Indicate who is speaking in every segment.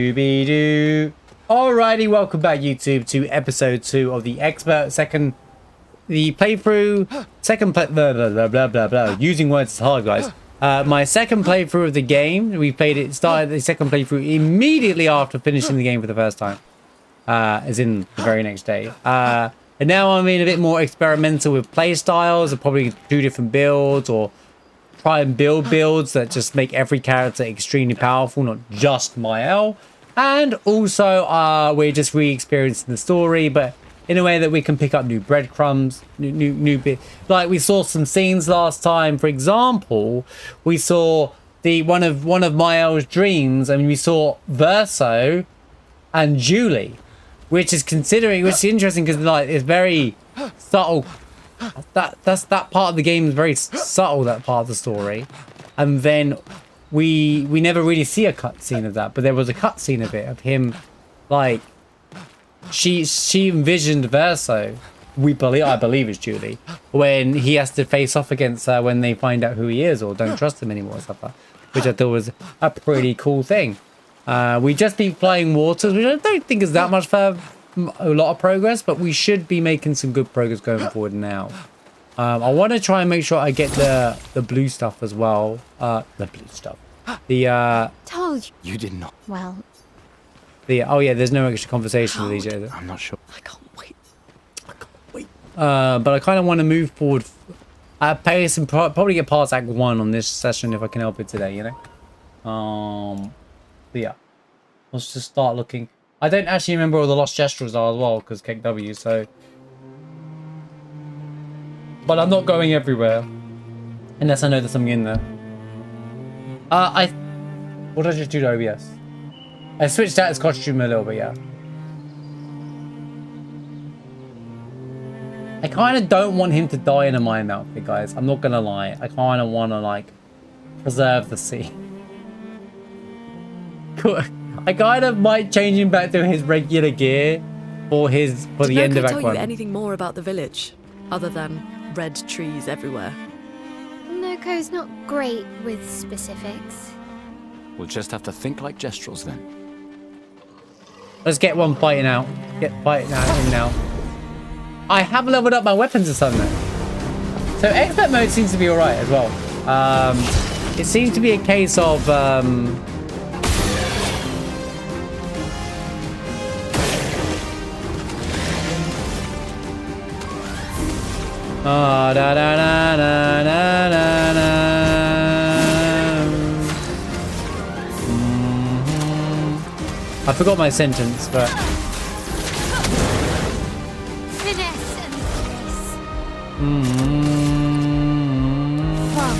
Speaker 1: Doo. Alrighty, welcome back YouTube to episode 2 of the using words is hard, guys. My second playthrough of the game. We played it, started the second playthrough immediately after finishing the game for the first time, as in the very next day. And now I'm being a bit more experimental with play styles. I'll probably do different builds or try and build builds that just make every character extremely powerful, not just Mael. And also, we're just re-experiencing the story, but in a way that we can pick up new breadcrumbs, new bit. Like we saw some scenes last time. For example, we saw one of Mael's dreams, and we saw Verso and Julie, which is interesting because like it's very subtle. That part of the game is very subtle. That part of the story, and then we never really see a cutscene of that, but there was a cutscene of it, of him, like, she envisioned Verso, I believe it's Julie, when he has to face off against her when they find out who he is or don't trust him anymore or stuff like that, which I thought was a pretty cool thing. We just beat Flying Waters, which I don't think is that much a lot of progress, but we should be making some good progress going forward now. I want to try and make sure I get the blue stuff as well. The blue stuff.
Speaker 2: Told you.
Speaker 3: You did not.
Speaker 2: Well.
Speaker 1: Oh yeah, there's no extra conversation with each other.
Speaker 3: I'm not sure.
Speaker 2: I can't wait.
Speaker 1: But I kind of want to move forward at pace and probably get past Act 1 on this session if I can help it today, you know? But yeah. Let's just start looking. I don't actually remember where the Lost Gestrals are as well, because KW, so... But I'm not going everywhere. Unless I know there's something in there. What did I just do to OBS? I switched out his costume a little bit, yeah. I kind of don't want him to die in a mime outfit, guys. I'm not gonna lie. I kind of want to, like, preserve the scene. I kind of might change him back to his regular gear for the end of Act 1.
Speaker 4: Did Noko tell you anything more about the village, other than red trees everywhere?
Speaker 2: Noko's not great with specifics.
Speaker 3: We'll just have to think like Gestrals then.
Speaker 1: Let's get one fighting out. Get fighting out in now. I have leveled up my weapons or something. So expert mode seems to be alright as well. It seems to be a case of I forgot my sentence, but
Speaker 2: Finesse and grace. Fire.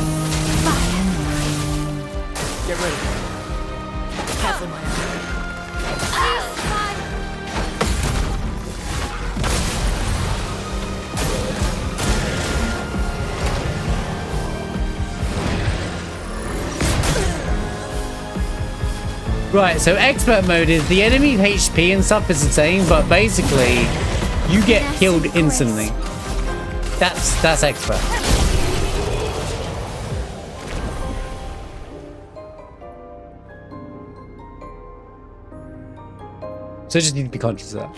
Speaker 4: Get ready. Careful, Maya.
Speaker 1: right, so expert mode is the enemy HP and stuff is the same, but basically you get killed instantly. That's expert. So just need to be conscious of that.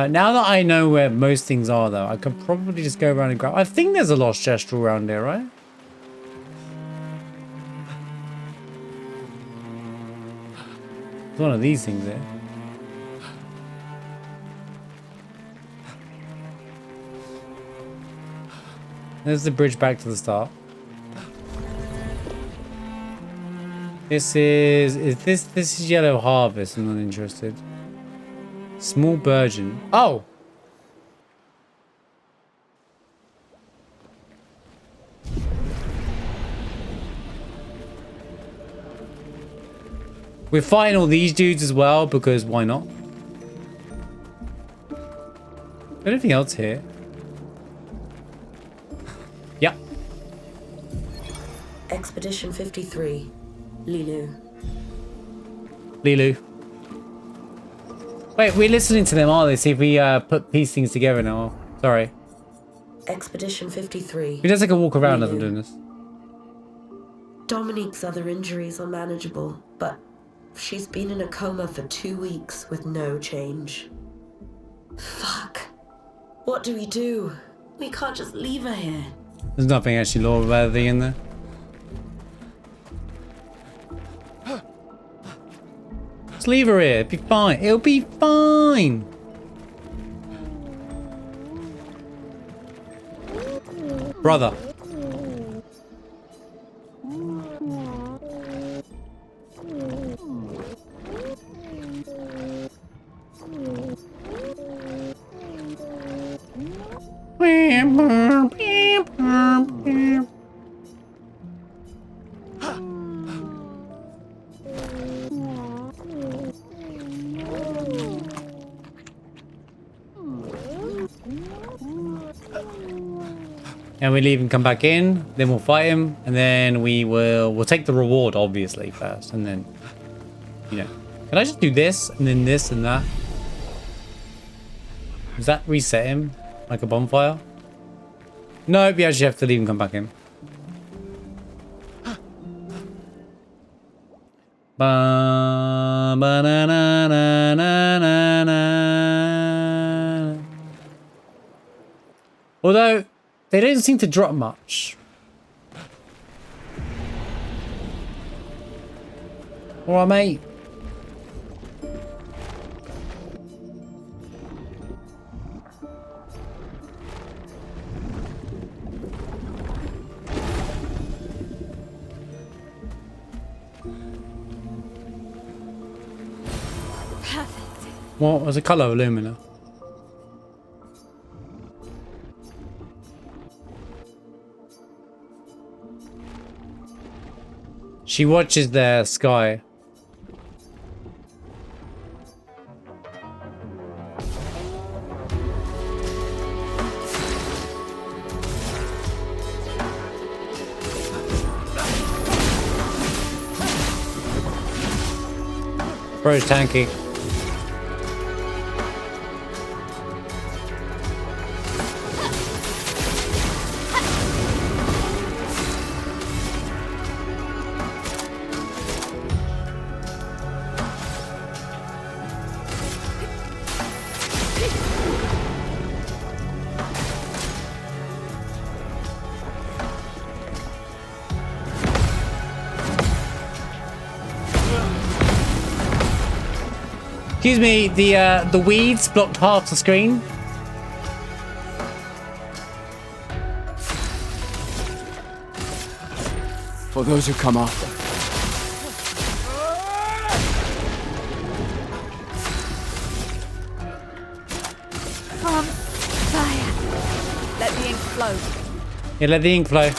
Speaker 1: Now that I know where most things are, though, I could probably just go around and grab... I think there's a Lost Gestral around here, right? There's one of these things there. There's the bridge back to the start. This is Yellow Harvest. I'm not interested. Small Burgeon. Oh! We're fighting all these dudes as well, because why not? Anything else here? Yep.
Speaker 5: Expedition 53. Lilu.
Speaker 1: Wait, we're listening to them, aren't they? See if we piece things together now. Sorry.
Speaker 5: Expedition 53.
Speaker 1: He does like a walk around as I'm doing this.
Speaker 5: Dominique's other injuries are manageable, but she's been in a coma for 2 weeks with no change. Fuck. What do we do? We can't just leave her here.
Speaker 1: There's nothing actually law-worthy in there. Just leave her here. It'll be fine. It'll be fine. Brother. And we leave and come back in, then we'll fight him, and then we'll take the reward obviously first, and then, you know, can I just do this and then this and that? Does that reset him like a bonfire? Nope, you actually have to leave and come back in. Ba, ba, na, na, na, na, na, na. Although they don't seem to drop much. Alright, mate. What was the colour of Lumina? She watches the sky. Bro's tanky. Excuse me, the weeds blocked half the screen.
Speaker 3: For those who come after.
Speaker 2: From fire.
Speaker 4: Let the ink flow.
Speaker 1: Yeah, let the ink flow.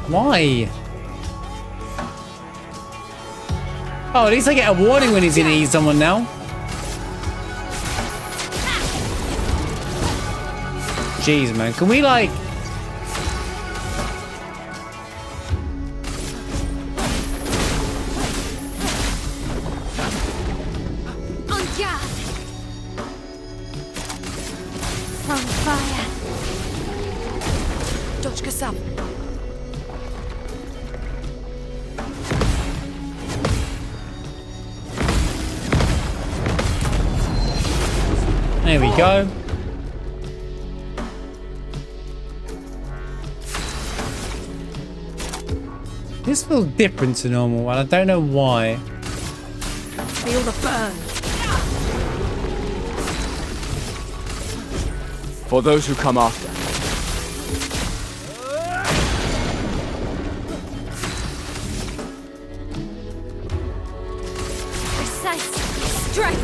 Speaker 1: Why? Oh, at least I get a warning when he's gonna eat someone now. Jeez, man. Can we, like...
Speaker 2: On guard. From fire.
Speaker 4: Doczka sam.
Speaker 1: There we go. This feels different to normal, and I don't know why.
Speaker 4: Feel the burn.
Speaker 3: For those who come after.
Speaker 2: Precise strike.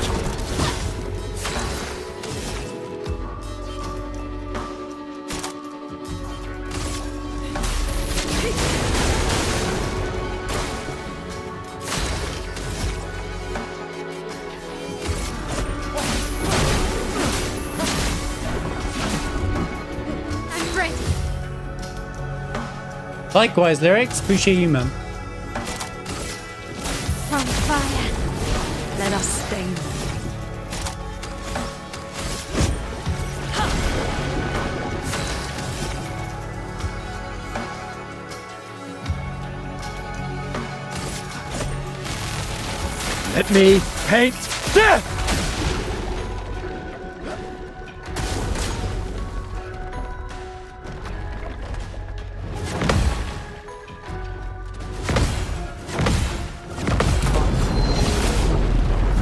Speaker 1: Likewise, Lyrics. Appreciate you, man.
Speaker 4: Let us stain them.
Speaker 3: Let me paint death!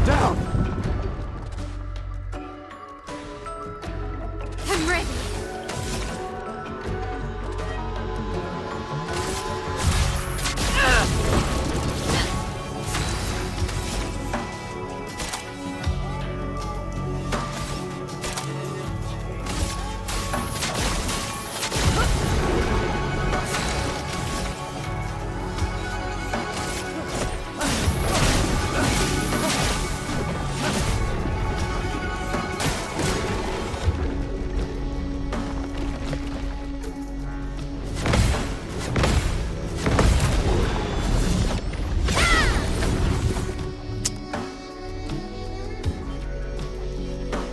Speaker 3: Down!
Speaker 2: I'm ready.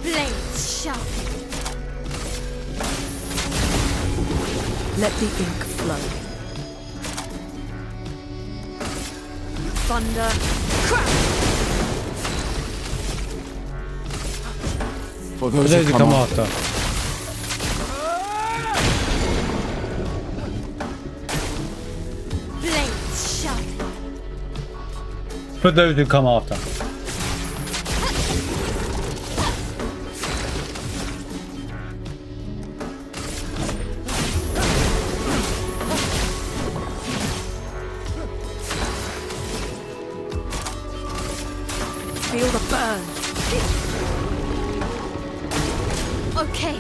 Speaker 2: Blades sharp.
Speaker 4: Let the ink flow. Thunder. Crack!
Speaker 3: For
Speaker 1: For
Speaker 3: those
Speaker 1: those
Speaker 3: who
Speaker 1: who
Speaker 3: come
Speaker 1: come
Speaker 3: after.
Speaker 1: after.
Speaker 2: Blades sharp.
Speaker 1: For those who come after.
Speaker 4: Feel the burn.
Speaker 2: Okay.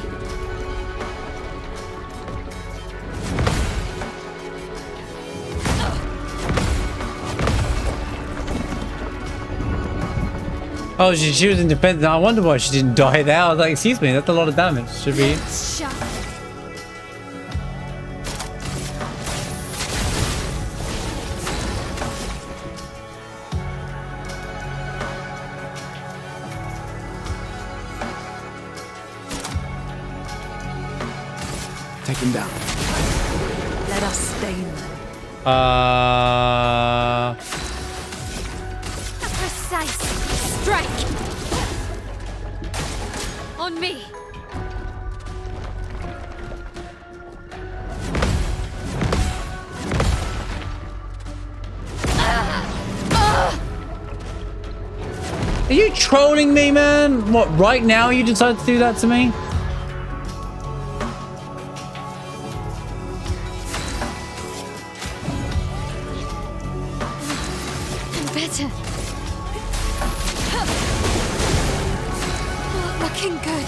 Speaker 1: Oh, she was in defense. I wonder why she didn't die there. I was like, excuse me, that's a lot of damage. Should be.
Speaker 2: Blades sharp.
Speaker 3: Take him down.
Speaker 4: Let us stain them.
Speaker 2: A precise strike. On me.
Speaker 1: Are you trolling me, man? What, right now you decided to do that to me?
Speaker 2: I'm better. Oh, looking good.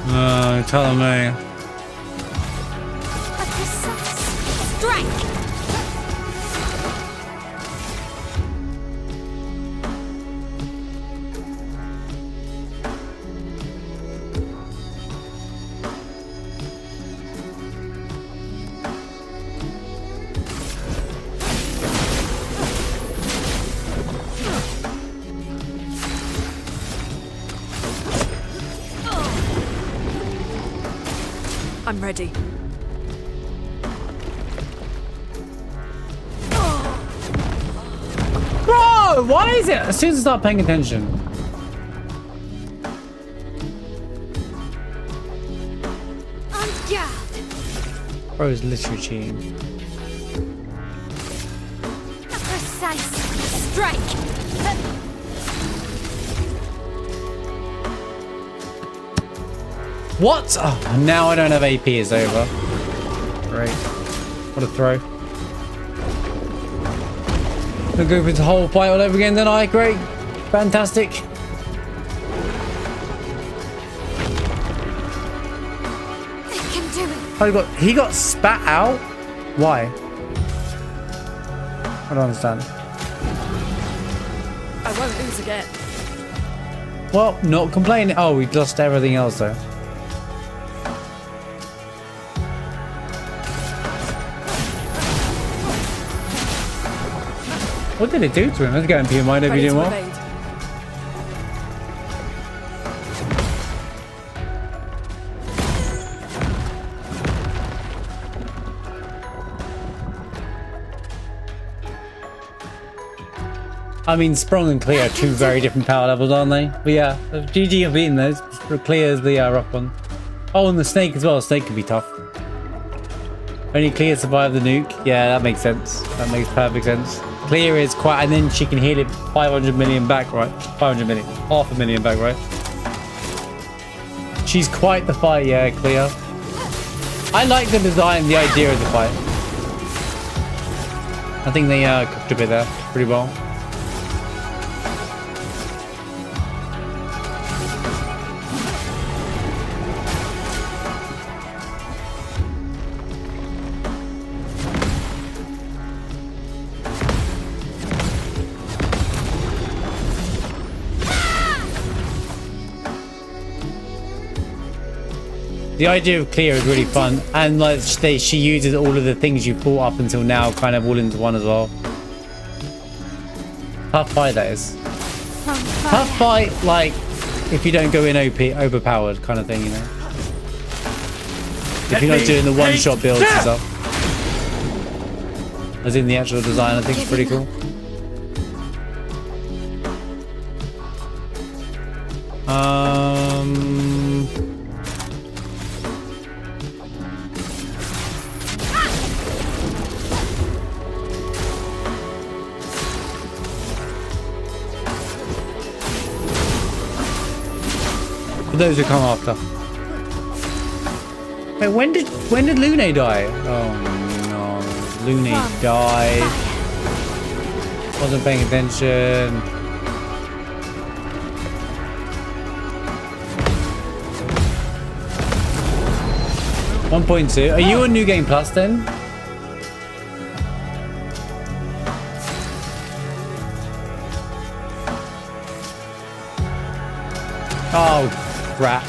Speaker 1: No, telling me.
Speaker 2: A precise strike.
Speaker 4: I'm ready.
Speaker 1: Bro, why is it? As soon as I start paying attention.
Speaker 2: On guard.
Speaker 1: Bro is literally cheating.
Speaker 2: A precise strike.
Speaker 1: What? Oh, now I don't have AP. It's over. Great. What a throw. We'll go through the whole fight all over again, then I. Great. Fantastic.
Speaker 2: They can do it.
Speaker 1: Oh, he got spat out? Why? I don't understand.
Speaker 4: I won't lose again.
Speaker 1: Well, not complaining. Oh, we lost everything else though. What did it do to him? Let's go and PMI if you
Speaker 4: Ready
Speaker 1: didn't
Speaker 4: to
Speaker 1: want.
Speaker 4: evade.
Speaker 1: I mean, Sprung and Clear are two very different power levels, aren't they? But yeah, GG have beaten those. Clear is the rough one. Oh, and the Snake as well. Snake can be tough. Only Clear survived the nuke. Yeah, that makes sense. That makes perfect sense. Clear is quite, and then she can heal it 500 million back, right? 500 million, 500,000 back, right? She's quite the fight, yeah, Clear. I like the design, the idea of the fight. I think they cooked a bit there pretty well. The idea of Clear is really fun, and like she uses all of the things you fought up until now kind of all into one as well. Tough fight that is. Tough fight, like if you don't go in OP, overpowered kind of thing, you know. If you're not doing the one-shot builds and stuff. As in the actual design, I think it's pretty cool. For those who come after. Wait, when did Lune die? Oh no, Lune died. Wasn't paying attention. $1.2. Are you on New Game Plus then? Oh crap.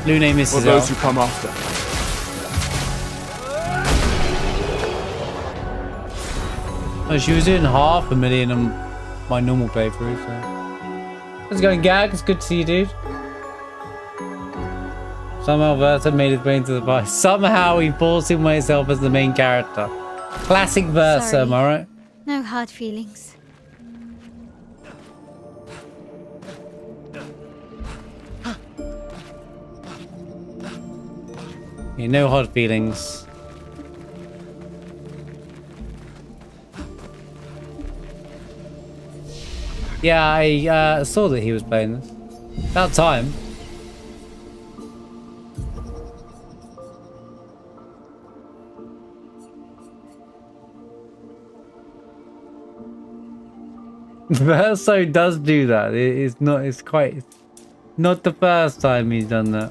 Speaker 1: Lune misses
Speaker 3: For those
Speaker 1: out.
Speaker 3: who come after.
Speaker 1: Oh, she was doing 500,000 on my normal playthrough, so. How's it going, Gag? It's good to see you, dude. Somehow Versa made his way into the fight. Somehow he forced himself as the main character. Classic Versa,
Speaker 2: Sorry.
Speaker 1: am I right?
Speaker 2: No hard feelings.
Speaker 1: Yeah, no hard feelings. Yeah, I saw that he was playing this. About time. Verso does do that. It's not the first time he's done that.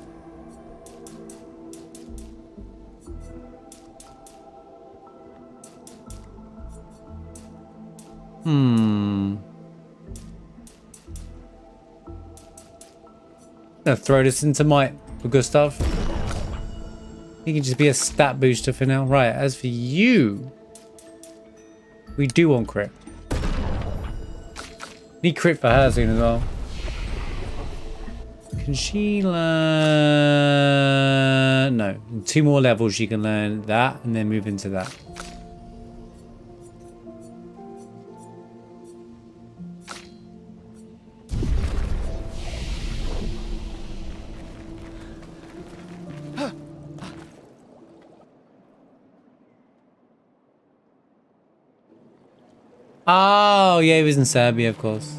Speaker 1: Gonna throw this into Mike for Gustav. He can just be a stat booster for now. Right, as for you, we do want crit. Need crit for her soon as well. Can she learn? No, in 2 more levels she can learn that and then move into that. Oh, yeah, he was in Serbia, of course.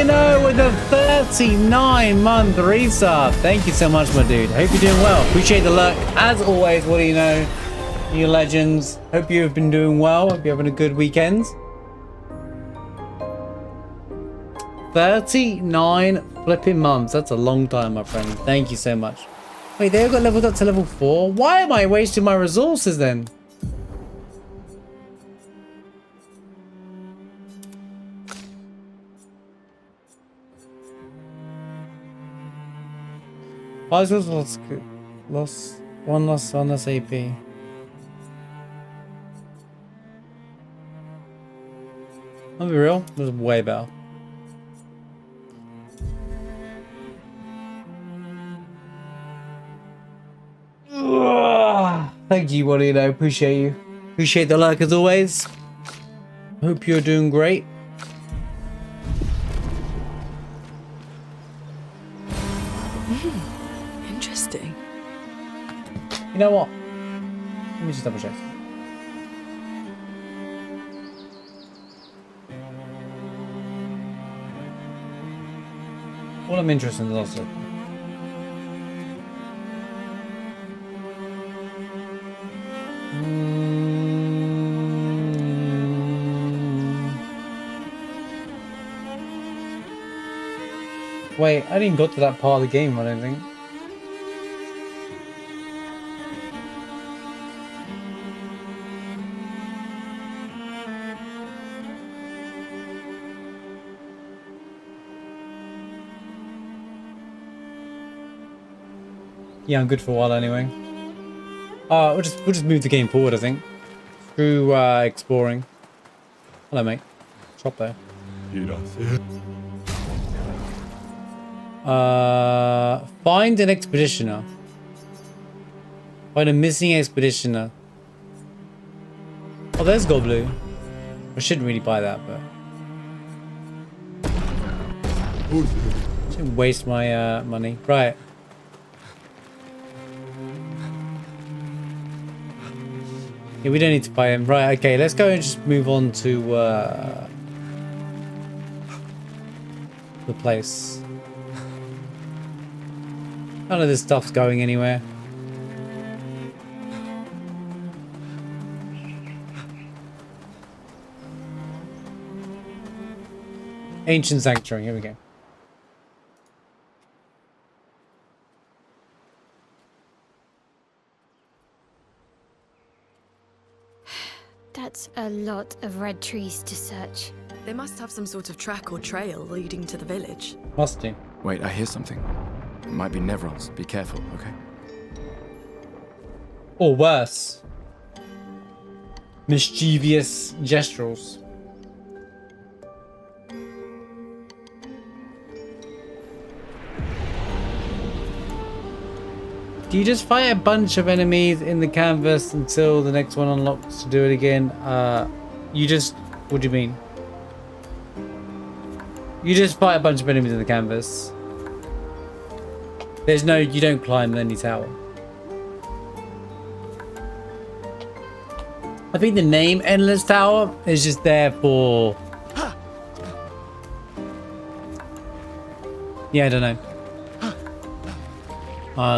Speaker 1: you know with a 39-month resub. Thank you so much, my dude. Hope you're doing well. Appreciate the luck. As always, what do you know? You legends. Hope you have been doing well. Hope you're having a good weekend. 39 flipping months. That's a long time, my friend. Thank you so much. Wait, they all got leveled up to level 4? Why am I wasting my resources then? I was lost one less AP. I'll be real, it was way better. Thank you, what do you know? Appreciate you. Appreciate the like as always. Hope you're doing great.
Speaker 4: Interesting.
Speaker 1: You know what? Let me just double check. All I'm interested in is also. Wait, I didn't go to that part of the game, I don't think. Yeah, I'm good for a while anyway. We'll just move the game forward, I think. Through exploring. Hello, mate. Shop there. Find an expeditioner. Find a missing expeditioner. Oh, there's Goblu. I shouldn't really buy that, but shouldn't waste my money. Right. Yeah, we don't need to buy him. Right, okay, let's go and just move on to the place. None of this stuff's going anywhere. Ancient Sanctuary, here we go.
Speaker 2: That's a lot of red trees to search.
Speaker 4: They must have some sort of track or trail leading to the village.
Speaker 1: Must do.
Speaker 6: Wait, I hear something. It might be Nevrons. Be careful, okay?
Speaker 1: Or worse. Mischievous Gestrals. Do you just fight a bunch of enemies in the canvas until the next one unlocks to do it again? You just... What do you mean? You just fight a bunch of enemies in the canvas. There's no... You don't climb any tower. I think the name Endless Tower is just there for... Yeah, I don't know.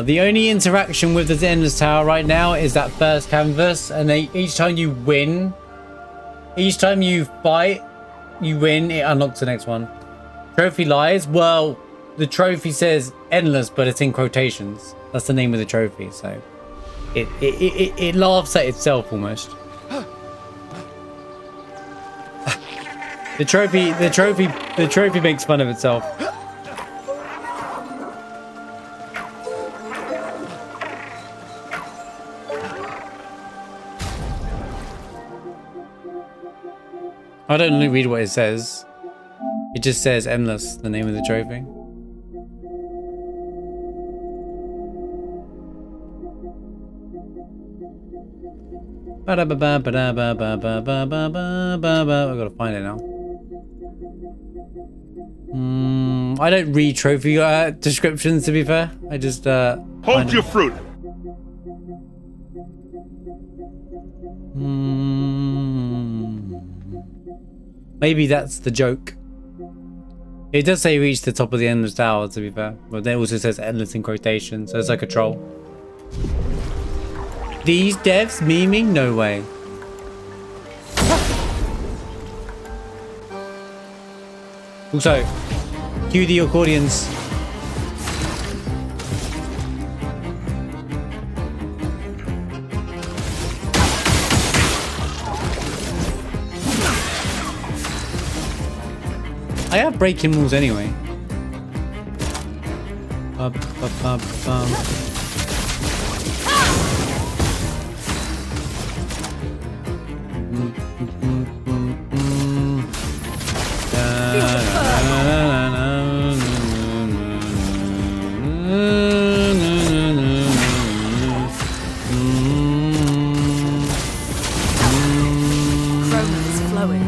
Speaker 1: The only interaction with the Endless Tower right now is that first canvas, and each time you win, each time you fight, you win, it unlocks the next one. Trophy lies, well, the trophy says endless, but it's in quotations. That's the name of the trophy, so it laughs at itself almost. The trophy makes fun of itself. I don't read what it says. It just says endless, the name of the trophy. I've got to find it now. I don't read trophy descriptions, to be fair. I just
Speaker 7: hold your fruit.
Speaker 1: Maybe that's the joke. It does say reach the top of the endless tower, to be fair. But then it also says endless in quotation, so it's like a troll. These devs memeing? No way. Also, cue the accordions. I have breaking rules anyway. Bum, bum, bum, bum.
Speaker 4: Chroma is flowing.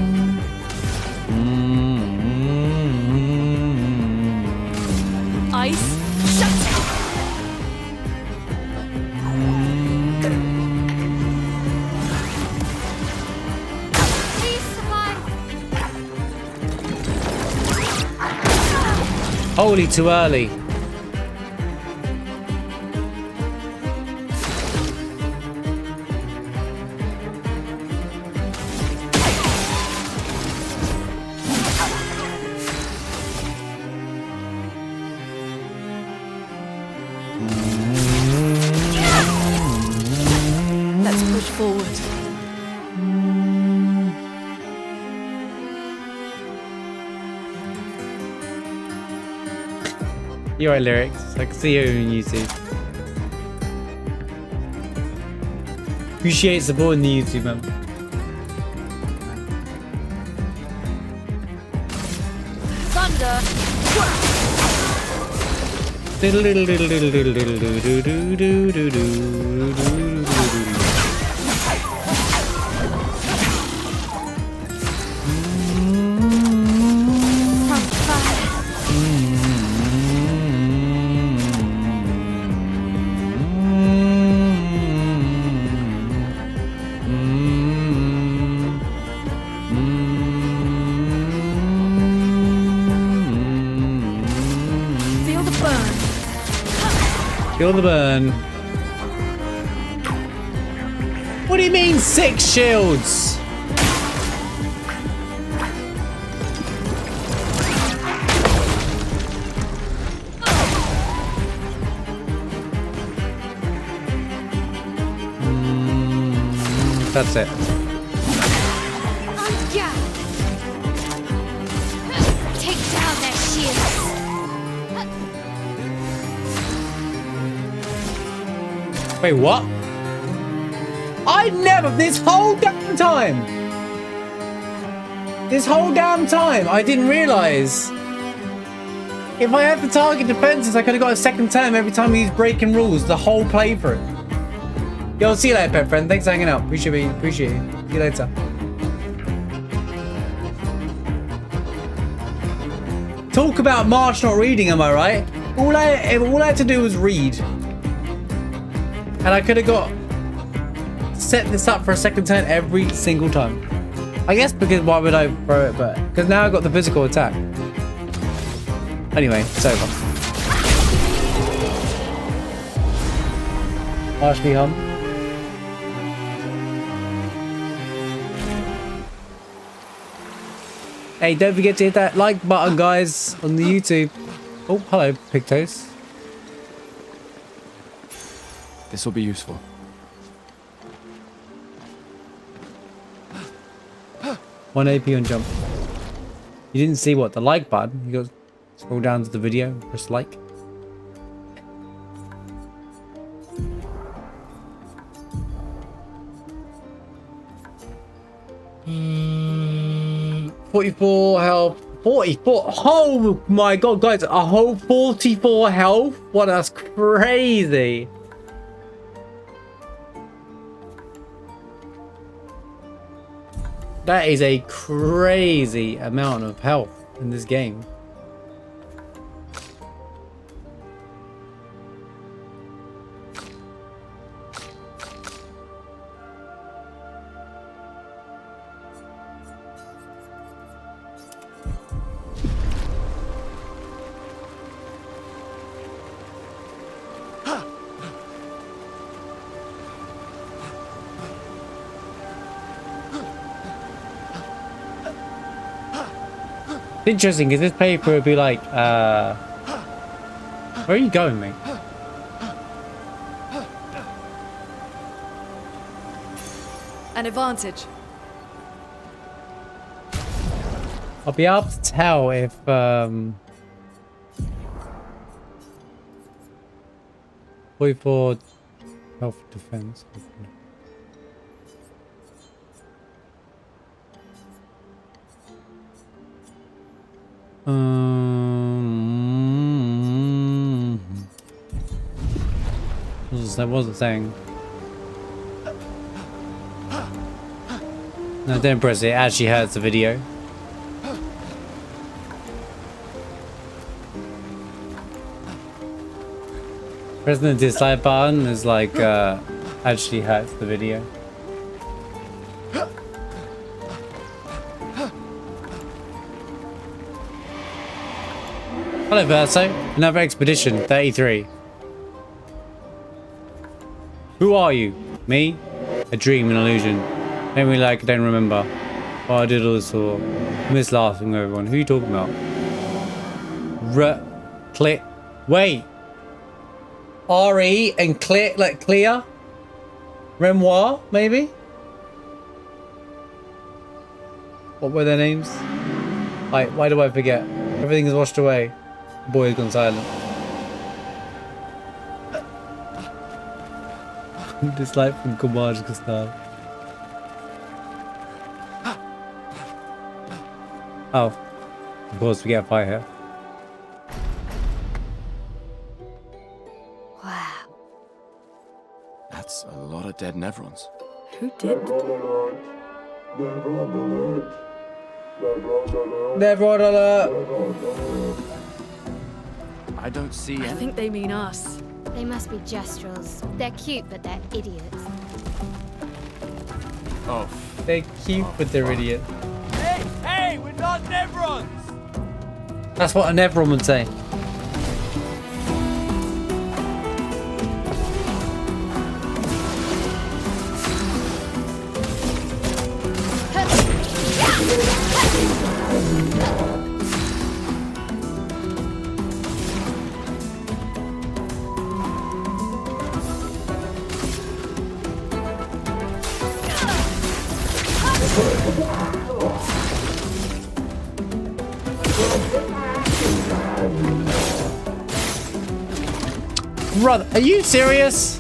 Speaker 4: Ice, shut it!
Speaker 2: Please survive.
Speaker 1: Holy, too early.
Speaker 4: Let's push forward.
Speaker 1: You're right, lyrics. I can see you on YouTube. Appreciate supporting the YouTube, man.
Speaker 2: Thunder. From fire.
Speaker 4: Feel the burn.
Speaker 1: Feel the burn. What do you mean 6 shields? That's it.
Speaker 2: Yeah. Take down their shields.
Speaker 1: Wait, what? I never, this whole damn time. I didn't realize. If I had the target defenses, I could have got a second term every time he's breaking rules the whole playthrough. Yo, see you later, pet friend. Thanks for hanging out. Appreciate you. See you later. Talk about March not reading, am I right? All I had to do was read. And I could have set this up for a second turn every single time. I guess because why would I throw it? But because now I got the physical attack. Anyway, it's over. Partially hum. Hey, don't forget to hit that like button, guys, on the YouTube. Oh, hello, Pigtoes.
Speaker 6: This will be useful.
Speaker 1: One AP on jump. You didn't see what? The like button? You got to scroll down to the video, press like. Mm, 44 health. 44. Oh my god, guys. A whole 44 health? What? That's crazy. That is a crazy amount of health in this game. It's interesting because this paper would be like, where are you going, mate?
Speaker 4: An advantage.
Speaker 1: I'll be able to tell if, 44 health defense. That wasn't saying. No, don't press it. It actually hurts the video. Pressing the dislike button is like actually hurts the video. Hello, Verso. Another expedition, 33. Who are you? Me? A dream, an illusion. Maybe like I don't remember. What I did all this for. Miss laughing at everyone. Who are you talking about? Click. Wait. R-E and clear, like clear? Remoir, maybe? What were their names? Why do I forget? Everything is washed away. The boy has gone silent. Dislike from Comage Gustav. Oh. Of course we get a fire here.
Speaker 2: Wow.
Speaker 6: That's a lot of dead Nevrons.
Speaker 4: Who did?
Speaker 1: Never alert!
Speaker 6: I don't see
Speaker 4: I
Speaker 6: any.
Speaker 4: think they mean us.
Speaker 2: They must be Gestrals. They're cute, but they're idiots.
Speaker 6: Oh,
Speaker 1: They're cute, but they're idiot.
Speaker 3: Hey, we're not Nevrons!
Speaker 1: That's what a Nevron would say. Brother, are you serious?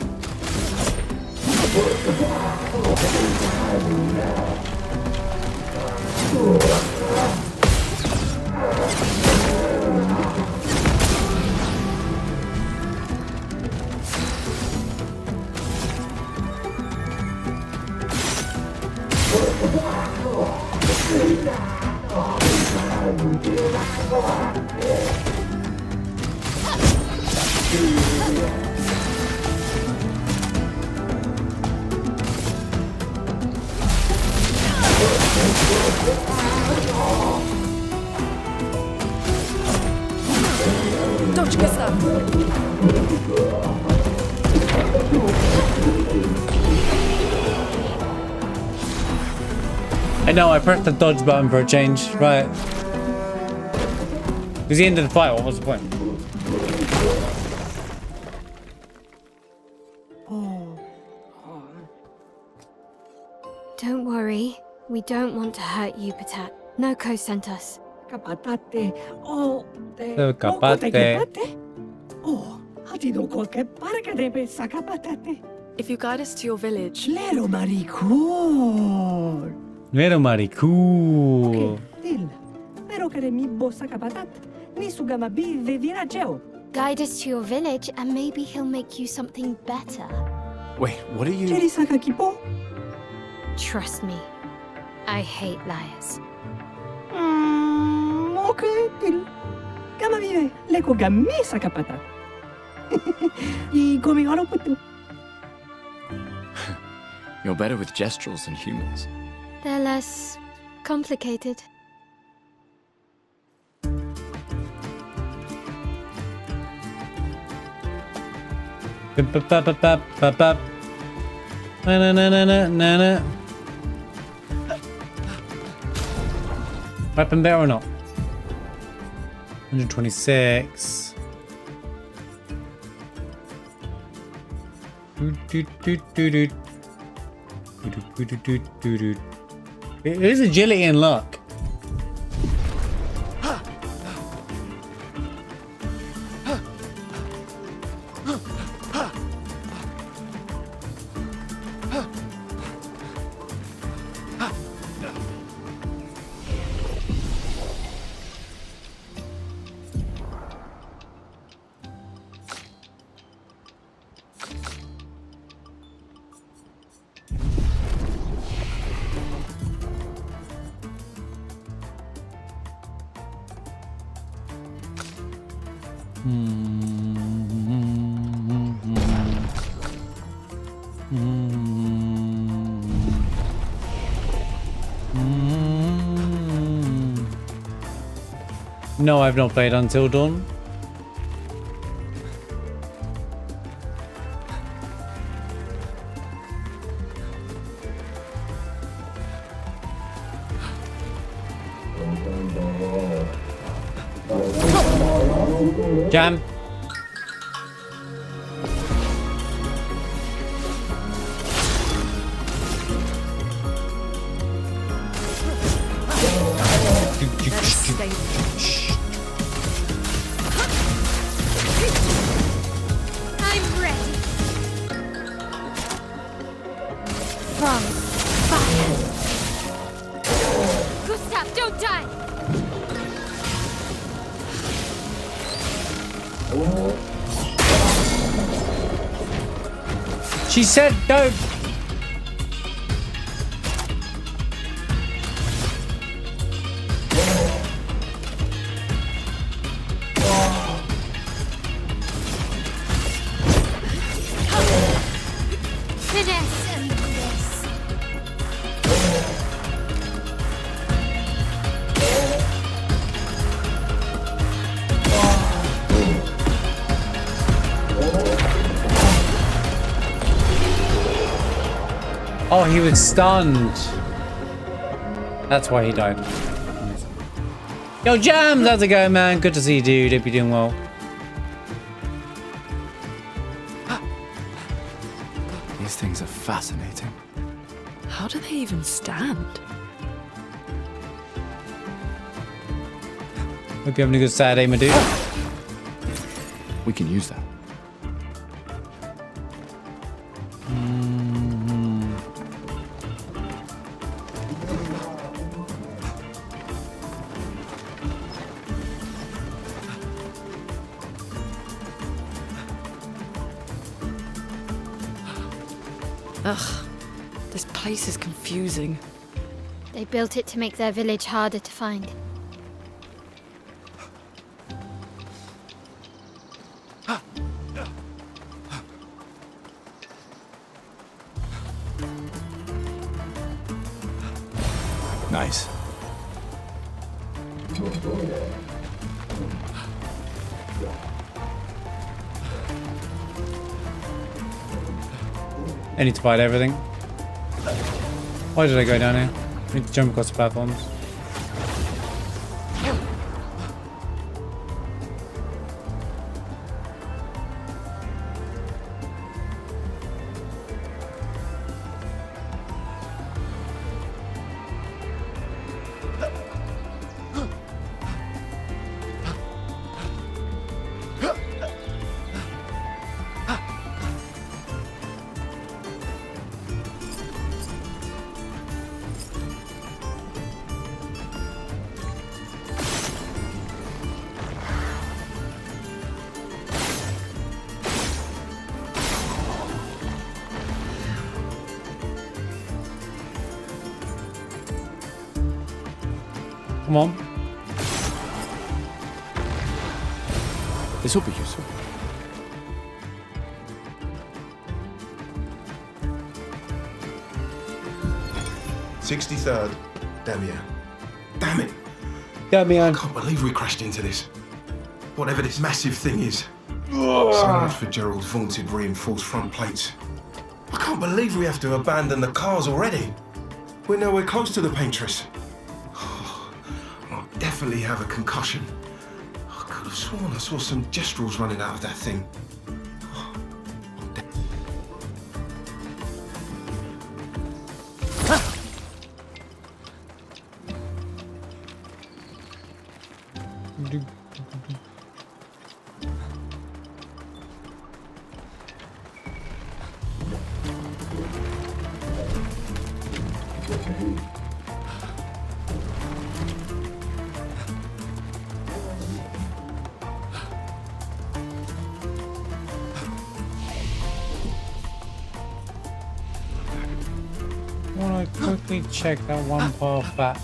Speaker 4: Dodge Gustav.
Speaker 1: I know, I pressed the dodge button for a change. Right. It was the end of the fight. What was the point?
Speaker 2: Don't worry. We don't want to hurt you, Patat. Noko sent us.
Speaker 7: Kapatate. Oh,
Speaker 1: So, kapate.
Speaker 7: Oh, hatido qualche parca debe sakapatate.
Speaker 4: If you guide us to your village,
Speaker 7: Lero maricor.
Speaker 1: Little Mari, cool.
Speaker 7: Dil. Pero kare mi bossa kapatat. Ni sugama bi virageo.
Speaker 2: Guide us to your village and maybe he'll make you something better.
Speaker 6: wait, what are you?
Speaker 7: Jeri sakakipo?
Speaker 2: Trust me. I hate liars.
Speaker 7: Okay, dil. Kama vive. Leko gami sakapatat. I come oro putu.
Speaker 6: You're better with gestrals than humans.
Speaker 2: They're less complicated.
Speaker 1: Na na na na na na na. Weapon bear or not? 126. It is agility and luck. No, I've not played Until Dawn. Jam.
Speaker 2: I'm ready. From fire. Gustav, don't die.
Speaker 1: She said don't.
Speaker 2: Finesse and this.
Speaker 1: Oh, he was stunned. That's why he died. Yo, Jams, how's it going, man? Good to see you, dude. Hope you're doing well.
Speaker 6: These things are fascinating.
Speaker 4: How do they even stand?
Speaker 1: Hope you're having a good Saturday, my dude.
Speaker 6: We can use that.
Speaker 4: Ugh, this place is confusing.
Speaker 2: They built it to make their village harder to find.
Speaker 6: Nice.
Speaker 1: I need to fight everything. Why did I go down here? I need to jump across the platforms. Come on.
Speaker 6: This will be useful.
Speaker 8: "63rd, Damien. Damn it!
Speaker 1: Damien.
Speaker 8: I can't believe we crashed into this. Whatever this massive thing is. So much for Gerald's vaunted reinforced front plates. I can't believe we have to abandon the cars already. We're nowhere close to the paintress. I'll definitely have a concussion. sworn I saw some gestrals running out of that thing.
Speaker 1: I want to quickly check that one path back.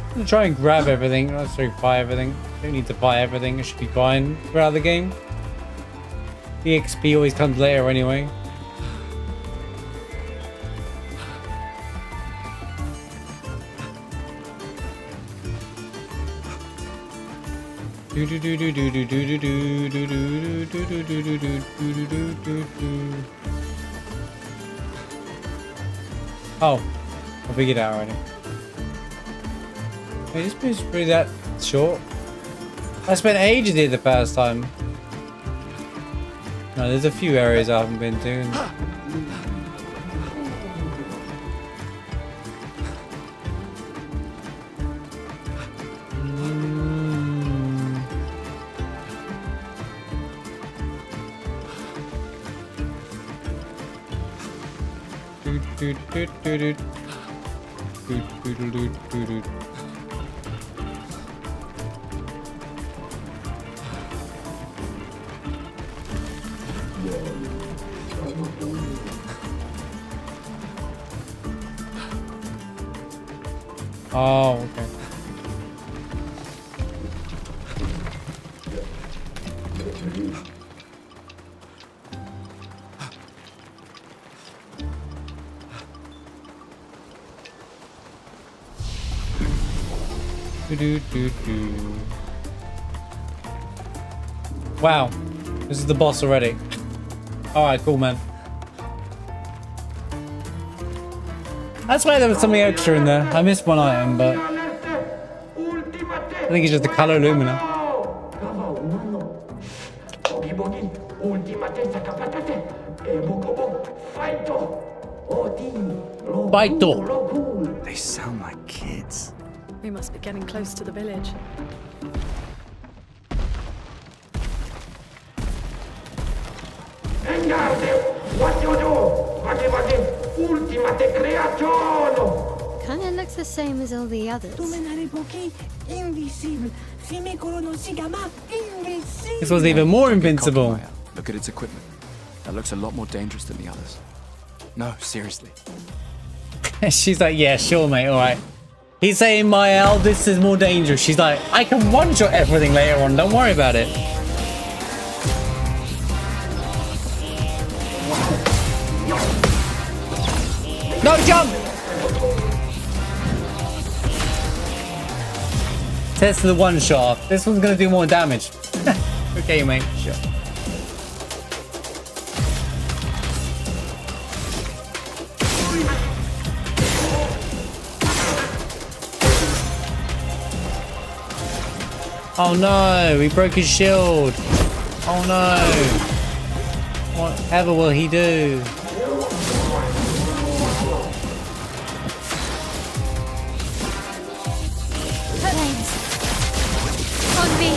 Speaker 1: I'm gonna try and grab everything. Not necessarily buy everything. Don't need to buy everything. It should be fine throughout the game. The XP always comes later anyway. Oh, I figured it out already. Hey, this bit's really that short. I spent ages here the first time. No, there's a few areas I haven't been to. Oh, okay. Wow, this is the boss already. Alright, cool, man. That's why there was something extra in there. I missed one item, but I think it's just the color Lumina. Baito.
Speaker 6: They sound like kids.
Speaker 4: We must be getting close to the village.
Speaker 2: Kinda looks the same as all the others.
Speaker 1: This was even more invincible.
Speaker 6: Look at its equipment. That looks a lot more dangerous than the others. No, seriously.
Speaker 1: She's like, yeah, sure, mate, alright. He's saying my eldest is more dangerous. She's like, I can one-shot everything later on, don't worry about it. No, jump! Test the one-shot. This one's gonna do more damage. Okay, mate, sure. Oh no, he broke his shield. Oh no. Whatever will he do?
Speaker 2: Flames. On me.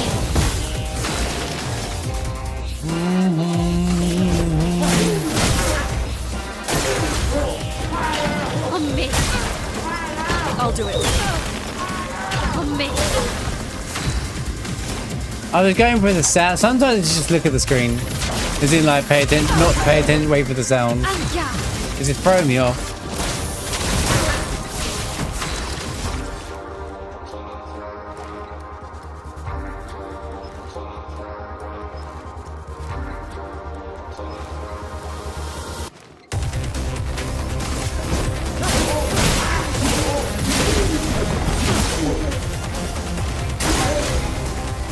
Speaker 2: On me.
Speaker 4: I'll do it.
Speaker 2: On me.
Speaker 1: I was going for the sound. Sometimes you just look at the screen. As in, like, pay attention, not pay attention, wait for the sound. Because it's throwing me off.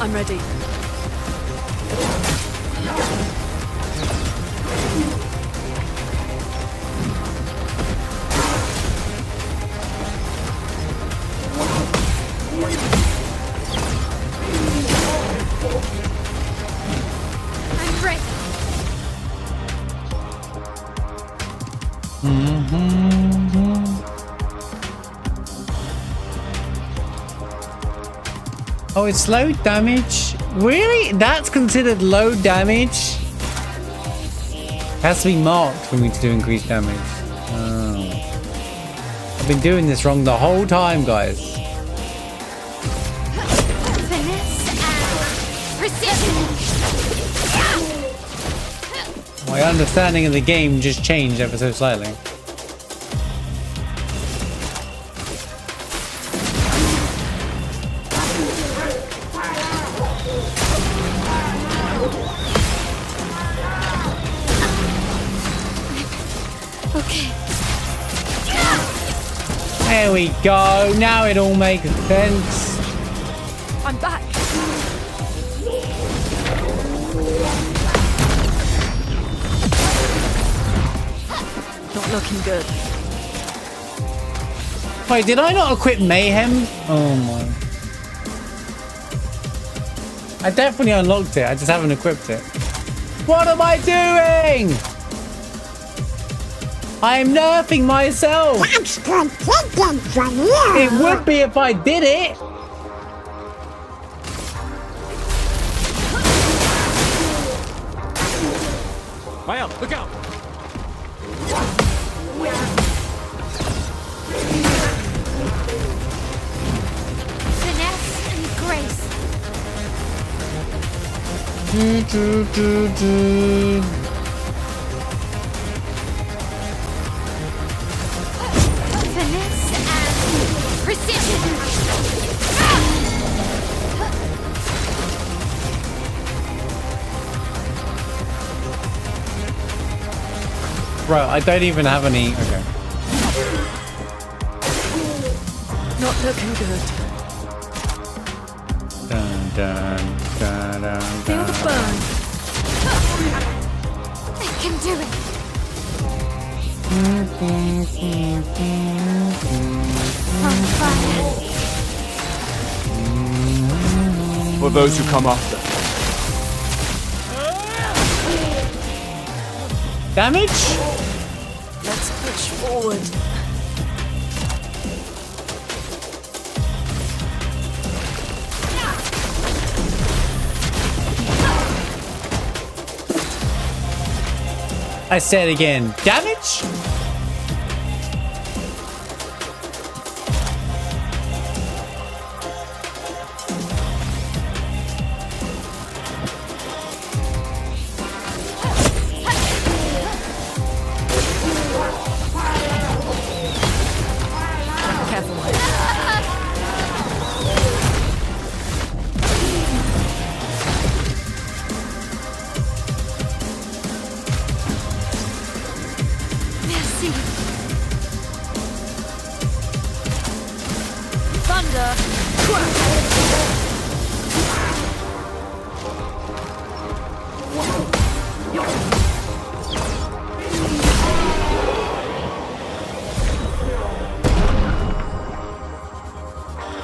Speaker 4: I'm ready.
Speaker 1: Oh, it's low damage? Really? That's considered low damage? Has to be marked for me to do increased damage. Oh. I've been doing this wrong the whole time, guys.
Speaker 2: Finesse and precision.
Speaker 1: My understanding of the game just changed ever so slightly.
Speaker 2: Okay.
Speaker 1: There we go. Now it all makes sense.
Speaker 4: I'm back. Not looking good.
Speaker 1: Wait, did I not equip Mayhem? Oh my. I definitely unlocked it. I just haven't equipped it. What am I doing? I am nerfing myself. It would be if I did it.
Speaker 3: Mael, look out!
Speaker 2: Finesse and grace. Finesse and precision.
Speaker 1: Bro, I don't even have any. Okay.
Speaker 4: Not looking good.
Speaker 1: Dun, dun, dun, dun,
Speaker 4: Feel the
Speaker 1: dun.
Speaker 4: burn.
Speaker 2: I can do it. On fire.
Speaker 6: For those who come after.
Speaker 1: Damage?
Speaker 4: Let's push forward.
Speaker 1: I said again, damage?
Speaker 4: Careful.
Speaker 2: Merci.
Speaker 4: Thunder.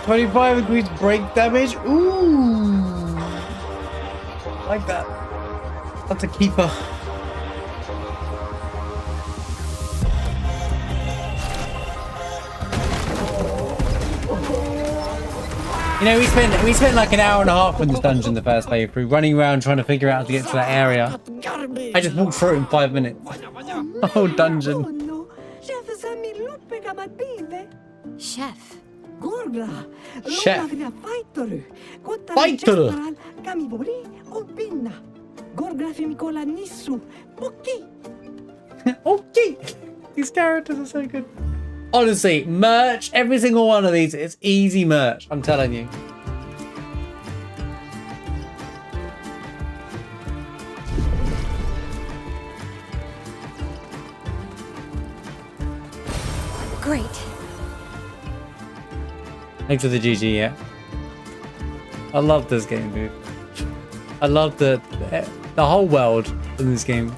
Speaker 1: $25 increased break damage. Ooh. Like that. That's a keeper. You know, we spent like an hour and a half in this dungeon the first playthrough, running around trying to figure out how to get to that area. I just walked through it in 5 minutes. The whole dungeon.
Speaker 2: Chef.
Speaker 1: Chef. Fighter. Okay. These characters are so good. Honestly, merch, every single one of these is easy merch, I'm telling you.
Speaker 2: Great.
Speaker 1: Thanks for the GG, yeah. I love this game, dude. I love the whole world in this game.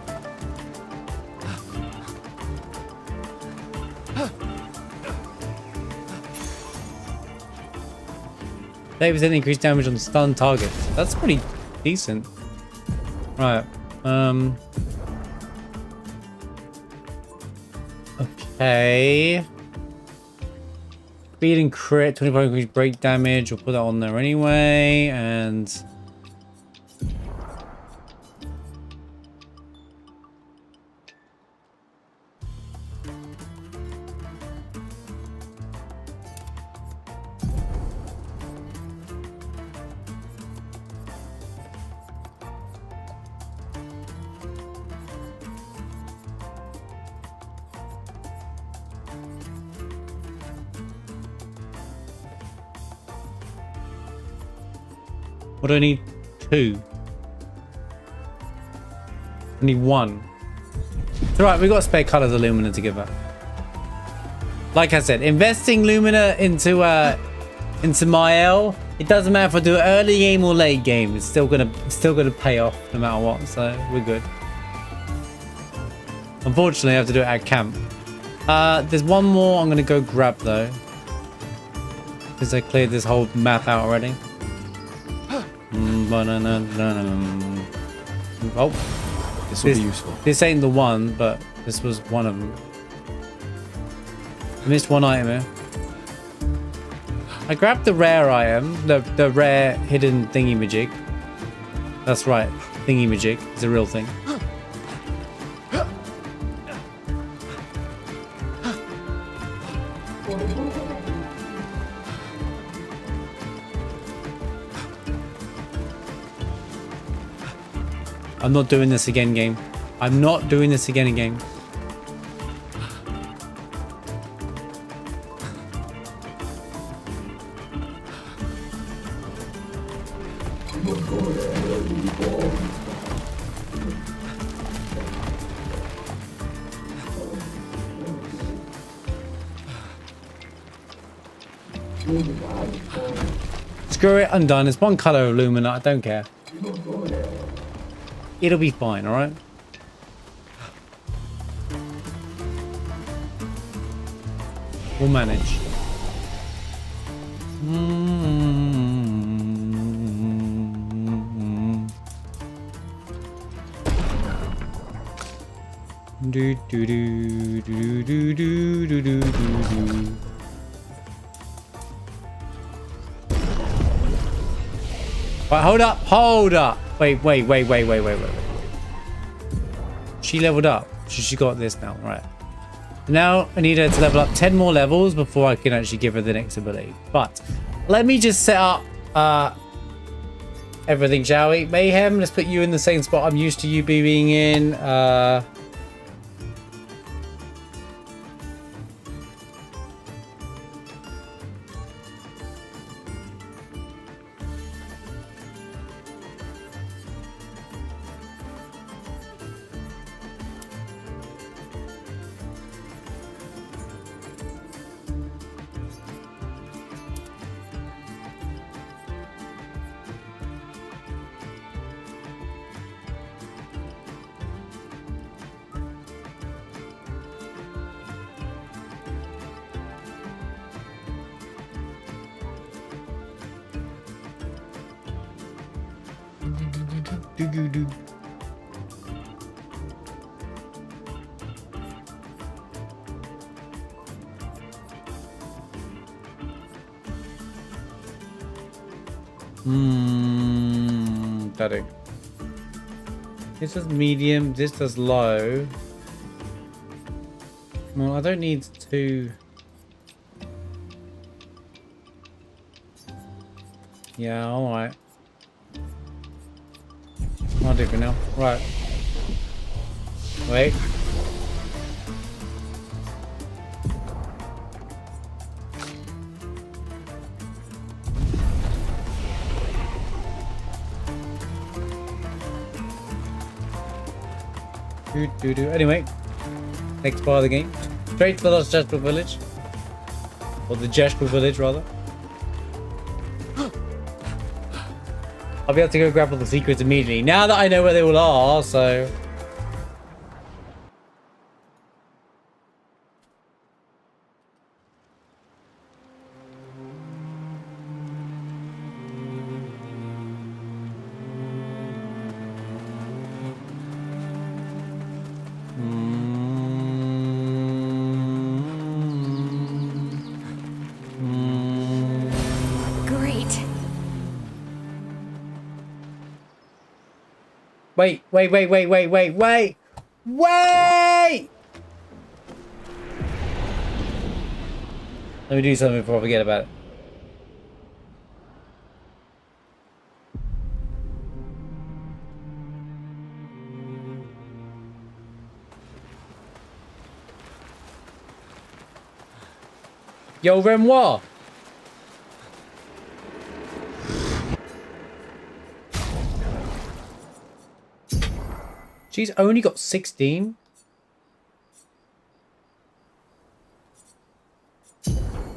Speaker 1: 30% increased damage on stun targets. That's pretty decent. Right. Okay. Speed and crit, 25 increased break damage. We'll put that on there anyway. And what do I need? 2. I need 1. It's alright, we got spare colors of Lumina to give her. Like I said, investing Lumina into Mael, it doesn't matter if I do it early game or late game, it's still gonna pay off no matter what, so we're good. Unfortunately, I have to do it at camp. There's one more I'm gonna go grab though, because I cleared this whole map out already. Oh,
Speaker 6: This will be useful.
Speaker 1: this ain't the one, but this was one of them. I missed one item here. I grabbed the rare item, the rare hidden thingy-majig. That's right, thingy-majig is a real thing. I'm not doing this again, game. I'm not doing this again, game. Screw it, I'm done. It's one color of Lumina. I don't care. It'll be fine, alright? We'll manage. Do do do do do do do do do. Right, hold up. Wait. She leveled up. She got this now, right? Now I need her to level up 10 more levels before I can actually give her the next ability. But let me just set up everything, shall we? Mayhem, let's put you in the same spot I'm used to you being in. Do. That'll. This is medium, this does low. Well, I don't need to. Yeah, alright. I'll do for now. Right. Wait. Do. Anyway, next part of the game. Straight for the Gestral Village. Or the Gestral Village, rather. I'll be able to go grab all the secrets immediately. Now that I know where they all are, so... Wait. Let me do something before I forget about it. Yo, Renoir. She's only got 16.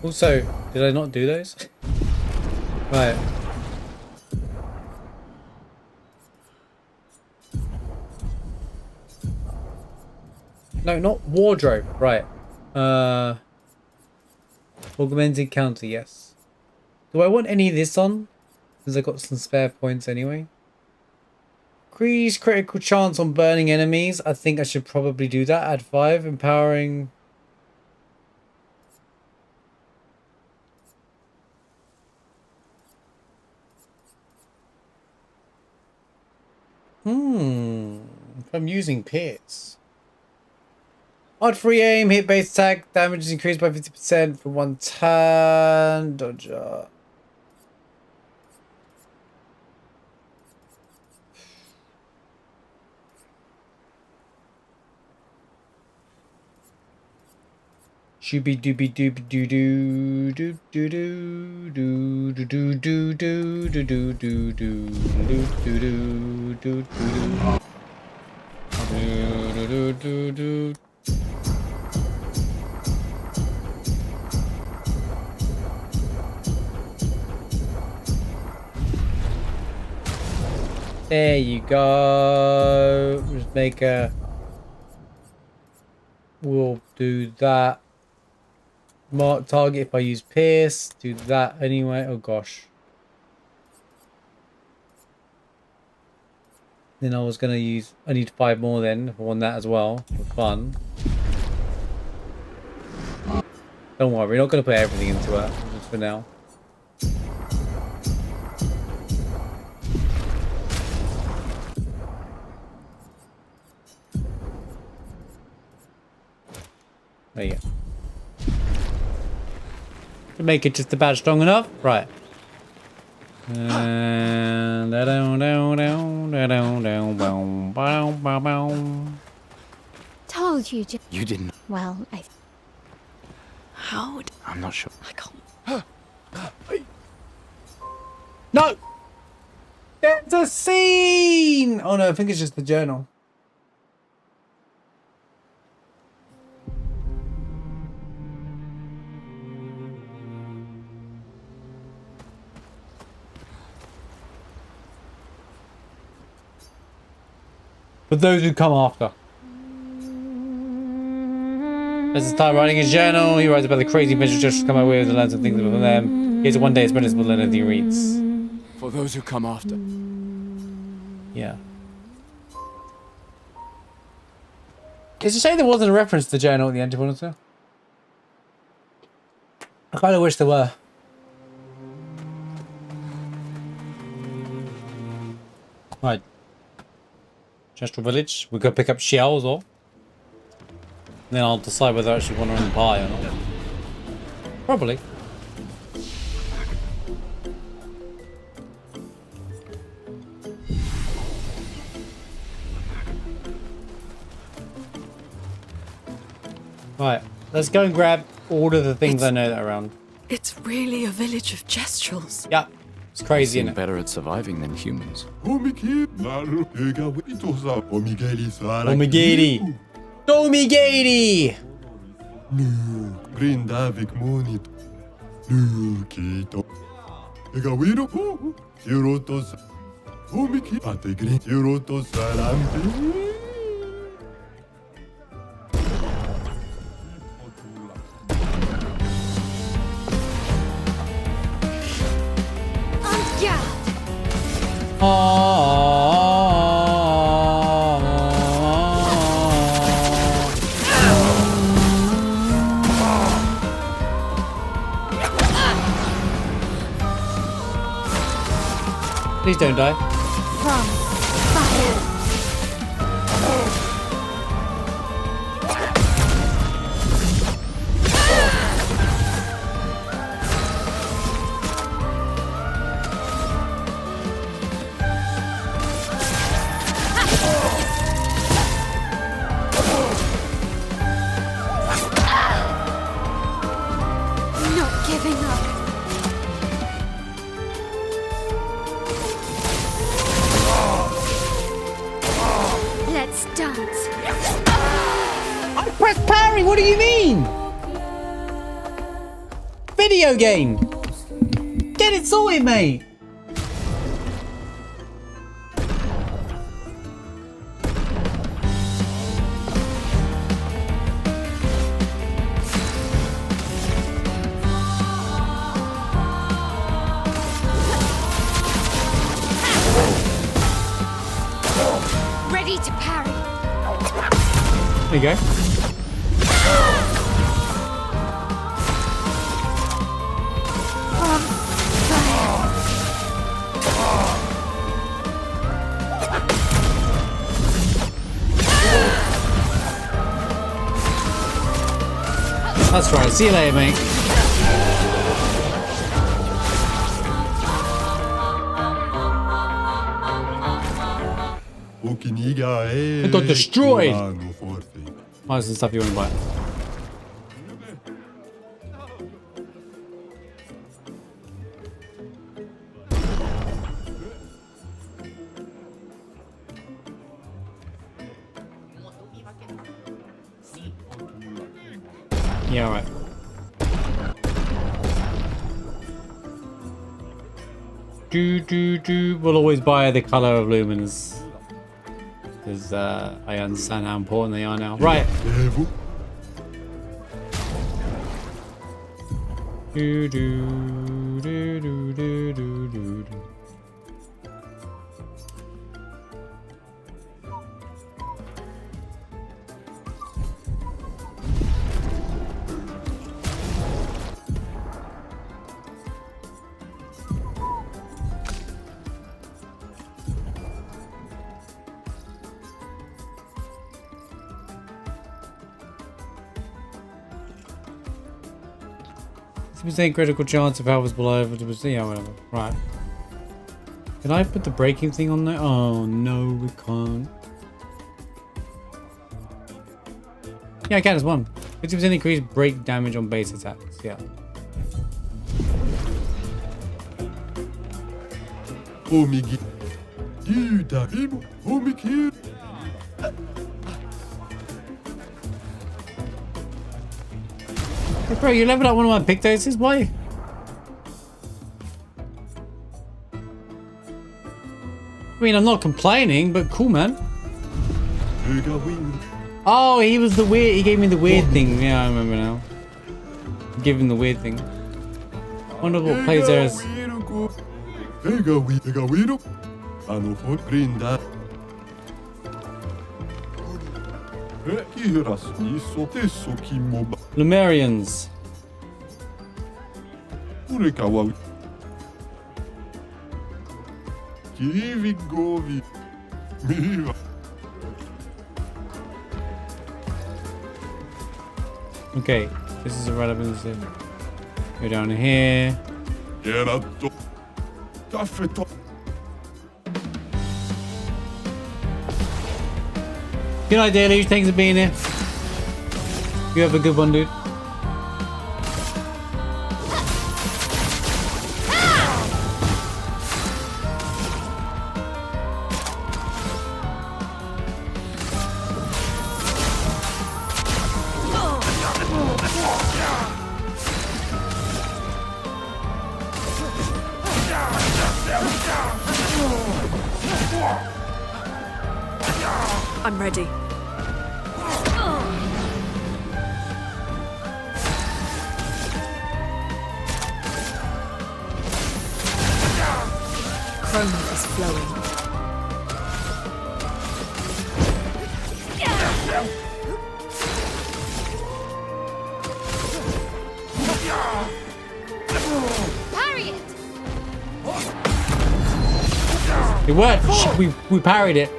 Speaker 1: Also, did I not do those? Right. No, not wardrobe. Right. Augmented counter, yes. Do I want any of this on? Because I got some spare points anyway. Increase critical chance on burning enemies. I think I should probably do that. Add 5. Empowering. If I'm using Pierce. Odd free aim, hit base attack, damage is increased by 50% for 1 turn. Dodger. Shooby dooby dooby doo doo doo doo doo doo doo doo doo doo doo doo doo doo doo doo doo. There you go. Just make a. We'll do that. Mark target if I use Pierce. Do that anyway. Oh gosh. Then I was gonna use. I need 5 more then if I want that as well for fun. Don't worry, we're not gonna put everything into it just for now. There you go. To make it just about strong enough, right? And
Speaker 2: Told you.
Speaker 6: You didn't.
Speaker 2: Well,
Speaker 4: How?
Speaker 6: I'm not sure.
Speaker 4: I can't.
Speaker 1: no. There's a scene. Oh no, I think it's just the journal. For those who come after. As his time writing his journal, he writes about the crazy adventures just come away with and learns some things from them. Here's one day it's better than anything he reads.
Speaker 6: For those who come after.
Speaker 1: Yeah. It's a shame there wasn't a reference to the journal at the end, to be honest. I kind of wish there were. Right. Gestral Village. We could pick up shells or. Then I'll decide whether I actually want to run pie or not. Probably. Right. Let's go and grab all of the things I know that are around.
Speaker 4: It's really a village of Gestrals.
Speaker 1: Yeah. It's crazy, isn't it?
Speaker 6: Better at surviving than humans.
Speaker 1: Omigiri! Domigiri!
Speaker 9: Brindavik monit. Lukito. Egawiro. Eurotos. Omiki. Pategri. Eurotos salampi.
Speaker 1: Please don't die.
Speaker 2: from fire.
Speaker 1: Barry, what do you mean? Video game. Get it sorted, mate.
Speaker 2: Ready to parry.
Speaker 1: There you go. That's right. See you later, mate.
Speaker 9: It
Speaker 1: got destroyed. Might some stuff you want to buy. Yeah, all right. We'll always buy the color of lumens. Because I understand how important they are now. Right. Percent critical chance of health below. Yeah, whatever. Right. Can I put the breaking thing on there? Oh no, we can't. Yeah, I can as one. 50% increased break damage on base attacks. Yeah. Hey, bro, you leveled up one of my Pictases? Why? I mean, I'm not complaining, but cool, man. Oh, he was the weird. He gave me the weird thing. Yeah, I remember now. Give him the weird thing. Wonder what plays there is. Lumerians. Okay, this is irrelevant. Go down here. Good night, Daily. Thanks for being here. You have a good one, dude.
Speaker 4: I'm ready. Chrome is flowing.
Speaker 2: Parry it.
Speaker 1: It worked. We parried it.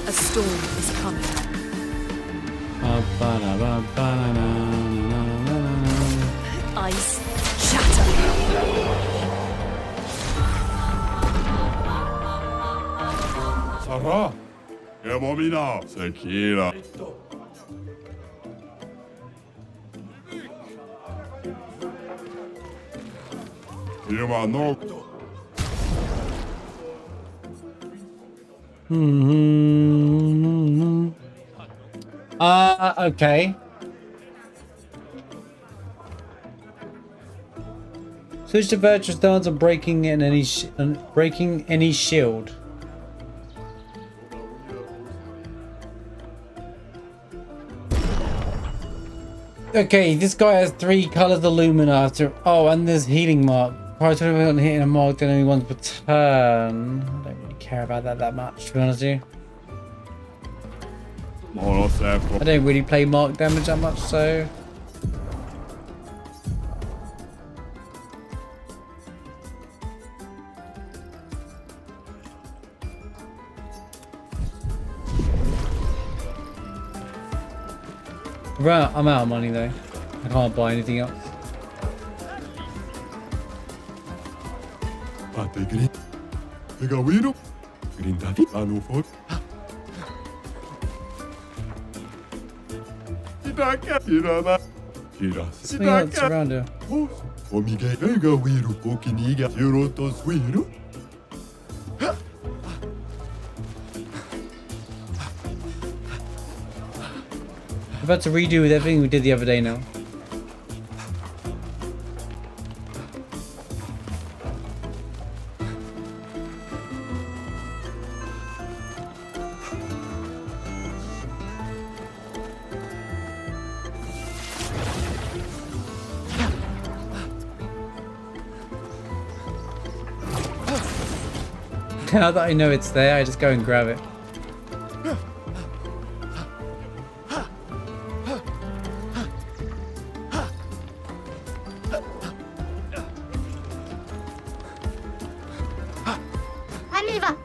Speaker 4: A storm is coming. Ice shatter.
Speaker 9: Sarah, Emomina, Sekira. Yuma no.
Speaker 1: Okay. Switch to virtual stance on breaking in any breaking any shield. Okay, this guy has 3 colours illuminator. Oh, and there's healing mark. Prior to hitting a mark that only once per turn. I don't really care about that much, to be honest with you. I don't really play mark damage that much, so. Right, I'm out of money though. I can't buy anything else. Something else around here. I'm about to redo with everything we did the other day now. Now that I know it's there, I just go and grab it.
Speaker 2: Arriva!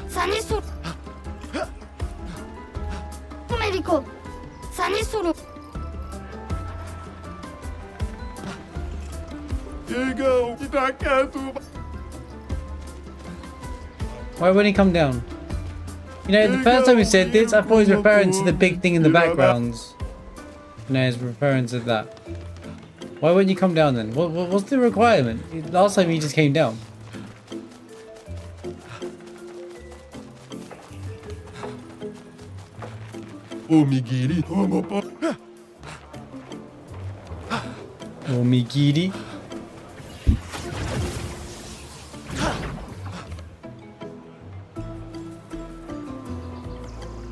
Speaker 2: Sani solo! Medico! Sani solo!
Speaker 1: Why wouldn't he come down? You know, the first time he said this, I thought he was referring to the big thing in the backgrounds. No, he's referring to that. Why wouldn't you come down then? What's the requirement? Last time he just came down.
Speaker 9: Omigiri.
Speaker 1: Omigiri.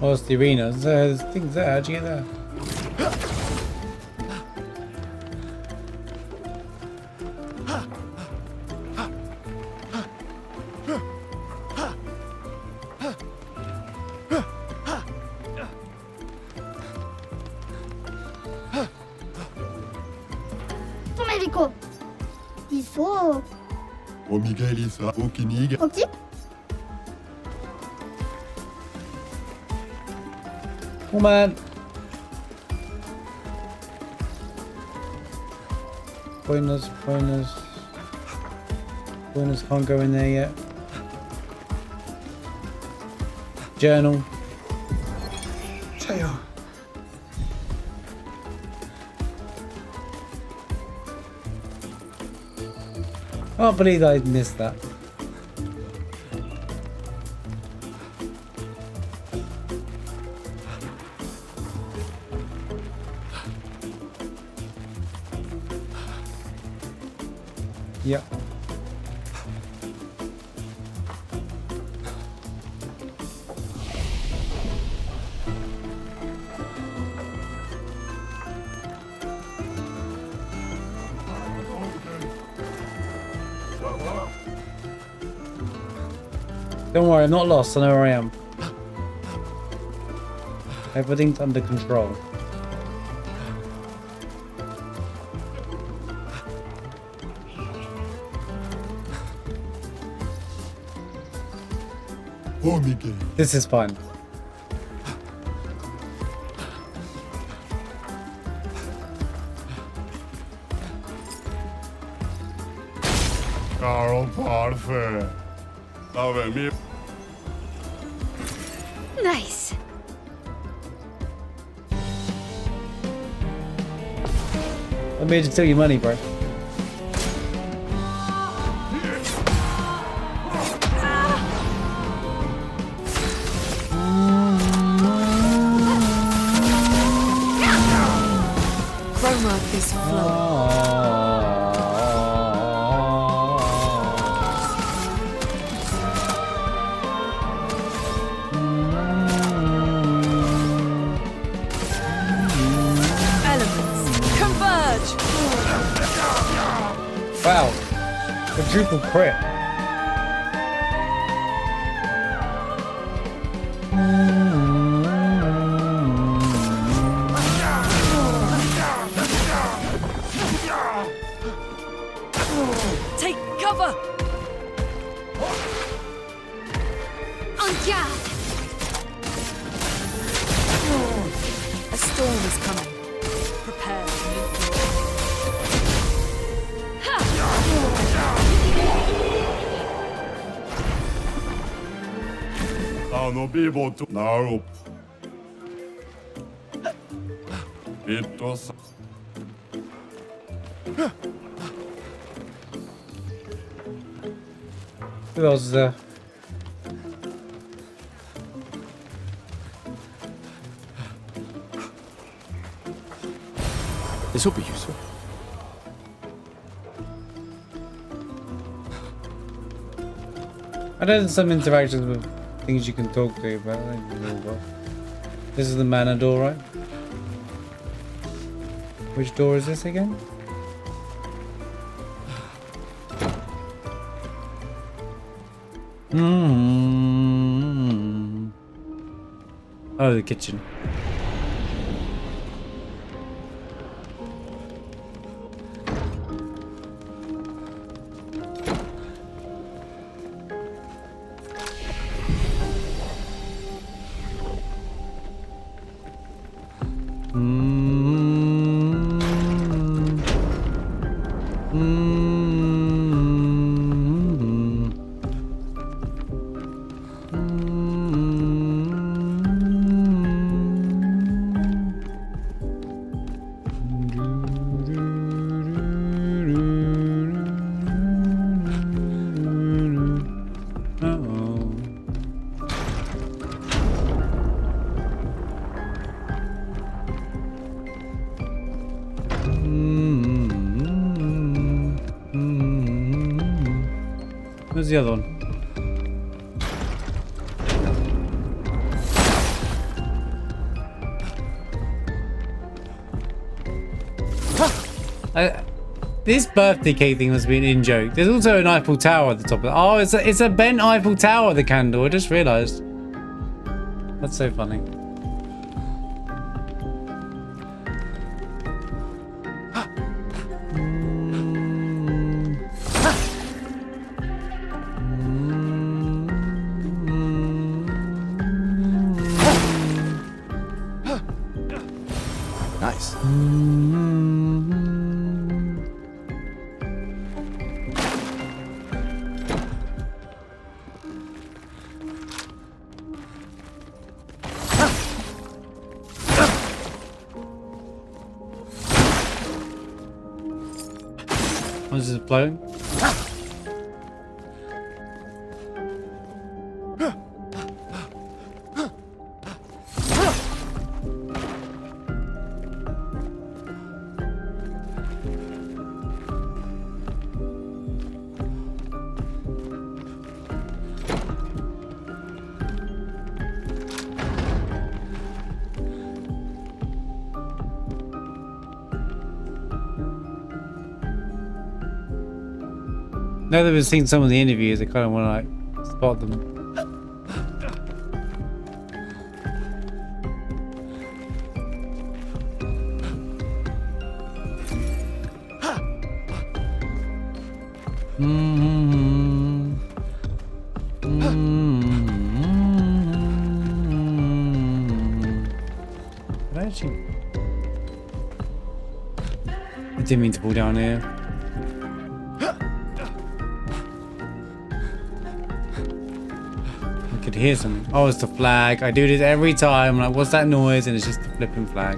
Speaker 1: Oh, it's the arena. There's things there. How'd you get there?
Speaker 2: Medico! Iso!
Speaker 9: Omigiri sa okiniga.
Speaker 2: Okay?
Speaker 1: Come on. Pointless. Pointless can't go in there yet. Journal.
Speaker 8: Teo.
Speaker 1: I can't believe I missed that. Yeah. Don't worry, I'm not lost. I know where I am. Everything's under control. This is fun.
Speaker 9: Caro parfait. Love me.
Speaker 2: Nice!
Speaker 1: I made you steal your money, bro.
Speaker 4: aroma is flowing. Elements converge.
Speaker 1: Wow. Quadruple crit.
Speaker 4: Take cover.
Speaker 2: En garde!
Speaker 4: A storm is coming. Prepare to meet
Speaker 9: No people to now. It was.
Speaker 1: Who else is there?
Speaker 6: This will be useful.
Speaker 1: I know some interactions with things you can talk to, but I don't know what. This is the manor door, right? Which door is this again? Oh, the kitchen. Where's the other one? This birthday cake thing must be an in-joke. There's also an Eiffel Tower at the top of it. Oh, it's a bent Eiffel Tower, the candle. I just realised. That's so funny.
Speaker 6: Nice.
Speaker 1: Is it blowing? Now that we've seen some of the interviews, I kind of want to like spot them. But actually, I didn't mean to pull down here. I could hear something. Oh, it's the flag. I do this every time. I'm like, what's that noise? And it's just the flipping flag.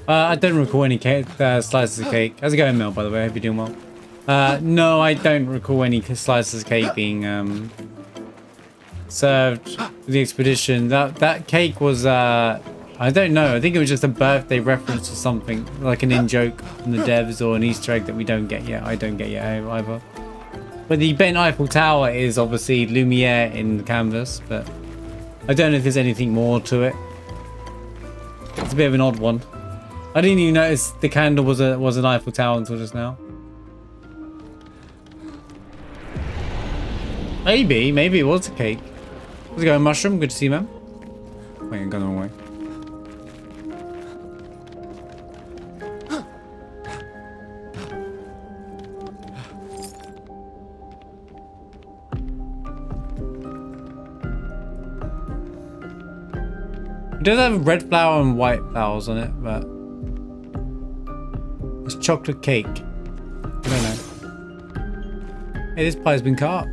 Speaker 1: I don't recall any cake, slices of cake. How's it going, Mel, by the way? I hope you're doing well. No, I don't recall any slices of cake being served with the expedition. That cake was, I don't know. I think it was just a birthday reference to something, like an in-joke from the devs or an Easter egg that we don't get yet. I don't get yet either. But the bent Eiffel Tower is obviously Lumiere in the canvas, but I don't know if there's anything more to it. It's a bit of an odd one. I didn't even notice the candle was an Eiffel Tower until just now. Maybe it was a cake. How's it going, Mushroom? Good to see you, man. Wait, I'm going the wrong way. It does have red flour and white flowers on it, but it's chocolate cake. I don't know. Hey, this pie's been cut up.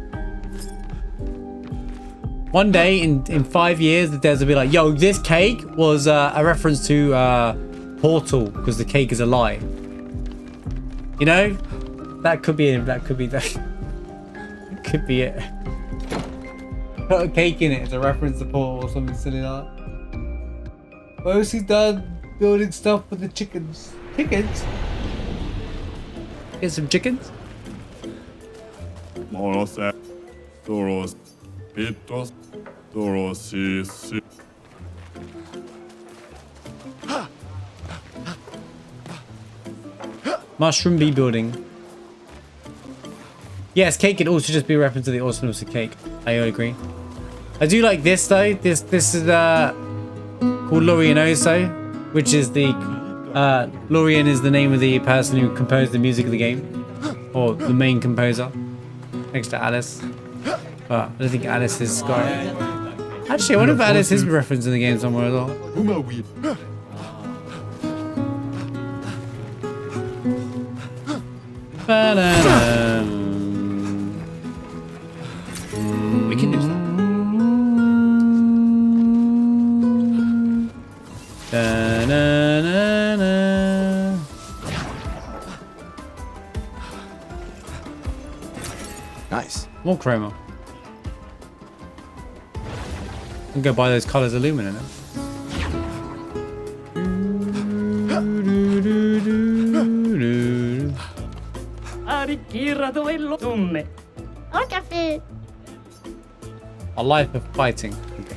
Speaker 1: One day in 5 years, the devs will be like, "Yo, this cake was a reference to Portal because the cake is alive." You know, that could be it. That could be that. It could be it. Put a cake in it as a reference to Portal or something silly like that. Mostly done building stuff for the chickens. Chickens? Get some chickens?
Speaker 9: Morose, Toros, Pitos, Torosis.
Speaker 1: Mushroom bee building. Yes, cake can also just be a reference to the awesomeness of cake. I agree. I do like this though. This is called Lorionoso, which is the Lorien is the name of the person who composed the music of the game, or the main composer, next to Alice. But I don't think Alice is got it. Actually, I wonder if Alice is referenced in the game somewhere as well.
Speaker 6: We can use that. Nice.
Speaker 1: More chroma. I'll go buy those colors of Lumen in it. A life of fighting. Okay.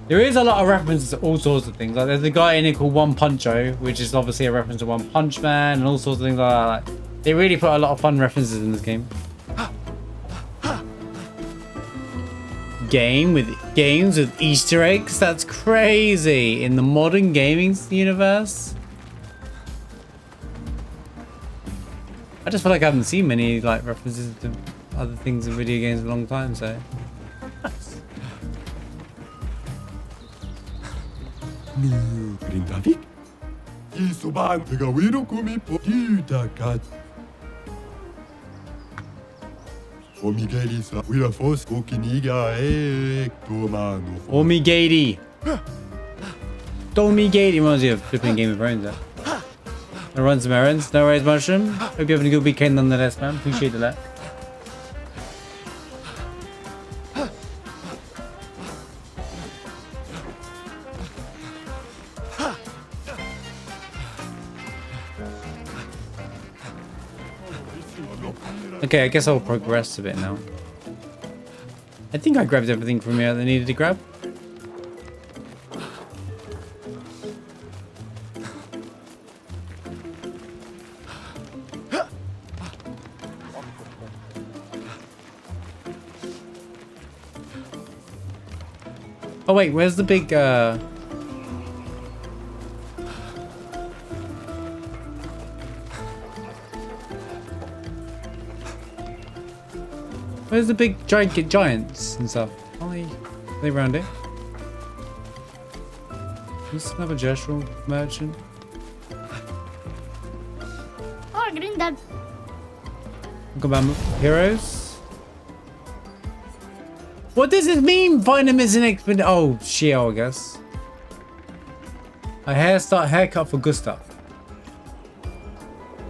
Speaker 1: There is a lot of references to all sorts of things. Like there's a guy in it called One Puncho, which is obviously a reference to One Punch Man and all sorts of things like that. Like, they really put a lot of fun references in this game. Games with Easter eggs? That's crazy. In the modern gaming universe? I just feel like I haven't seen many like references to other things in video games in a long time, so. Omigady. Domigady reminds you of flipping Game of Thrones there. I run some errands. No worries, Mushroom. Hope you're having a good weekend nonetheless, man. Appreciate that. Okay, I guess I'll progress a bit now. I think I grabbed everything from here that I needed to grab. Oh wait, where's the big where's the big giants and stuff? Are they around it? Is this another Gestral merchant?
Speaker 2: that
Speaker 1: Talk about heroes. What does it mean? Find him as an expert. Oh, Shiel, I guess. A haircut for Gustav.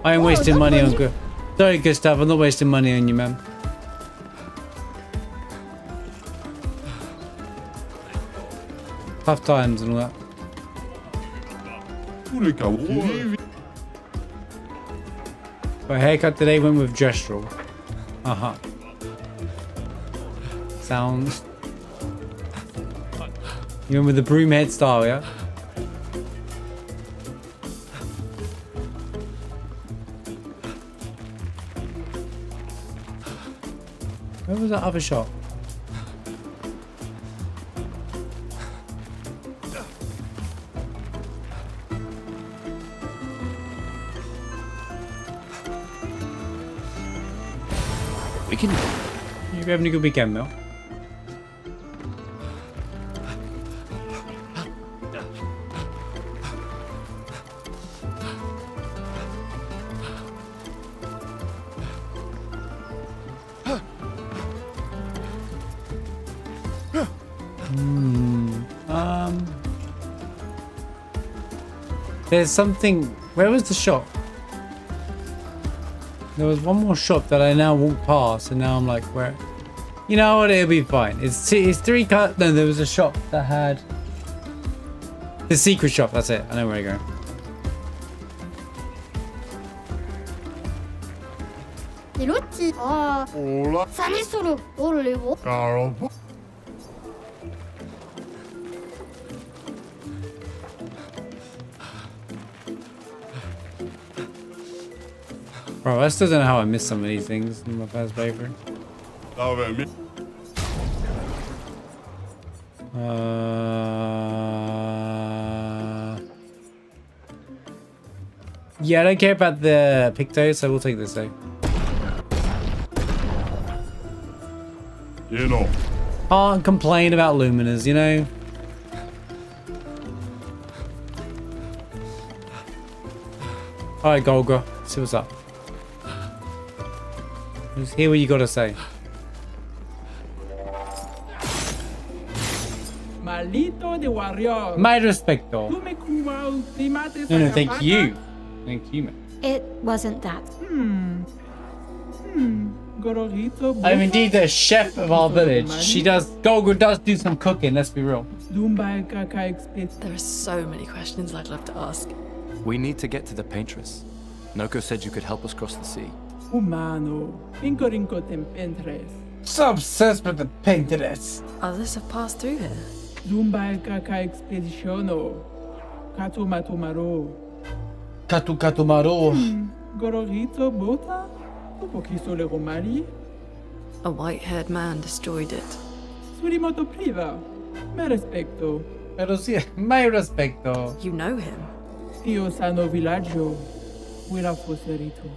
Speaker 1: I ain't wasting money on Gustav. Sorry, Gustav. I'm not wasting money on you, man. Tough times and all that. My haircut today went with Gestral. Sounds. You went with the broom head style, yeah? Where was that other shop?
Speaker 6: We can.
Speaker 1: You having a good weekend, Mel? There's something. Where was the shop? There was one more shop that I now walked past, and now I'm like, where? You know what? It'll be fine. It's 3 cut. No, there was a shop that had the secret shop. That's it. I know where you're going.
Speaker 2: 이렇지. 아, 산일수록 올리고.
Speaker 1: Bro, I still don't know how I missed some of these things in my first playthrough. Yeah, I don't care about the Picto, so we'll take this though.
Speaker 9: You know.
Speaker 1: Can't complain about Luminous, you know? Alright, Golga, see what's up. Just hear what you gotta say.
Speaker 7: Malito de warrior.
Speaker 1: My respecto.
Speaker 7: Tú me cubas, te mates
Speaker 1: No,
Speaker 7: a
Speaker 1: thank
Speaker 7: capata.
Speaker 1: you. Thank you, man.
Speaker 2: It wasn't that.
Speaker 7: Gorogito.
Speaker 1: I'm indeed the chef of our village. She does, Golga does do some cooking, let's be real.
Speaker 7: Dumba kaka expect.
Speaker 4: There are so many questions I'd love to ask.
Speaker 6: We need to get to the paintress. Noko said you could help us cross the sea.
Speaker 7: Humano. Pincorinco tempentres.
Speaker 1: So obsessed with the Pinterest.
Speaker 4: Others have passed through here.
Speaker 7: Dumba kaka expeditiono. Katu matumaro.
Speaker 1: Katumaro.
Speaker 7: Gorogito bota. Un poquito le romari.
Speaker 4: A white-haired man destroyed it.
Speaker 7: Surimoto priva. Me respecto.
Speaker 1: Pero sí, my respecto.
Speaker 4: You know him.
Speaker 7: Tio sano villaggio. Huela foserito.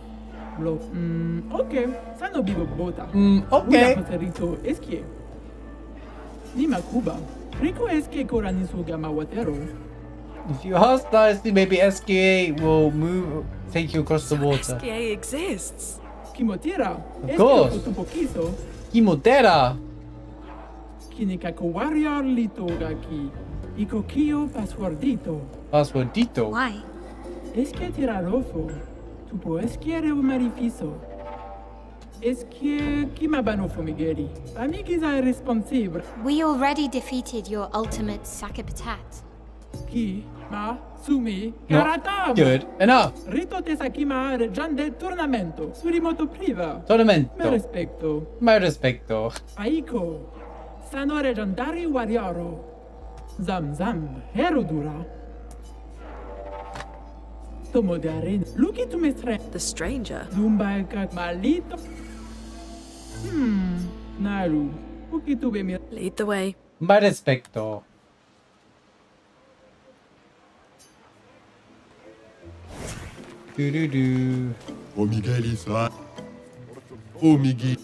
Speaker 7: Blo. Ok. Sano vivo bota.
Speaker 1: Okay.
Speaker 7: Huela foserito esquie. Nima Cuba. Rico esquie coranisu gama watero.
Speaker 1: If you ask nicely, maybe Esquie will take you across the water.
Speaker 4: Esquie exists.
Speaker 7: Kimotira.
Speaker 1: Of course.
Speaker 7: Tu poquiso.
Speaker 1: Kimotera.
Speaker 7: Kinikako warrior litogaki. Ikokio passwordito.
Speaker 1: Passwordito.
Speaker 2: Why?
Speaker 7: Esquie tirarofo. Tupo esquiere o marifiso. Esquie kimabano fumigeri. Amigiza irresponsible.
Speaker 2: We already defeated your ultimate Sakapatat.
Speaker 7: Ki ma sumi
Speaker 1: Not
Speaker 7: karatam.
Speaker 1: good enough.
Speaker 7: Rito tesakima reggiante tornamento. Surimoto priva. Me
Speaker 1: Tormento.
Speaker 7: respecto.
Speaker 1: My respecto.
Speaker 7: Aiko. Sano reggiantari warrioro. Zam zam. Herodura. Tomo de arena. Luki tu mestre.
Speaker 4: The stranger.
Speaker 7: Dumba kak malito. Naru. Uki tu be mi.
Speaker 4: Lead the way.
Speaker 1: My respecto. Do do do.
Speaker 9: Omigeli-san. Omigi.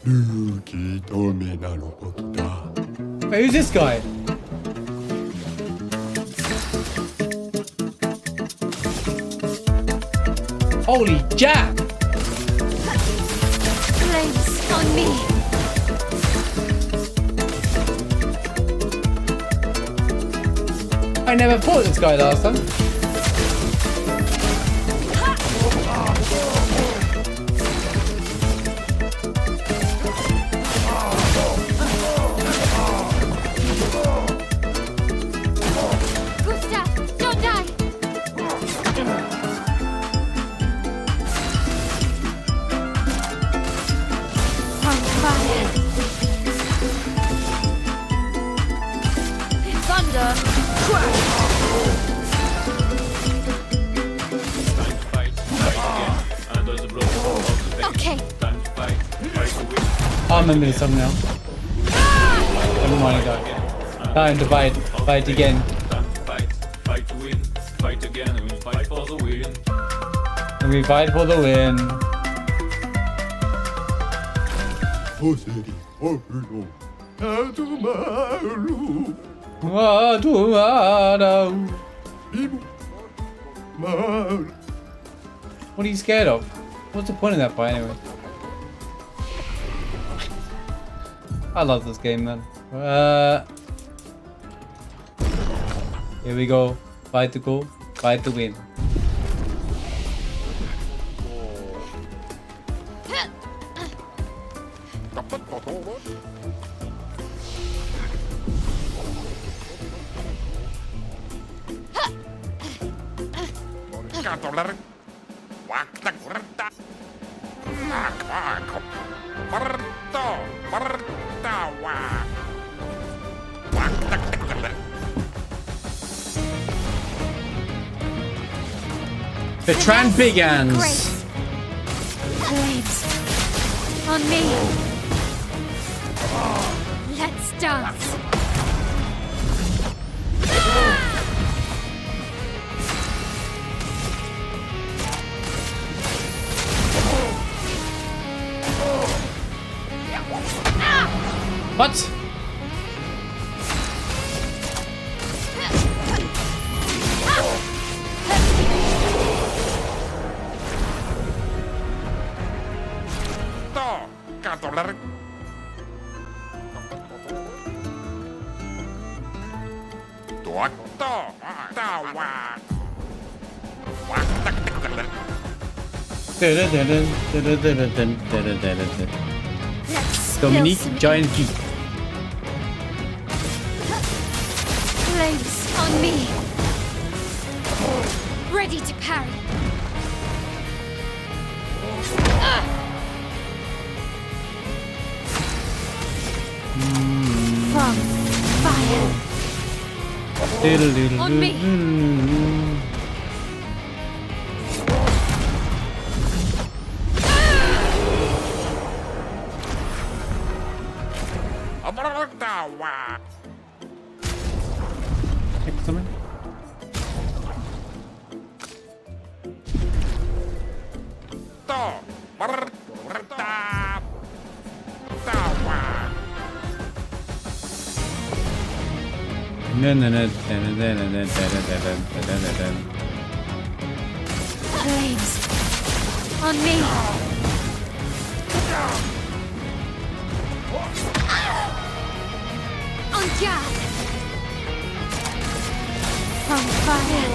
Speaker 9: Luki tome nano kokita.
Speaker 1: Wait, who's this guy? Holy jab!
Speaker 2: Flames on me.
Speaker 1: I never fought this guy last time.
Speaker 2: Gustav, don't die. On fire.
Speaker 4: Thunder!
Speaker 2: Okay.
Speaker 1: I remember this song now. Never mind, guys. Time to fight. Fight again.
Speaker 3: Fight to win. Fight again and we fight for the win.
Speaker 1: And we fight for the win.
Speaker 9: 호세리 홀로 나두마루 이부 마을.
Speaker 1: What are you scared of? What's the point of that fight anyway? I love this game, man. Here we go. Fight to go. Fight to win. The Tranbigans.
Speaker 2: Grace. Flames on me. Let's dance.
Speaker 1: What?
Speaker 2: Let's
Speaker 1: Dominique
Speaker 2: spill some
Speaker 1: Giant
Speaker 2: ink.
Speaker 1: Geek.
Speaker 2: Flames on me. Ready to parry. From fire. On me.
Speaker 1: Excellent.
Speaker 2: Flames on me. On guard. From fire.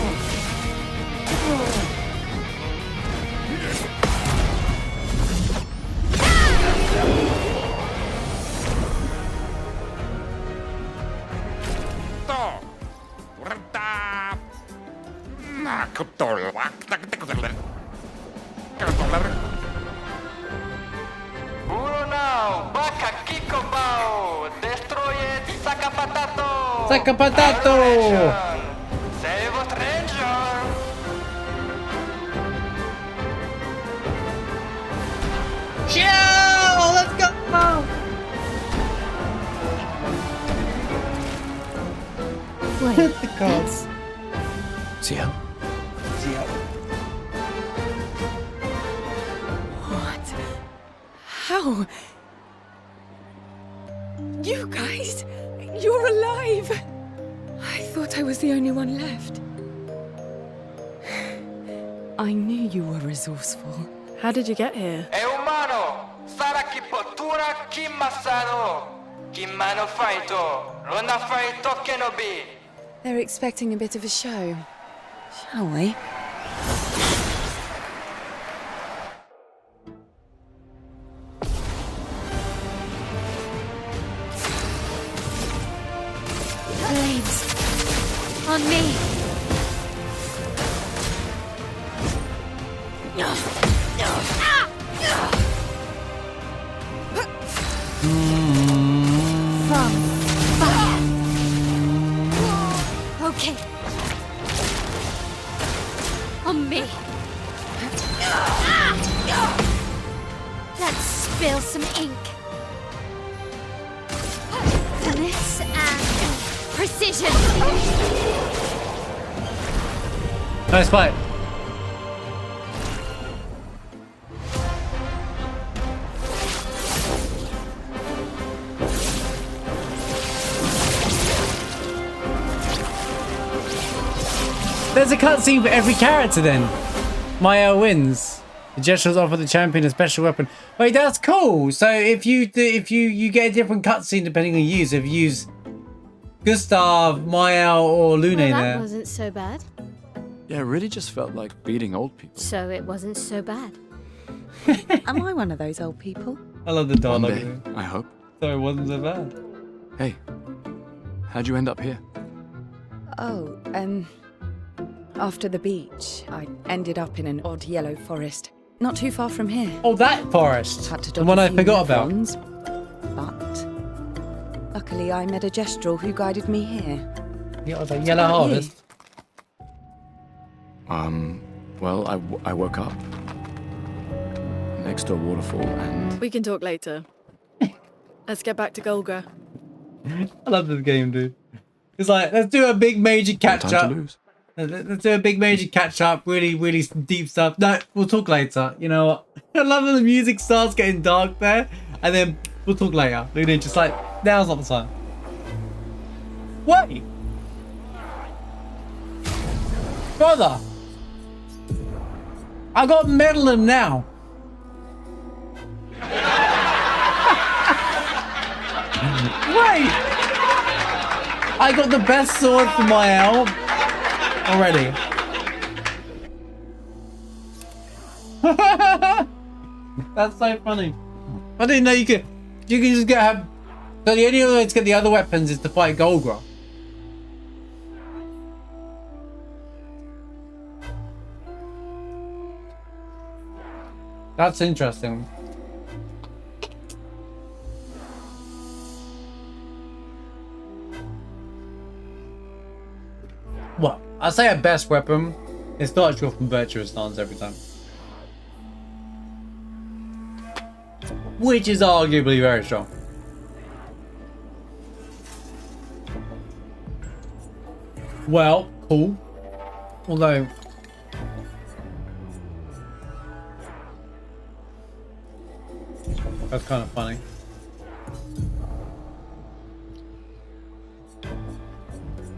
Speaker 10: Uno now, Baka Kiko Bao, destroy it, Saka Patato!
Speaker 1: Saka Patato!
Speaker 10: Save a stranger!
Speaker 1: Chill! Let's go!
Speaker 2: Wait,
Speaker 1: The cards.
Speaker 6: See ya.
Speaker 4: What? How? You guys? You're alive! I thought I was the only one left. I knew you were resourceful. How did you get here?
Speaker 10: E umano, Sara ki potura ki masano. Ki mano faito, rona faito kenobi.
Speaker 11: They're expecting a bit of a show. Shall we?
Speaker 2: Blades. On me. From fire. Okay. On me. Let's spill some ink. Finesse and precision.
Speaker 1: Nice fight. There's a cutscene for every character then. Maya wins. The Gestrals offer the champion a special weapon. Wait, that's cool. So if you get a different cutscene depending on you. So if you use Gustav, Maya, or Lune
Speaker 2: Well, that
Speaker 1: there.
Speaker 2: wasn't so bad.
Speaker 6: Yeah, it really just felt like beating old people.
Speaker 2: So it wasn't so bad.
Speaker 11: Am I one of those old people?
Speaker 1: I love the
Speaker 6: One
Speaker 1: dialogue.
Speaker 6: day, I hope.
Speaker 1: So it wasn't so bad.
Speaker 6: Hey, how'd you end up here?
Speaker 11: Oh, after the beach, I ended up in an odd yellow forest, not too far from here.
Speaker 1: Oh, that forest.
Speaker 11: Had to
Speaker 1: The
Speaker 11: dodge
Speaker 1: one
Speaker 11: a
Speaker 1: I
Speaker 11: few
Speaker 1: forgot about.
Speaker 11: Nevrons, but luckily I met a Gestral who guided me here.
Speaker 1: Yeah, the yellow
Speaker 11: about you?
Speaker 1: harvest.
Speaker 6: Well, I woke up next to a waterfall and...
Speaker 4: We can talk later. Let's get back to Golgra.
Speaker 1: I love this game, dude. It's like, let's do a big major catch
Speaker 6: time
Speaker 1: up.
Speaker 6: to lose.
Speaker 1: Let's do a big major catch up. Really, really deep stuff. No, we'll talk later. You know what? I love when the music starts getting dark there. And then we'll talk later. Look at just like, now's not the time. Wait. Brother. I got medal him now. Wait. I got the best sword for my elf already. That's so funny. I didn't know you can just get so the only way to get the other weapons is to fight Golgra. That's interesting. Well, I say a best weapon. It's not actually from virtuous stance every time. Which is arguably very strong. Well, cool. Although... that's kind of funny.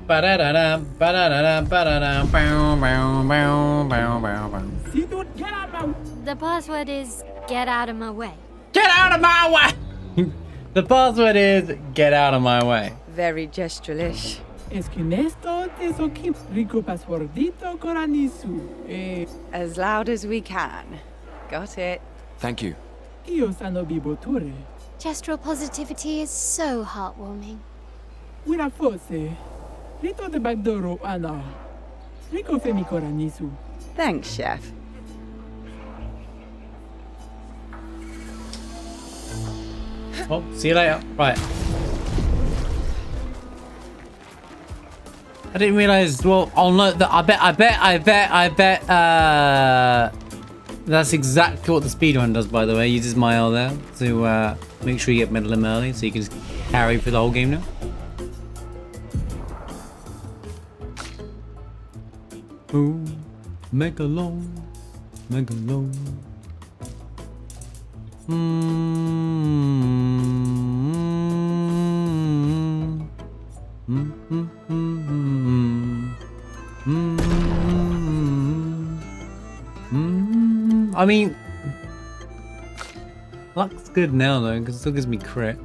Speaker 2: The password is get out of my way.
Speaker 1: Get out of my way! The password is get out of my way.
Speaker 11: Very Gestralish.
Speaker 7: Esquie nesto tesokim rico passwordito coranisu.
Speaker 11: As loud as we can. Got it.
Speaker 6: Thank you.
Speaker 7: Io sano biboture.
Speaker 2: Gestral positivity is so heartwarming.
Speaker 7: Wira fosse. Rito de bagdoro ana. Rico femi coranisu.
Speaker 11: Thanks, Chef.
Speaker 1: Oh, see you later. Right. I didn't realize. Well, I'll note that. I bet. That's exactly what the speedrun does, by the way. Uses Mile there to make sure you get medal him early, so you can just carry for the whole game now. Ooh, Megalone. I mean, luck's good now though, because it still gives me crit.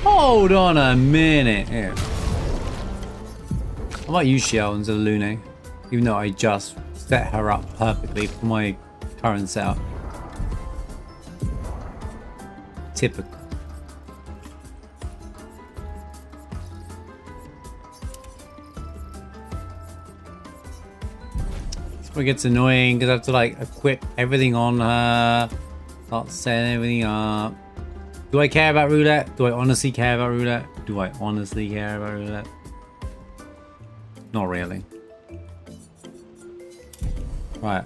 Speaker 1: Hold on a minute. Here. I might use Shell instead of Lune, even though I just set her up perfectly for my current setup. Typical. It gets annoying because I have to like equip everything on her, start setting everything up. Do I care about roulette? Do I honestly care about roulette? Do I honestly care about roulette? Not really. Right.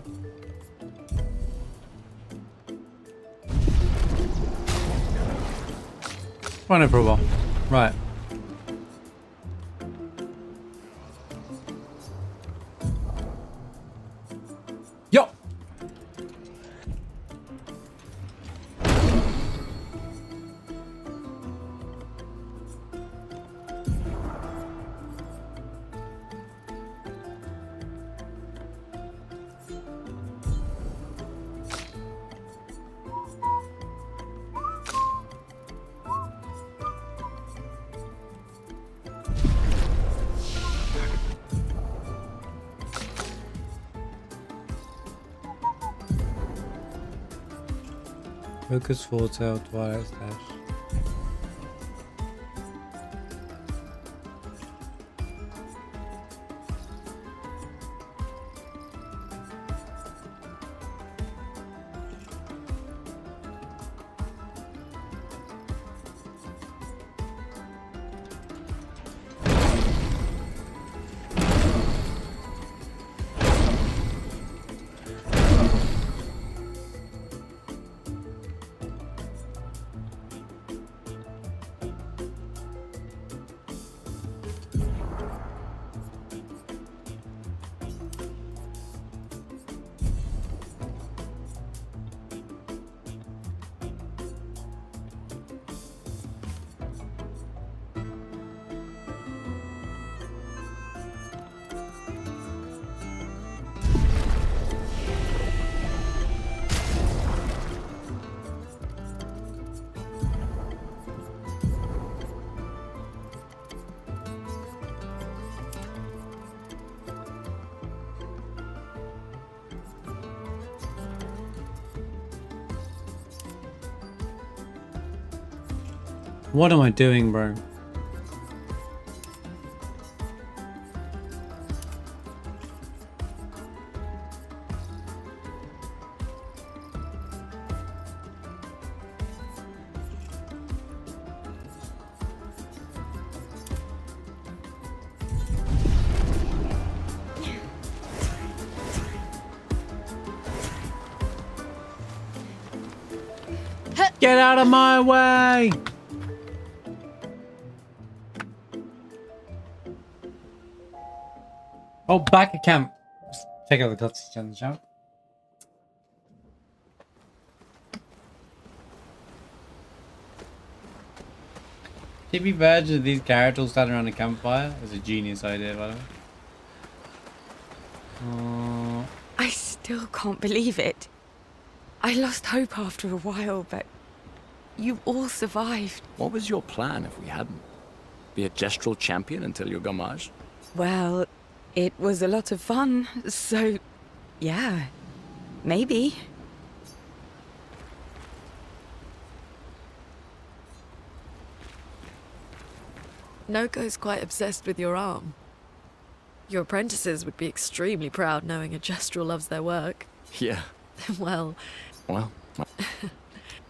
Speaker 1: Run it for a while. Right. Yo! Focus, Fortail, Twilight Stash. What am I doing, bro? Get out of my way! Oh, back at camp. Let's check out the cutscenes on the show. TV version of these characters standing around a campfire is a genius idea, by the way.
Speaker 11: I still can't believe it. I lost hope after a while, but you all survived.
Speaker 6: What was your plan if we hadn't? Be a Gestral champion until your gamage?
Speaker 11: Well, it was a lot of fun, so yeah, maybe.
Speaker 4: Noko's quite obsessed with your arm. Your apprentices would be extremely proud knowing a Gestral loves their work.
Speaker 6: Yeah.
Speaker 4: Well,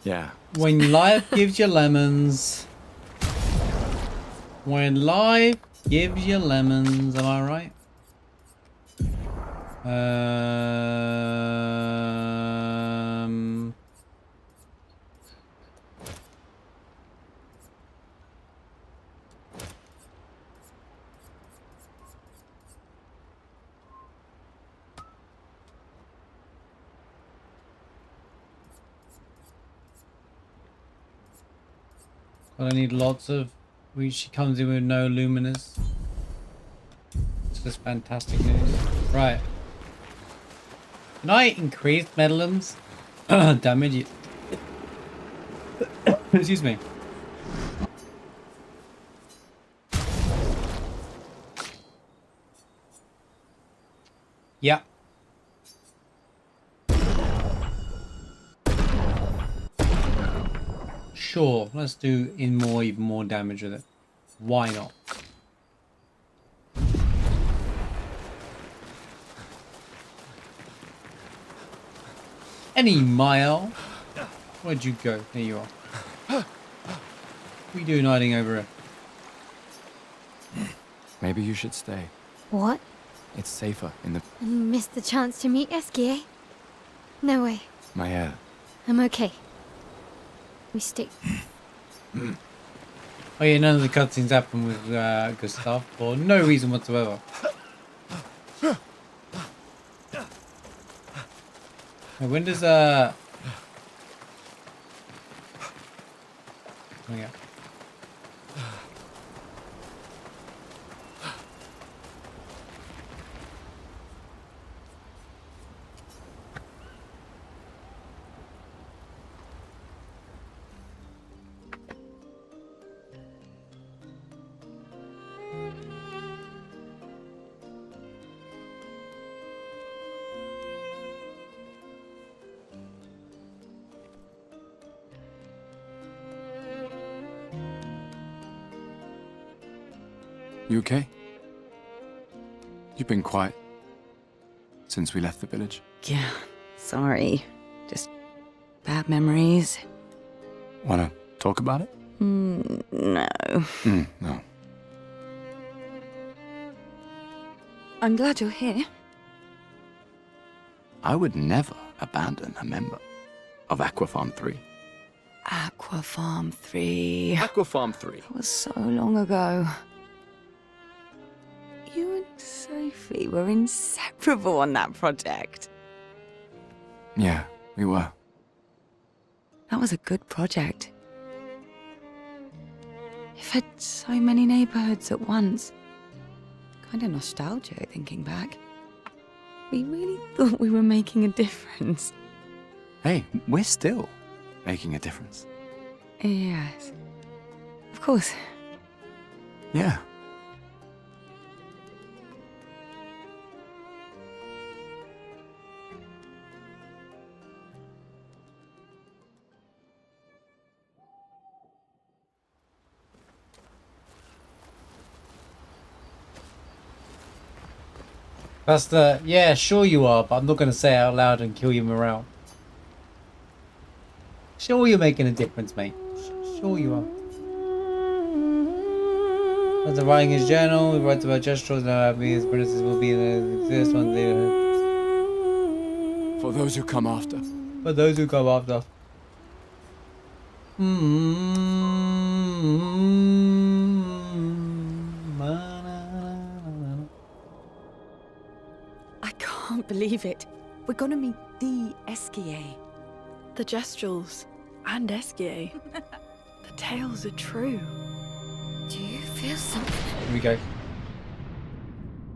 Speaker 6: yeah.
Speaker 1: When life gives you lemons. When life gives you lemons, am I right? Well, I need lots of She comes in with no luminous. It's just fantastic news. Right. Can I increase Meddlum's damage? Excuse me. Yeah. Sure, let's do even more damage with it. Why not? Any mile? Where'd you go? There you are. What are you doing hiding over here?
Speaker 6: Maybe you should stay.
Speaker 2: What?
Speaker 6: It's safer in the...
Speaker 2: Missed the chance to meet Esquie, eh? No way.
Speaker 6: my hair.
Speaker 2: I'm okay. We stay.
Speaker 1: Oh yeah, none of the cutscenes happen with Gustav for no reason whatsoever. Now, when does oh yeah.
Speaker 6: You okay? You've been quiet since we left the village.
Speaker 11: Yeah, sorry. Just bad memories.
Speaker 6: Wanna talk about it?
Speaker 11: No.
Speaker 6: No.
Speaker 11: I'm glad you're here.
Speaker 6: I would never abandon a member of Aquafarm 3.
Speaker 11: Aquafarm 3.
Speaker 6: Aquafarm 3.
Speaker 11: That was so long ago. You and Sophie were inseparable on that project.
Speaker 6: Yeah, we were.
Speaker 11: That was a good project. It fed so many neighborhoods at once. Kind of nostalgia thinking back. We really thought we were making a difference.
Speaker 6: Hey, we're still making a difference.
Speaker 11: Yes. Of course.
Speaker 6: Yeah.
Speaker 1: That's the yeah, sure you are, but I'm not gonna say it out loud and kill your morale. Sure you're making a difference, mate. Sure you are. After writing his journal, he writes about Gestrals and how happy his apprentices will be in the first one they
Speaker 6: For those who come after.
Speaker 1: For those who come after.
Speaker 11: I can't believe it. We're gonna meet the Esquie.
Speaker 4: The Gestrals and Esquie. The tales are true.
Speaker 2: Do you feel something?
Speaker 1: Here we go.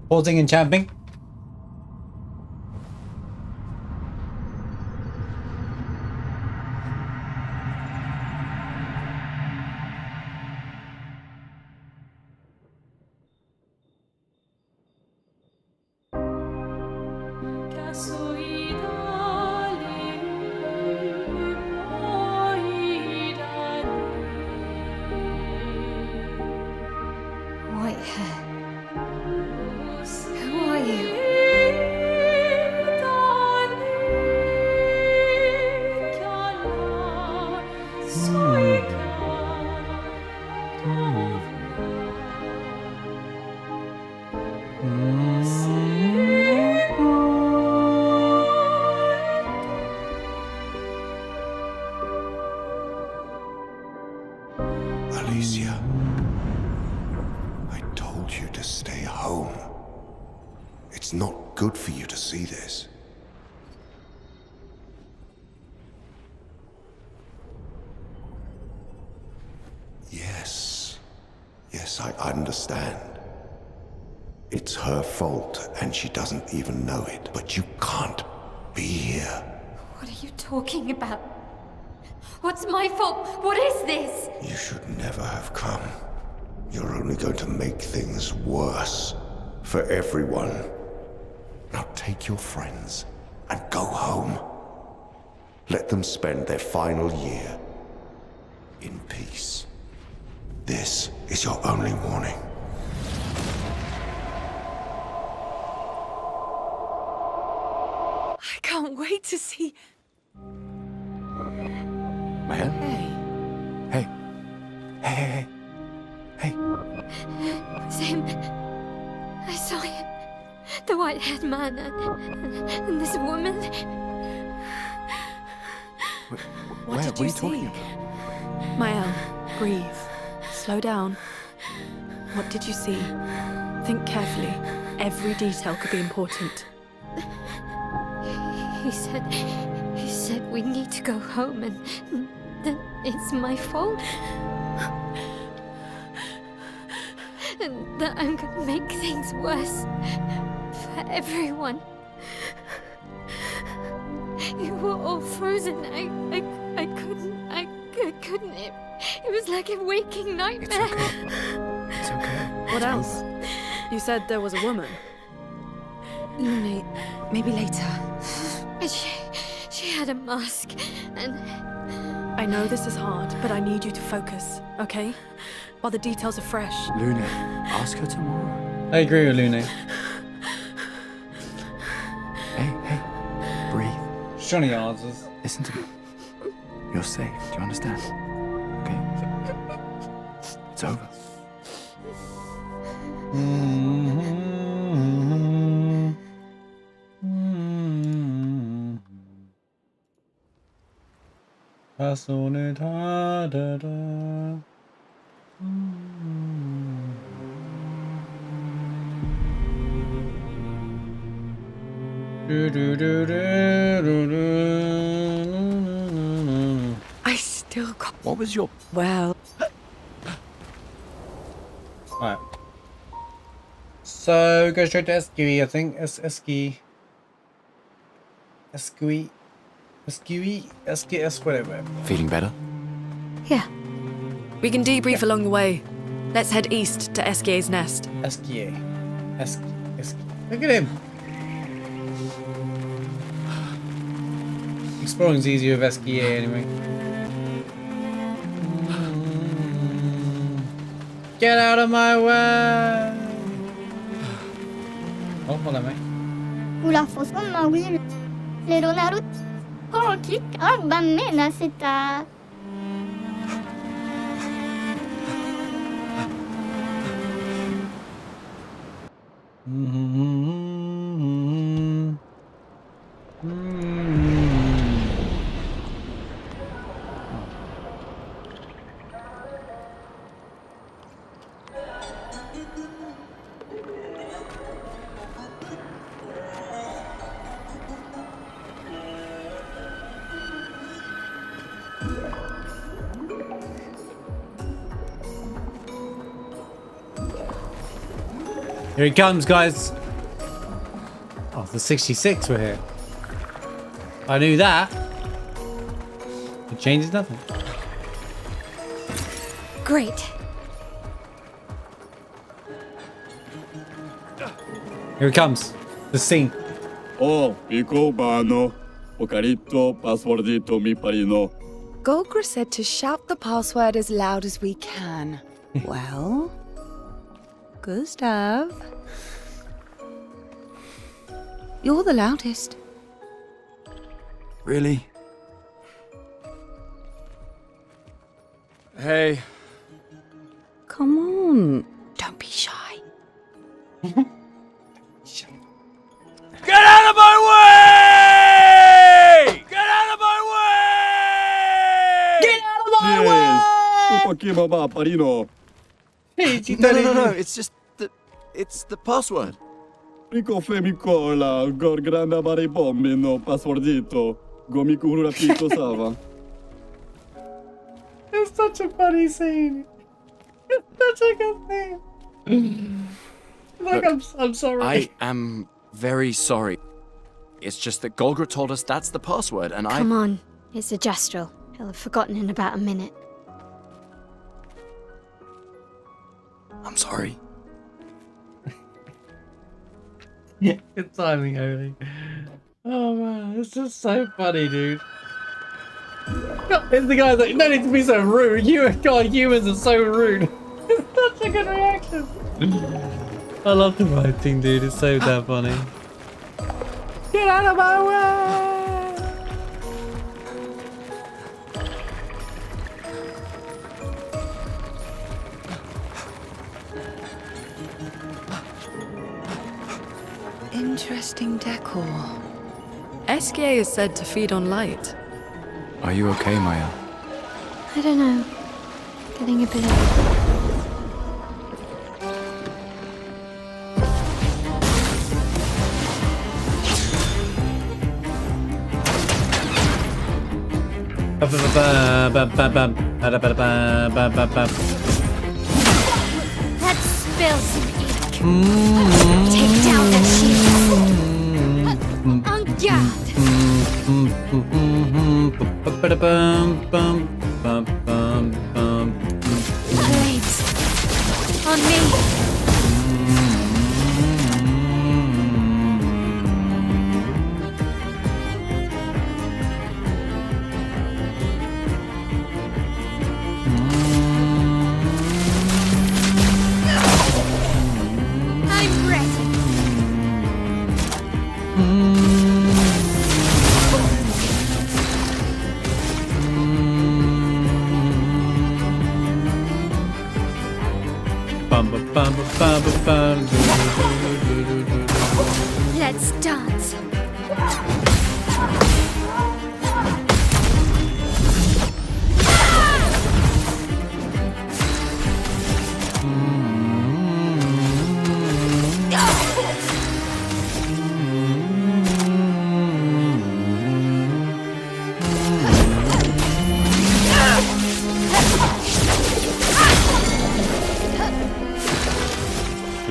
Speaker 1: Pausing and champing.
Speaker 2: White hair. Who are you?
Speaker 8: Alicia, I told you to stay home. It's not good for you to see this. Yes,
Speaker 12: Yes, I understand. It's her fault, and she doesn't even know it. But you can't be here.
Speaker 2: What are you talking about? What's my fault? What is this?
Speaker 12: You should never have come. You're only going to make things worse for everyone. Now take your friends and go home. Let them spend their final year in peace. This is your only warning.
Speaker 11: I can't wait to see.
Speaker 6: Man?
Speaker 11: Hey.
Speaker 6: Hey. Hey.
Speaker 2: It was him. I saw him. The white-haired man and this woman.
Speaker 11: What did you see?
Speaker 6: Talking about?
Speaker 4: Mael, breathe. Slow down. What did you see? Think carefully. Every detail could be important.
Speaker 2: He said we need to go home and that it's my fault. And that I'm gonna make things worse for everyone. You were all frozen. I couldn't. It was like a waking nightmare.
Speaker 6: It's okay.
Speaker 4: What else? You said there was a woman.
Speaker 11: Lune, maybe later.
Speaker 2: She had a mask and...
Speaker 4: I know this is hard, but I need you to focus, okay? While the details are fresh.
Speaker 6: Lune, ask her tomorrow.
Speaker 1: I agree with Lune.
Speaker 6: Hey. Breathe.
Speaker 1: Johnny answers.
Speaker 6: Listen to me. You're safe. Do you understand? Okay? It's over.
Speaker 11: I still got.
Speaker 6: What was your...
Speaker 11: Well.
Speaker 1: Alright. So, go straight to Esquie, I think. Esquie, whatever.
Speaker 6: Feeling better?
Speaker 2: Yeah.
Speaker 4: We can debrief along the way. Let's head east to Esquie's nest.
Speaker 1: Esquie. Look at him. Exploring's easier with Esquie anyway. Get out of my way! Oh, hold on, mate.
Speaker 13: Ulah foson Mowgli Leonardo Korkik Arbamena Sita.
Speaker 1: Here he comes, guys. Oh, the 66 were here. I knew that. It changes nothing.
Speaker 2: Great.
Speaker 1: Here it comes. The scene.
Speaker 9: Oh, Pico Bano. Ocarito, passwordito mi parino.
Speaker 11: Golgra said to shout the password as loud as we can. Well, Gustav, you're the loudest.
Speaker 6: Really? Hey.
Speaker 11: Come on, don't be shy.
Speaker 9: Get out of my way! Get out of my way!
Speaker 7: Get out of my way!
Speaker 9: Parino.
Speaker 14: No. It's just it's the password.
Speaker 9: Rico femicola, gorgranda baribombino, passwordito, gomikura pito sava.
Speaker 1: It's such a funny scene. That's a good thing. Like,
Speaker 14: Look,
Speaker 1: I'm sorry.
Speaker 14: I am very sorry. It's just that Golgra told us that's the password, and
Speaker 2: Come on, it's a Gestral. He'll have forgotten in about a minute.
Speaker 14: I'm sorry.
Speaker 1: Good timing, Oli. Oh man, it's just so funny, dude. It's the guy's like, no need to be so rude. God, humans are so rude. It's such a good reaction. I love the writing, dude. It's so damn funny. Get out of my way!
Speaker 11: Interesting decor.
Speaker 4: Esquie is said to feed on light.
Speaker 6: Are you okay, Maya?
Speaker 2: I don't know. Getting a bit of... Let's spill some ink. Take down their shields. En garde. Flames. On me. I'm ready. Let's dance.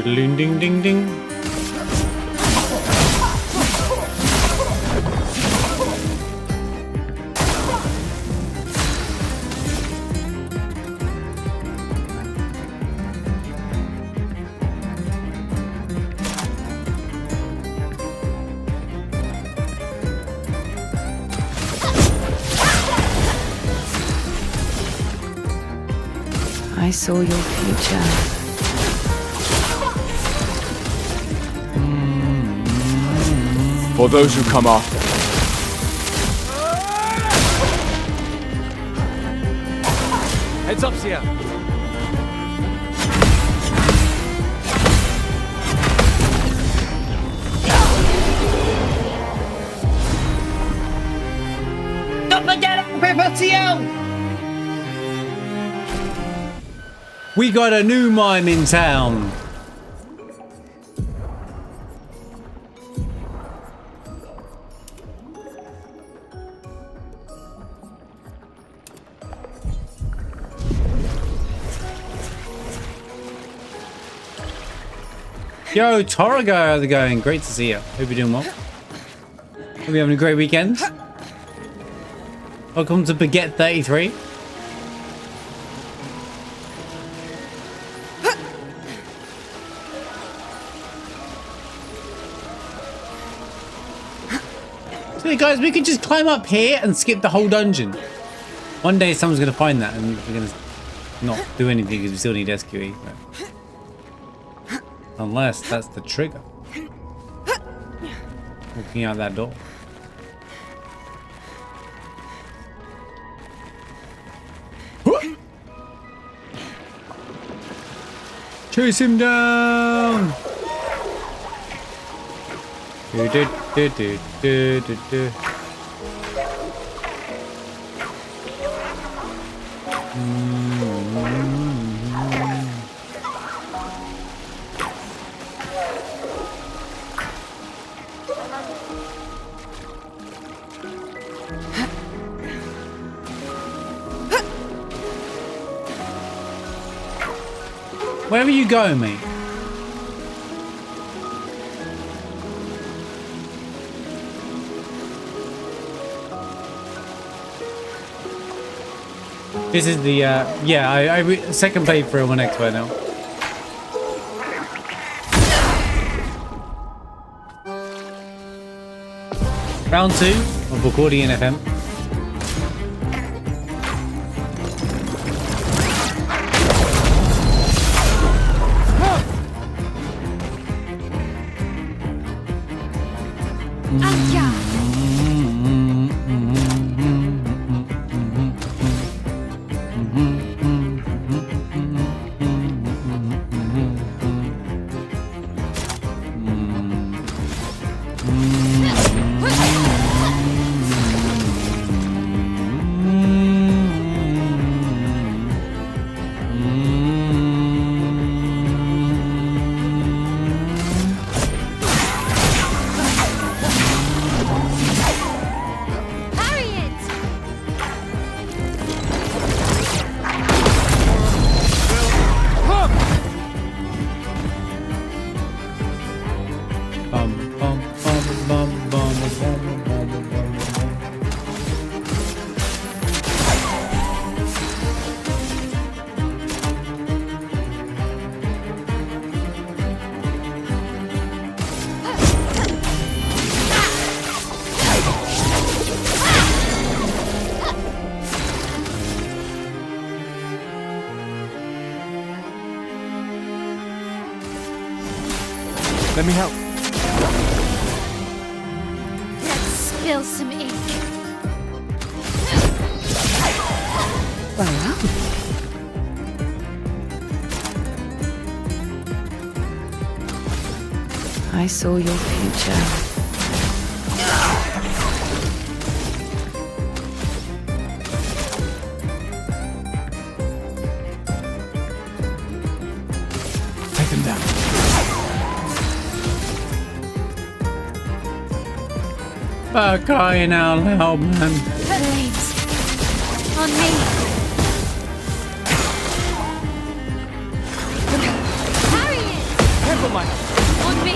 Speaker 1: Ding ding ding ding.
Speaker 11: I saw your future.
Speaker 6: For those who come after.
Speaker 9: Heads up, Sia.
Speaker 1: Don't forget PPCL! We got a new mime in town. Yo, Torrigo, how's it going? Great to see you. Hope you're doing well. Hope you're having a great weekend. Welcome to Baguette 33. So guys, we could just climb up here and skip the whole dungeon. One day someone's going to find that and we're going to not do anything because we still need Esquie. But... unless that's the trigger. Walking out that door. Chase him down! Do, do, do, do, do, do, do. Where are you going, mate? This is the, yeah, second playthrough on X right now. Round 2 of Accordion FM.
Speaker 6: Let me help.
Speaker 2: Let's spill some ink.
Speaker 11: Well. I saw your future.
Speaker 6: Take them down.
Speaker 1: Crying out loud, man.
Speaker 2: Flames. On me. Harry it!
Speaker 9: Careful, Mike.
Speaker 2: On me.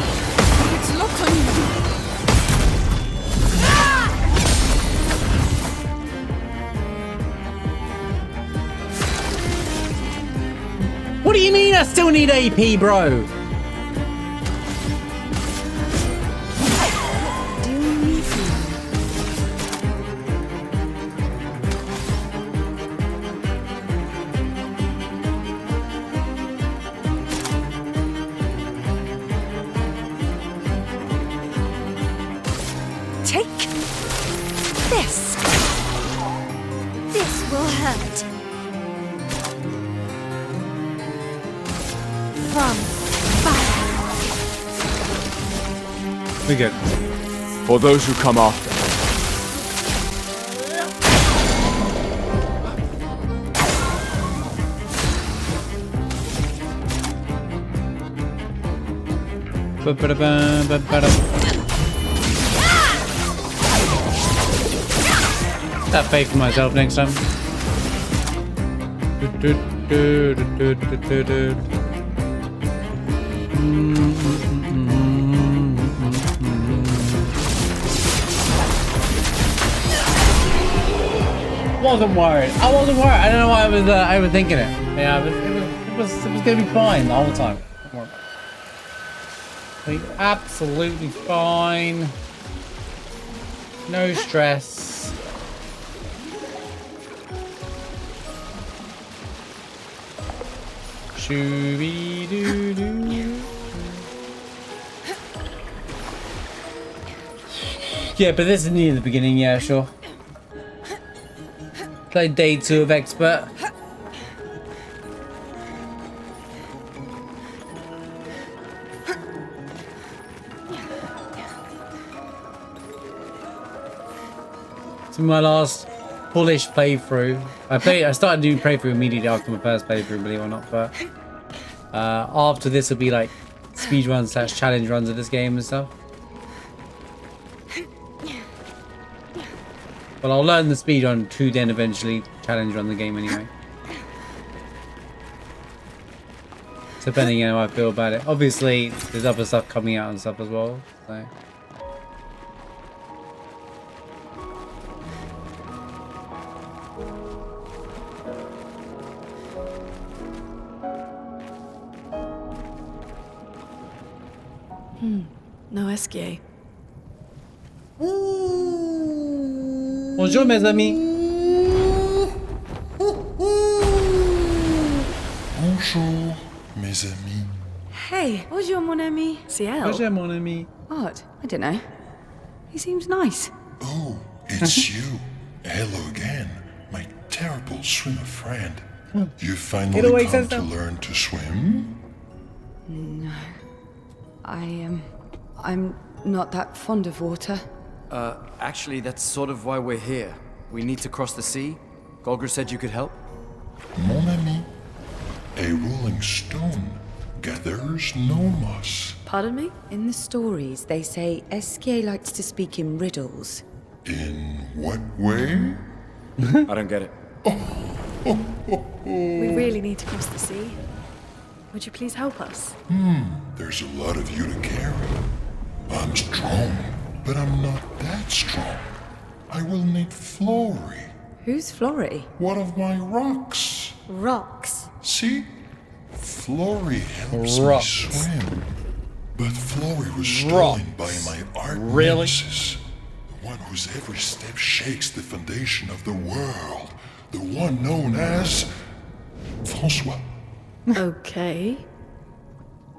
Speaker 2: It's locked on you.
Speaker 1: What do you mean I still need AP, bro?
Speaker 2: This will hurt. From fire.
Speaker 1: We good.
Speaker 6: For those who come after.
Speaker 1: That faith for myself next time. Wasn't worried. I wasn't worried. I don't know why I was overthinking it. Yeah, it was gonna be fine the whole time. Don't worry about it. Absolutely fine. No stress. Shooby-doo-doo. Yeah, but this is near the beginning, yeah, sure. Play day 2 of Expert. It's my last fullish playthrough. I started doing playthrough immediately after my first playthrough, believe it or not, but after this will be like speedruns / challenge runs of this game and stuff. But I'll learn the speedrun to then eventually challenge run the game anyway. depending on how I feel about it. Obviously, there's other stuff coming out and stuff as well. So.
Speaker 4: No Esquie.
Speaker 1: Bonjour, mes amis.
Speaker 12: Bonjour, mes amis.
Speaker 11: Hey, bonjour, mon ami.
Speaker 4: Ciel.
Speaker 1: Bonjour, mon ami.
Speaker 11: Odd. I don't know. He seems nice.
Speaker 12: Oh, it's you. Hello again, my terrible swimmer friend. You finally
Speaker 1: always
Speaker 12: come
Speaker 1: says
Speaker 12: to
Speaker 1: that.
Speaker 12: learn to swim?
Speaker 11: No. I'm not that fond of water.
Speaker 14: Actually, that's sort of why we're here. We need to cross the sea. Golgra said you could help.
Speaker 12: Mon ami, a rolling stone gathers no moss.
Speaker 4: Pardon me?
Speaker 11: In the stories, they say Esquie likes to speak in riddles.
Speaker 12: In what way?
Speaker 14: I don't get it.
Speaker 4: We really need to cross the sea. Would you please help us?
Speaker 12: There's a lot of you to carry. I'm strong, but I'm not that strong. I will need Flory,
Speaker 11: Who's Flory?
Speaker 12: one of my rocks.
Speaker 2: Rocks.
Speaker 12: See? Flory helps
Speaker 1: Rocks.
Speaker 12: me swim. But Flory was stolen by my art nemesis. The one whose every step shakes the foundation of the world. The one known as Francois.
Speaker 4: Okay.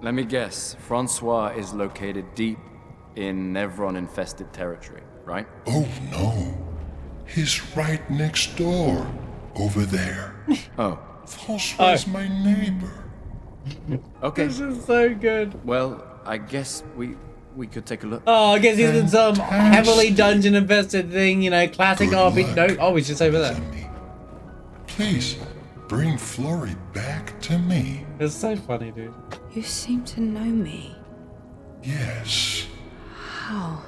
Speaker 14: Let me guess. Francois is located deep in Nevron-infested territory, right?
Speaker 12: Oh no. He's right next door. Over there.
Speaker 14: Oh.
Speaker 12: Francois is my neighbor.
Speaker 14: Okay.
Speaker 1: This is so good.
Speaker 14: Well, I guess we could take a look.
Speaker 1: Oh, I guess he's in some heavily dungeon infested thing, you know, classic RPG. No, oh, he's just over there.
Speaker 12: Please, bring Flory back to me.
Speaker 1: It's so funny, dude.
Speaker 11: You seem to know me.
Speaker 12: Yes.
Speaker 11: How?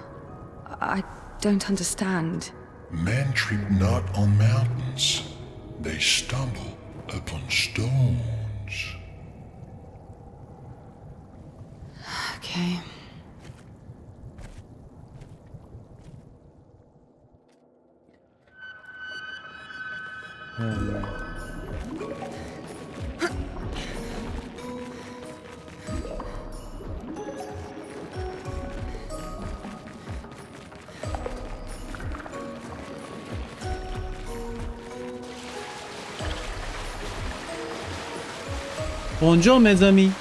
Speaker 11: I don't understand.
Speaker 12: Men trip not on mountains. They stumble upon stones.
Speaker 11: Okay.
Speaker 1: Bonjour, mes amis.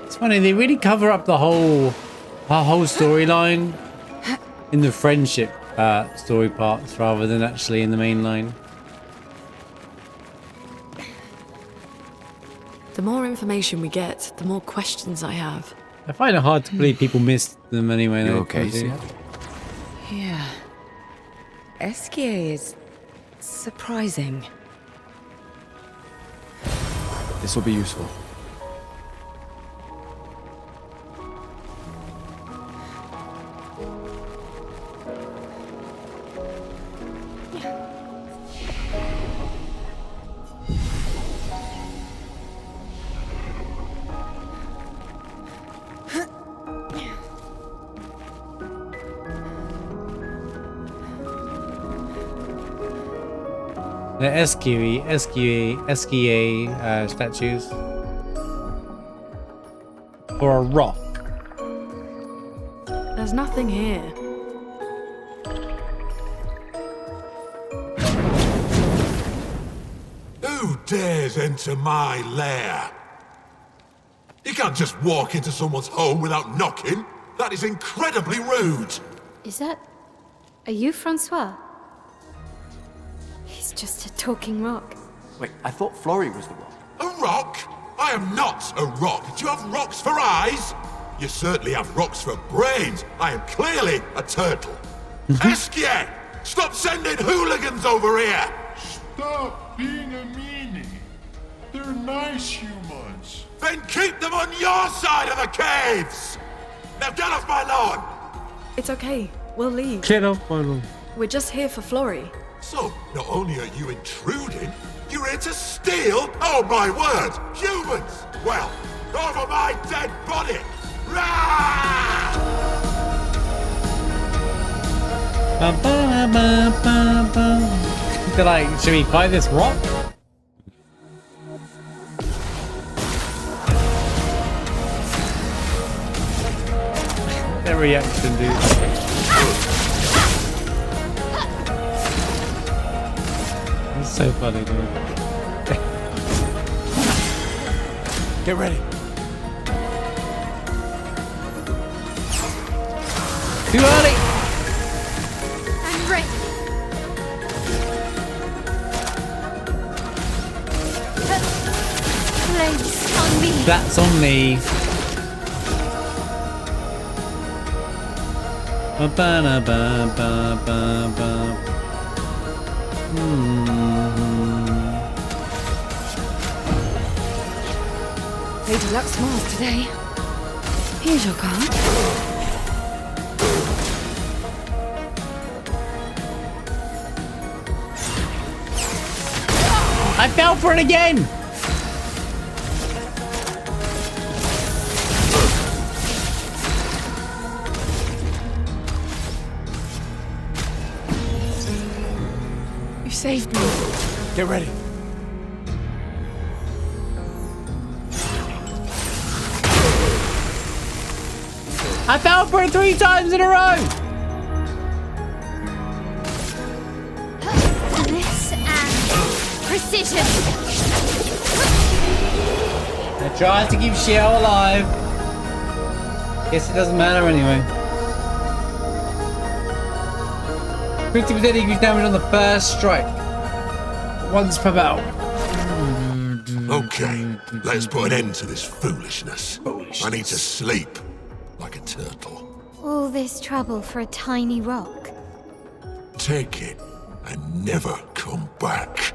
Speaker 1: It's funny, they really cover up the whole storyline in the friendship story parts rather than actually in the main line.
Speaker 4: The more information we get, the more questions I have.
Speaker 1: I find it hard to believe people missed them anyway.
Speaker 6: You
Speaker 1: though,
Speaker 6: okay,
Speaker 1: because
Speaker 6: Sia?
Speaker 11: Yeah. Esquie is surprising.
Speaker 6: This will be useful.
Speaker 1: The Esquie statues. Or a rock.
Speaker 4: There's nothing here.
Speaker 15: Who dares enter my lair? You can't just walk into someone's home without knocking. That is incredibly rude.
Speaker 2: Is that... Are you Francois? He's just a talking rock.
Speaker 14: Wait, I thought Flory was the rock.
Speaker 15: A rock? I am not a rock. Do you have rocks for eyes? You certainly have rocks for brains. I am clearly a turtle. Esquie! Stop sending hooligans over here!
Speaker 12: Stop being a meanie. There
Speaker 15: They're nice humans. Then keep them on your side of the caves! Now get off my lawn!
Speaker 4: It's okay. We'll leave.
Speaker 1: Get off my lawn.
Speaker 4: We're just here for Florrie.
Speaker 15: So, not only are you intruding, you're here to steal? Oh my word! Humans! Well, over my dead body! Rah!
Speaker 1: They're like, should we fight this rock? Their reaction, dude. It's so funny, dude.
Speaker 6: Get ready.
Speaker 1: Too early.
Speaker 2: I'm ready. Place on me.
Speaker 1: That's on me.
Speaker 11: Lady Luck smiles today. Here's your card.
Speaker 1: I fell for it again!
Speaker 11: You saved me.
Speaker 6: Get ready.
Speaker 1: I fell for it 3 times in a row!
Speaker 2: This and precision.
Speaker 1: I tried to keep Shell alive. Guess it doesn't matter anyway. 50% increase damage on the first strike. Once per battle.
Speaker 15: Okay, let's put an end to this foolishness. I need to sleep like a turtle.
Speaker 2: All this trouble for a tiny rock.
Speaker 15: Take it and never come back.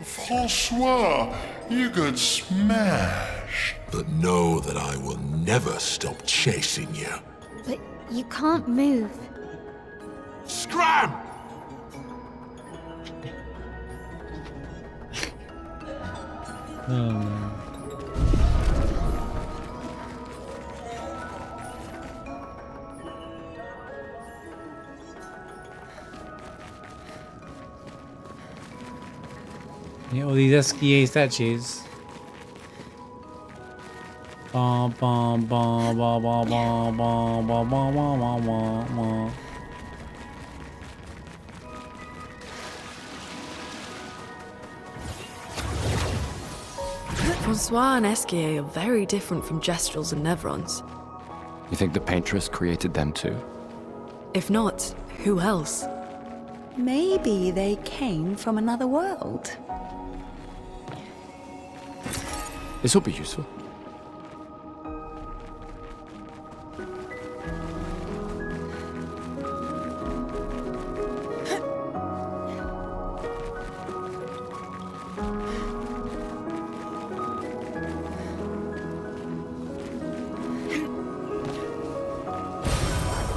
Speaker 12: Francois, you got smashed.
Speaker 15: But know that I will never stop chasing you.
Speaker 2: But you can't move.
Speaker 15: Scram!
Speaker 1: Oh no. Yeah, all these Esquie statues. Bum, bum, bum, bum, bum, bum, bum, bum, bum, bum, bum, bum.
Speaker 4: Francois and Esquie are very different from Gestrals and Nevrons.
Speaker 14: You think the Paintress created them too?
Speaker 4: If not, who else?
Speaker 11: Maybe they came from another world.
Speaker 14: This will be useful.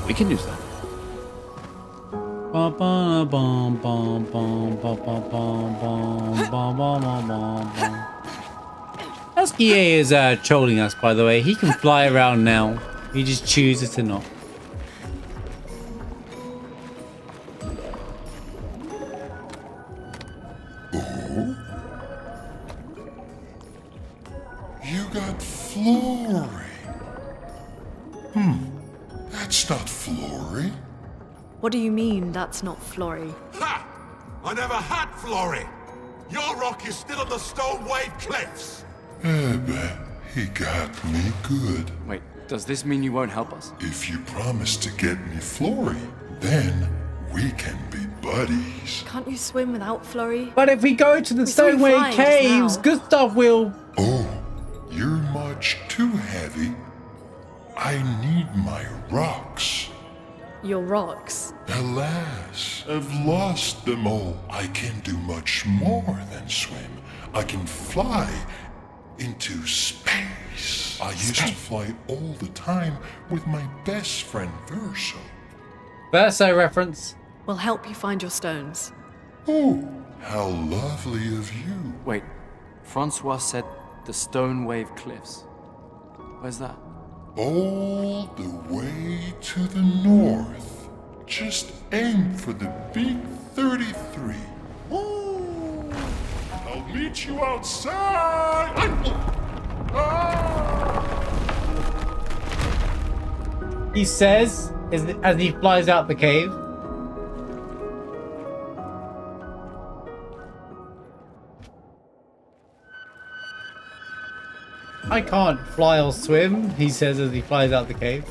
Speaker 14: We can use that.
Speaker 1: Esquie is trolling us, by the way. He can fly around now. He just chooses to not.
Speaker 12: Oh? You got Florrie. That's not Florrie.
Speaker 4: What do you mean, that's not Florrie?
Speaker 15: Ha! I never had Florrie! Your rock is still on the Stone Wave Cliffs!
Speaker 12: But he got me good.
Speaker 14: Wait, does this mean you won't help us?
Speaker 12: If you promise to get me Florrie, then we can be buddies.
Speaker 4: Can't you swim without Florrie?
Speaker 1: But if we go to the Stoneway Caves, Gustav will...
Speaker 12: Oh, you're much too heavy. I need my rocks.
Speaker 4: Your rocks.
Speaker 12: Alas,
Speaker 15: have lost them all. I can do much more than swim. I can fly into space. I used to fly all the time with my best friend Verso.
Speaker 1: Verso reference.
Speaker 4: We'll help you find your stones.
Speaker 15: Oh, how lovely of you.
Speaker 14: Wait, Francois said the Stone Wave Cliffs. Where's that?
Speaker 15: All the way to the north. Just aim for the big 33. Ooh, I'll meet you outside.
Speaker 1: He says as he flies out the cave. I can't fly or swim, he says as he flies out the cave.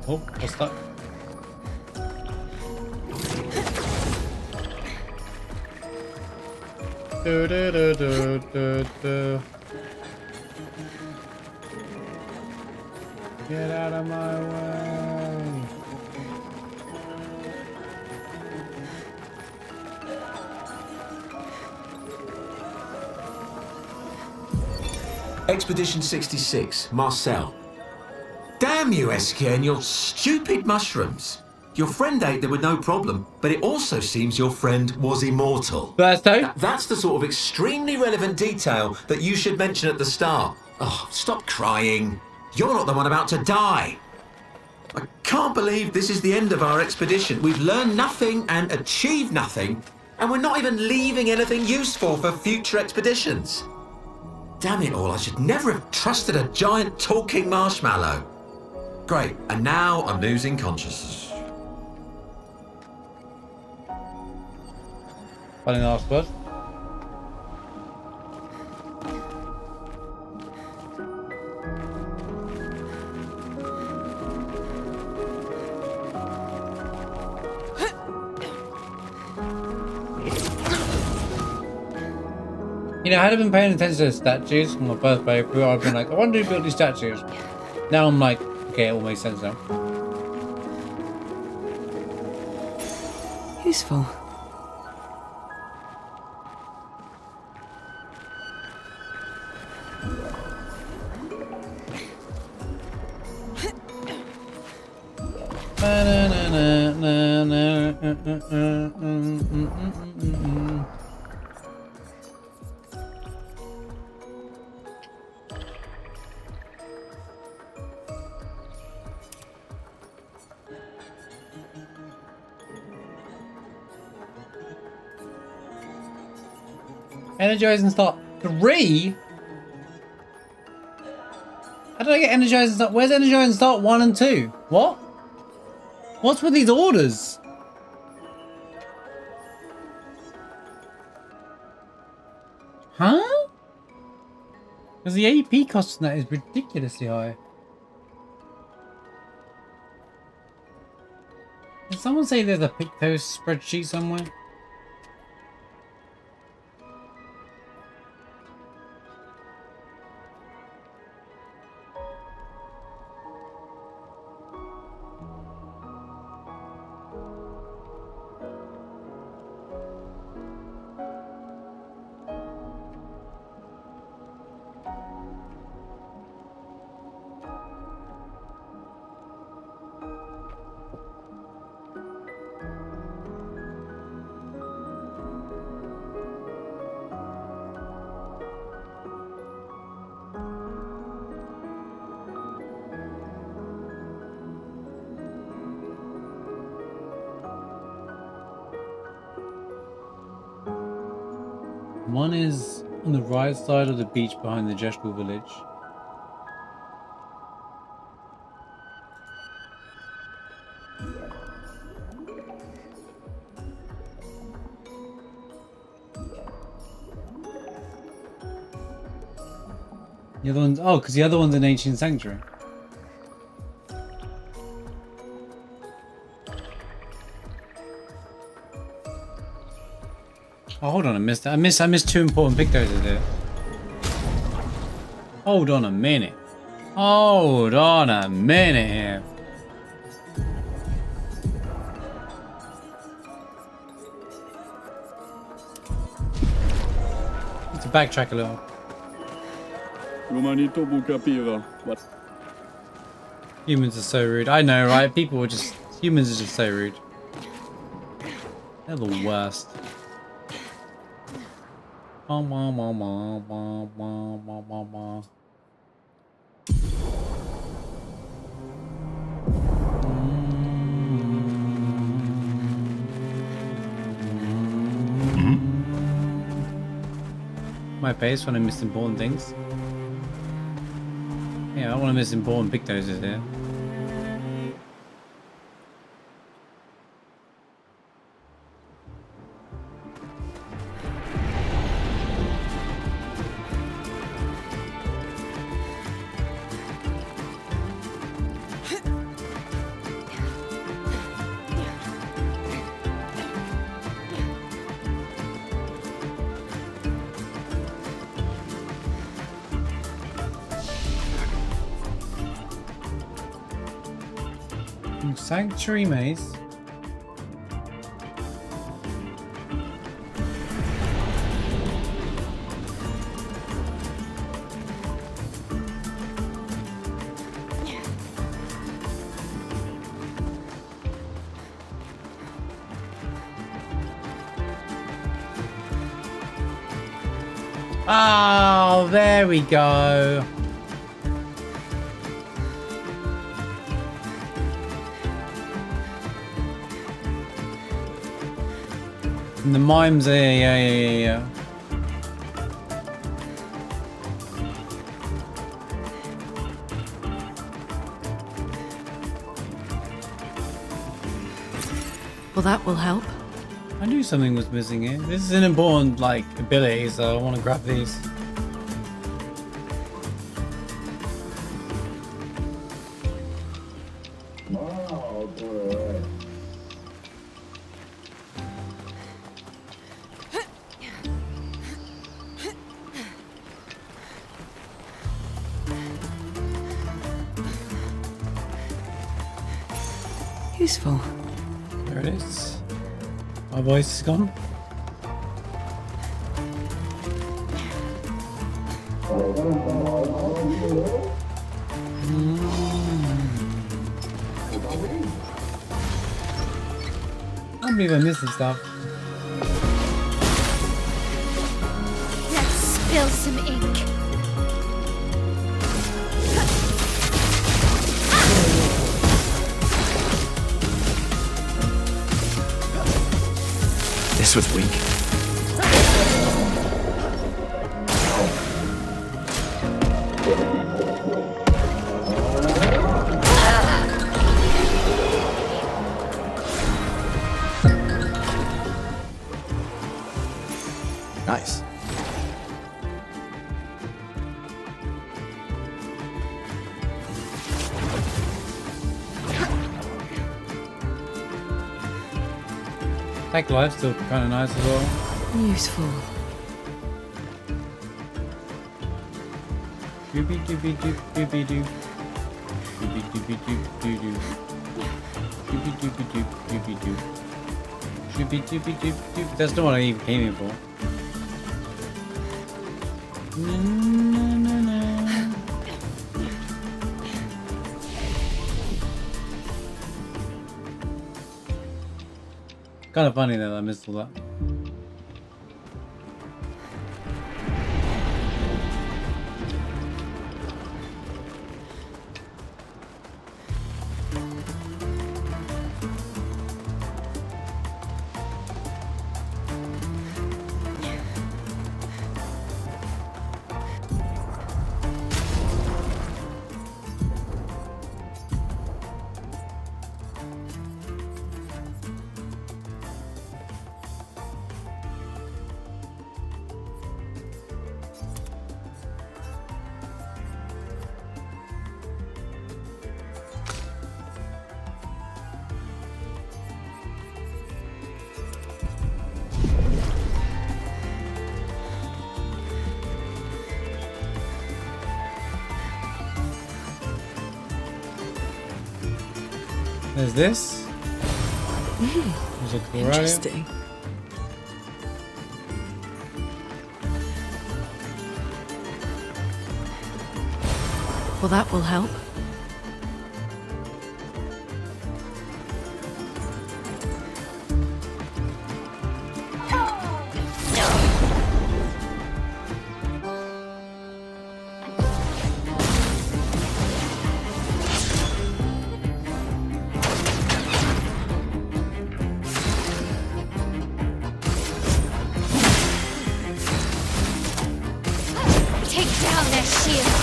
Speaker 1: Oh, what's that? Do, do, do, do, do, do. Get out of my way.
Speaker 16: Expedition 66, Marcel. Damn you, Esquie, and your stupid mushrooms. Your friend ate them with no problem, but it also seems your friend was immortal.
Speaker 1: Berto?
Speaker 16: That's the sort of extremely relevant detail that you should mention at the start. Oh, stop crying. You're not the one about to die. I can't believe this is the end of our expedition. We've learned nothing and achieved nothing, and we're not even leaving anything useful for future expeditions. Damn it all, I should never have trusted a giant talking marshmallow. Great, and now I'm losing consciousness.
Speaker 1: Funny last word. You know, had I been paying attention to the statues on my first playthrough, I'd been like, I wonder who built these statues. Now I'm like, okay, it all makes sense now.
Speaker 11: Useful.
Speaker 1: Energize and start 3? How did I get energize and start? Where's energize and start 1 and 2? What? What's with these orders? Huh? Because the AP cost on that is ridiculously high. Did someone say there's a Pictos spreadsheet somewhere? One is on the right side of the beach behind the Gestral Village. The other one's, oh, because the other one's an ancient sanctuary. Oh, hold on, I missed 2 important Pictos there. Hold on a minute. Hold on a minute here. To backtrack a little. Humans are so rude. I know, right? People are just... Humans are just so rude. They're the worst. My pace when I miss important things. Yeah, I want to miss important big noses here. Sanctuary maze. Oh, there we go. And the mimes are yeah.
Speaker 4: Well, that will help.
Speaker 1: I knew something was missing here. This is an important, like, ability, so I want to grab these.
Speaker 11: Useful.
Speaker 1: There it is. My voice is gone. I can't believe I'm missing stuff.
Speaker 2: Let's spill some ink.
Speaker 16: This was weak. Nice.
Speaker 1: Tech life's still kind of nice as well.
Speaker 11: Useful.
Speaker 1: Doobie doobie doop doobie doop. Doobie doobie doop doo doo. Doobie doobie doop doobie doop. Doobie doobie doop doop. That's not what I even came here for. Na, na, na, na. Kind of funny that I missed all that. There's this. There's a Corellia.
Speaker 4: Interesting. Well, that will help.
Speaker 2: Take down their shields.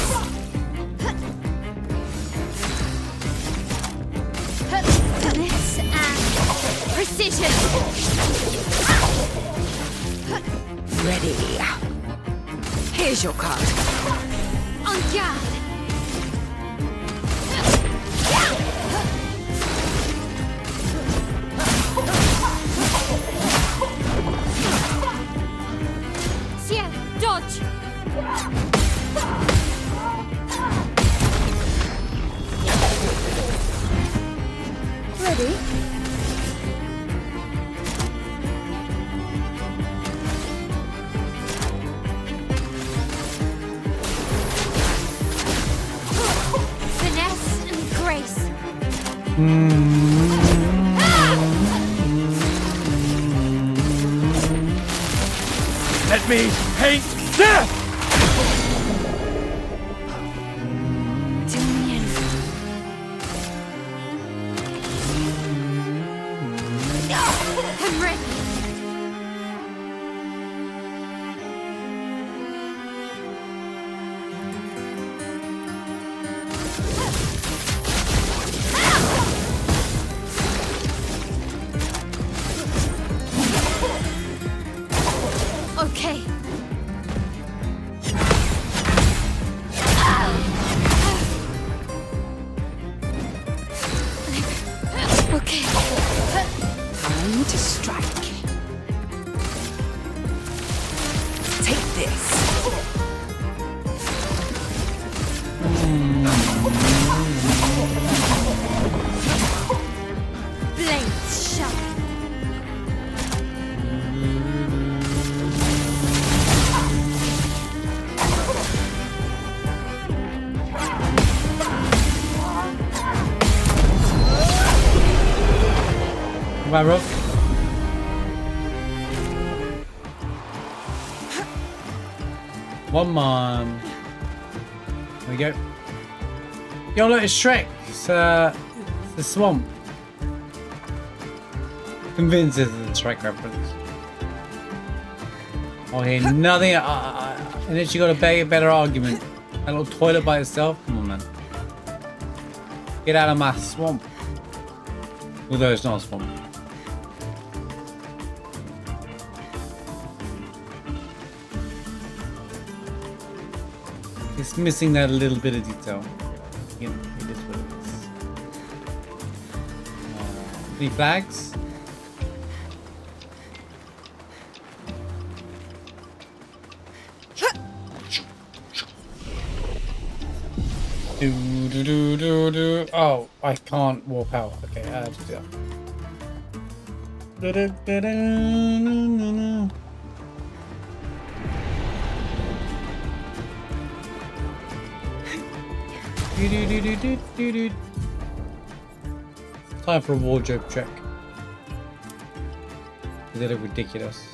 Speaker 2: This and precision.
Speaker 11: Ready. Here's your card.
Speaker 2: En garde. Ciel, dodge.
Speaker 11: Ready?
Speaker 2: Finesse and grace.
Speaker 9: Let me paint death!
Speaker 2: I'm ready. Okay. Okay.
Speaker 11: Time to strike. Take this.
Speaker 2: Blades sharp.
Speaker 1: Come on, Rook. One man. There we go. Yo, look, it's Shrek. It's the swamp. Convinced it's a Shrek reference. Oh, here, nothing. Unless you got a better argument. That little toilet by itself. Come on, man. Get out of my swamp. Although it's not a swamp. It's missing that little bit of detail. You know, it is what it is. 3 flags. Do. Oh, I can't walk out. Okay, I have to do that. Time for a wardrobe check. They look ridiculous.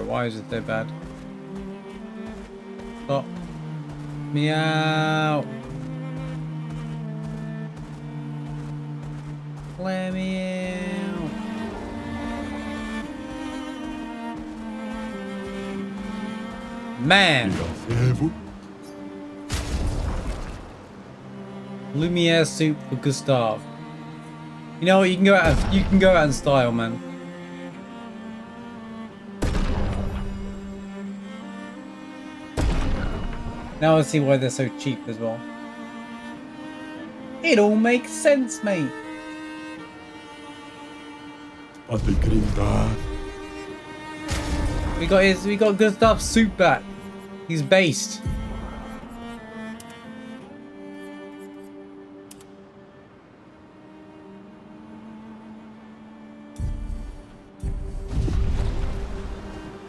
Speaker 1: Why is it so bad? Stop. Me out. Let me out. Man. Lumiere soup for Gustav. You know what? You can go out in style, man. Now I see why they're so cheap as well. It all makes sense, mate. We got Gustav's soup back. He's based.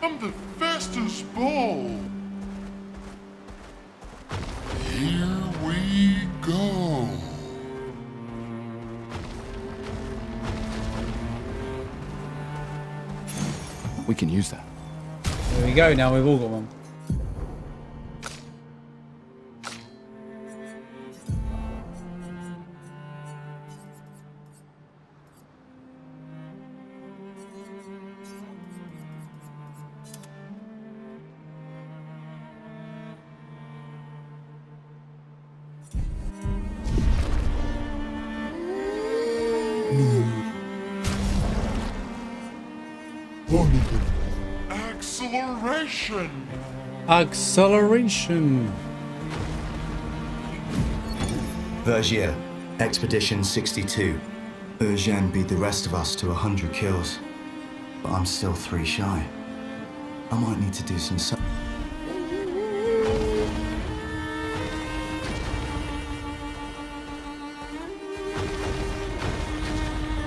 Speaker 15: I'm the fastest ball. Here we go.
Speaker 6: We can use that.
Speaker 1: There we go, now we've all got one.
Speaker 15: Acceleration.
Speaker 1: Acceleration.
Speaker 17: Vergier, Expedition 62. Eugène beat the rest of us to 100 kills, but I'm still 3 shy. I might need to do some.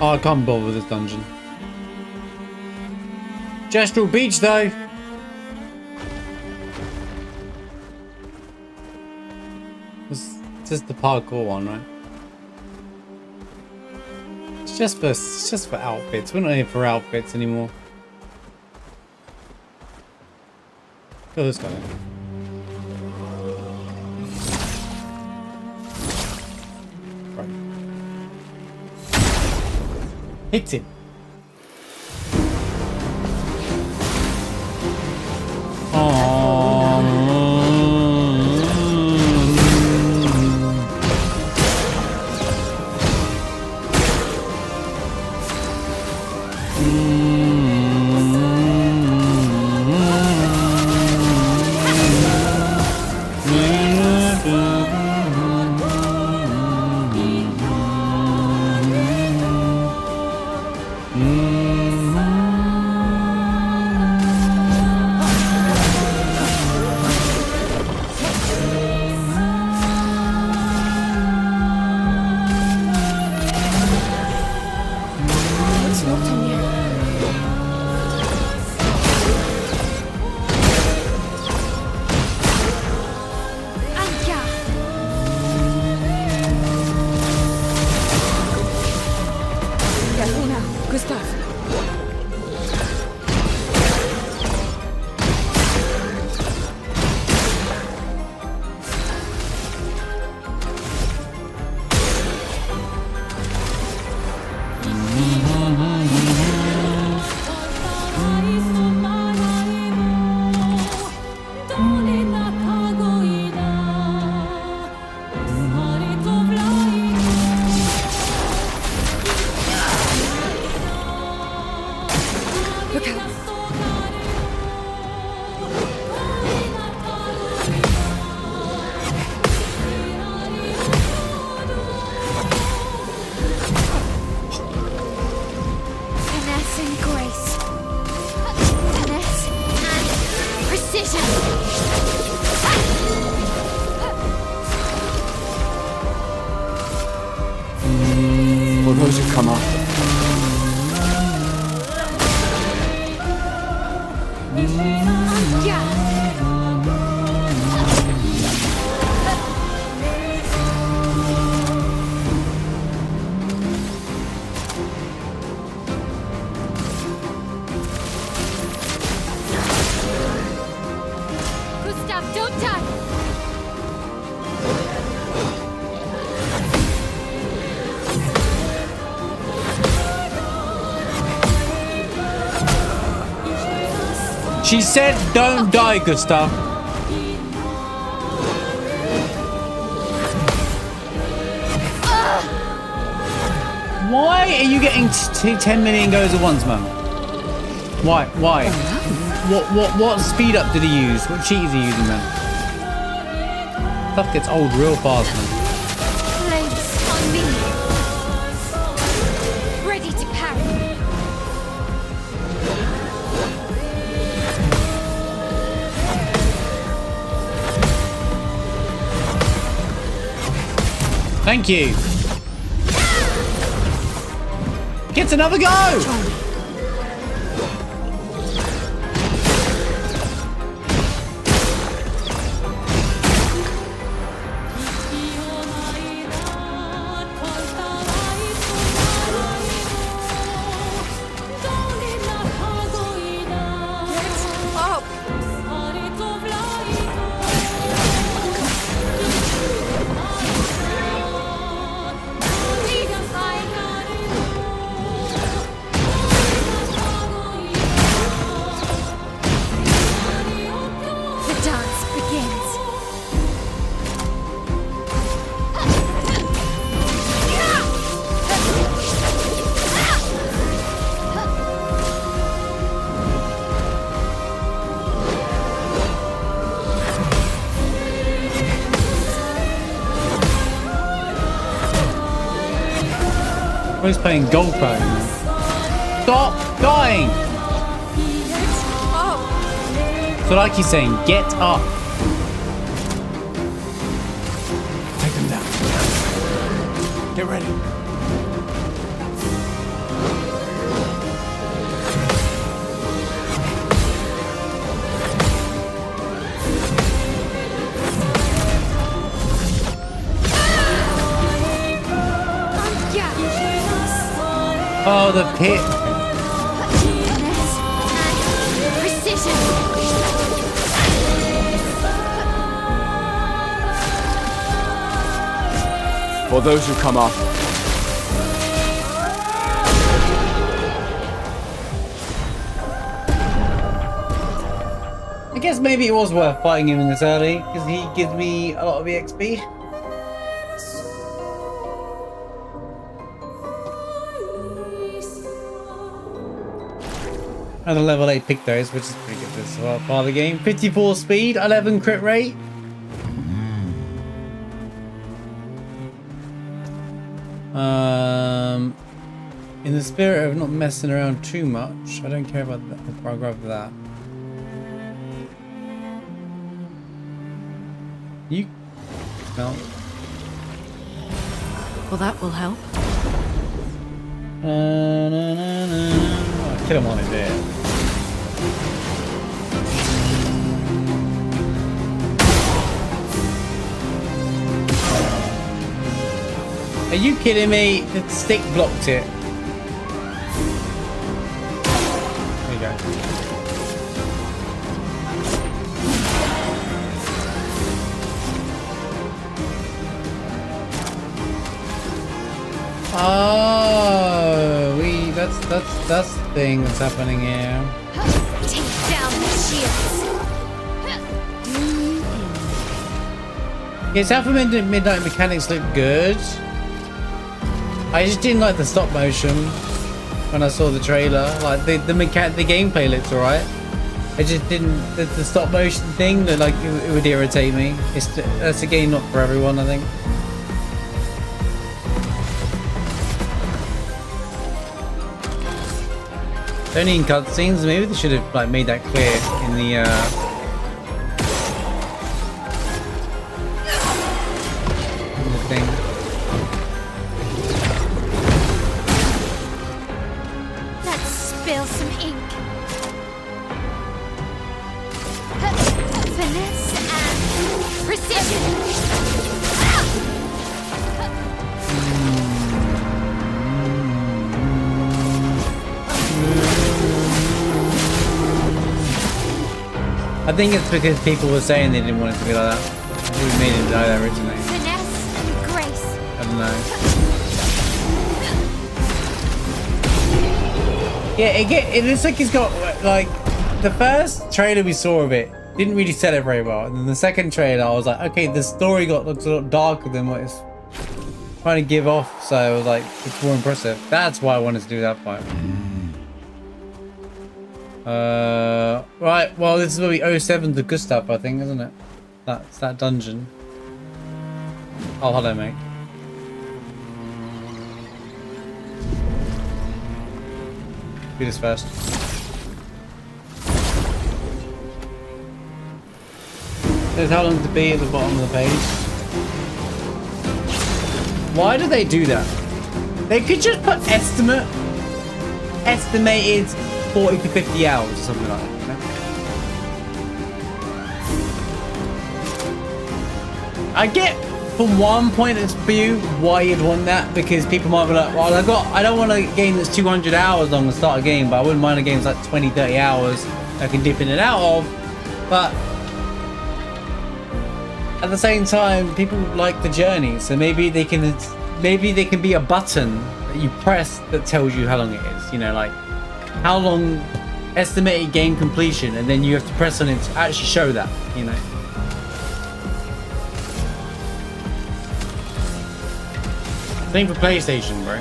Speaker 1: Oh, I can't bother with this dungeon. Gestral Beach, though. This is the parkour one, right? It's just for outfits. We're not here for outfits anymore. Kill this guy. Right. Hit him.
Speaker 2: Gustav, Don't die!
Speaker 1: She said, "Don't die, Gustav." Why are you getting 10 million goes at once, man? Why? Why? What speed up did he use? What cheat is he using, man? Stuff gets old real fast, man.
Speaker 2: Flames on me! Ready to parry!
Speaker 1: Thank you. Gets another go! He's playing golf right now. Stop dying! So like he's saying, get up.
Speaker 6: Take them down. Get ready.
Speaker 1: Oh, the pit.
Speaker 2: Precision.
Speaker 14: For those who come after.
Speaker 1: I guess maybe it was worth fighting him in this early, because he gives me a lot of EXP. And a level 8 pick those, which is pretty good this part of the game. 54 speed, 11 crit rate. In the spirit of not messing around too much, I don't care about that. I'll grab that. You no.
Speaker 4: Well, that will help.
Speaker 1: Oh, kill him on it there. Are you kidding me? The stick blocked it. There you go. Oh, that's the thing that's happening here.
Speaker 2: Take down the shields.
Speaker 1: Yes, Alpha Midnight mechanics look good. I just didn't like the stop motion when I saw the trailer. Like the gameplay looked alright. I just didn't the stop motion thing that like it would irritate me. That's a game not for everyone, I think. Only in cutscenes. Maybe they should have like made that clear in the thing.
Speaker 2: Let's spill some ink. Finesse and precision.
Speaker 1: I think it's because people were saying they didn't want it to be like that. We made it like that originally.
Speaker 2: Finesse and grace.
Speaker 1: I don't know. Yeah, it looks like he's got, like, the first trailer we saw of it didn't really sell it very well. And then the second trailer, I was like, okay, the story looks a lot darker than what it's trying to give off. So I was like, it's more impressive. That's why I wanted to do that part. Right, well, this is where we 07 to Gustav, I think, isn't it? That's that dungeon. Oh, hello, mate. Do this first. There's how long to be at the bottom of the page. Why do they do that? They could just put estimated 40 to 50 hours or something like that, you know? I get from one point of view why you'd want that, because people might be like, well, I don't want a game that's 200 hours long to start a game, but I wouldn't mind a game that's like 20, 30 hours I can dip in and out of. But at the same time, people like the journey, so maybe they can be a button that you press that tells you how long it is, you know, like how long, estimated game completion, and then you have to press on it to actually show that, you know. Same for PlayStation, bro.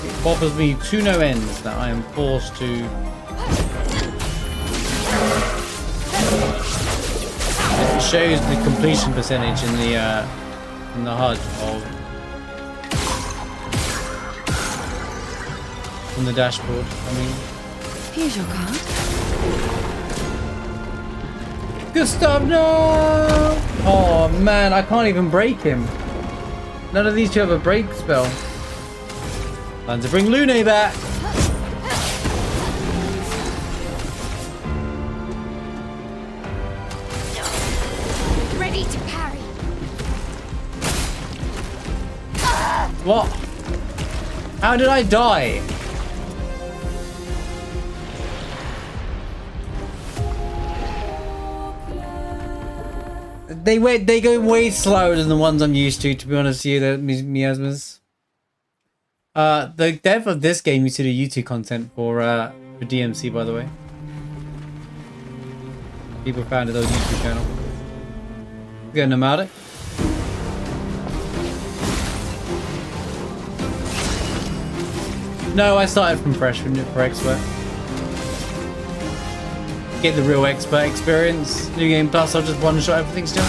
Speaker 1: It bothers me to no ends that I am forced to. It shows the completion percentage in the HUD of on the dashboard. I mean,
Speaker 11: here's your card.
Speaker 1: Gustav, no! Oh man, I can't even break him. None of these two have a break spell. Time to bring Lune back.
Speaker 2: Ready to parry.
Speaker 1: What? How did I die? They go way slower than the ones I'm used to be honest with you, the miasmas. The dev of this game used to do YouTube content for DMC, by the way. People founded those YouTube channel. You got nomadic? No, I started from fresh for expert. Get the real expert experience. New game plus, I'll just one shot everything still.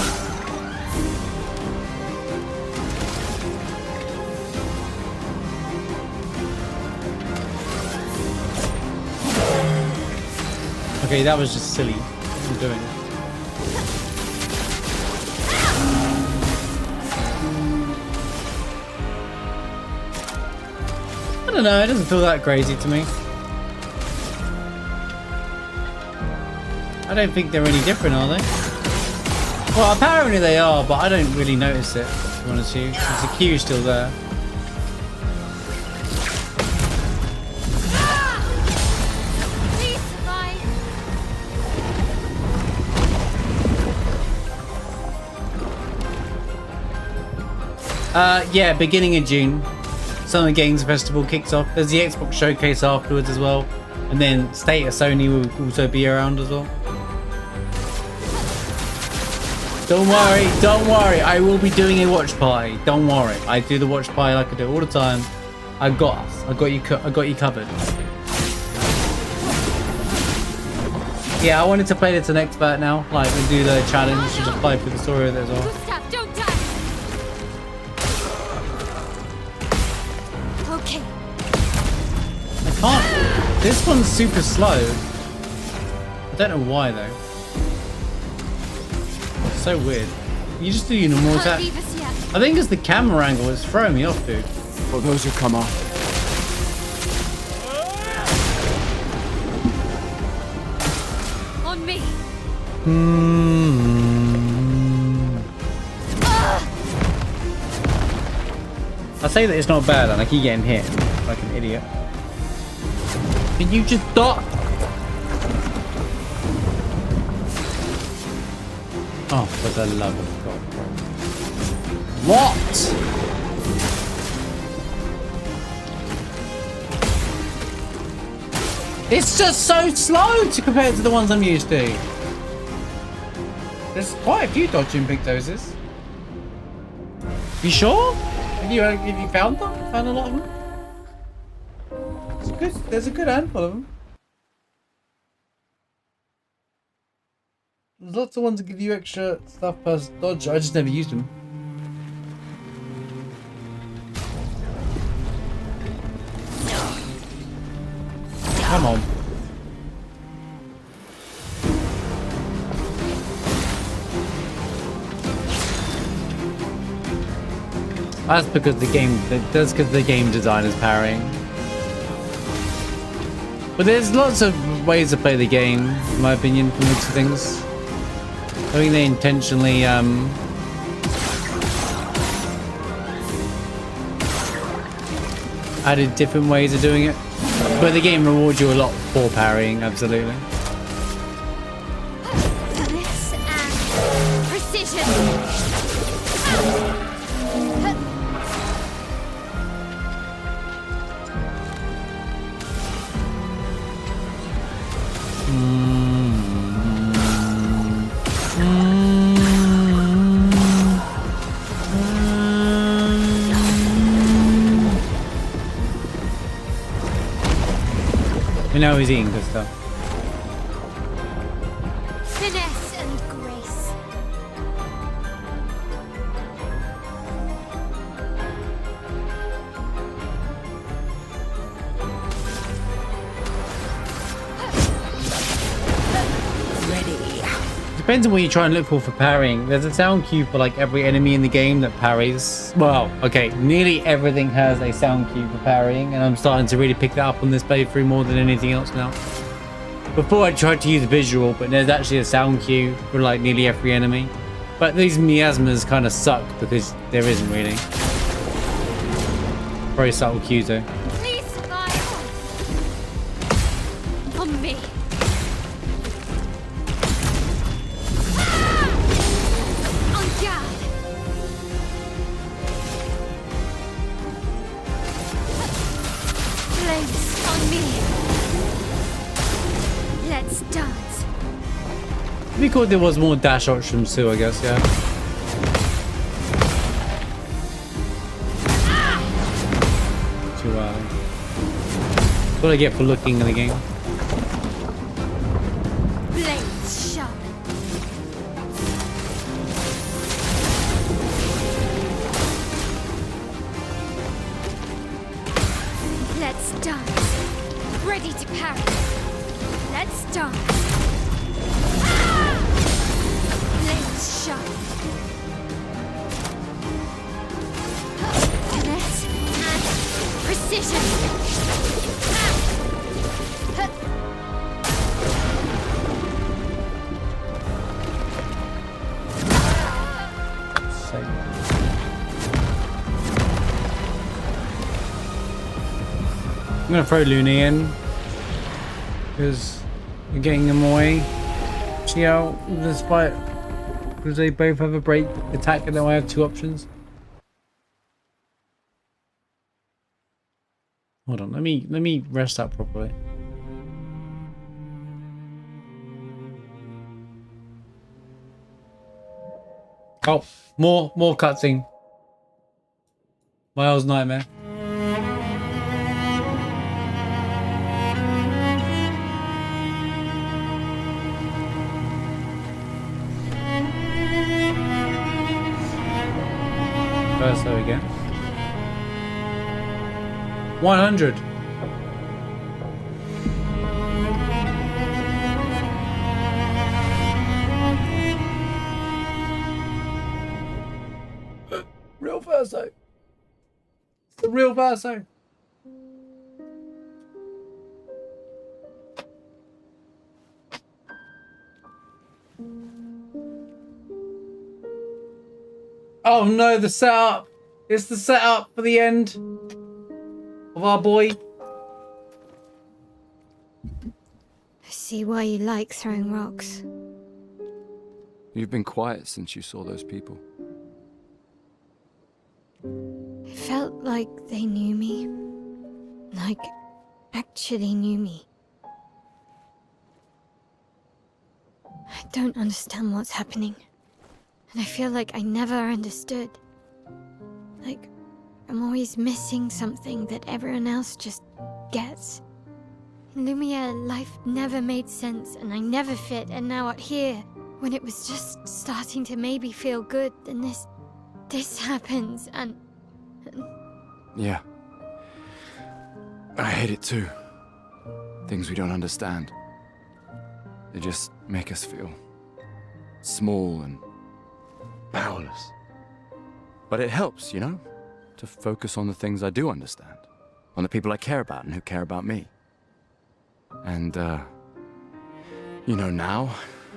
Speaker 1: Okay, that was just silly. What am I doing? I don't know, it doesn't feel that crazy to me. I don't think they're any different, are they? Well, apparently they are, but I don't really notice it, to be honest with you, because the queue is still there.
Speaker 2: Please survive.
Speaker 1: Yeah, beginning of June. Summer Games Festival kicks off. There's the Xbox Showcase afterwards as well. And then State of Sony will also be around as well. Don't worry, I will be doing a watch party. Don't worry, I do the watch party like I do all the time. I got us. I got you covered. Yeah, I wanted to play this an expert now. Like, we do the challenge to just play through the story of it as well.
Speaker 2: Gustav, don't die. Okay.
Speaker 1: I can't. This one's super slow. I don't know why though. So weird. You just do your normal attack. I think it's the camera angle that's throwing me off, dude.
Speaker 6: For those who come off.
Speaker 2: On me.
Speaker 1: I say that it's not bad and I keep getting hit like an idiot. Can you just stop? Oh, for the love of God, bro. What? It's just so slow to compare to the ones I'm used to. There's quite a few dodging big doses. You sure? Have you found them? Found a lot of them? There's a good handful of them. There's lots of ones that give you extra stuff per dodge. I just never used them. Come on. That's because the game design is parrying. But there's lots of ways to play the game, in my opinion, from looks of things. I think they intentionally added different ways of doing it. But the game rewards you a lot for parrying, absolutely.
Speaker 2: Finesse and precision.
Speaker 1: We know he's eating good stuff.
Speaker 2: Finesse and grace.
Speaker 1: Depends on what you try and look for parrying. There's a sound cue for like every enemy in the game that parries. Well, okay, nearly everything has a sound cue for parrying, and I'm starting to really pick that up on this playthrough more than anything else now. Before I tried to use visual, but there's actually a sound cue for like nearly every enemy. But these miasmas kind of suck because there isn't really. Very subtle cues though.
Speaker 2: Please fire on me. On guard. Flames on me. Let's dance.
Speaker 1: It'd be cool if there was more dash options too, I guess, yeah. Too that's what I get for looking in the game.
Speaker 2: Blades sharp. Let's dance. Ready to parry. Let's dance. Blades sharp. Finesse and precision.
Speaker 1: I'm gonna throw Looney in because you're getting them away. See how this fight, because they both have a break attack and then I have two options. Hold on, let me rest up properly. Oh, more cutscene. Miles' nightmare. Verso again. 100. Real Verso. It's the real Verso. Oh no, the setup. It's the setup for the end of our boy.
Speaker 2: I see why you like throwing rocks.
Speaker 14: You've been quiet since you saw those people.
Speaker 2: It felt like they knew me. Like, actually knew me. I don't understand what's happening. And I feel like I never understood. Like, I'm always missing something that everyone else just gets. In Lumiere, life never made sense, and I never fit, and now out here, when it was just starting to maybe feel good, then this happens, and...
Speaker 14: Yeah. I hate it too. Things we don't understand. They just make us feel small and powerless. But it helps, you know, to focus on the things I do understand, on the people I care about and who care about me. And, you know, now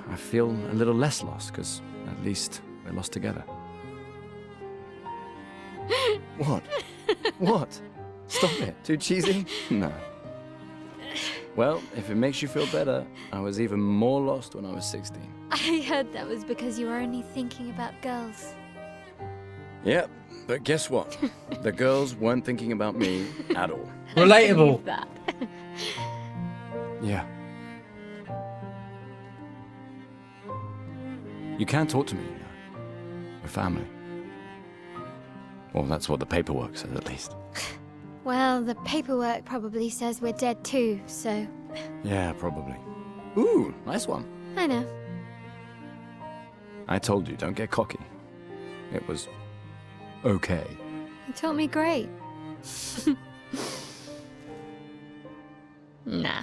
Speaker 14: I feel a little less lost, because at least we're lost together. What? What? Stop it. Too cheesy? No. Well, if it makes you feel better, I was even more lost when I was 16.
Speaker 2: I heard that was because you were only thinking about girls.
Speaker 14: Yep, but guess what? The girls weren't thinking about me at all.
Speaker 1: Relatable.
Speaker 2: That.
Speaker 14: Yeah. You can talk to me, you know. We're family. Well, that's what the paperwork says, at least.
Speaker 2: Well, the paperwork probably says we're dead too, so...
Speaker 14: Yeah, probably. Ooh, nice one.
Speaker 2: I know.
Speaker 14: I told you, don't get cocky. It was... okay.
Speaker 2: You taught me great. Nah.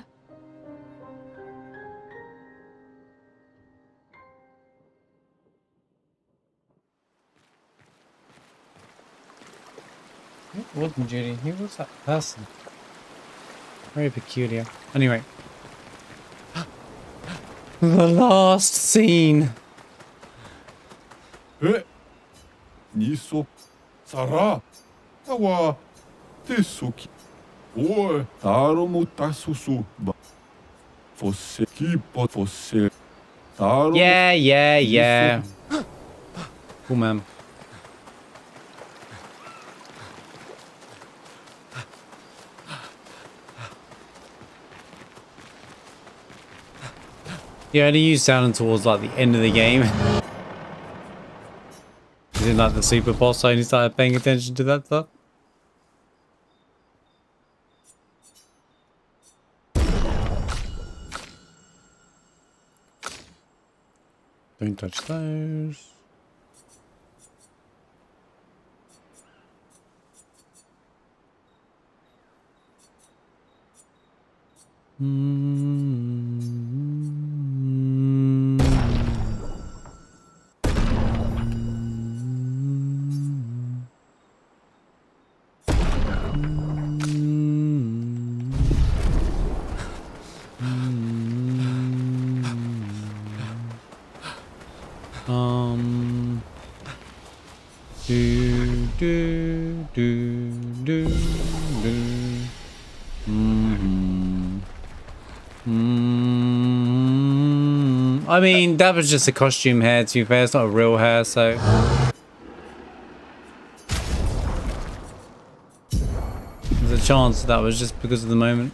Speaker 1: It wasn't Judy. Who was that person? Very peculiar. Anyway. The last scene.
Speaker 15: Nisso, Sarah, Awa, Tesuki, Oi, Taromo Tasusu, Fosse, Kipo, Fosse, Taro.
Speaker 1: Yeah. Cool, man. Yeah, I only use sound towards like the end of the game. In like the super boss, I only started paying attention to that stuff. Don't touch those. I mean, that was just a costume hair, to be fair. It's not a real hair, so... There's a chance that was just because of the moment.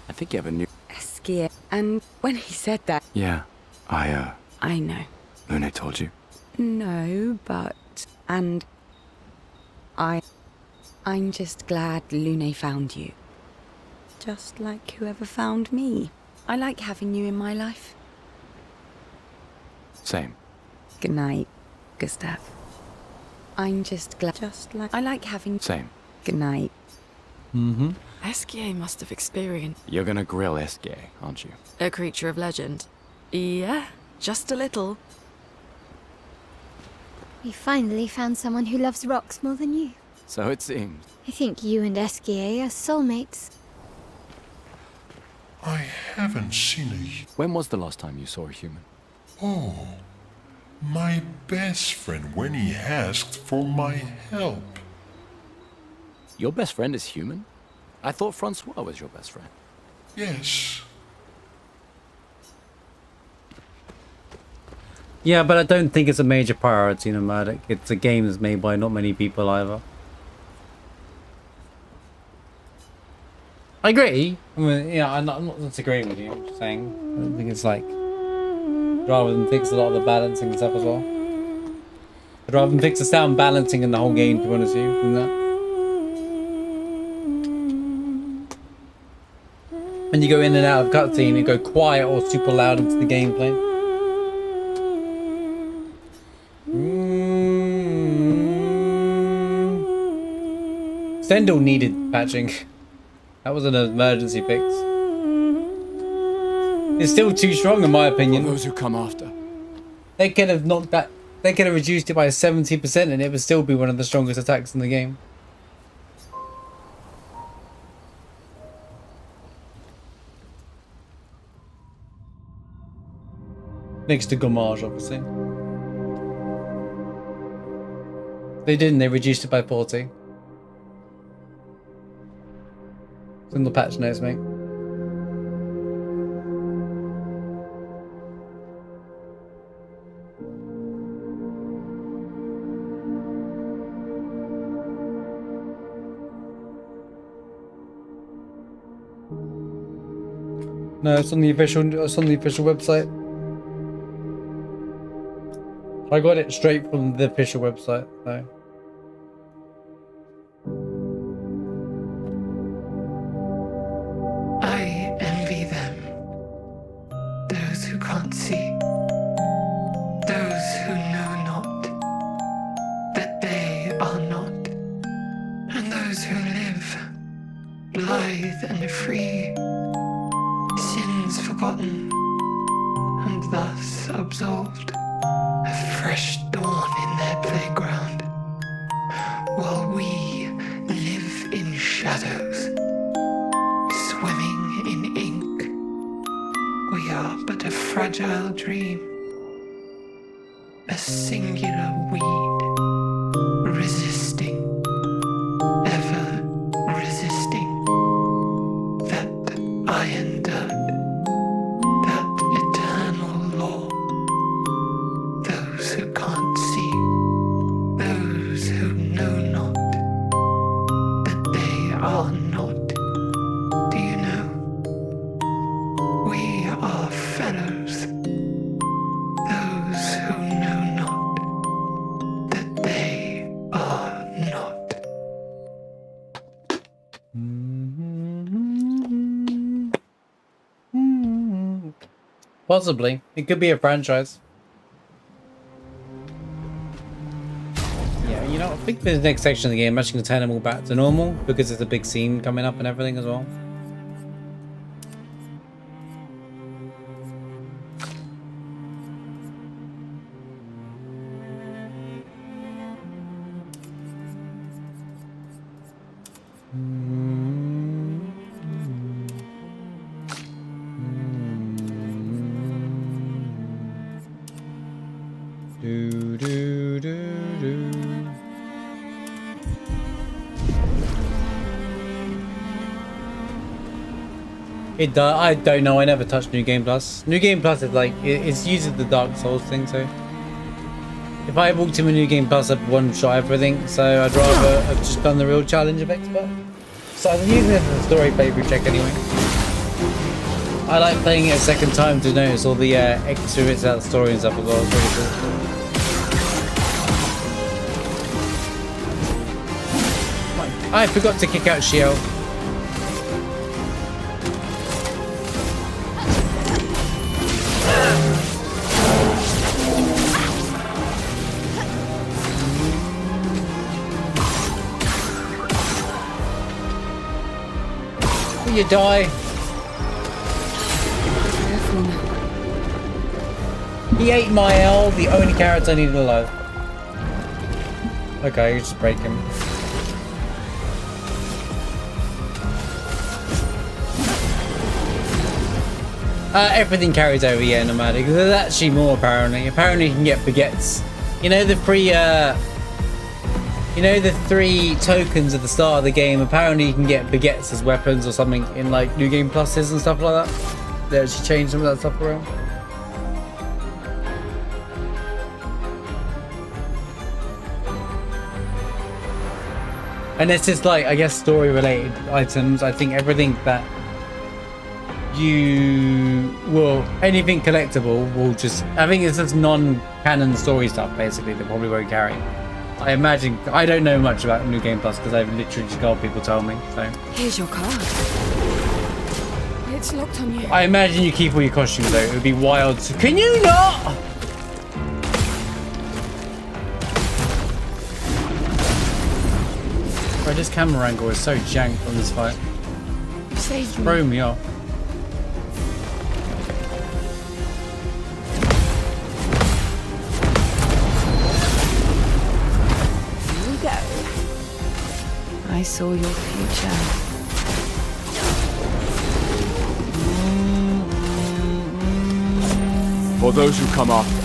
Speaker 14: I think you have a new...
Speaker 11: Esquie. And when he said that...
Speaker 14: Yeah,
Speaker 11: I know.
Speaker 14: Lune told you?
Speaker 11: No, but... And... I'm just glad Lune found you. Just like whoever found me. I like having you in my life.
Speaker 14: Same.
Speaker 11: Good night, Gustav. I'm just glad... Just like... I like having...
Speaker 14: Same.
Speaker 11: Good night.
Speaker 1: Mm-hmm.
Speaker 4: Esquie must have experienced...
Speaker 14: You're gonna grill Esquie, aren't you?
Speaker 4: A creature of legend. Yeah, just a little.
Speaker 2: We finally found someone who loves rocks more than you.
Speaker 14: So it seems.
Speaker 2: I think you and Esquie are soulmates.
Speaker 15: I haven't seen a...
Speaker 14: When was the last time you saw a human?
Speaker 15: Oh, my best friend when he asked for my help.
Speaker 14: Your best friend is human? I thought Francois was your best friend.
Speaker 15: Yes.
Speaker 1: Yeah, but I don't think it's a major priority, Nomadic. It's a game that's made by not many people either. I agree. I mean, yeah, I'm not disagreeing with you. I'm just saying. I don't think it's like... rather than fix a lot of the balancing and stuff as well. I'd rather than fix the sound balancing in the whole game, to be honest with you, than that. When you go in and out of cutscene and go quiet or super loud into the gameplay. Sendal needed patching. That was an emergency fix. It's still too strong in my opinion.
Speaker 14: For those who come after.
Speaker 1: They could have knocked that. They could have reduced it by 70% and it would still be one of the strongest attacks in the game. Next to Gommage, obviously. They didn't, they reduced it by 40. It's in the patch notes, mate. No, it's on the official website. I got it straight from the official website, so.
Speaker 18: I envy them. Those who can't see. Those who know not that they are not. And those who live, blithe and free. Sins forgotten, and thus absolved. A fresh dawn in their playground, while we live in shadows, swimming in ink. We are but a fragile dream, a singular weed, resisting, ever resisting, that iron dirt. Who can't see, those who know not that they are not. Do you know? We are fellows, those who know not that they are not.
Speaker 1: Possibly. It could be a franchise. You know, I think the next section of the game I'm actually going to turn them all back to normal because there's a big scene coming up and everything as well. I don't know. I never touched New Game Plus. New Game Plus is like it's using the Dark Souls thing. So if I walked in with New Game Plus, I'd one-shot everything. So I'd rather have just done the real challenge of expert. So I'm using it as a story playthrough check anyway. I like playing it a second time to notice all the extra bits out of the story and stuff as well. It's really cool. I forgot to kick out Shiel. You die. He ate my L, the only carrots I needed alive. Okay, you just break him. Everything carries over, yeah, nomadic. There's actually more apparently. Apparently you can get baguettes. You know the free the 3 tokens at the start of the game, apparently you can get baguettes as weapons or something in like New Game Pluses and stuff like that. They actually changed some of that stuff around. And it's just like, I guess, story related items. I think everything that anything collectible will just, I think it's just non-canon story stuff basically that probably won't carry. I imagine, I don't know much about New Game Plus because I've literally just got people tell me, so.
Speaker 4: Here's your card. It's locked on you.
Speaker 1: I imagine you keep all your costumes though, it would be wild to, can you not? Bro, this camera angle is so jank on this fight.
Speaker 4: You saved me.
Speaker 1: Throw me off.
Speaker 11: I saw your future.
Speaker 14: For those who come after.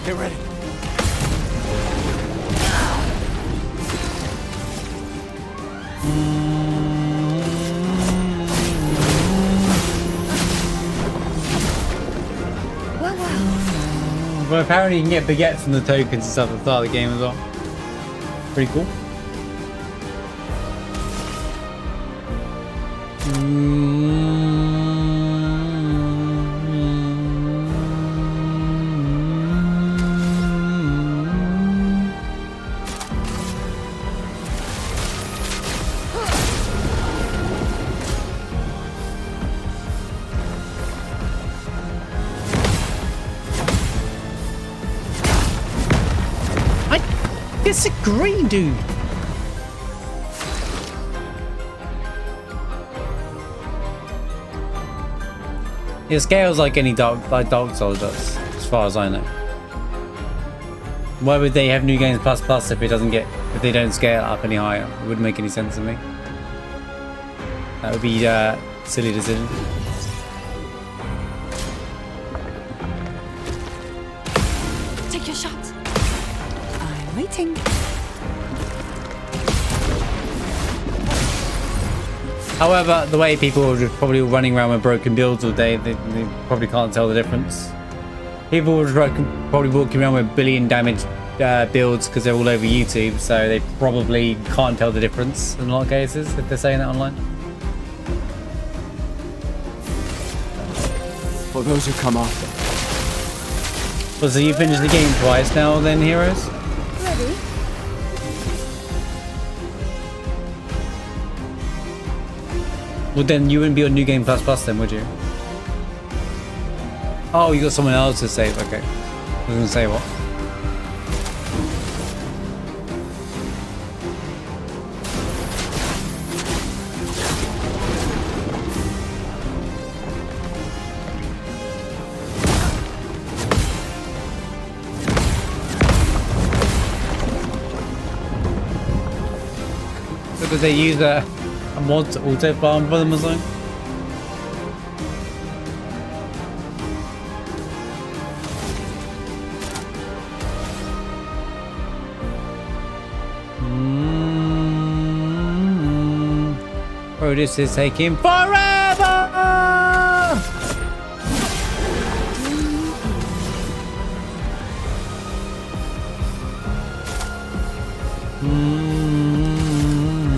Speaker 14: Get ready.
Speaker 1: Well, apparently you can get baguettes and the tokens and stuff at the start of the game as well. Pretty cool. Disagree, dude. It scales like any Dark Souls does, as far as I know. Why would they have New Games Plus if if they don't scale up any higher? It wouldn't make any sense to me. That would be a silly decision.
Speaker 4: Take your shot.
Speaker 11: I'm waiting.
Speaker 1: However, the way people are just probably running around with broken builds all day, they probably can't tell the difference. People are probably walking around with billion damage builds because they're all over YouTube, so they probably can't tell the difference in a lot of cases if they're saying that online.
Speaker 14: For those who come after.
Speaker 1: Well, so you finished the game twice now then, heroes?
Speaker 4: Ready?
Speaker 1: Well then you wouldn't be on New Game Plus then, would you? Oh, you got someone else to save, okay. I was gonna say what? So did they use a mod to auto farm for them or something? Bro, this is taking forever!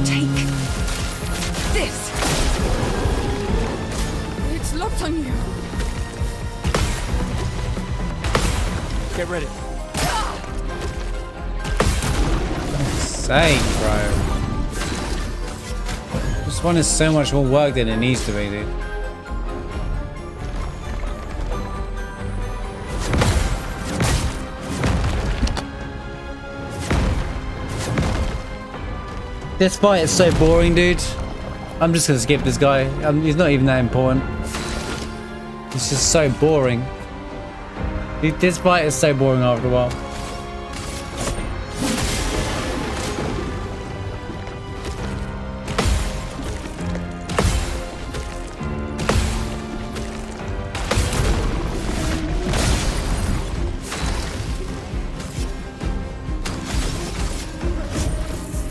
Speaker 4: Take this. It's locked on you.
Speaker 14: Get ready.
Speaker 1: Insane, bro. This one is so much more work than it needs to be, dude. This fight is so boring, dude. I'm just gonna skip this guy. He's not even that important. It's just so boring. Dude, this fight is so boring after a while.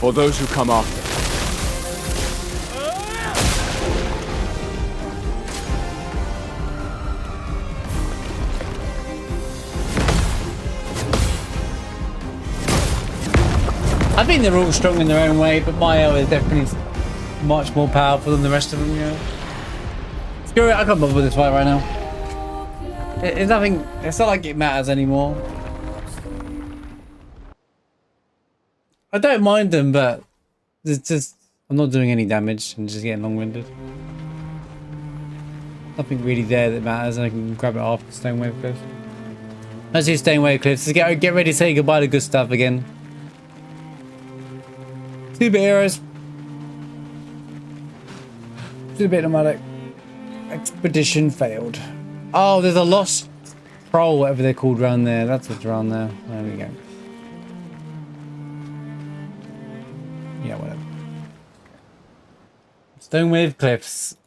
Speaker 14: or those who come after.
Speaker 1: I think they're all strong in their own way, but my elf is definitely much more powerful than the rest of them, you know. Screw it, I can't bother with this fight right now. It's nothing, it's not like it matters anymore. I don't mind them, but it's just, I'm not doing any damage and just getting long-winded. Nothing really there that matters, and I can grab it off the Stone Wave Cliffs. Let's do Stone Wave Cliffs. So get ready to say goodbye to good stuff again. 2-bit heroes. 2-bit nomadic. Expedition failed. Oh, there's a lost troll, whatever they're called around there. That's what's around there. There we go. Yeah, whatever. Stone Wave Cliffs.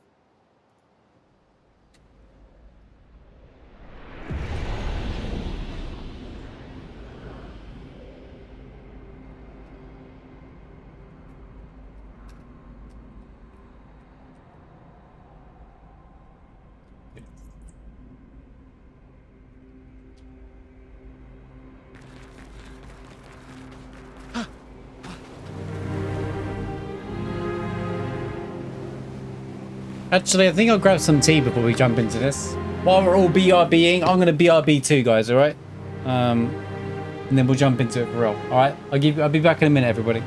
Speaker 1: Actually, I think I'll grab some tea before we jump into this. While we're all BRBing, I'm going to BRB too, guys, alright? And then we'll jump into it for real, alright? I'll be back in a minute, everybody.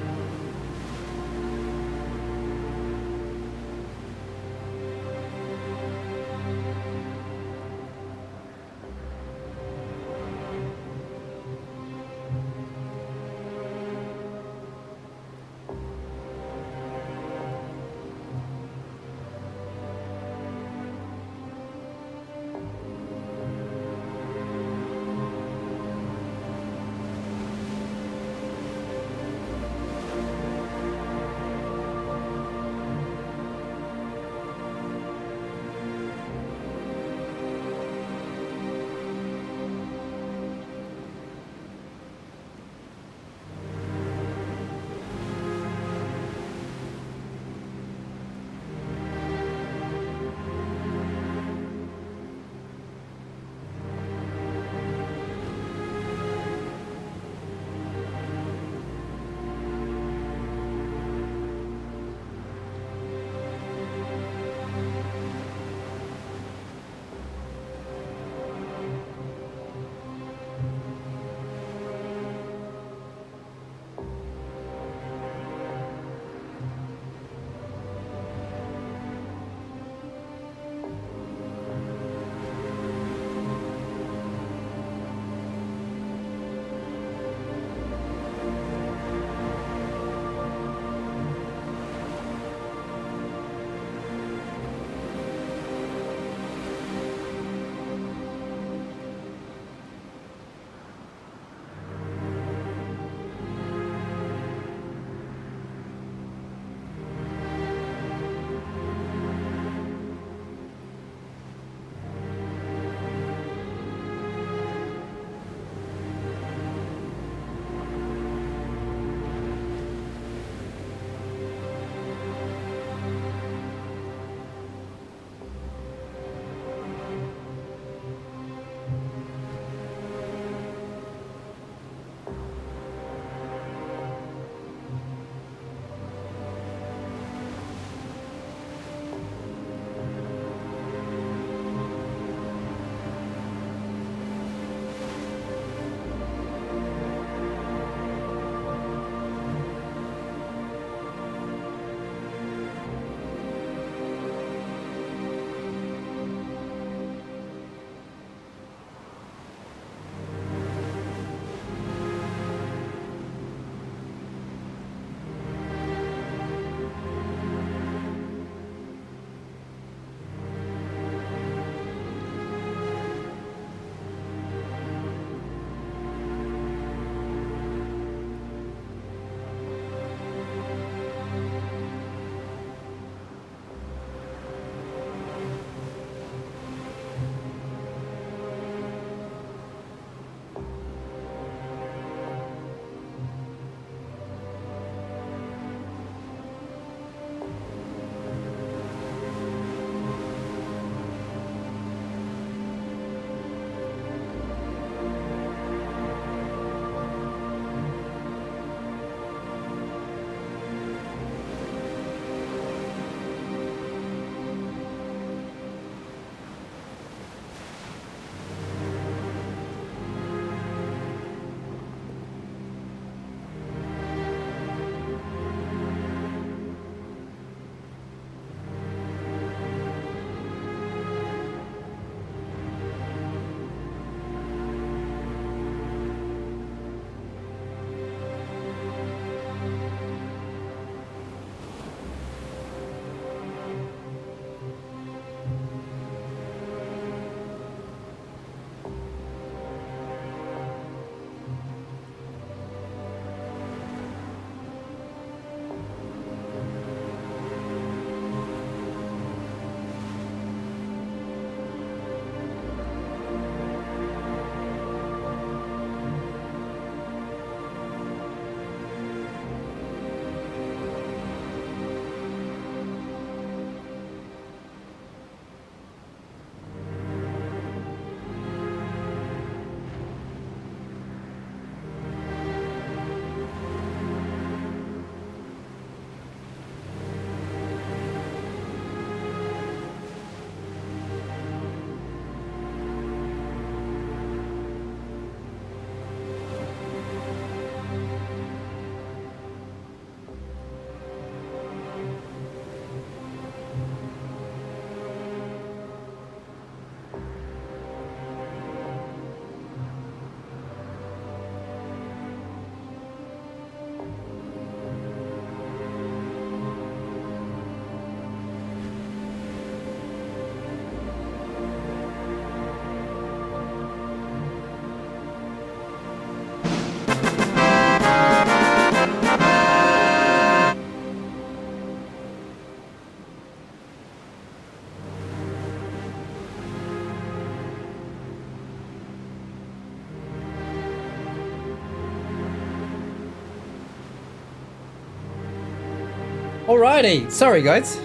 Speaker 1: Alrighty, sorry guys.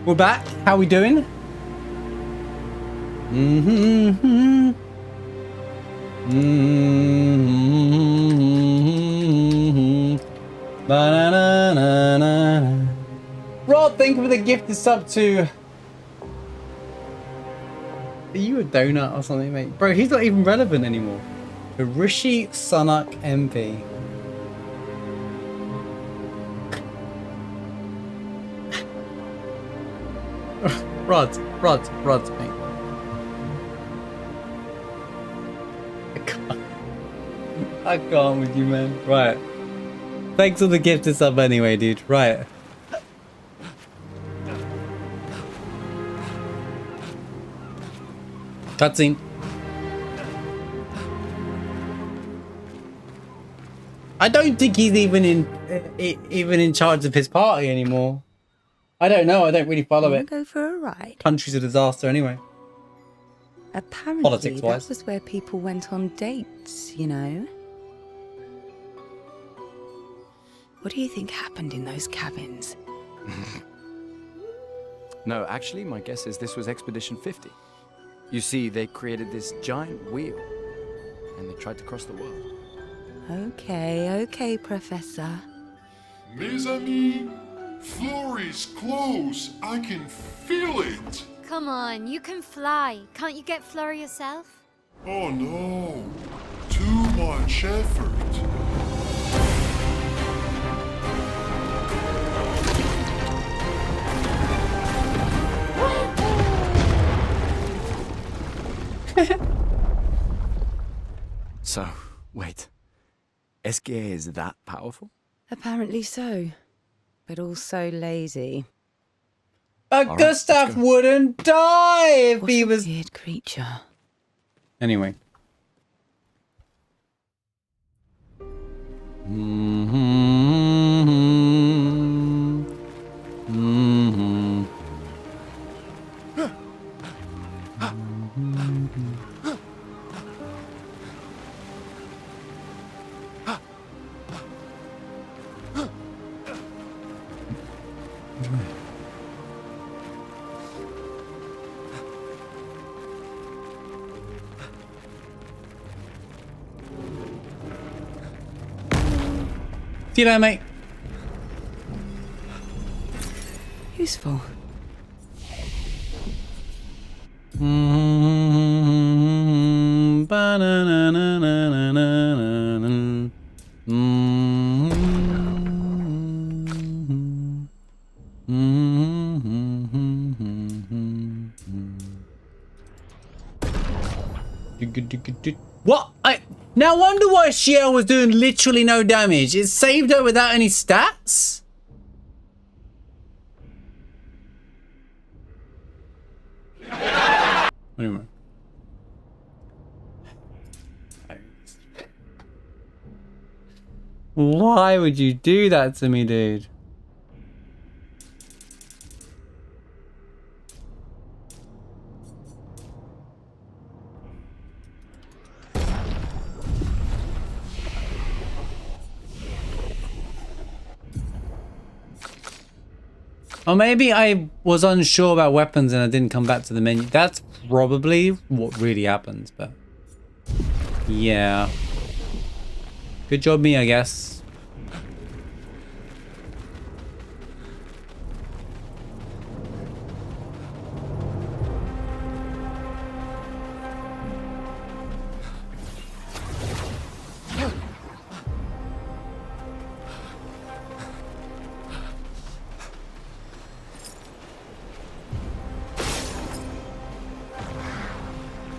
Speaker 1: We're back. How we doing? Ba-na-na-na-na. Rob, thank you for the gift of sub to... Are you a donut or something, mate? Bro, he's not even relevant anymore. Rishi Sunak MP. Rods, mate. I can't with you, man. Right. Thanks for the gift of sub anyway, dude. Right. Cutscene. I don't think he's even in charge of his party anymore. I don't know. I don't really follow it.
Speaker 11: Go for a ride.
Speaker 1: Country's a disaster anyway.
Speaker 11: Apparently,
Speaker 1: Politics-wise.
Speaker 11: that was where people went on dates, you know? What do you think happened in those cabins?
Speaker 14: No, actually, my guess is this was Expedition 50. You see, they created this giant wheel, and they tried to cross the world.
Speaker 11: Okay, Professor.
Speaker 15: Mes amis, Florey's close. I can feel it.
Speaker 2: Come on, you can fly. Can't you get Flora yourself?
Speaker 15: Oh no, too much effort.
Speaker 14: So, wait. Esquie is that powerful?
Speaker 11: Apparently so, but also lazy.
Speaker 1: But
Speaker 14: right,
Speaker 1: Gustav wouldn't die if
Speaker 11: What
Speaker 1: he
Speaker 11: a
Speaker 1: was...
Speaker 11: weird creature.
Speaker 1: Anyway. See you later, mate.
Speaker 11: Useful.
Speaker 1: What? No wonder why Shiel was doing literally no damage. It saved her without any stats? Anyway. Why would you do that to me, dude? Or maybe I was unsure about weapons and I didn't come back to the menu. That's probably what really happens, but... yeah. Good job me, I guess.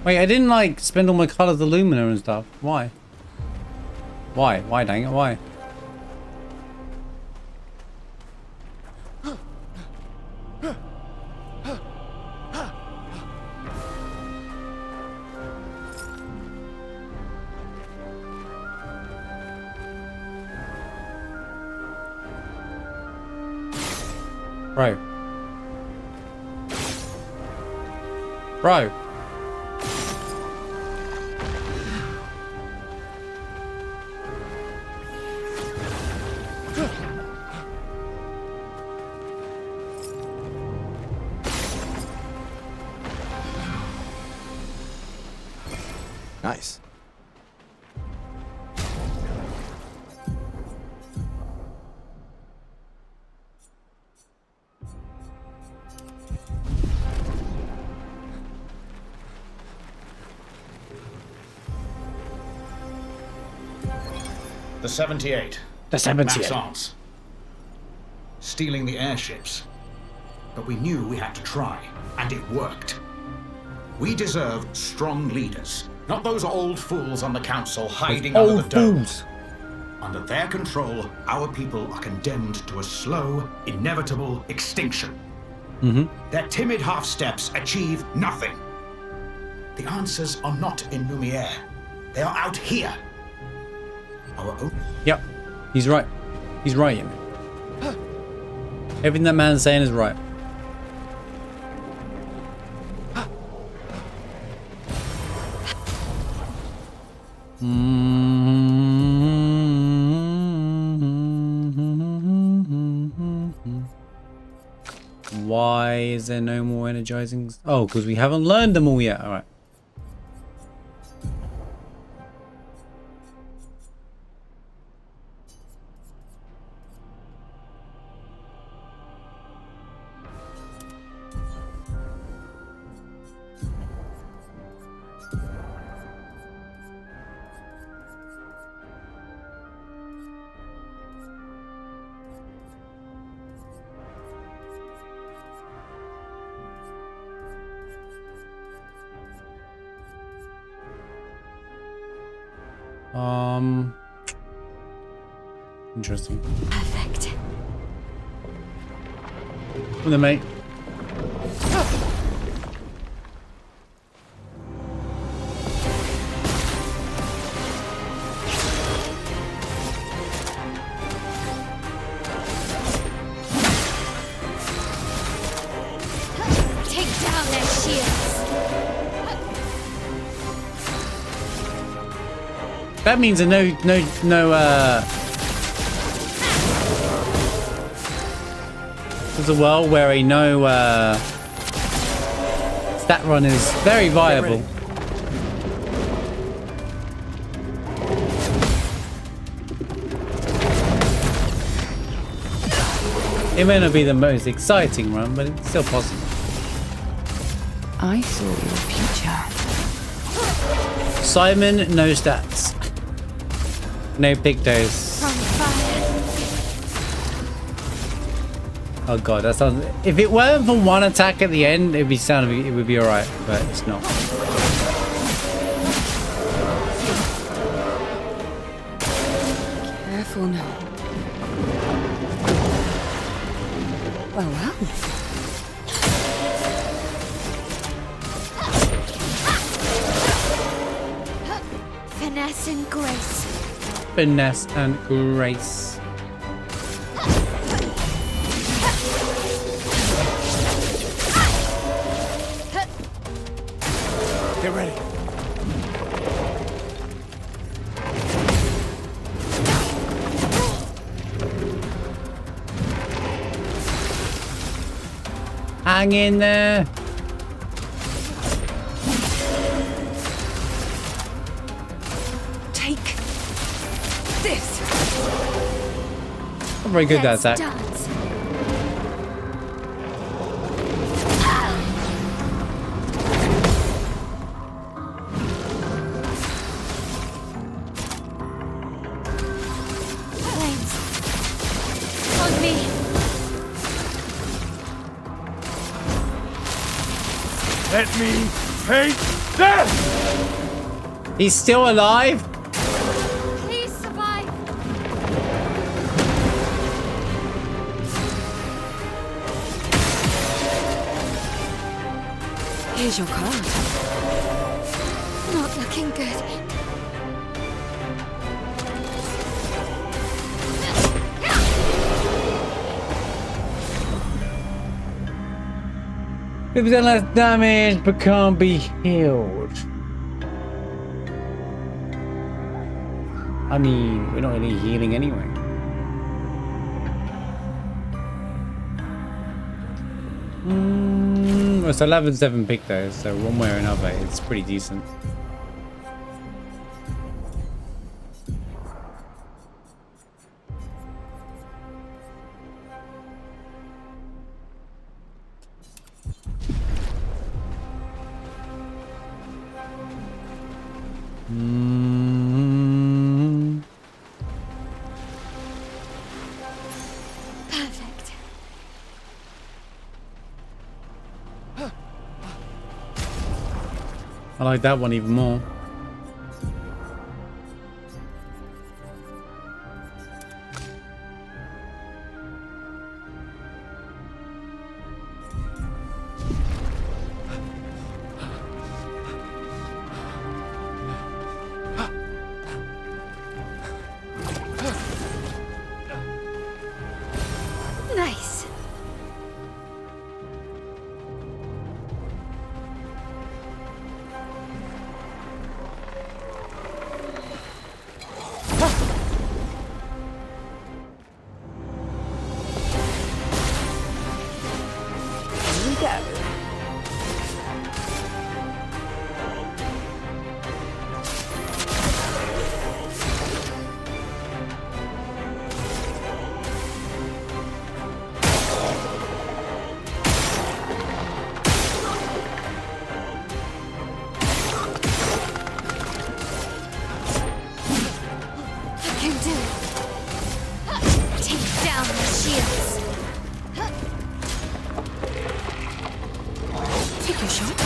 Speaker 1: Wait, I didn't like spend all my colours alumina and stuff. Why? Why? Why, dang it, why? Bro. Bro.
Speaker 19: The 78.
Speaker 1: The 78.
Speaker 19: Maxence. Stealing the airships. But we knew we had to try, and it worked. We deserve strong leaders, not those old fools on the council hiding under the dome. Under their control, our people are condemned to a slow, inevitable extinction. Their timid half-steps achieve nothing. The answers are not in Lumiere. They are out here. Our own...
Speaker 1: Yep. He's right. He's right, you know. Everything that man's saying is right. Why is there no more energizing? Oh, because we haven't learned them all yet. All right. Interesting.
Speaker 2: Perfect.
Speaker 1: Come on, mate.
Speaker 2: Take down their shields.
Speaker 1: That means a no. There's a world where a no stat run is very viable. It may not be the most exciting run, but it's still possible.
Speaker 11: I saw your future.
Speaker 1: Simon, no stats. No pictos. Oh god, that sounds. If it weren't for one attack at the end, it would be alright, but it's not.
Speaker 11: Careful now. Well, well.
Speaker 2: Finesse and grace.
Speaker 1: Finesse and grace.
Speaker 9: Get ready.
Speaker 1: Hang in there.
Speaker 11: Take this.
Speaker 1: Not very good that attack.
Speaker 9: Let me face death!
Speaker 1: He's still alive?
Speaker 2: Please survive.
Speaker 11: Here's your card.
Speaker 2: Not looking good.
Speaker 1: We've done less damage but can't be healed. I mean, we're not really healing anyway. Well, it's 11-7 pick though, so one way or another, it's pretty decent.
Speaker 2: Perfect.
Speaker 1: I like that one even more.
Speaker 2: Nice.
Speaker 11: Here we go.
Speaker 2: I can do it. Take down the shields.
Speaker 11: Take your shot.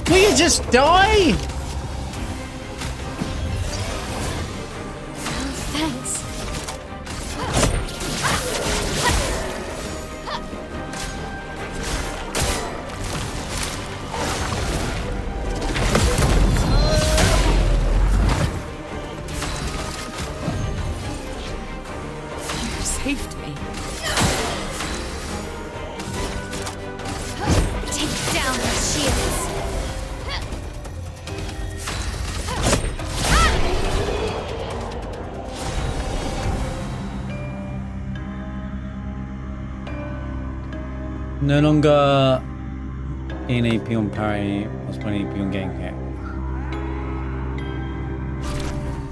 Speaker 1: Will you just die?
Speaker 2: Thanks.
Speaker 11: You saved me.
Speaker 2: Take down the shields.
Speaker 1: No longer in AP on parry, plus 20 AP on game cap.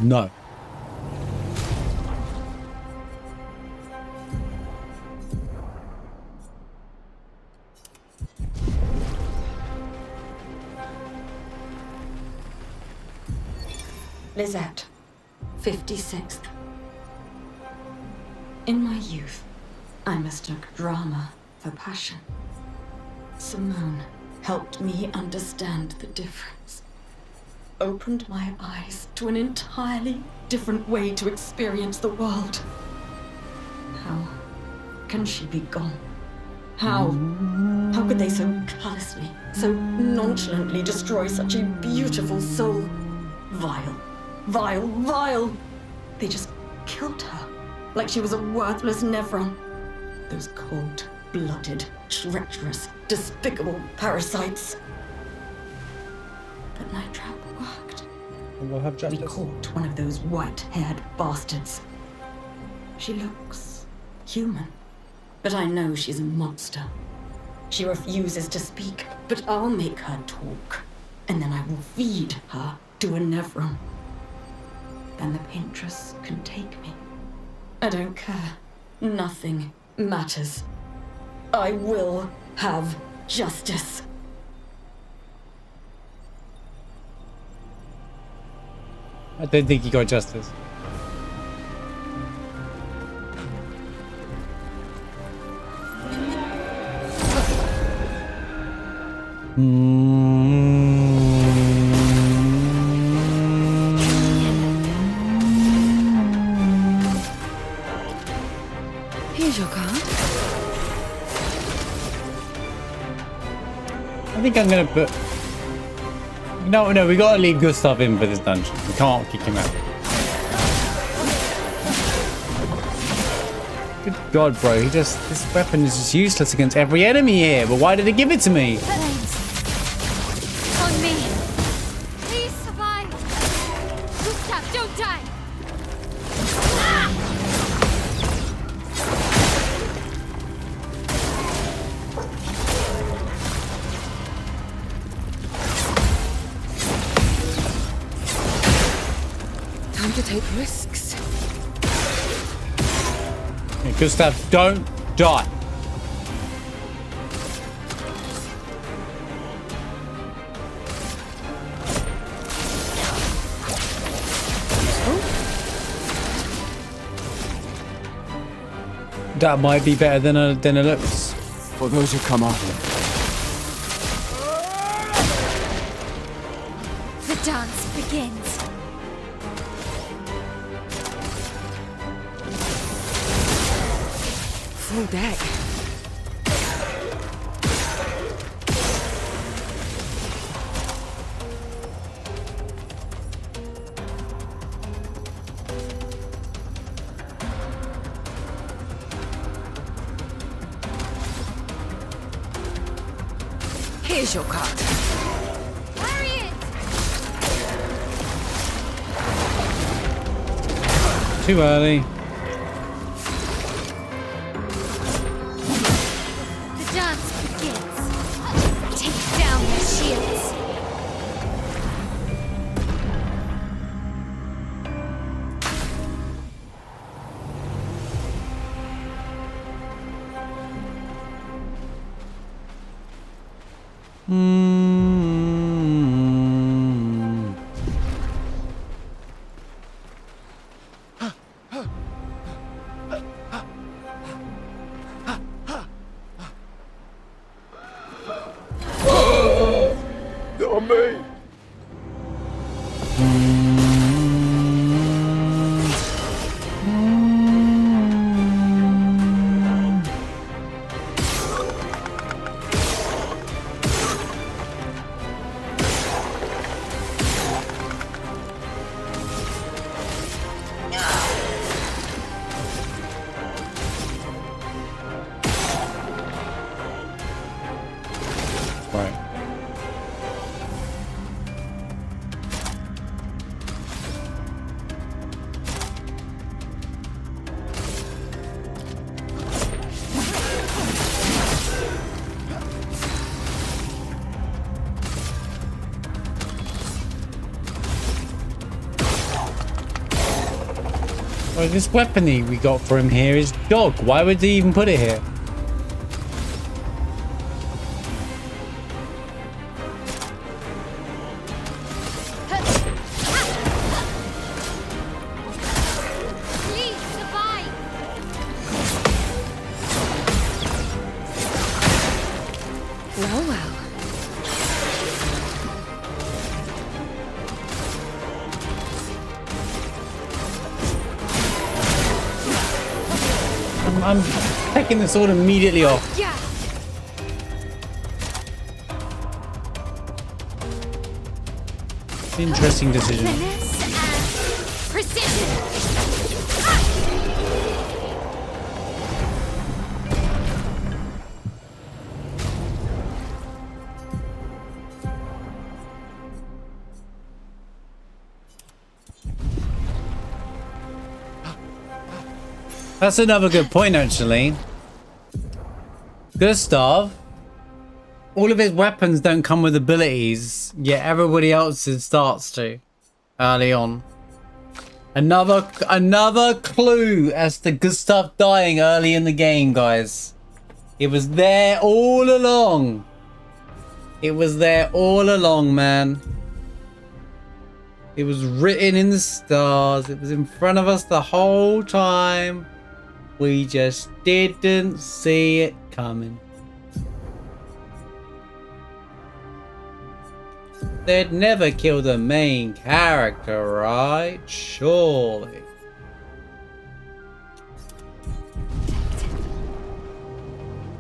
Speaker 1: No.
Speaker 5: Lizette, 56th. In my youth, I mistook drama for passion. Simone helped me understand the difference. Opened my eyes to an entirely different way to experience the world. How can she be gone? How could they so callously, so nonchalantly destroy such a beautiful soul? Vile, vile, vile! They just killed her, like she was a worthless Nevron. Those cold-blooded, treacherous, despicable parasites. But my trap worked.
Speaker 1: We'll have justice.
Speaker 5: We caught one of those white-haired bastards. She looks human, but I know she's a monster. She refuses to speak, but I'll make her talk, and then I will feed her to a Nevron. Then the paintress can take me. I don't care. Nothing matters. I will have justice.
Speaker 1: I don't think you got justice.
Speaker 11: Here's your card.
Speaker 1: I think I'm gonna put... No, we gotta leave Gustav in for this dungeon. We can't kick him out. Good God, bro. This weapon is just useless against every enemy here. But why did he give it to me?
Speaker 2: Thanks. On me. Please survive. Gustav, don't die.
Speaker 11: Time to take risks.
Speaker 1: Yeah, Gustav, don't die. That might be better than it looks.
Speaker 6: For those who come after.
Speaker 2: The dance begins.
Speaker 11: Full deck. Here's your card.
Speaker 1: Too early.
Speaker 2: The dance begins. Take down their shields.
Speaker 15: Not me.
Speaker 1: Right. Well, this weapon we got for him here is dog. Why would he even put it here?
Speaker 2: Please survive.
Speaker 11: Well, well.
Speaker 1: I'm taking the sword immediately off.
Speaker 2: Yeah.
Speaker 1: Interesting decision.
Speaker 2: Finesse and precision.
Speaker 1: That's another good point, actually. Gustav, all of his weapons don't come with abilities, yet everybody else's starts to early on. Another clue as to Gustav dying early in the game, guys. It was there all along. It was there all along, man. It was written in the stars. It was in front of us the whole time. We just didn't see it coming. They'd never kill the main character, right? Surely.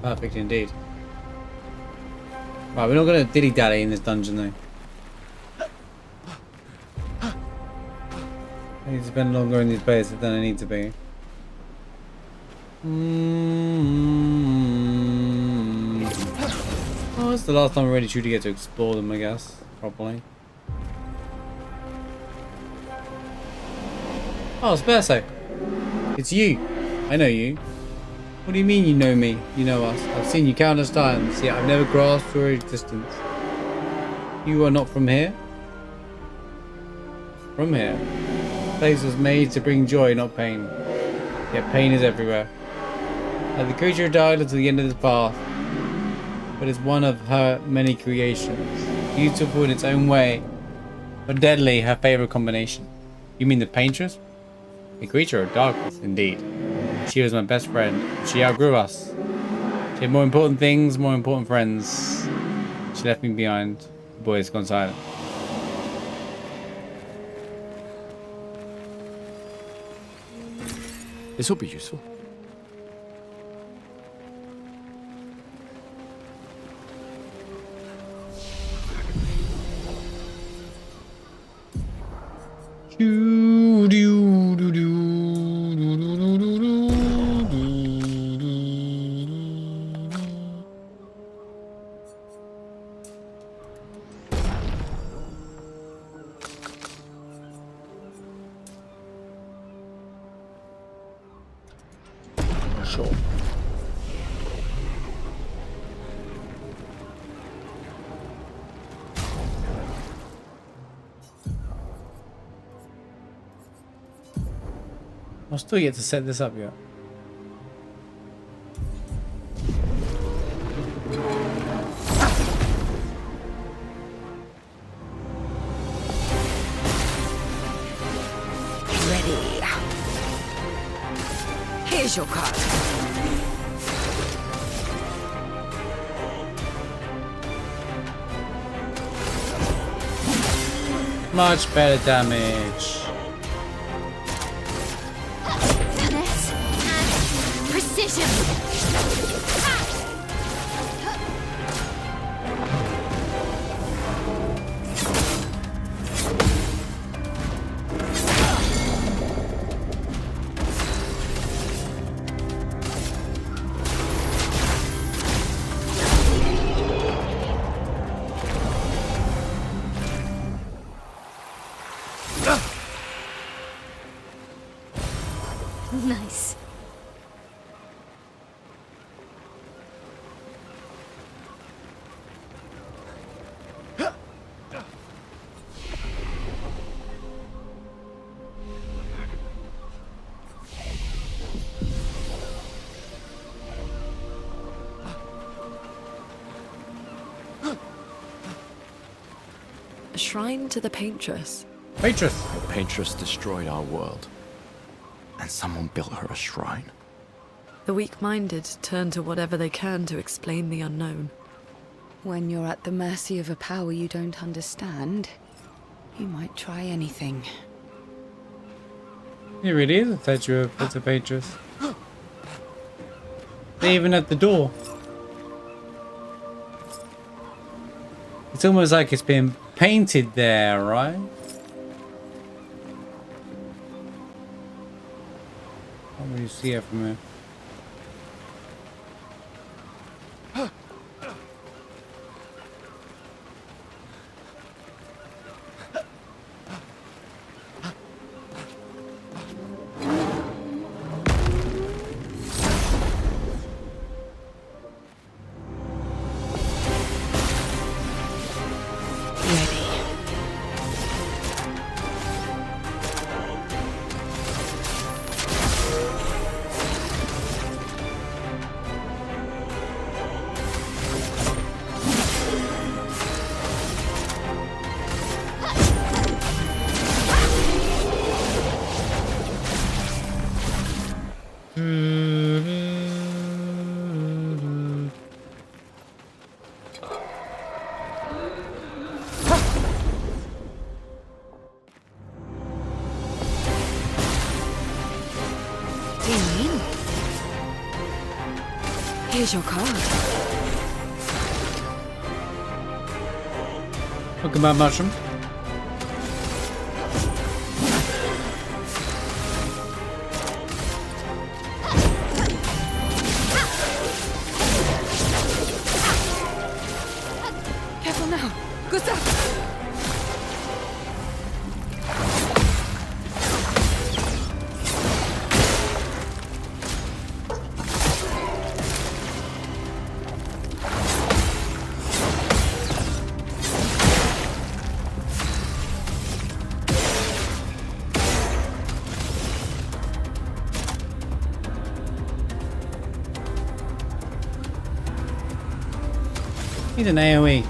Speaker 1: Perfect indeed. Right, we're not gonna dilly-dally in this dungeon though. I need to spend longer in these places than I need to be. Oh, it's the last time we're really true to get to explore them, I guess. Probably. Oh, it's Berso. It's you. I know you. What do you mean you know me? You know us. I've seen you countless times, yet I've never grasped your existence. You are not from here? From here. The place was made to bring joy, not pain. Yet pain is everywhere. The creature died at the end of this path, but it's one of her many creations. Beautiful in its own way, but deadly her favorite combination. You mean the paintress? A creature of darkness, indeed. She was my best friend. She outgrew us. She had more important things, more important friends. She left me behind. The boy has gone silent.
Speaker 14: This will be useful.
Speaker 1: Sure. I'll still yet to set this up yet.
Speaker 4: Ready. Here's your card.
Speaker 1: Much better damage.
Speaker 2: Finesse and precision. Nice.
Speaker 4: A shrine to the paintress.
Speaker 1: Paintress.
Speaker 14: The paintress destroyed our world, and someone built her a shrine.
Speaker 4: The weak-minded turn to whatever they can to explain the unknown.
Speaker 11: When you're at the mercy of a power you don't understand, you might try anything.
Speaker 1: It really is a statue of the paintress. They're even at the door. It's almost like it's been painted there, right? Can't really see it from here.
Speaker 4: Here's your card.
Speaker 1: Welcome back, Mushroom.
Speaker 4: Careful now. Gustav!
Speaker 1: He's an AoE.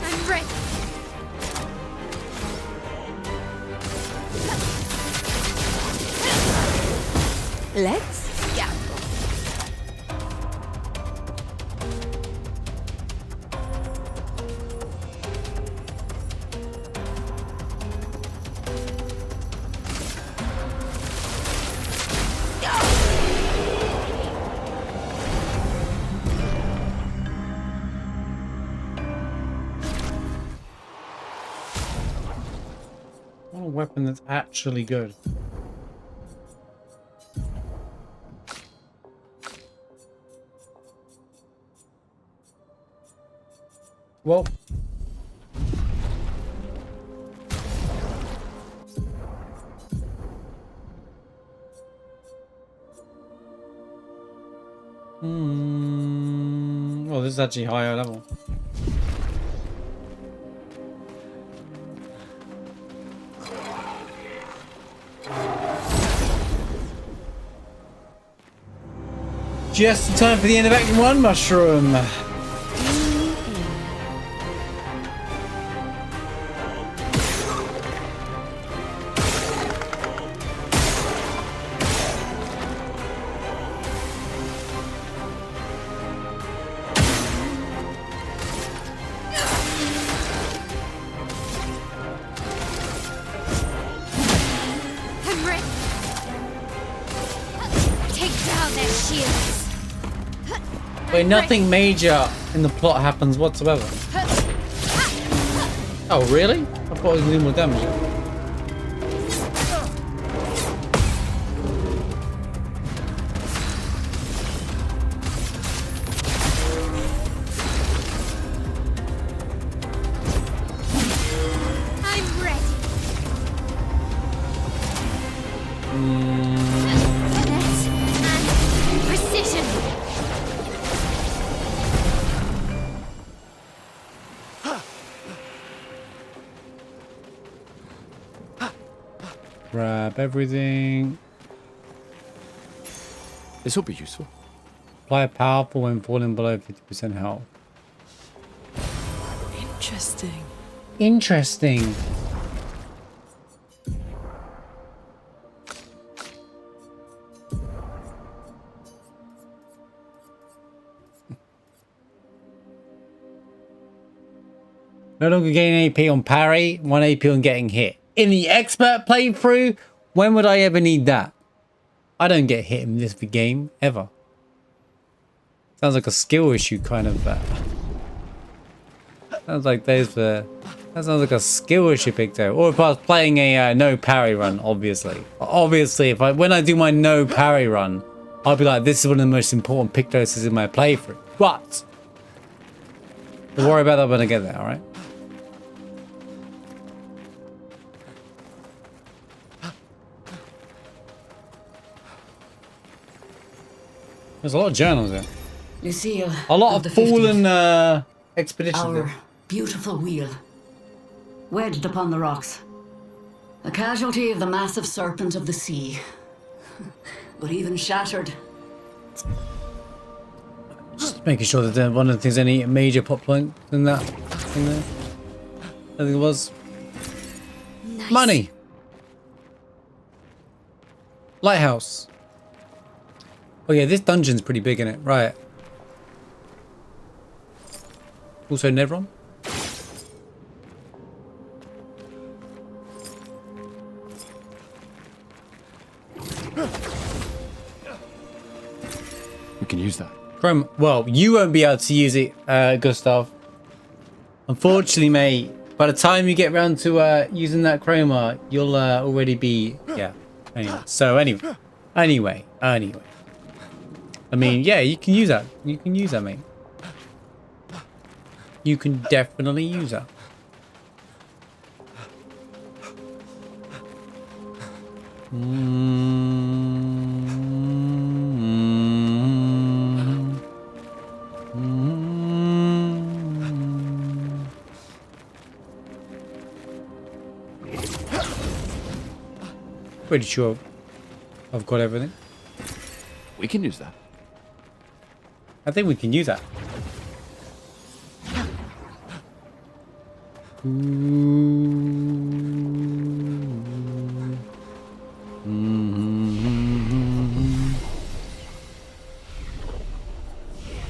Speaker 2: I'm ready.
Speaker 11: Let's gamble.
Speaker 1: I want a weapon that's actually good. Well, oh, this is actually higher level. Just in time for the end of Act 1 mushroom.
Speaker 2: I'm ready. Take down their shields.
Speaker 1: Wait, nothing major in the plot happens whatsoever. Oh, really? I thought it was doing more damage.
Speaker 2: I'm ready. Finesse and precision.
Speaker 1: Grab everything.
Speaker 14: This will be useful.
Speaker 1: Apply powerful when falling below 50% health.
Speaker 4: Interesting.
Speaker 1: Interesting. No longer gain AP on parry, 1 AP on getting hit. In the expert playthrough, when would I ever need that? I don't get hit in this game, ever. Sounds like a skill issue kind of. Sounds like that sounds like a skill issue, Picto. Or if I was playing a no parry run, obviously. Obviously, when I do my no parry run, I'll be like, this is one of the most important Pictoses in my playthrough. But don't worry about that when I get there, alright? There's a lot of journals there.
Speaker 20: Lucille.
Speaker 1: A lot of fallen expeditions
Speaker 20: Our
Speaker 1: there.
Speaker 20: beautiful wheel. Wedged upon the rocks. A casualty of the massive serpent of the sea. But even shattered.
Speaker 1: Just making sure that one of the things, any major plot point in that thing there. I think it was.
Speaker 2: Nice.
Speaker 1: Money. Lighthouse. Oh yeah, this dungeon's pretty big, isn't it? Right. Also Nevron.
Speaker 14: We can use that.
Speaker 1: Chrome. Well, you won't be able to use it, Gustav. Unfortunately, mate. By the time you get around to using that chroma, you'll already be Anyway. So anyway. I mean, yeah, you can use that. You can use that, mate. You can definitely use that. Pretty sure I've got everything.
Speaker 14: We can use that.
Speaker 1: I think we can use that.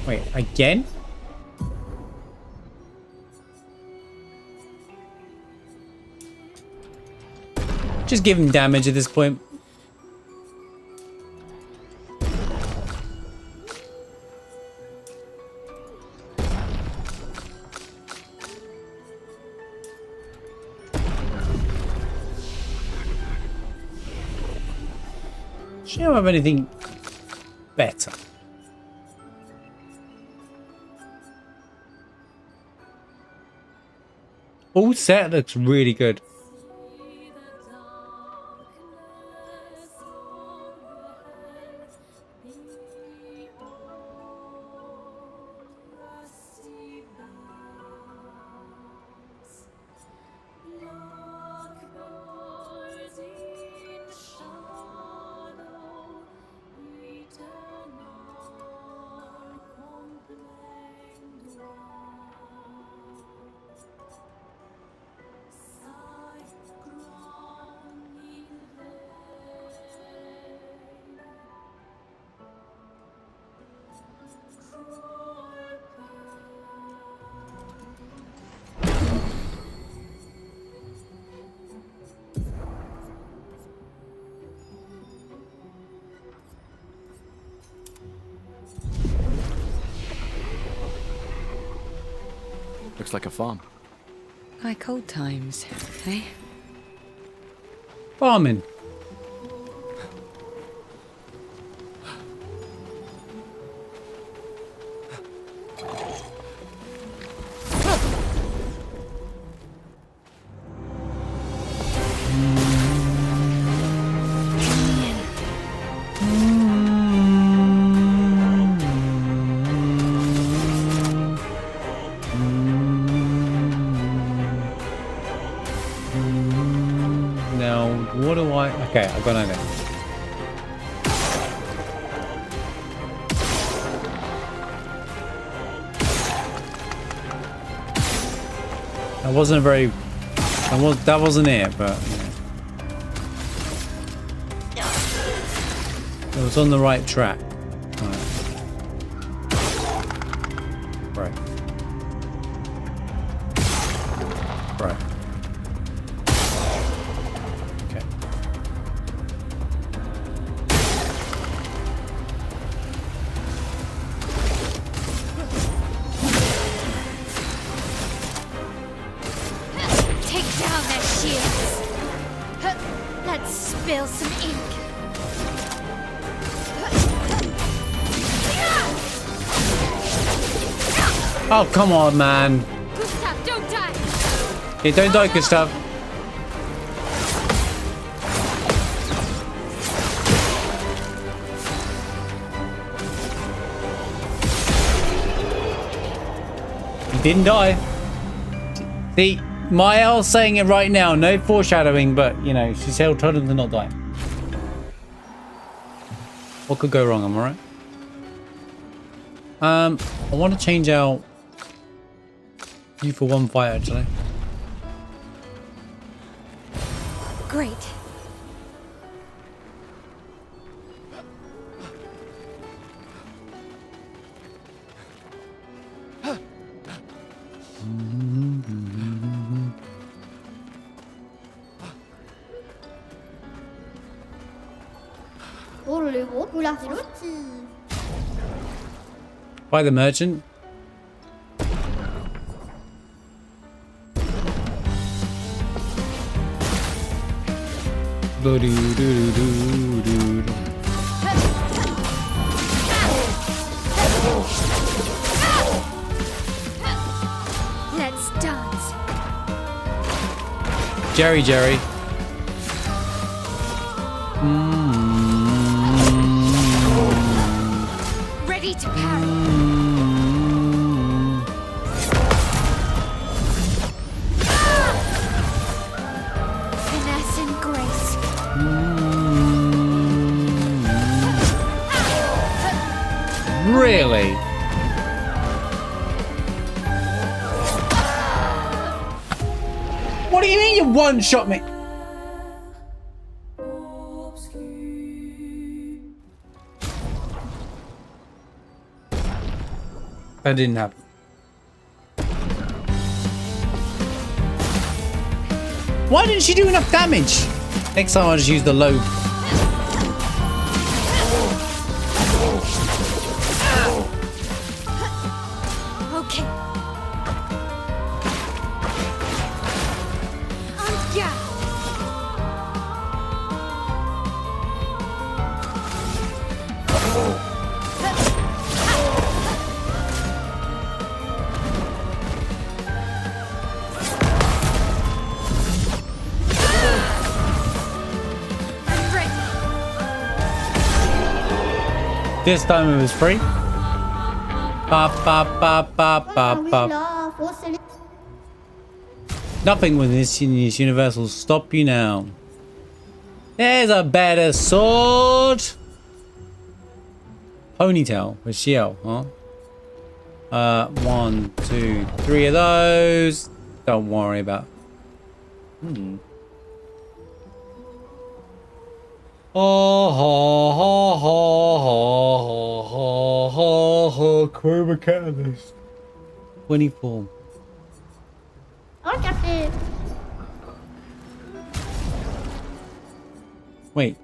Speaker 1: Wait, again? Just give him damage at this point. Do you know have anything better? All set looks really good.
Speaker 14: Looks like a farm.
Speaker 11: Like old times, eh?
Speaker 1: Farming. Okay, I've got an idea. That wasn't a very... That wasn't it, but... Yeah. It was on the right track. Right. Right.
Speaker 2: Spill some ink.
Speaker 1: Oh, come on, man.
Speaker 2: Gustav, don't die.
Speaker 1: Yeah, don't die, Gustav. He didn't die. See? Mael's saying it right now, no foreshadowing, but you know, she's told him to not die. What could go wrong? Am I right? I want to change out you for one fight actually.
Speaker 2: Great.
Speaker 1: By the merchant.
Speaker 2: Let's dance.
Speaker 1: Jerry.
Speaker 2: Ready to parry. Finesse and grace.
Speaker 1: Really? What do you mean you one-shot me? That didn't happen. Why didn't she do enough damage? Next time I'll just use the low.
Speaker 2: Okay. Yeah.
Speaker 1: This time it was free. Ba, ba, ba, ba, ba, ba. Nothing with this universe will stop you now. There's a better sword. Ponytail with Shiel, huh? 1, 2, 3 of those. Don't worry about. Oh, ho, ho, ho, ho, ho, ho, Chroma Catalyst. 24. Wait.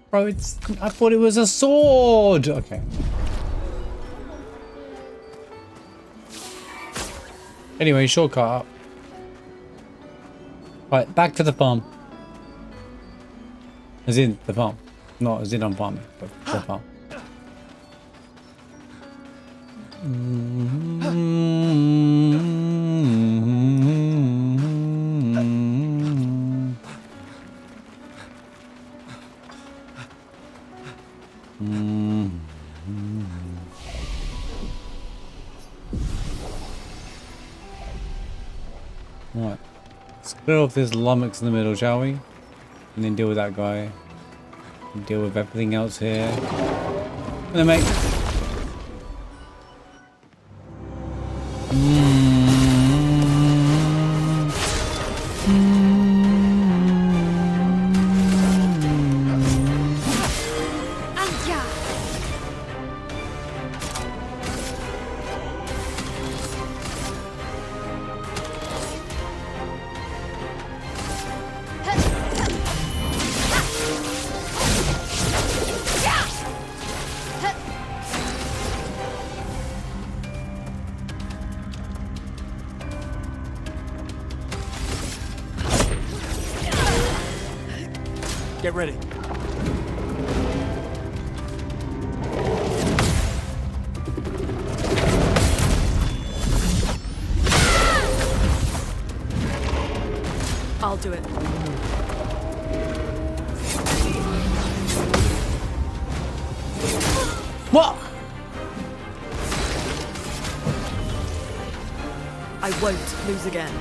Speaker 1: Bro, I thought it was a sword. Okay. Anyway, shortcut up. Right, back to the farm. As in the farm. Not as in I'm farming, but the farm. Right. Let's clear off this lummox in the middle, shall we? And then deal with that guy. And deal with everything else here. And then mate.
Speaker 9: Get ready.
Speaker 4: I'll do it.
Speaker 1: What?
Speaker 4: I won't lose again.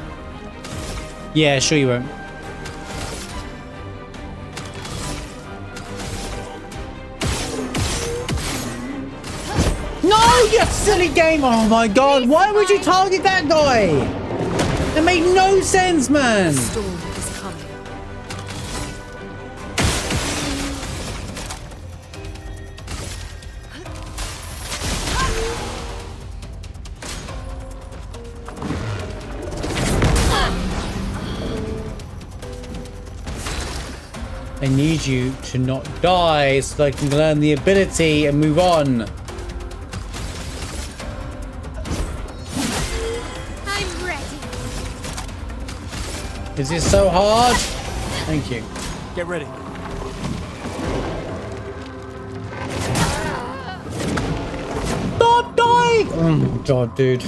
Speaker 1: Yeah, sure you won't. No, you silly game! Oh my god, why would you target that guy? That made no sense, man!
Speaker 4: The storm is coming.
Speaker 1: I need you to not die so that I can learn the ability and move on.
Speaker 2: I'm ready.
Speaker 1: Is this so hard? Thank you.
Speaker 9: Get ready.
Speaker 1: Stop dying! Oh my god, dude.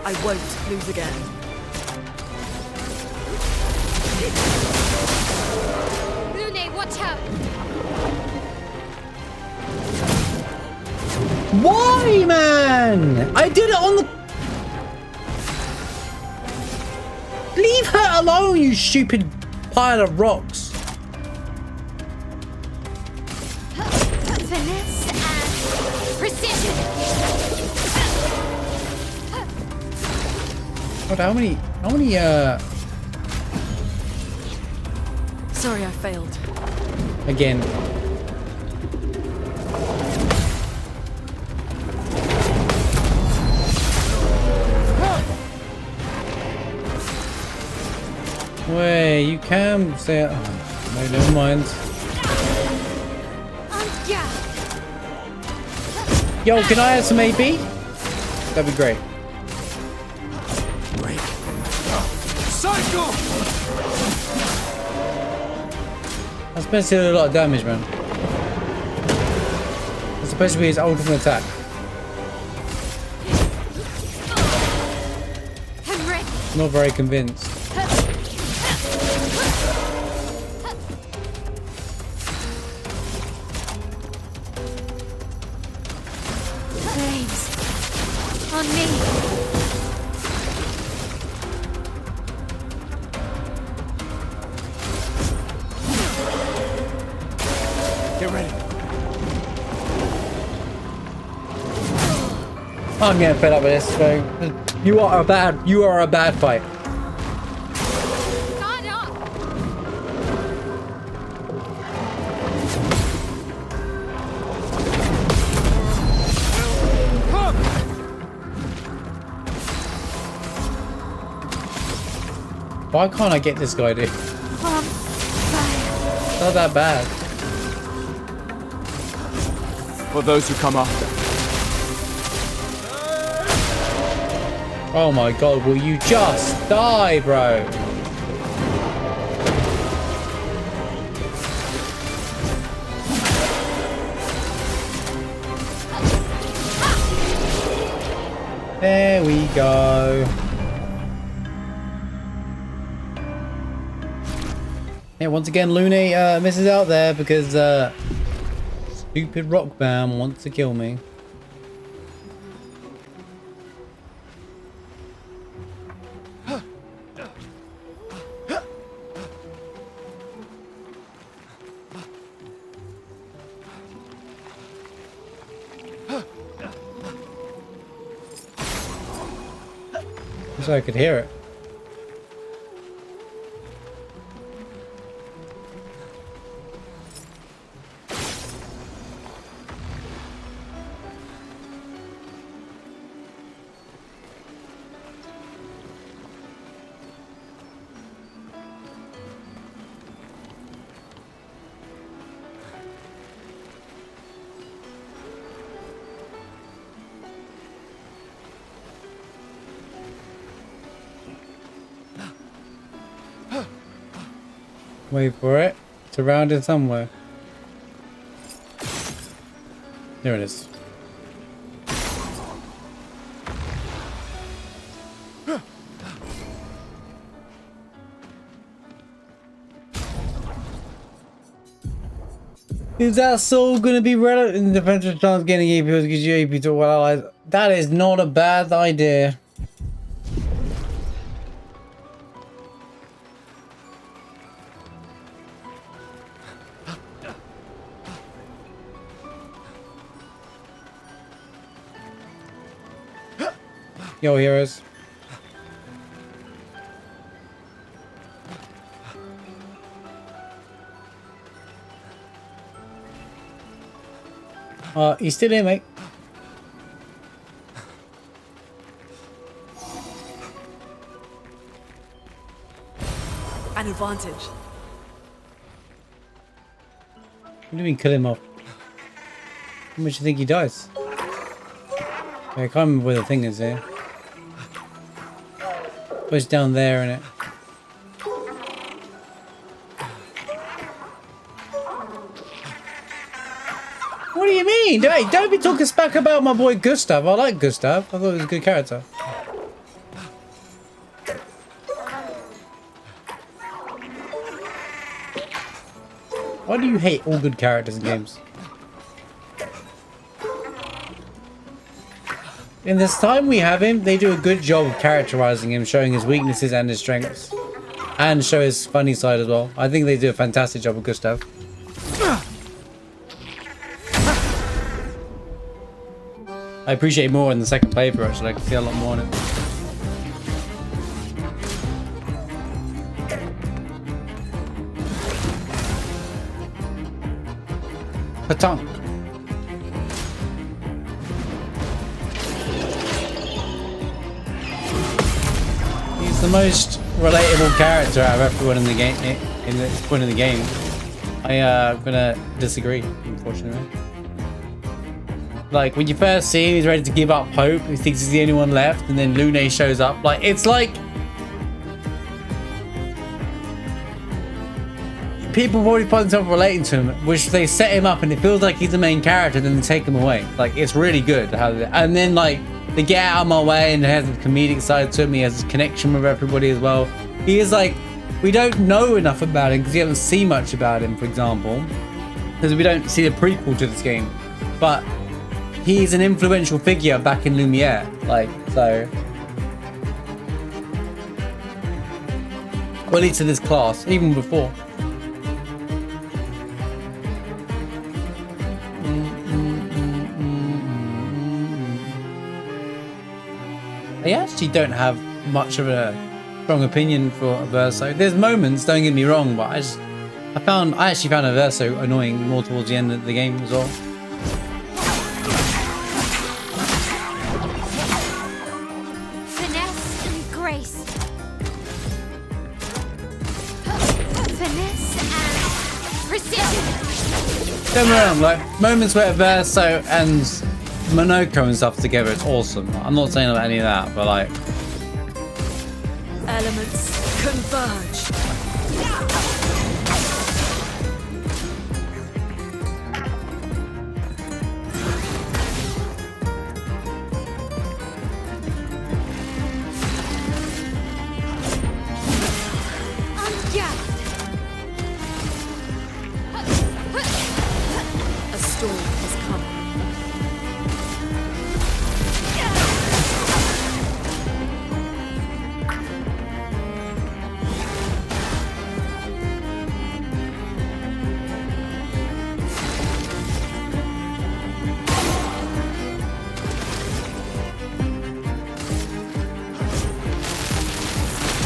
Speaker 4: I won't lose again.
Speaker 2: Lune, watch out!
Speaker 1: Why, man? I did it on the... Leave her alone, you stupid pile of rocks.
Speaker 2: Finesse and precision.
Speaker 1: What, how many,
Speaker 4: Sorry, I failed.
Speaker 1: again. Wait, you can say... Oh, no, never mind. Yo, can I have some AB? That'd be great.
Speaker 9: Break. Cycle!
Speaker 1: That's supposed to do a lot of damage, man. It's supposed to be his ultimate attack. Not very convinced.
Speaker 2: Flames. On me.
Speaker 9: Get ready.
Speaker 1: I'm getting fed up with this. So you are a bad fight. Why can't I get this guy, dude? It's not that bad.
Speaker 14: For those who come after.
Speaker 1: Oh my god, will you just die, bro? There we go. Yeah, once again, Lune misses out there because stupid rock bam wants to kill me. So I could hear it. Wait for it. It's around it somewhere. There it is. Is that so gonna be relevant in defensive chance getting AP gives you AP to what allies? That is not a bad idea. Yo, heroes. He's still here, mate.
Speaker 4: An advantage.
Speaker 1: What do you mean kill him off? How much do you think he dies? I can't remember where the thing is here. It's down there, innit? What do you mean? Hey, don't be talking smack about my boy Gustav. I like Gustav. I thought he was a good character. Why do you hate all good characters in games? In this time we have him, they do a good job of characterizing him, showing his weaknesses and his strengths. And show his funny side as well. I think they do a fantastic job with Gustav. I appreciate it more in the second playthrough actually, I can see a lot more in it. Patunk. He's the most relatable character out of everyone in the game. In this point in the game, I'm gonna disagree, unfortunately. Like when you first see him, he's ready to give up hope. He thinks he's the only one left, and then Lune shows up. Like it's like people probably find themselves relating to him, which they set him up, and it feels like he's the main character. Then they take him away. Like it's really good how, and then like they get out of my way, and it has a comedic side to him. He has his connection with everybody as well. He is like, we don't know enough about him because we haven't seen much about him, for example, because we don't see the prequel to this game, but he's an influential figure back in Lumiere, like, so. Well, at least to this class, even before. I actually don't have much of a strong opinion for Verso. There's moments, don't get me wrong, but I actually found a Verso annoying more towards the end of the game as well.
Speaker 2: Finesse and grace. Finesse and precision.
Speaker 1: Don't get me wrong, like moments where Verso and Monoko and stuff together, it's awesome. I'm not saying about any of that, but like
Speaker 4: Elements converge. A storm has come.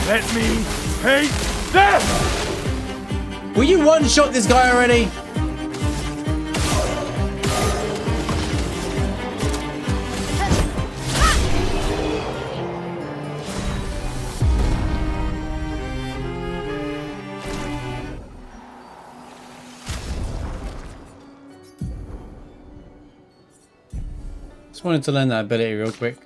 Speaker 9: Let me hate death!
Speaker 1: will you one-shot this guy already? Just wanted to learn that ability real quick.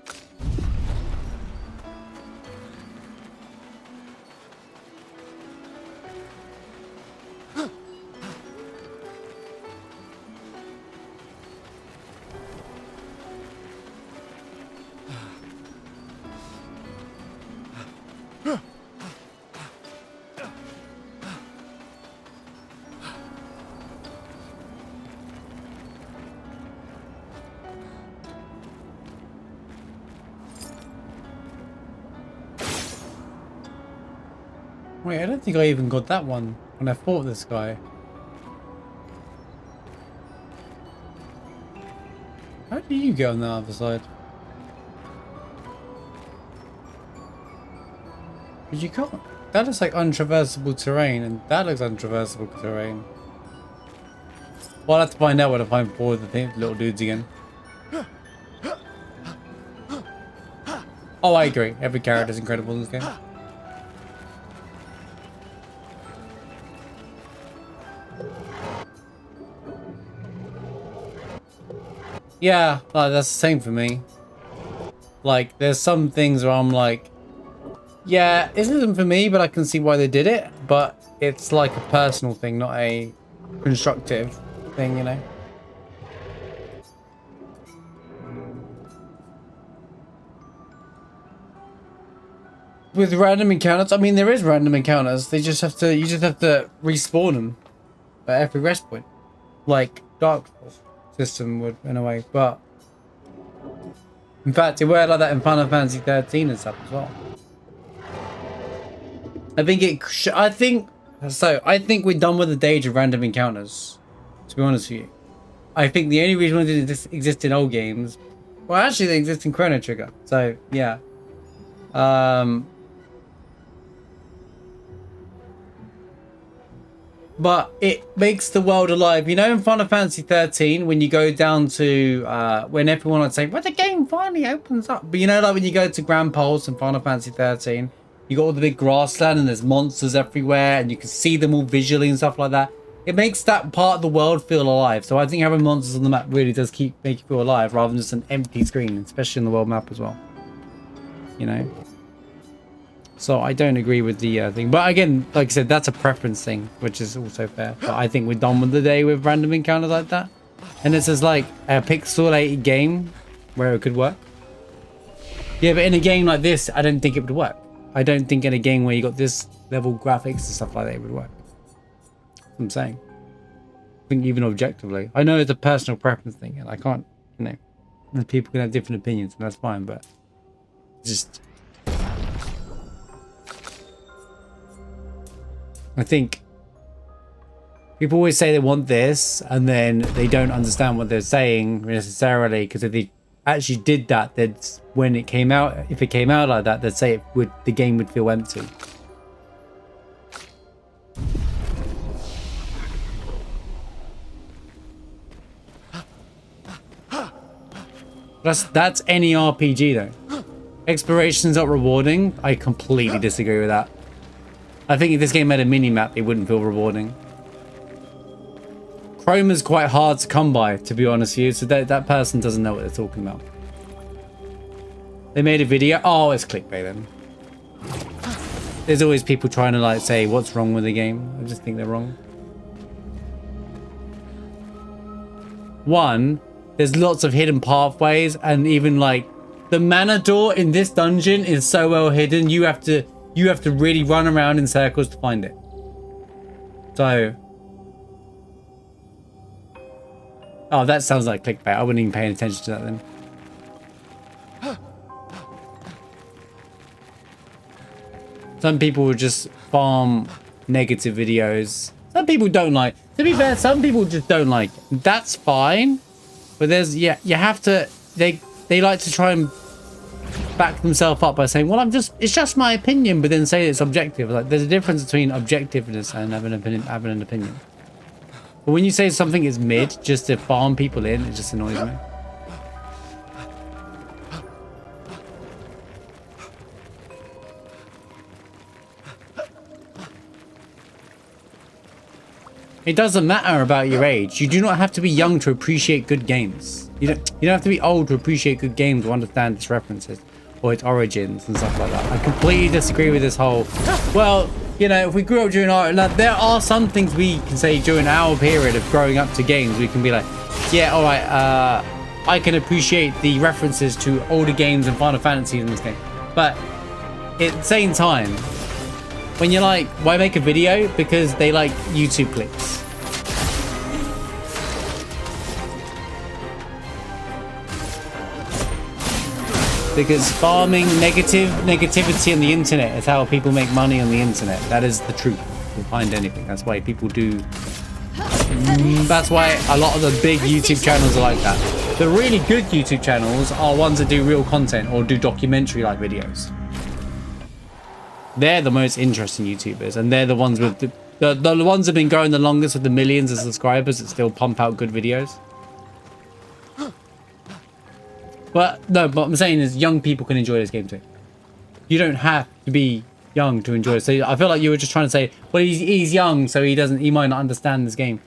Speaker 1: Wait, I don't think I even got that one when I fought this guy. How do you get on the other side? Because you can't. That looks like untraversable terrain, and that looks untraversable terrain. Well, I'll have to find out when I find four of the little dudes again. Oh, I agree. Every character is incredible in this game. Yeah, like that's the same for me. Like, there's some things where I'm like, yeah, this isn't for me, but I can see why they did it. But it's like a personal thing, not a constructive thing, you know? With random encounters, I mean, there is random encounters. They just have to, you just have to respawn them. at every rest point, like Dark Souls system would in a way. But in fact, it worked like that in Final Fantasy 13 and stuff as well. I think we're done with the days of random encounters. To be honest with you, I think the only reason why it didn't exist in old games, well, actually, they exist in Chrono Trigger. So yeah. But it makes the world alive. You know, in Final Fantasy 13, when you go down to, when everyone would say, well, the game finally opens up. But you know, like when you go to Grand Pulse in Final Fantasy 13, you got all the big grassland and there's monsters everywhere and you can see them all visually and stuff like that. It makes that part of the world feel alive. So I think having monsters on the map really does make you feel alive rather than just an empty screen, especially in the world map as well. You know? So I don't agree with the thing. But again, like I said, that's a preference thing, which is also fair. But I think we're done with the day with random encounters like that. And this is like a pixelated game where it could work. Yeah, but in a game like this, I don't think it would work. I don't think in a game where you got this level graphics and stuff like that, it would work. That's what I'm saying. I think even objectively. I know it's a personal preference thing, and I can't, you know, people can have different opinions, and that's fine, but just... I think people always say they want this and then they don't understand what they're saying necessarily, because if they actually did that, then when it came out, if it came out like that, they'd say the game would feel empty. That's any RPG though. Exploration's not rewarding. I completely disagree with that. I think if this game had a mini-map, it wouldn't feel rewarding. Chrome is quite hard to come by, to be honest with you, so that person doesn't know what they're talking about. They made a video. Oh, it's clickbait then. There's always people trying to like say what's wrong with the game. I just think they're wrong. One, there's lots of hidden pathways, and even like the mana door in this dungeon is so well hidden, you have to really run around in circles to find it. So... Oh, that sounds like clickbait. I wouldn't even pay attention to that then. Some people would just farm negative videos. Some people don't like... To be fair, some people just don't like. That's fine. But there's... Yeah, you have to... They like to try and back themselves up by saying, well, it's just my opinion, but then say it's objective. Like, there's a difference between objectiveness and having an opinion. But when you say something is mid just to farm people in, it just annoys me. It doesn't matter about your age. You do not have to be young to appreciate good games. You don't have to be old to appreciate good games or understand its references or its origins and stuff like that. I completely disagree with this whole, well, you know, if we grew up during our... Like, there are some things we can say during our period of growing up to games. We can be like, yeah, all right, I can appreciate the references to older games and Final Fantasy in this game. But at the same time, when you're like, why make a video? Because they like YouTube clips. Because farming negativity on the internet is how people make money on the internet. That is the truth behind anything. That's why people do... That's why a lot of the big YouTube channels are like that. The really good YouTube channels are ones that do real content or do documentary-like videos. They're the most interesting YouTubers, and they're the ones with the ones that have been growing the longest with the millions of subscribers that still pump out good videos. But no, what I'm saying is young people can enjoy this game too. You don't have to be young to enjoy it. So I feel like you were just trying to say, well, he's young, so he might not understand this game.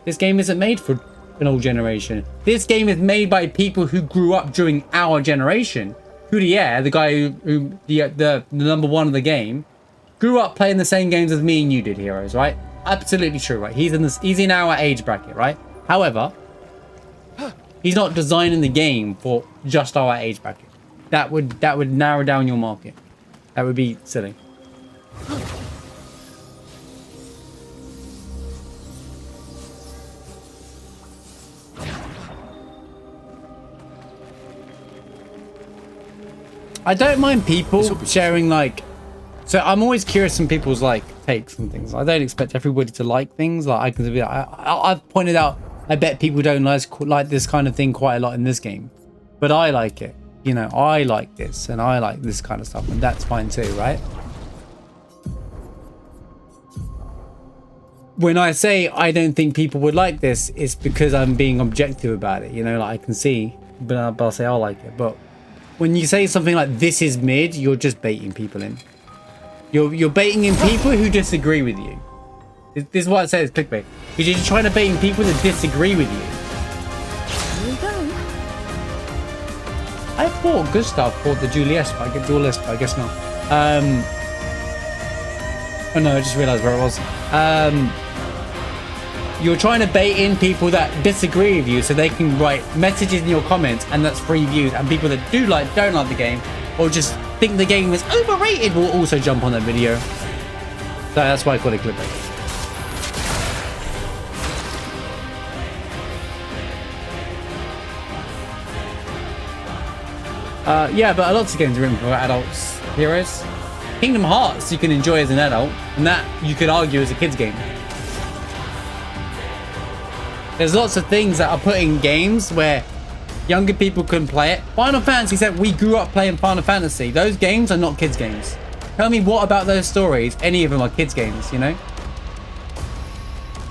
Speaker 1: This game isn't made for an old generation. This game is made by people who grew up during our generation. Hudier, the guy who the number one of the game, grew up playing the same games as me and you did, Heroes, right? Absolutely true, right? He's in our age bracket, right? However, he's not designing the game for just our age bracket. That would narrow down your market. That would be silly. I don't mind people sharing like. So I'm always curious in people's like takes and things. I don't expect everybody to like things. Like I can be, I've pointed out. I bet people don't like this kind of thing quite a lot in this game, but I like it. You know, I like this and I like this kind of stuff, and that's fine too, right? When I say I don't think people would like this, it's because I'm being objective about it. You know, like I can see, but I'll say I like it. But when you say something like this is mid, you're just baiting people in. You're baiting in people who disagree with you. This is what I say is clickbait. Because you're trying to bait in people that disagree with you.
Speaker 4: Here we go.
Speaker 1: I thought Gustav bought the duelist, but I guess not. Oh no, I just realized where it was. You're trying to bait in people that disagree with you so they can write messages in your comments, and that's free views. And people that don't like the game or just think the game is overrated will also jump on that video. So that's why I call it clickbait. Yeah, but lots of games are written for adults, heroes. Kingdom Hearts you can enjoy as an adult, and that you could argue is a kid's game. There's lots of things that are put in games where younger people can play it. Final Fantasy said we grew up playing Final Fantasy. Those games are not kids' games. Tell me what about those stories, any of them are kids' games, you know?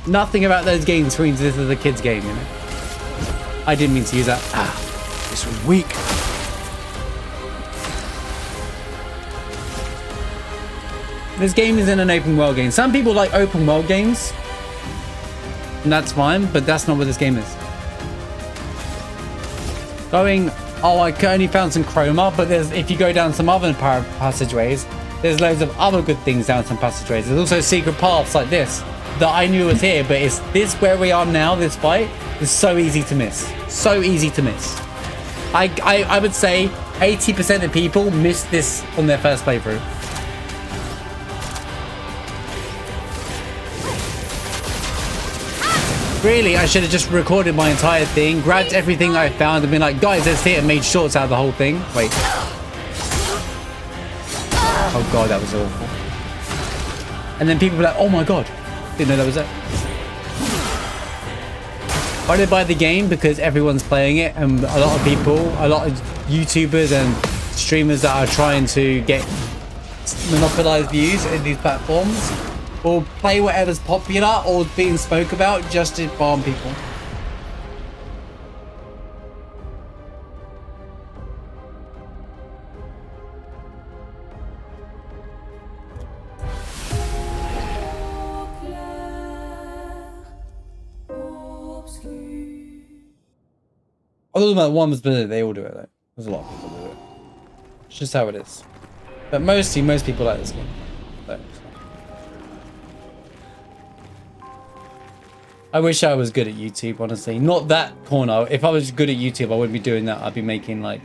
Speaker 1: Nothing about those games means this is a kid's game, you know? I didn't mean to use that.
Speaker 6: This was weak.
Speaker 1: This game isn't an open world game. Some people like open world games, and that's fine, but that's not what this game is. Going, oh, I only found some chroma, but if you go down some other passageways, there's loads of other good things down some passageways. There's also secret paths like this that I knew was here, but is this where we are now? This fight is so easy to miss. So easy to miss. I would say 80% of people missed this on their first playthrough. Really, I should have just recorded my entire thing, grabbed everything I found and been like, guys, let's hit, and made shorts out of the whole thing. Wait. Oh god, that was awful. And then people were like, oh my god, didn't know that was it. Why did I buy the game? Because everyone's playing it, and a lot of people, a lot of YouTubers and streamers that are trying to get monopolized views in these platforms or play whatever's popular or being spoke about just to farm people. Other than that one was better, they all do it though. There's a lot of people do it. It's just how it is. But most people like this game. So. I wish I was good at YouTube, honestly. Not that corner. If I was good at YouTube, I wouldn't be doing that. I'd be making like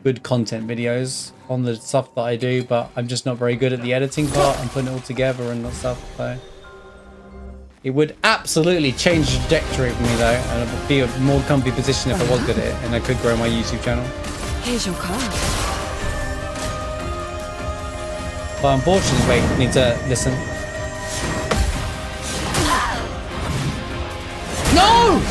Speaker 1: good content videos on the stuff that I do, but I'm just not very good at the editing part and putting it all together and that stuff. So it would absolutely change the trajectory for me though, and I'd be a more comfy position if I was good at it, and I could grow my YouTube channel.
Speaker 4: Here's your card.
Speaker 1: But unfortunately, wait, I need to listen. No!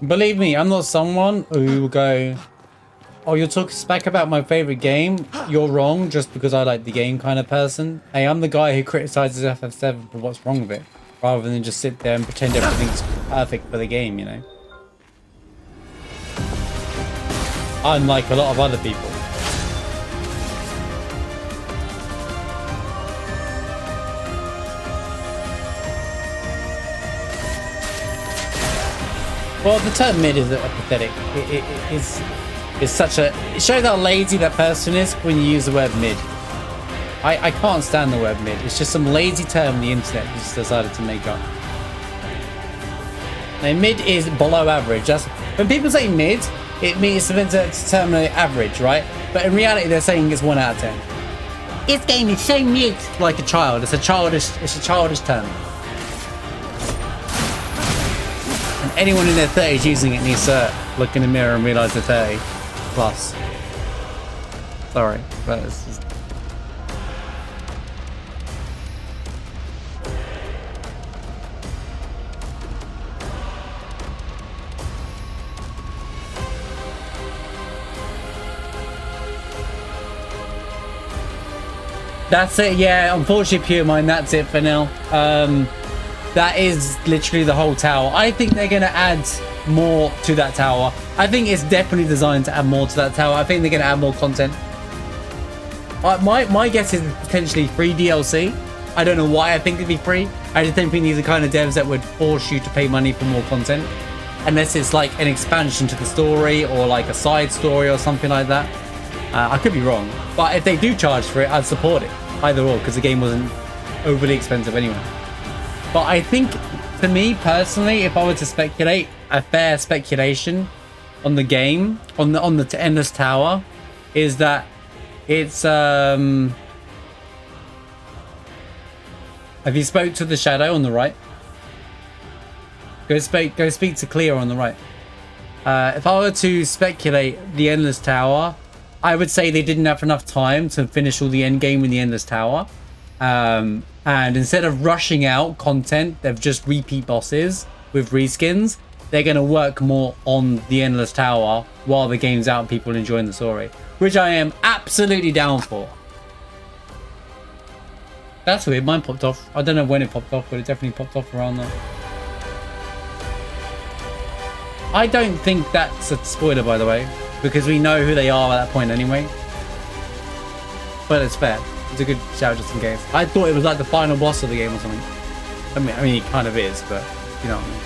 Speaker 1: Believe me, I'm not someone who will go, oh, you're talking smack about my favorite game. You're wrong just because I like the game kind of person. Hey, I'm the guy who criticizes FF7 for what's wrong with it, rather than just sit there and pretend everything's perfect for the game, you know? Unlike a lot of other people. Well, the term mid is pathetic. It's such a... It shows how lazy that person is when you use the word mid. I can't stand the word mid. It's just some lazy term the internet just decided to make up. Now, mid is below average. That's, when people say mid, it means it's to determine average, right? But in reality, they're saying it's 1 out of 10. This game is so mid. Like a child. It's a childish term. And anyone in their 30s using it needs to look in the mirror and realize they're 30 plus. Sorry, but it's just... That's it, yeah. Unfortunately, Pure Mind, that's it for now. That is literally the whole tower. I think they're going to add more to that tower. I think it's definitely designed to add more to that tower. I think they're going to add more content. My guess is potentially free DLC. I don't know why I think it'd be free. I just don't think these are the kind of devs that would force you to pay money for more content. Unless it's like an expansion to the story or like a side story or something like that. I could be wrong. But if they do charge for it, I'd support it. Either or, because the game wasn't overly expensive anyway. But I think, for me personally, if I were to speculate, a fair speculation on the game, on the Endless Tower, is that it's have you spoke to the Shadow on the right? Go speak to Cleo on the right. If I were to speculate the Endless Tower, I would say they didn't have enough time to finish all the end game in the Endless Tower. And instead of rushing out content, they've just repeat bosses with reskins. They're going to work more on the Endless Tower while the game's out and people enjoying the story. Which I am absolutely down for. That's weird, mine popped off. I don't know when it popped off, but it definitely popped off around there. I don't think that's a spoiler, by the way. Because we know who they are at that point anyway. But it's fair. It's a good shout just in case. I thought it was like the final boss of the game or something. I mean it kind of is, but you know what I mean.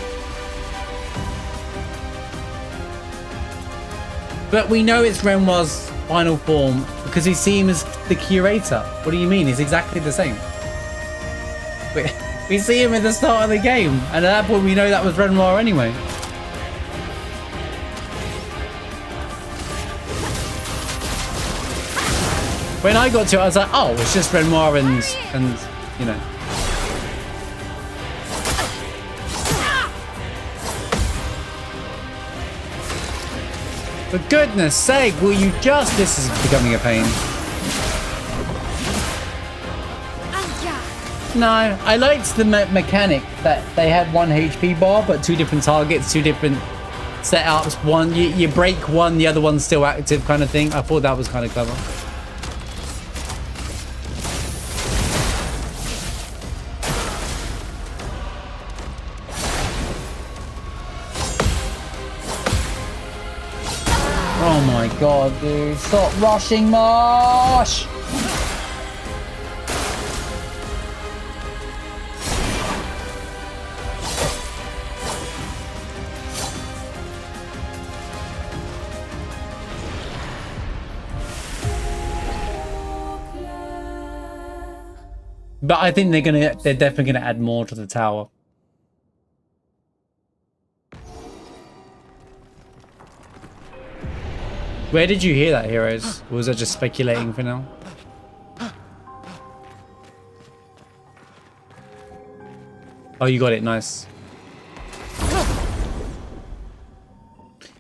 Speaker 1: But we know it's Renoir's final form because we see him as the curator. What do you mean? He's exactly the same. We see him at the start of the game. And at that point we know that was Renoir anyway. When I got to it, I was like, oh, it's just Renoir and you know. For goodness sake, will you just... This is becoming a pain. No, I liked the mechanic that they had 1 HP bar, but 2 different targets, 2 different setups. One, you break one, the other one's still active kind of thing. I thought that was kind of clever. Oh my god, dude. Stop rushing, Marsh! But I think they're definitely gonna add more to the tower. Where did you hear that, Heroes? Or was that just speculating for now? Oh, you got it. Nice.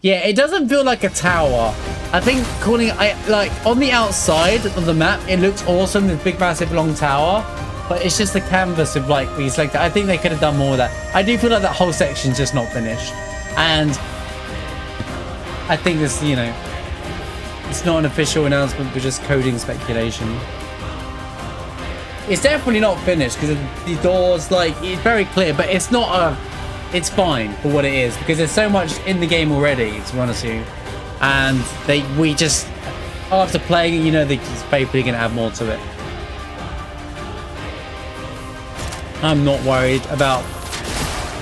Speaker 1: Yeah, it doesn't feel like a tower. I think calling it, like, on the outside of the map, it looks awesome, this big, massive, long tower. But it's just the canvas of, like, we selected. I think they could have done more of that. I do feel like that whole section's just not finished. And I think this, you know... It's not an official announcement, but just coding speculation. It's definitely not finished because the doors, like, it's very clear, but it's not a... It's fine for what it is because there's so much in the game already, to be honest with you. And we just, after playing it, you know, they're faithfully going to add more to it. I'm not worried about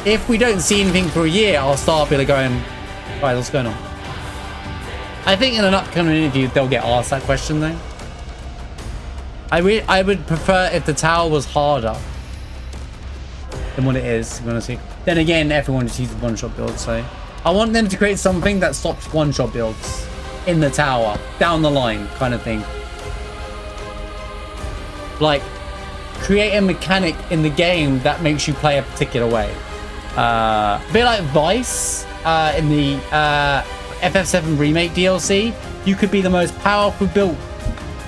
Speaker 1: if we don't see anything for a year, I'll start be like going, guys, what's going on? I think in an upcoming interview, they'll get asked that question though. I would prefer if the tower was harder than what it is, to be honest with you. Then again, everyone just uses one-shot builds, so I want them to create something that stops one-shot builds in the tower, down the line kind of thing. Like, create a mechanic in the game that makes you play a particular way. A bit like Vice in the FF7 Remake DLC. You could be the most powerful build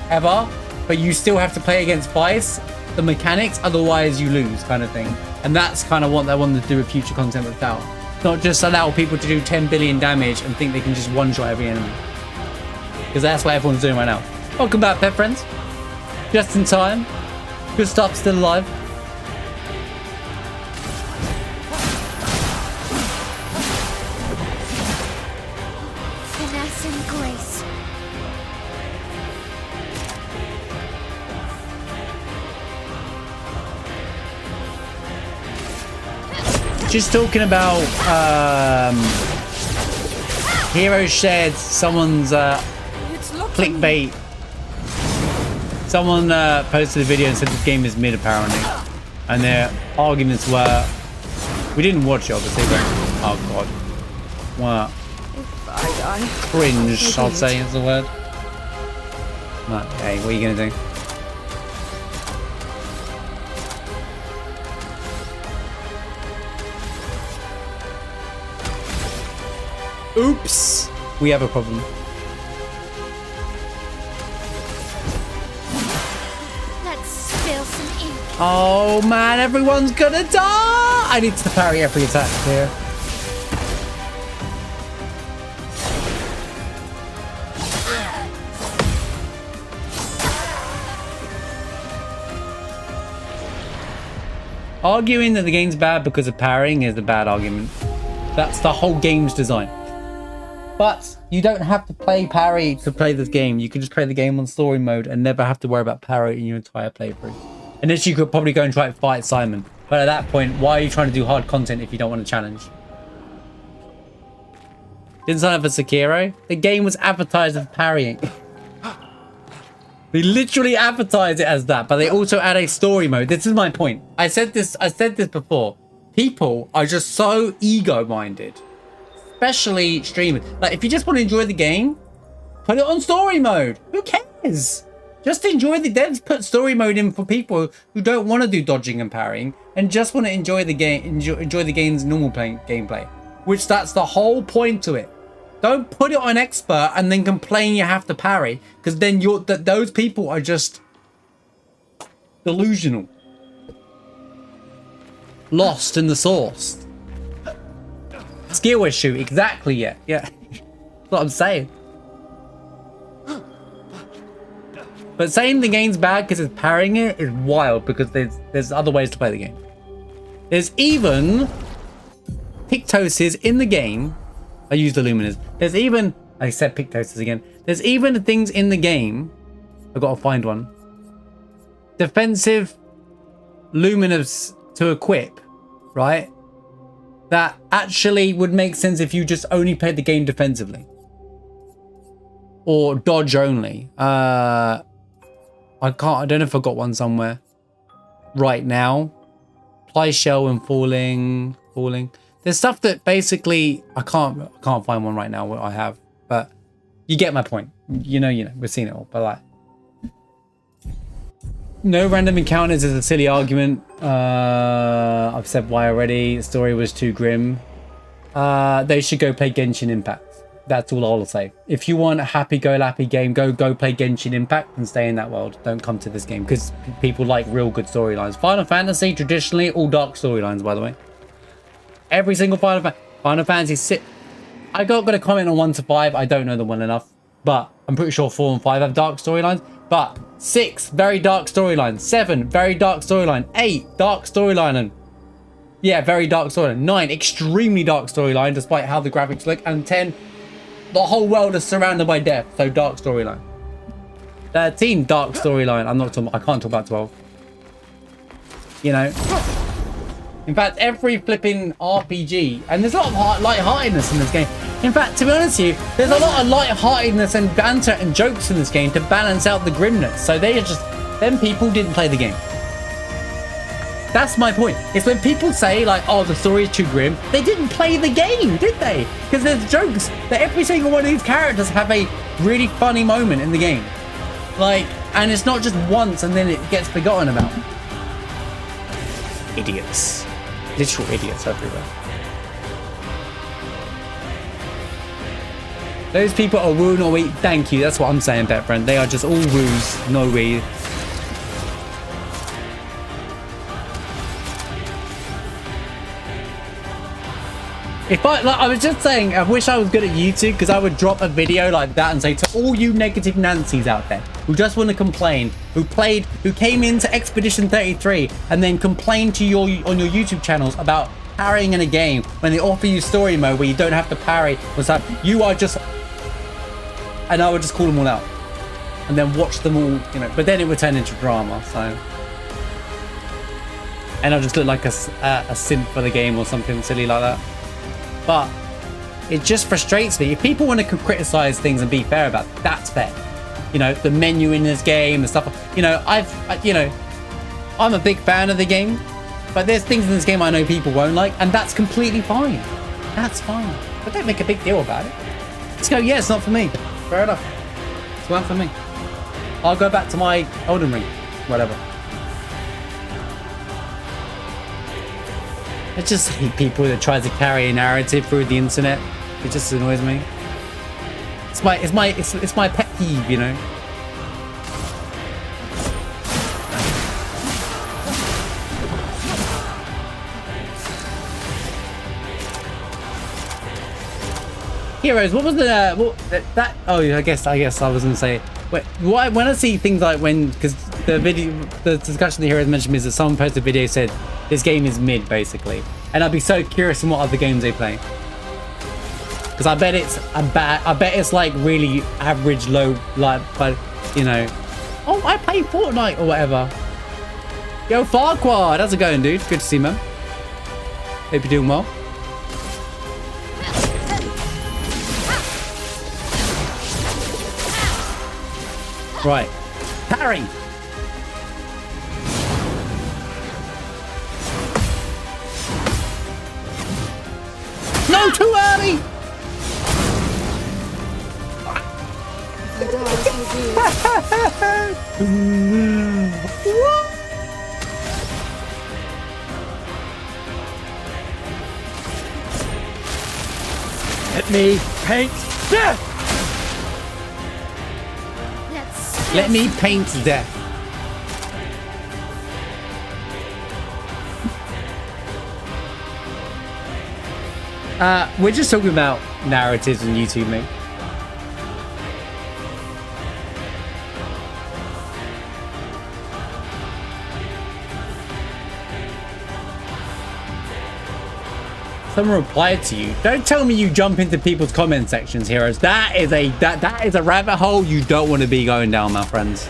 Speaker 1: ever, but you still have to play against Vice, the mechanics, otherwise you lose kind of thing. And that's kind of what they want to do with future content with Tower. Not just allow people to do 10 billion damage and think they can just one-shot every enemy. Because that's what everyone's doing right now. Welcome back, pet friends. Just in time. Good stuff, still alive.
Speaker 13: Finesse and grace.
Speaker 1: Just talking about Hero shared someone's clickbait. Someone posted a video and said this game is mid apparently, and their arguments were, we didn't watch it obviously, but oh god, what cringe, I'll say is the word. Hey, what are you gonna do? Oops, we have a problem.
Speaker 13: Let's spill some ink.
Speaker 1: Oh man, everyone's gonna die! I need to parry every attack here. Arguing that the game's bad because of parrying is a bad argument. That's the whole game's design. But you don't have to play parry to play this game. You can just play the game on story mode and never have to worry about parry in your entire playthrough. Unless you could probably go and try to fight Simon. But at that point, why are you trying to do hard content if you don't want to challenge? Didn't sign up for Sekiro. The game was advertised as parrying. They literally advertise it as that, but they also add a story mode. This is my point. I said this before. People are just so ego-minded. Especially streamers. Like, if you just want to enjoy the game, put it on story mode. Who cares? Just enjoy the devs. Put story mode in for people who don't want to do dodging and parrying and just want to enjoy the game, enjoy the game's normal gameplay. Which that's the whole point to it. Don't put it on expert and then complain you have to parry, because then those people are just delusional, lost in the source. Skill issue, exactly. Yeah. That's what I'm saying. But saying the game's bad because it's parrying it is wild, because there's other ways to play the game. There's even Pictoses in the game. I used the Luminous. There's even, I said Pictoses again. There's even things in the game. I've got to find one. Defensive Luminous to equip, right? That actually would make sense if you just only played the game defensively. Or dodge only. I don't know if I've got one somewhere right now. Apply shell and falling. There's stuff that basically I can't find one right now what I have, but you get my point. You know, we've seen it all, but like, no random encounters is a silly argument. I've said why already. The story was too grim. They should go play Genshin Impact. That's all I'll say. If you want a happy-go-lappy game, go play Genshin Impact and stay in that world. Don't come to this game, because people like real good storylines. Final Fantasy, traditionally, all dark storylines, by the way. Every single Final Fantasy 6. I got a comment on 1 to 5. I don't know them well enough, but I'm pretty sure 4 and 5 have dark storylines. But 6, very dark storyline. 7, very dark storyline. 8, dark storyline. And yeah, very dark storyline. 9, extremely dark storyline, despite how the graphics look. And 10, the whole world is surrounded by death, so dark storyline. 13, dark storyline. I can't talk about 12. You know. In fact, every flipping RPG, and there's a lot of lightheartedness in this game. In fact, to be honest with you, there's a lot of lightheartedness and banter and jokes in this game to balance out the grimness. So them people didn't play the game. That's my point. It's when people say like, oh, the story is too grim, they didn't play the game, did they? Because there's jokes that every single one of these characters have a really funny moment in the game. Like, and it's not just once and then it gets forgotten about. Idiots. Literal idiots everywhere. Those people are woo, no wait. Thank you. That's what I'm saying, pet friend. They are just all woos, no way. If I was just saying, I wish I was good at YouTube because I would drop a video like that and say to all you negative Nancys out there who just want to complain, who came into Expedition 33 and then complained to on your YouTube channels about parrying in a game when they offer you story mode where you don't have to parry. You are just, and I would just call them all out and then watch them all, you know. But then it would turn into drama, so. And I'll just look like a simp for the game or something silly like that. But it just frustrates me. If people want to criticize things and be fair about it, that's fair. You know, the menu in this game and stuff. You know, I'm a big fan of the game, but there's things in this game I know people won't like, and that's completely fine. That's fine. But don't make a big deal about it. Just go, yeah, it's not for me. Fair enough. It's not for me. I'll go back to my Elden Ring. Whatever. I just hate people that try to carry a narrative through the internet. It just annoys me. It's my pet peeve, you know. Heroes, what was that? Oh, I guess I was gonna say. Wait, when I see things like because the discussion the Heroes mentioned is that someone posted a video said this game is mid basically, and I'd be so curious in what other games they play. Because I bet it's like really average low, like, but you know, oh, I play Fortnite or whatever. Yo, Farquaad, how's it going, dude? Good to see you, man. Hope you're doing well. Right, parry. No, too early. Let me paint death. Let me paint death. We're just talking about narratives on YouTube, mate. Someone replied to you. Don't tell me you jump into people's comment sections, Heroes. That is a rabbit hole you don't want to be going down, my friends.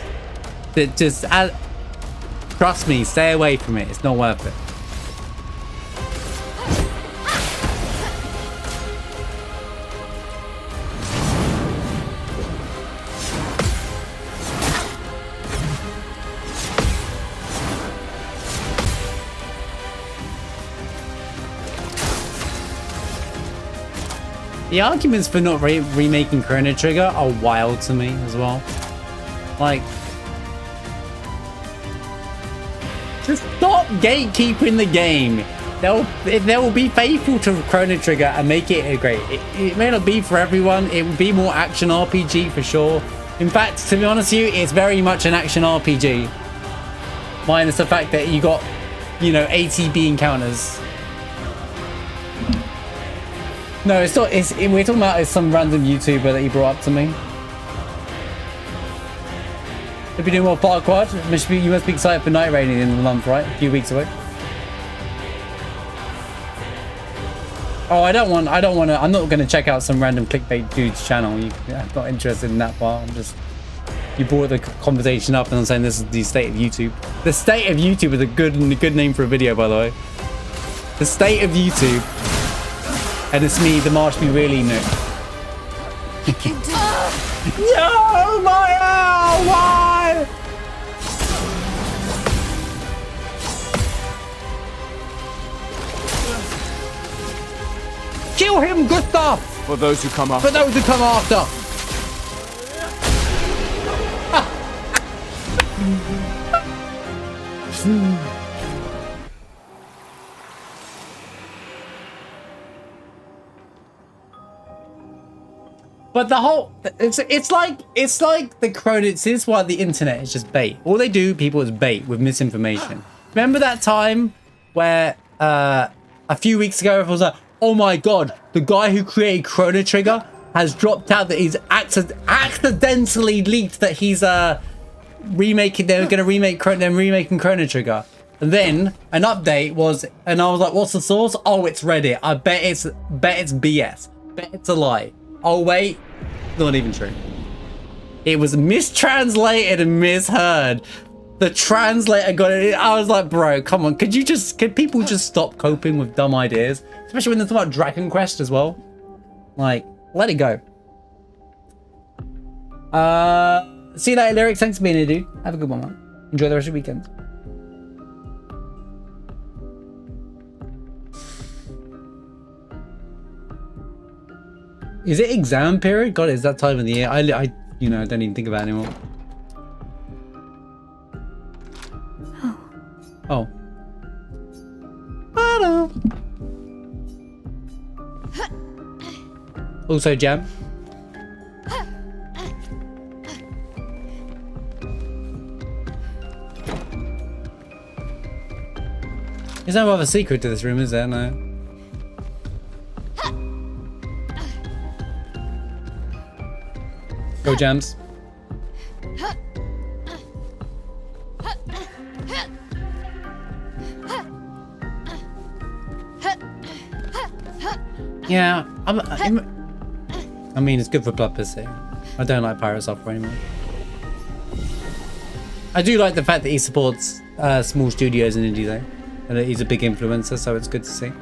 Speaker 1: Trust me, stay away from it. It's not worth it. The arguments for not remaking Chrono Trigger are wild to me as well. Like, just stop gatekeeping the game. They'll be faithful to Chrono Trigger and make it great. It may not be for everyone. It will be more action RPG for sure. In fact, to be honest with you, it's very much an action RPG. Minus the fact that you got, you know, ATB encounters. No, it's not. We're talking about some random YouTuber that he brought up to me. If you're doing more Farquaad, you must be excited for Night Raid in the month, right? A few weeks away. Oh, I don't want to. I'm not going to check out some random clickbait dude's channel. I'm not interested in that part. You brought the conversation up, and I'm saying this is the state of YouTube. The state of YouTube is a good name for a video, by the way. the state of YouTube. And it's me, the March Me Really Noob. No, Maya! Why? Kill him, Gustav!
Speaker 6: For those who come after.
Speaker 1: For those who come after. But the whole it's like the credits. This is why the internet is just bait. All they do, people, is bait with misinformation. Remember that time where a few weeks ago everyone was like, oh my god, the guy who created Chrono Trigger has dropped out, that he's accidentally leaked that he's remaking, they're gonna remake remaking Chrono Trigger. And then an update was, and I was like, what's the source? Oh, it's Reddit. I bet it's BS. Bet it's a lie. Oh wait, not even true. It was mistranslated and misheard. The translator got it. I was like, bro, come on. Could people just stop coping with dumb ideas? Especially when there's about Dragon Quest as well. Like, let it go. See you later, Lyrics. Thanks for being here, dude. Have a good one, man. Enjoy the rest of your weekend. Is it exam period? God, it's that time of the year. I don't even think about it anymore. Oh. Hello. Also, Jam. There's no other secret to this room, is there? No. Go, Jams. Yeah, I mean, it's good for blood pussy. I don't like Pirate Software anymore. I do like the fact that he supports small studios and indie though, and that he's a big influencer, so it's good to see.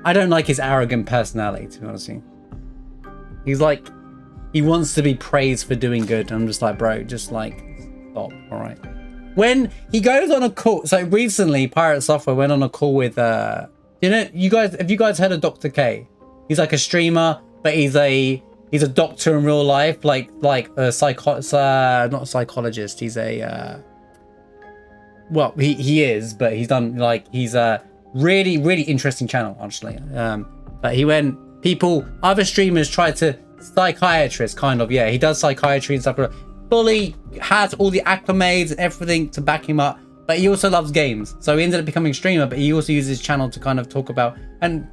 Speaker 1: I don't like his arrogant personality, to be honest with you. He's like, he wants to be praised for doing good. I'm just like, bro, just like, stop, all right. When he goes on a call, so recently Pirate Software went on a call with, have you guys heard of Dr. K? He's like a streamer, but he's a doctor in real life, like a not a psychologist. He's a, well, he is, but he's done he's a really, really interesting channel, actually. But other streamers try to, psychiatrist, kind of, yeah, he does psychiatry and stuff, fully has all the acclimates and everything to back him up, but he also loves games, so he ended up becoming a streamer, but he also uses his channel to kind of talk about and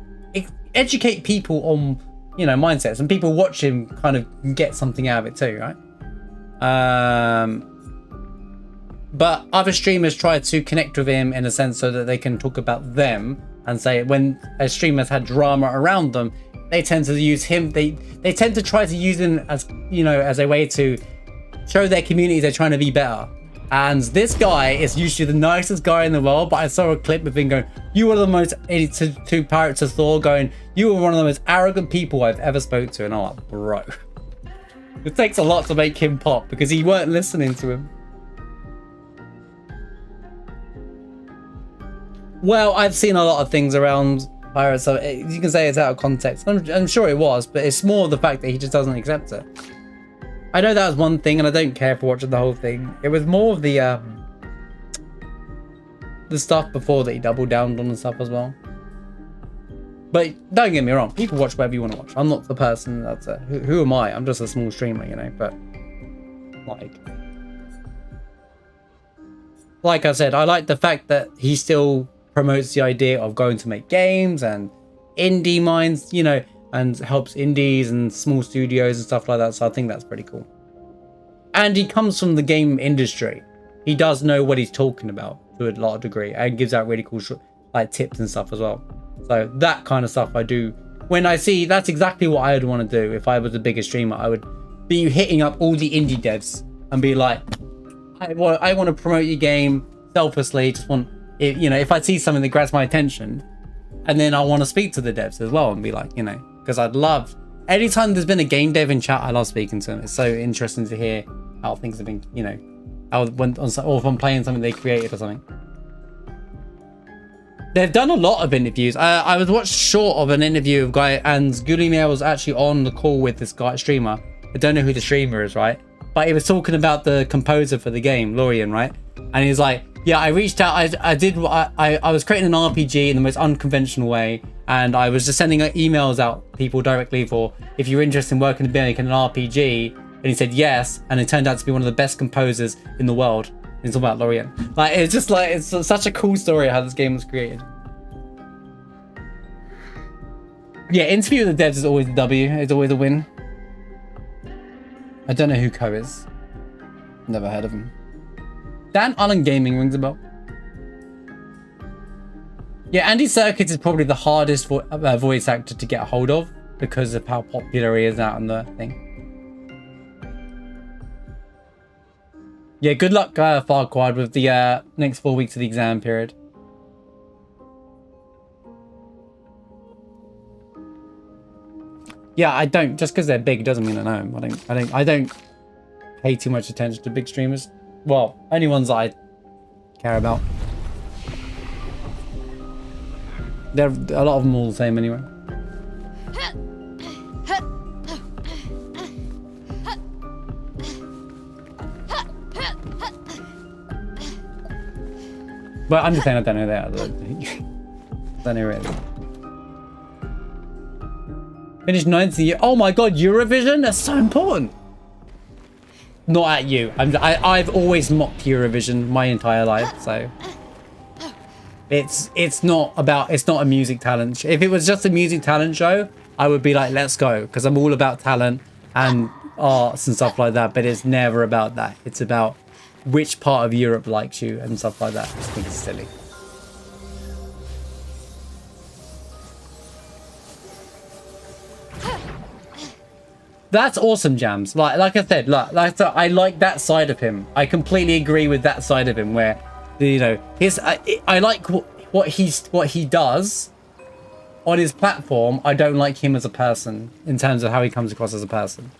Speaker 1: educate people on, mindsets, and people watch him kind of get something out of it too, right? But other streamers try to connect with him in a sense so that they can talk about them and say when a streamer's had drama around them, they tend to use him. They tend to try to use him as, as a way to show their community they're trying to be better. And this guy is usually the nicest guy in the world, but I saw a clip of him going, you are the most, to Pirate to Thor, going, you are one of the most arrogant people I've ever spoke to. And I'm like, bro. It takes a lot to make him pop because he weren't listening to him. Well, I've seen a lot of things around Pirates, so you can say it's out of context. I'm sure it was, but it's more the fact that he just doesn't accept it. I know that was one thing, and I don't care for watching the whole thing. It was more of the stuff before that he doubled down on and stuff as well. But don't get me wrong, people watch whatever you want to watch. I'm not the person that's who am I? I'm just a small streamer, but like I said, I like the fact that he still promotes the idea of going to make games and indie minds, and helps indies and small studios and stuff like that. So I think that's pretty cool. And he comes from the game industry. He does know what he's talking about to a lot of degree, and gives out really cool tips and stuff as well. So that kind of stuff I do. When I see, that's exactly what I would want to do. If I was a bigger streamer, I would be hitting up all the indie devs and be like, I want to promote your game, selflessly just want, you know, if I see something that grabs my attention, and then I want to speak to the devs as well and be like, you know, because I'd love, anytime there's been a game dev in chat, I love speaking to them. It's so interesting to hear how things have been, you know, how when or if I'm playing something they created or something. They've done a lot of interviews. I was watched short of an interview of guy, and Gulimir was actually on the call with this guy streamer. I don't know who the streamer is, right? But he was talking about the composer for the game, Lorian, right? And he's like, yeah, I reached out. I was creating an RPG in the most unconventional way, and I was just sending emails out people directly for if you're interested in working in making an RPG. And he said yes, and it turned out to be one of the best composers in the world. And it's all about Lorian. Like, it's just like, it's such a cool story how this game was created. Yeah, interview with the devs is always a W. It's always a win. I don't know who Ko is. Never heard of him. Dan Allen Gaming rings a bell. Yeah, Andy Serkis is probably the hardest voice actor to get a hold of because of how popular he is out on the thing. Yeah, good luck, Farquaad, with the next 4 weeks of the exam period. Yeah, I don't. Just because they're big doesn't mean I know them. I don't pay too much attention to big streamers. Well, only ones that I care about. There, a lot of them all the same anyway. But I'm just saying I don't know that. I don't know really. Finished 9th year. Oh my god, Eurovision? That's so important. Not at you. I've always mocked Eurovision my entire life, so it's not a music talent. If it was just a music talent show, I would be like, let's go, because I'm all about talent and arts and stuff like that. But it's never about that. It's about which part of Europe likes you and stuff like that. I just think it's silly. That's awesome, Jams. Like I said, I like that side of him. I completely agree with that side of him, where, you know, I like what he does on his platform. I don't like him as a person in terms of how he comes across as a person.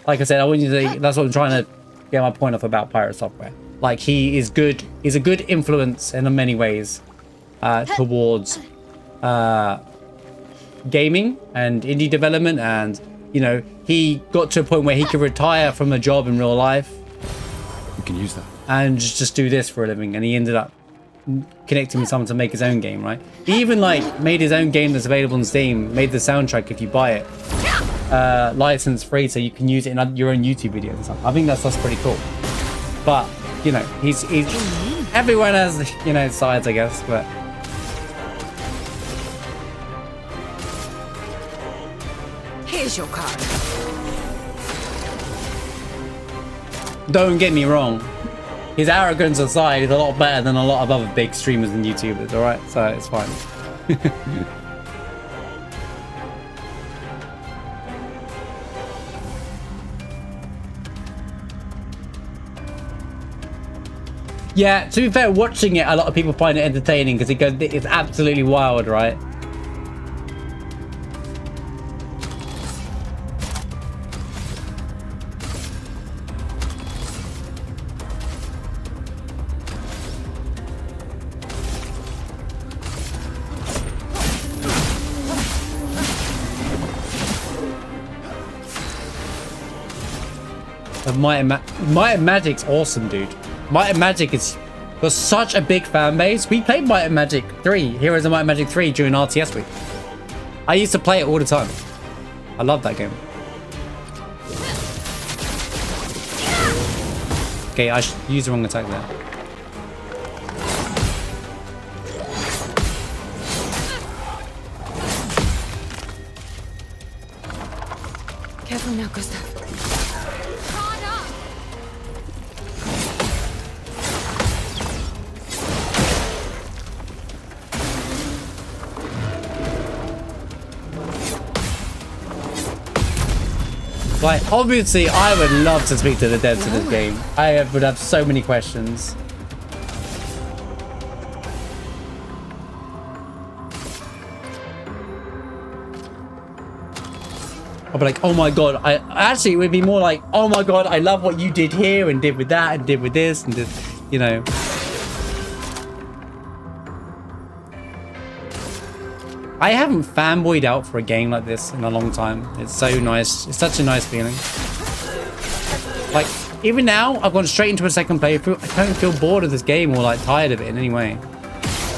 Speaker 1: Like I said, I want you to say, that's what I'm trying to get my point off about Pirate Software. Like, he is good. He's a good influence in many ways towards gaming and indie development, and, you know, he got to a point where he could retire from a job in real life.
Speaker 6: You can use that. And
Speaker 1: just do this for a living, and he ended up connecting with someone to make his own game, right? He even, like, made his own game that's available on Steam, made the soundtrack if you buy it, license free, so you can use it in your own YouTube videos and stuff. I think that's pretty cool. But, you know, he's everyone has, you know, sides, I guess, but
Speaker 4: here's your card.
Speaker 1: Don't get me wrong, his arrogance aside, is a lot better than a lot of other big streamers and YouTubers, alright? So it's fine. Yeah, to be fair, watching it, a lot of people find it entertaining because it's absolutely wild, right? Might and Magic's awesome, dude. Might and Magic has got such a big fan base. We played Might and Magic 3, Heroes of Might and Magic 3 during RTS week. I used to play it all the time. I love that game. Okay, I used the wrong attack there.
Speaker 4: Careful now, Gustav.
Speaker 1: Like, obviously, I would love to speak to the devs of this game. I would have so many questions. I'll be like, oh my god, actually it would be more like, oh my god, I love what you did here and did with that and did with this and did, you know. I haven't fanboyed out for a game like this in a long time. It's so nice. It's such a nice feeling. Like, even now, I've gone straight into a second playthrough. I don't feel bored of this game or like tired of it in any way.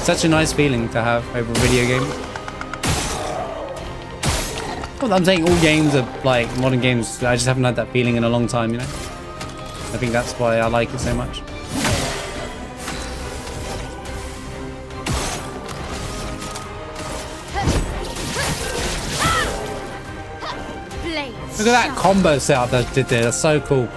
Speaker 1: Such a nice feeling to have over a video game. Well, I'm saying all games are like modern games. I just haven't had that feeling in a long time, you know? I think that's why I like it so much. Look at that combo setup that did there. That's so cool.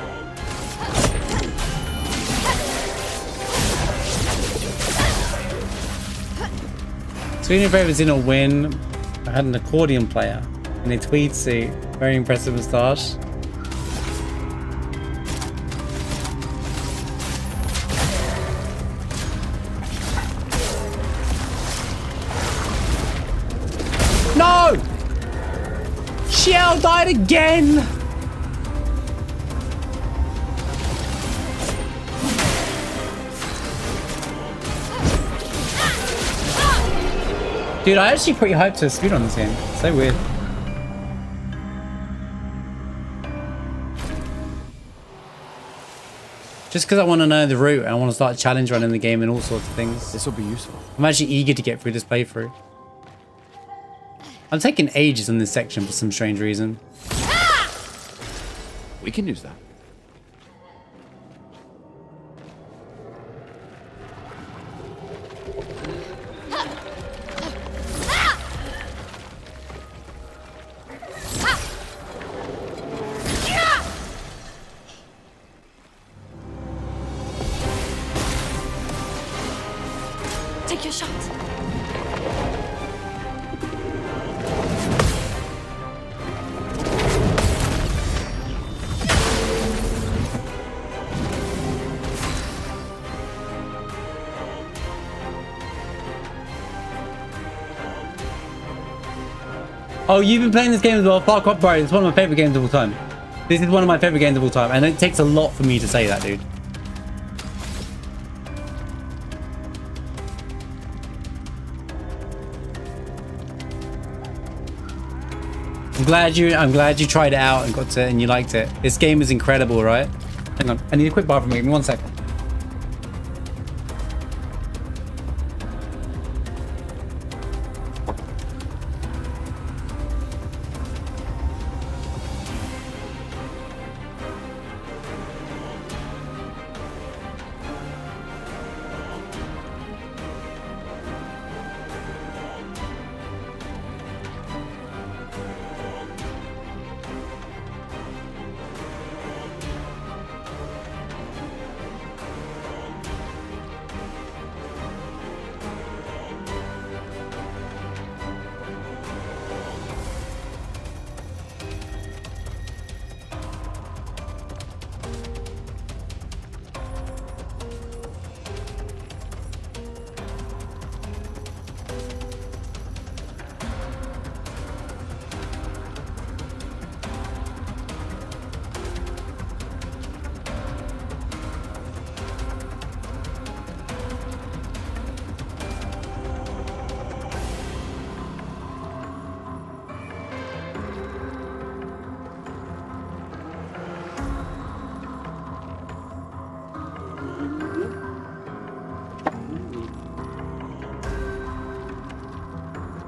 Speaker 1: So even if I was in a win, I had an accordion player in a tweed suit. Very impressive moustache. No! Shell died again! Dude, I actually pretty hyped to speed on this game. So weird. Just because I want to know the route and I want to start challenge running the game and all sorts of things.
Speaker 14: This will be useful.
Speaker 1: I'm actually eager to get through this playthrough. I'm taking ages in this section for some strange reason.
Speaker 14: We can use that.
Speaker 4: Take your shot.
Speaker 1: Oh, you've been playing this game as well? Far Cry, bro, it's one of my favorite games of all time. This is one of my favorite games of all time, and it takes a lot for me to say that, dude. I'm glad you tried it out and got to and you liked it. This game is incredible, right? Hang on, I need a quick bathroom. Give me 1 second.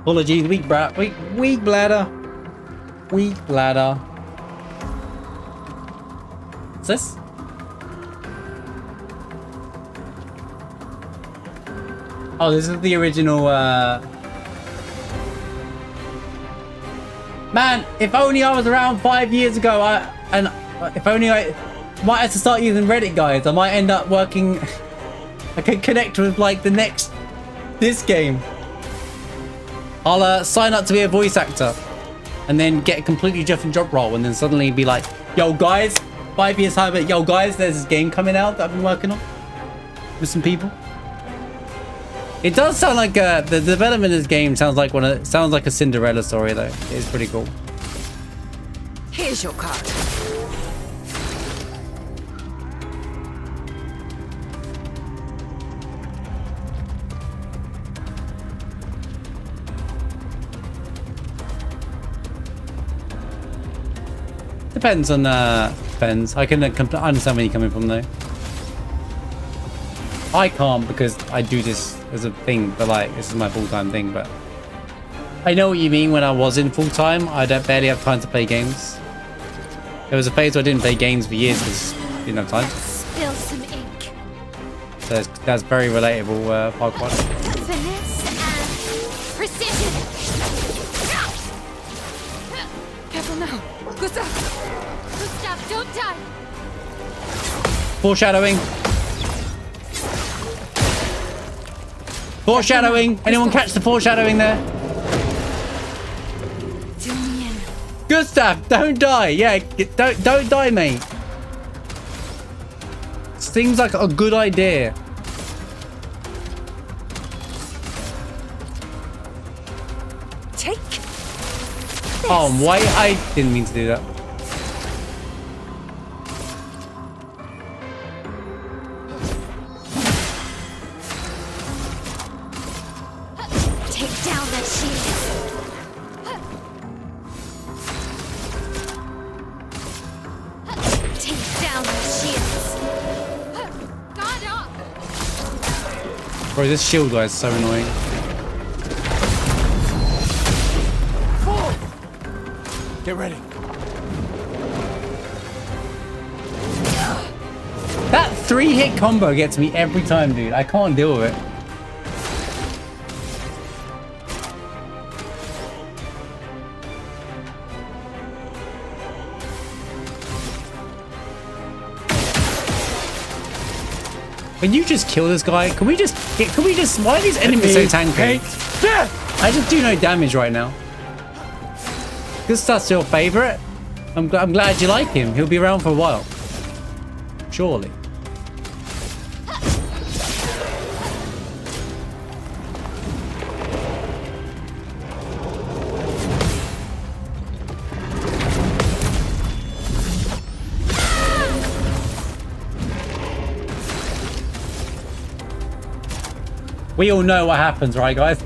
Speaker 1: Apologies, weak bladder. Weak bladder. What's this? Oh, this is the original, Man, if only I was around 5 years ago, if only I might have to start using Reddit, guys. I might end up working... I could connect with, like, this game. I'll sign up to be a voice actor and then get a completely different job role and then suddenly be like, yo guys, 5 years time, but yo guys, there's this game coming out that I've been working on with some people. It does sound like the development of this game sounds like a Cinderella story though. It is pretty cool.
Speaker 4: Here's your card.
Speaker 1: Depends on depends. I can understand where you're coming from though. I can't because I do this as a thing, but like this is my full-time thing. But I know what you mean. When I was in full-time, I barely have time to play games. There was a phase where I didn't play games for years because I didn't have time.
Speaker 13: Spill some ink.
Speaker 1: So that's very relatable, Parkwad.
Speaker 13: Finesse and precision.
Speaker 4: Careful now. Gustav!
Speaker 13: Gustav, don't die.
Speaker 1: Foreshadowing. Foreshadowing. Anyone catch the foreshadowing there? Gustav, don't die. Yeah, don't die, mate. Seems like a good idea.
Speaker 4: Take.
Speaker 1: Oh, wait, I didn't mean to do that.
Speaker 13: Take down that shield. Take down those shields. Guard up.
Speaker 1: Bro, this shield guy is so annoying.
Speaker 6: Get ready.
Speaker 1: That 3-hit combo gets me every time, dude. I can't deal with it. Can you just kill this guy? Can we just, why are these enemies so tanky? I just do no damage right now. Gustav's your favorite? I'm glad you like him. He'll be around for a while. Surely. We all know what happens, right, guys?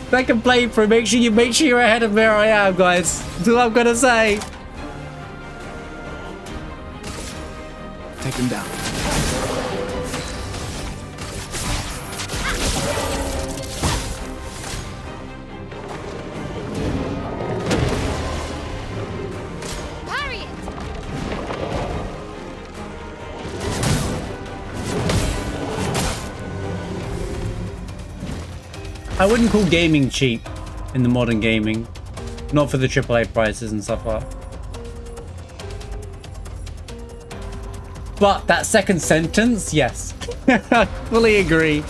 Speaker 1: Second playthrough, make sure you're ahead of where I am, guys. That's all I'm gonna say.
Speaker 6: Take him down.
Speaker 13: Parry it.
Speaker 1: I wouldn't call gaming cheap in the modern gaming. Not for the AAA prices and stuff like that. But that second sentence, yes. I fully agree.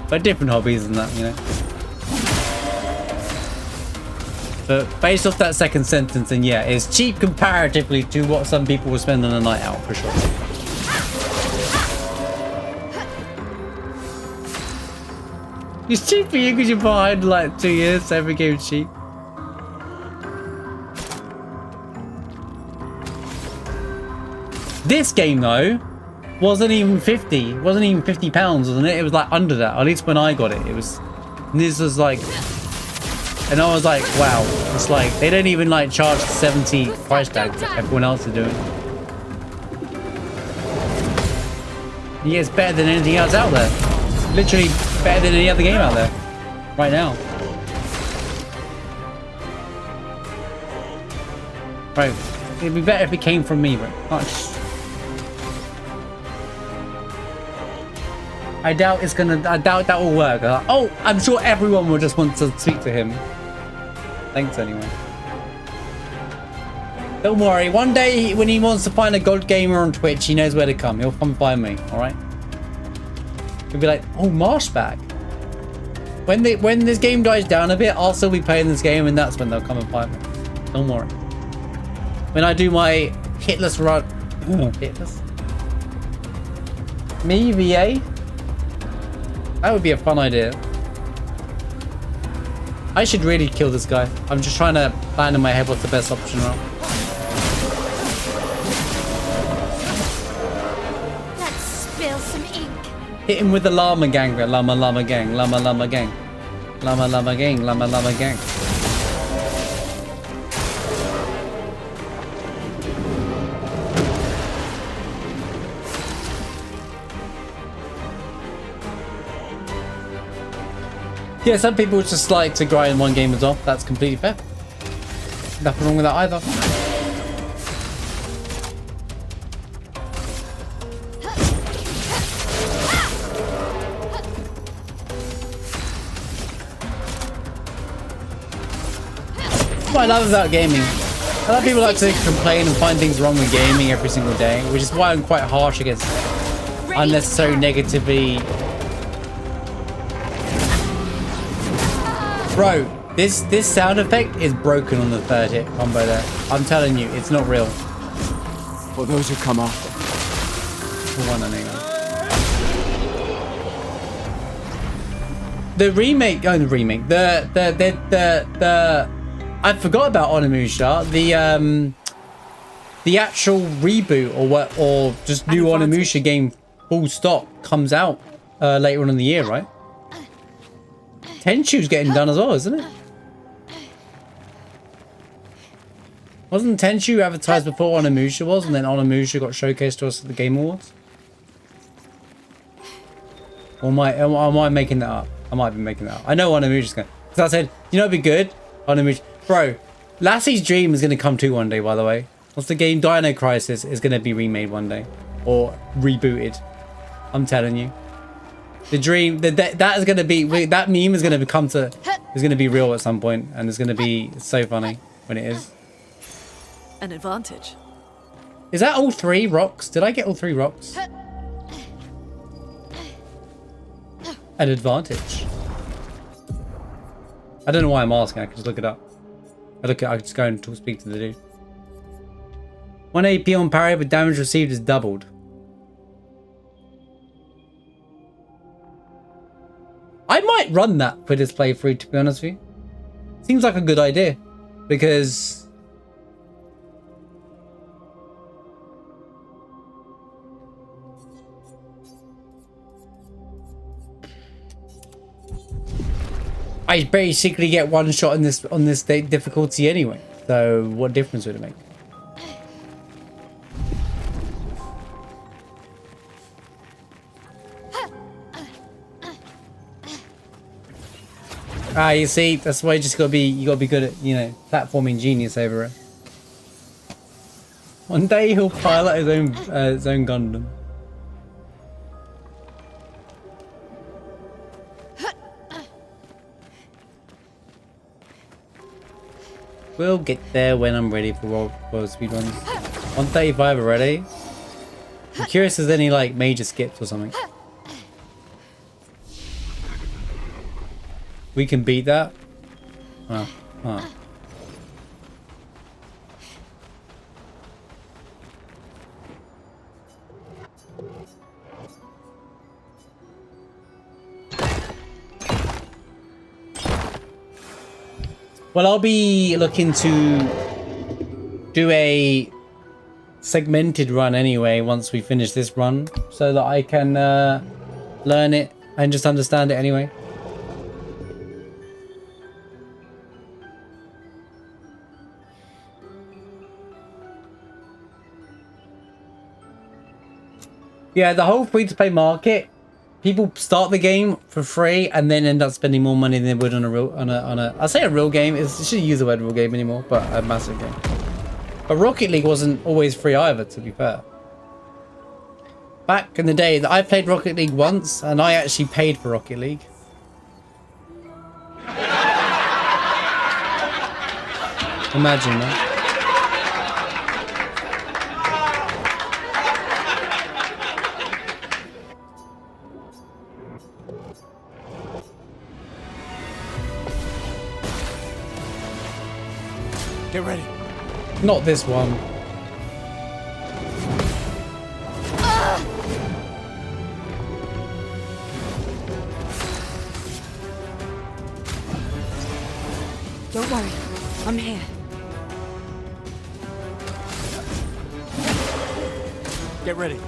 Speaker 1: But different hobbies and that, you know. But based off that second sentence, and yeah, it's cheap comparatively to what some people will spend on a night out, for sure. It's cheap for you because you're behind like 2 years, so every game's cheap. This game though wasn't even 50. Wasn't even £50, wasn't it? It was like under that. At least when I got it, it was. This was like, and I was like, wow. It's like they don't even like charge the 70 price tag that everyone else is doing. Yeah, it's better than anything else out there. Literally better than any other game out there right now. Right, it'd be better if it came from me, but I doubt it's gonna. I doubt that will work. Oh, I'm sure everyone will just want to speak to him. Thanks anyway. Don't worry. One day when he wants to find a gold gamer on Twitch, he knows where to come. He'll come find me. All right. He'll be like, "Oh, Marsh back." When this game dies down a bit, I'll still be playing this game, and that's when they'll come and find me. Don't worry. When I do my hitless run, hitless. Me VA. That would be a fun idea. I should really kill this guy. I'm just trying to plan in my head what's the best option now.
Speaker 13: Let's spill some ink.
Speaker 1: Hit him with the llama gang. Llama gang. Llama gang. Llama gang. Llama gang. Yeah, some people just like to grind one game as well. That's completely fair. Nothing wrong with that either. What I love about gaming. A lot of people like to complain and find things wrong with gaming every single day, which is why I'm quite harsh against unnecessary negativity. Bro, this sound effect is broken on the third hit combo there. I'm telling you, it's not real.
Speaker 6: For those who come after.
Speaker 1: For one anyway. The remake, oh, the remake, the I forgot about Onimusha. The actual reboot or just new Onimusha game full stop comes out later on in the year, right? Tenshu's getting done as well, isn't it? Wasn't Tenshu advertised before Onimusha was, and then Onimusha got showcased to us at the Game Awards? Or am I making that up? I might be making that up. I know Onimusha's going. Because I said, you know, it'd be good. Onimusha, bro. Lassie's Dream is going to come too one day. By the way, what's the game? Dino Crisis is going to be remade one day or rebooted. I'm telling you. The dream that is going to be, that meme is going to be real at some point, and it's going to be so funny when it is.
Speaker 4: An advantage.
Speaker 1: Is that all 3 rocks? Did I get all 3 rocks? An advantage. I don't know why I'm asking. I can just look it up. I can just go and speak to the dude. 1 AP on parry, but damage received is doubled. I might run that for this playthrough, to be honest with you. Seems like a good idea, because I basically get one shot on this difficulty anyway. So what difference would it make? Ah, you see, that's why you gotta be good at, you know, platforming genius over it. One day he'll pilot his own Gundam. We'll get there when I'm ready for world speedruns. 135 already. I'm curious if there's any like major skips or something. We can beat that? Oh, oh. Well, I'll be looking to do a segmented run anyway once we finish this run, so that I can learn it and just understand it anyway. Yeah, the whole free-to-play market, people start the game for free and then end up spending more money than they would on I say a real game. I shouldn't use the word real game anymore, but a massive game. But Rocket League wasn't always free either, to be fair. Back in the day, I played Rocket League once, and I actually paid for Rocket League. Imagine that.
Speaker 6: Get ready.
Speaker 1: Not this one.
Speaker 11: Don't worry. I'm here.
Speaker 9: Get ready.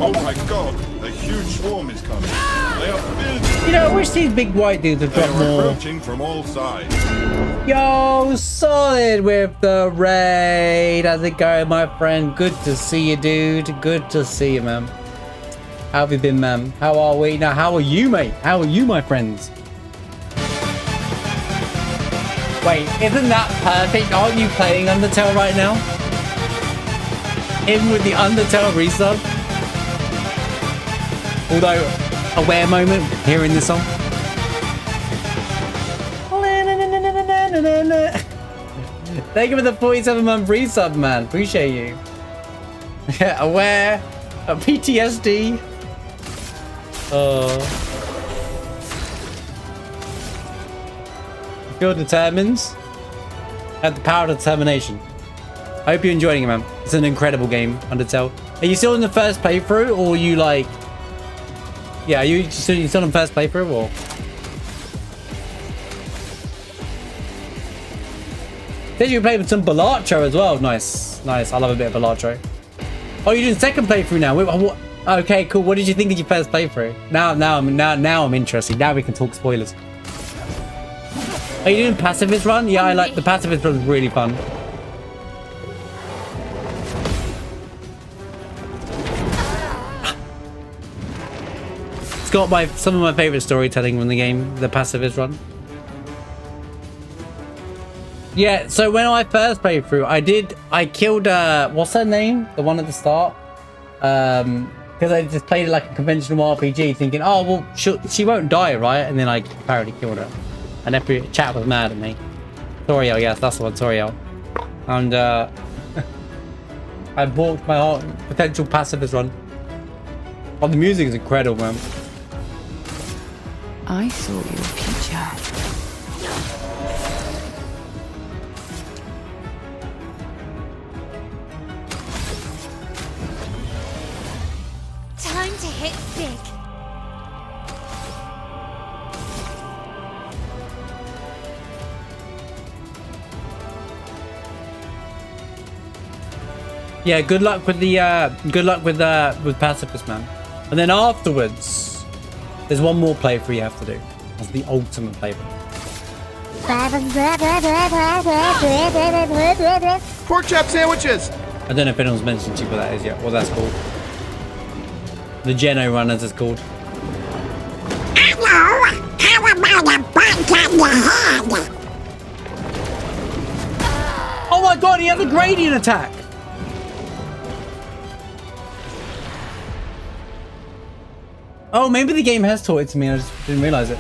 Speaker 15: Oh my god, a huge swarm is coming. They are filled.
Speaker 1: You know, I wish these big white dudes would
Speaker 15: They
Speaker 1: drop
Speaker 15: are
Speaker 1: more.
Speaker 15: approaching from all sides.
Speaker 1: Yo, solid with the raid. How's it going, my friend? Good to see you, dude. Good to see you, man. How have you been, man? How are we? Now, how are you, mate? How are you, my friends? Wait, isn't that perfect? Aren't you playing Undertale right now? Even with the Undertale resub? Although, a wear moment hearing this song. Thank you for the 47-month resub, man. Appreciate you. Aware of PTSD. Feel determined. Have the power of determination. I hope you're enjoying it, man. It's an incredible game, Undertale. Are you still in the first playthrough, or are you like... Yeah, are you still in first playthrough, or... Did you play with some Balatro as well? Nice, nice. I love a bit of Balatro. Oh, you're doing second playthrough now. What? Okay, cool. What did you think of your first playthrough? Now I'm interested. Now we can talk spoilers. Are you doing pacifist run? Yeah, I like the pacifist run. Really fun. It's got some of my favorite storytelling from the game, the pacifist run. Yeah, so when I first played through, I killed, what's her name? The one at the start? Because I just played it like a conventional RPG, thinking, oh, well, she won't die, right? And then I apparently killed her. And every chat was mad at me. Toriel, yes, that's the one, Toriel. And, I bought my whole potential pacifist run. Oh, the music is incredible, man.
Speaker 11: I saw your future.
Speaker 13: Time to hit big.
Speaker 1: Yeah, good luck with the with pacifist, man. And then afterwards, there's one more playthrough you have to do. That's the ultimate playthrough.
Speaker 9: Pork chop sandwiches.
Speaker 1: I don't know if anyone's mentioned to you what that is yet. What that's called. The Geno run, as it's called. Oh my god, he has a gradient attack! Oh, maybe the game has taught it to me, I just didn't realize it.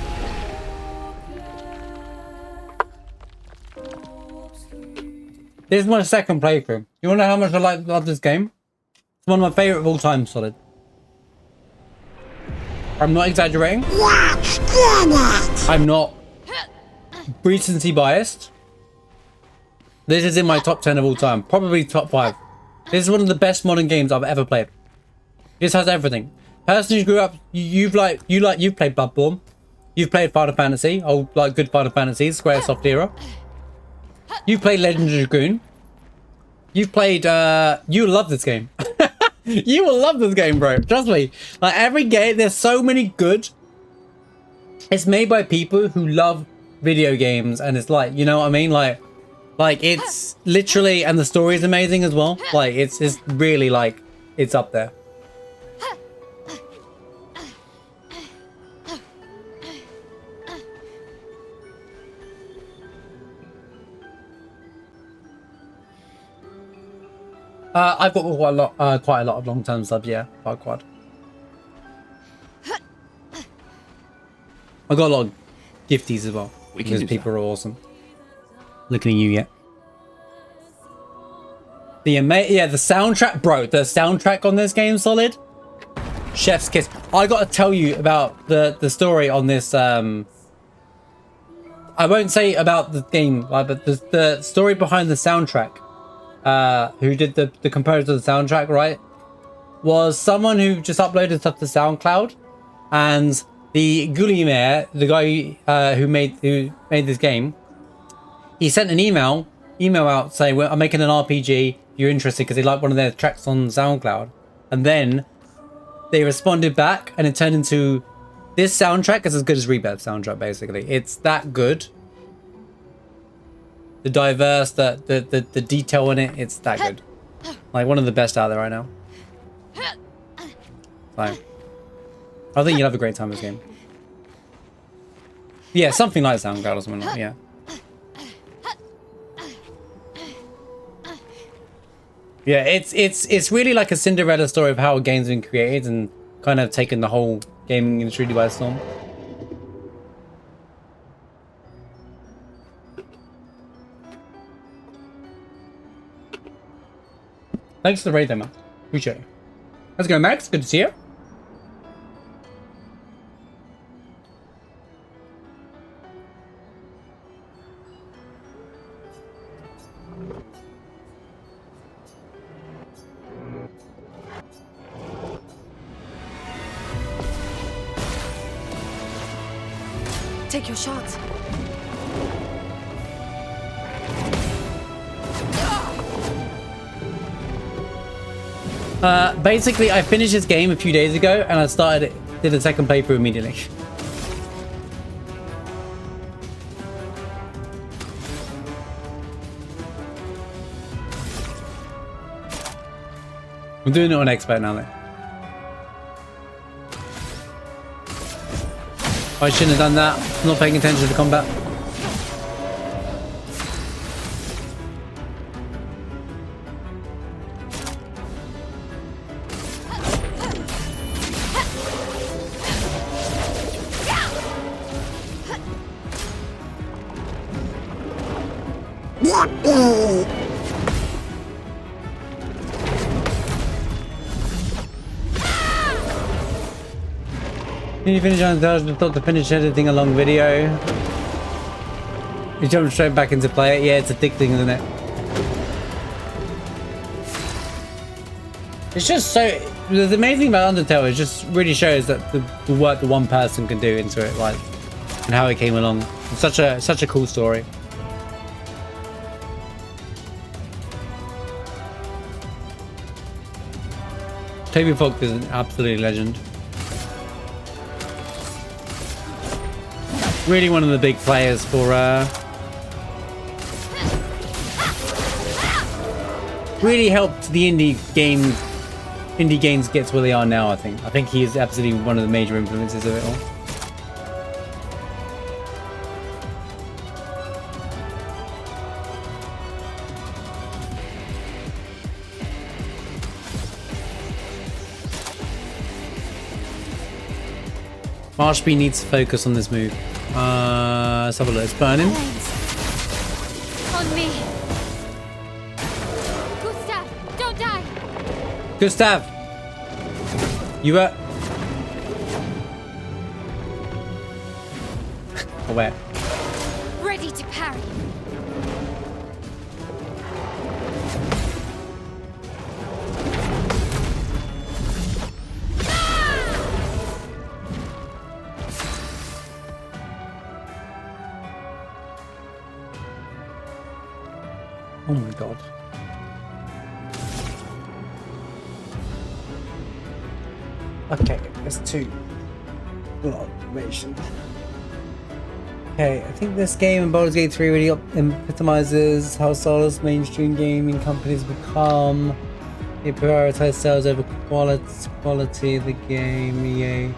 Speaker 1: This is my second playthrough. You wanna know how much I love this game? It's one of my favorite of all time, solid. I'm not exaggerating. I'm not recency biased. This is in my top 10 of all time. Probably top 5. This is one of the best modern games I've ever played. This has everything. Person who grew up, you've played Bloodborne. You've played Final Fantasy, old like good Final Fantasy, Squaresoft era. You've played Legend of Dragoon. You've played you love this game. You will love this game, bro. Trust me. Like every game, there's so many good. It's made by people who love video games, and it's like, you know what I mean? Like it's literally, and the story is amazing as well. Like it's really like it's up there. I've got quite a lot of long-term subs, yeah, quite. I got a lot of gifties as well, because people are awesome. Looking at you, yeah. The soundtrack, bro. The soundtrack on this game, solid. Chef's kiss. I gotta tell you about the story on this. I won't say about the game, but the story behind the soundtrack. Who did the composer of the soundtrack, right? Was someone who just uploaded stuff to SoundCloud, and the Gullimer, the guy who made this game, he sent an email out saying, well, I'm making an RPG. You're interested because they like one of their tracks on SoundCloud, and then they responded back, and it turned into this soundtrack is as good as Rebirth soundtrack. Basically, it's that good. The diverse, the detail in it, it's that good. Like one of the best out there right now. Like, I think you'll have a great time with this game. Yeah, something like SoundCloud or something like that, yeah. Yeah, it's really like a Cinderella story of how a game's been created and kind of taken the whole gaming industry by storm. Thanks for the raid there, man. Appreciate it. How's it going, Max? Good to see you.
Speaker 4: Take your shots.
Speaker 1: Basically, I finished this game a few days ago, and I did a second playthrough immediately. I'm doing it on expert now, though. I shouldn't have done that. I'm not paying attention to the combat. Can you finish on the thought to finish editing a long video? You jump straight back into play it. Yeah, it's addicting, isn't it? It's just so... The amazing thing about Undertale is just really shows that the work that one person can do into it, like, and how it came along. It's such a cool story. Toby Fox is an absolute legend. Really one of the big players for really helped the indie games get to where they are now. I think he is absolutely one of the major influences of it all. Marshby needs to focus on this move. Let's have a look. It's burning.
Speaker 2: On me. Gustav, don't die.
Speaker 1: Gustav, you were. Where?
Speaker 2: Ready to parry.
Speaker 1: Oh my god. Okay, there's two. Information. Okay, I think this game in Baldur's Gate 3 really epitomizes how soulless mainstream gaming companies become. They prioritize sales over quality of the game. Yay.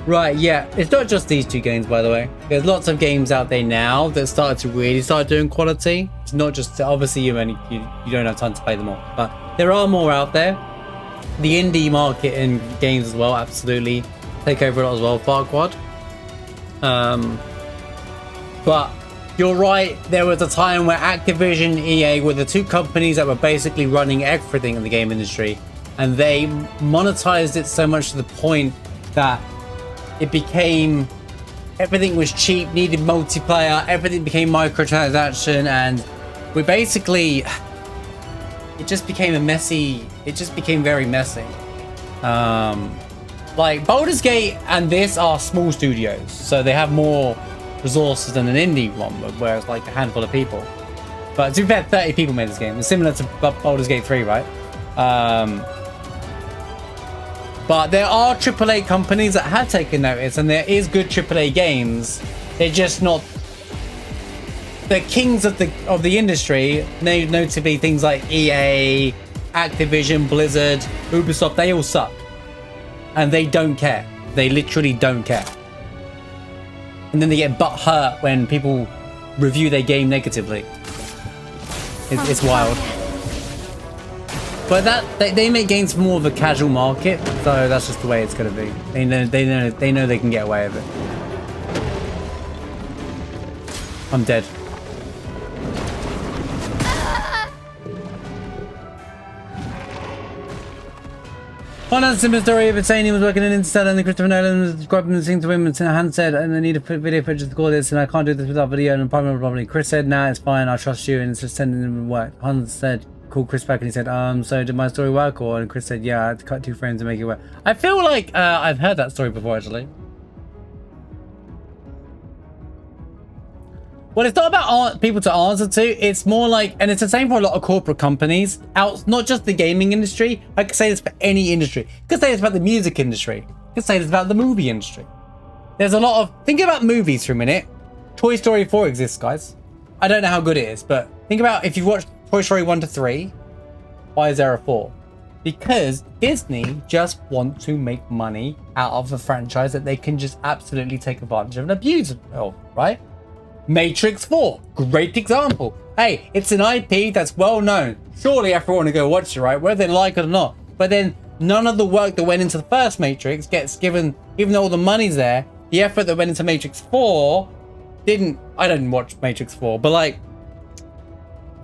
Speaker 1: Right, yeah, it's not just these two games, by the way. There's lots of games out there now that started to really start doing quality. It's not just, obviously you don't have time to play them all, but there are more out there. The indie market in games as well, absolutely take over a lot as well, Farquad. But you're right. There was a time where Activision, EA were the two companies that were basically running everything in the game industry, and they monetized it so much to the point that it became everything was cheap, needed multiplayer, everything became microtransaction, and we basically it just became very messy. Like Baldur's Gate and this are small studios, so they have more resources than an indie one, where it's like a handful of people. But to be fair, 30 people made this game. It's similar to Baldur's Gate 3, right? But there are AAA companies that have taken notice, and there is good AAA games. They're just not the kings of the industry. Notably things like EA, Activision, Blizzard, Ubisoft. They all suck, and they don't care. They literally don't care. And then they get butt hurt when people review their game negatively. It's wild. But they make games for more of a casual market, so that's just the way it's gonna be. They know they can get away with it. I'm dead. One has a similar story of it saying he was working in Interstellar and the Christopher Nolan was describing the scene to him, and Hans said, and I need a video footage to call this, and I can't do this without video, and probably. Chris said, nah, it's fine, I trust you, and it's just sending him work. Hans said, called Chris back and he said, so did my story work? Or, and Chris said, yeah, I had to cut 2 frames to make it work. I feel like I've heard that story before, actually. Well, it's not about people to answer to. It's more like, and it's the same for a lot of corporate companies, not just the gaming industry. I could say this for any industry. I could say this about the music industry. I could say this about the movie industry. There's a lot of, think about movies for a minute. Toy Story 4 exists, guys. I don't know how good it is, but think about if you've watched Toy Story 1 to 3, why is there a 4? Because Disney just want to make money out of a franchise that they can just absolutely take advantage of and abuse of, right? Matrix 4, great example. Hey, it's an IP that's well known. Surely everyone will go watch it, right? Whether they like it or not. But then none of the work that went into the first Matrix gets given, even though all the money's there, the effort that went into Matrix 4 didn't. I didn't watch Matrix 4, but like,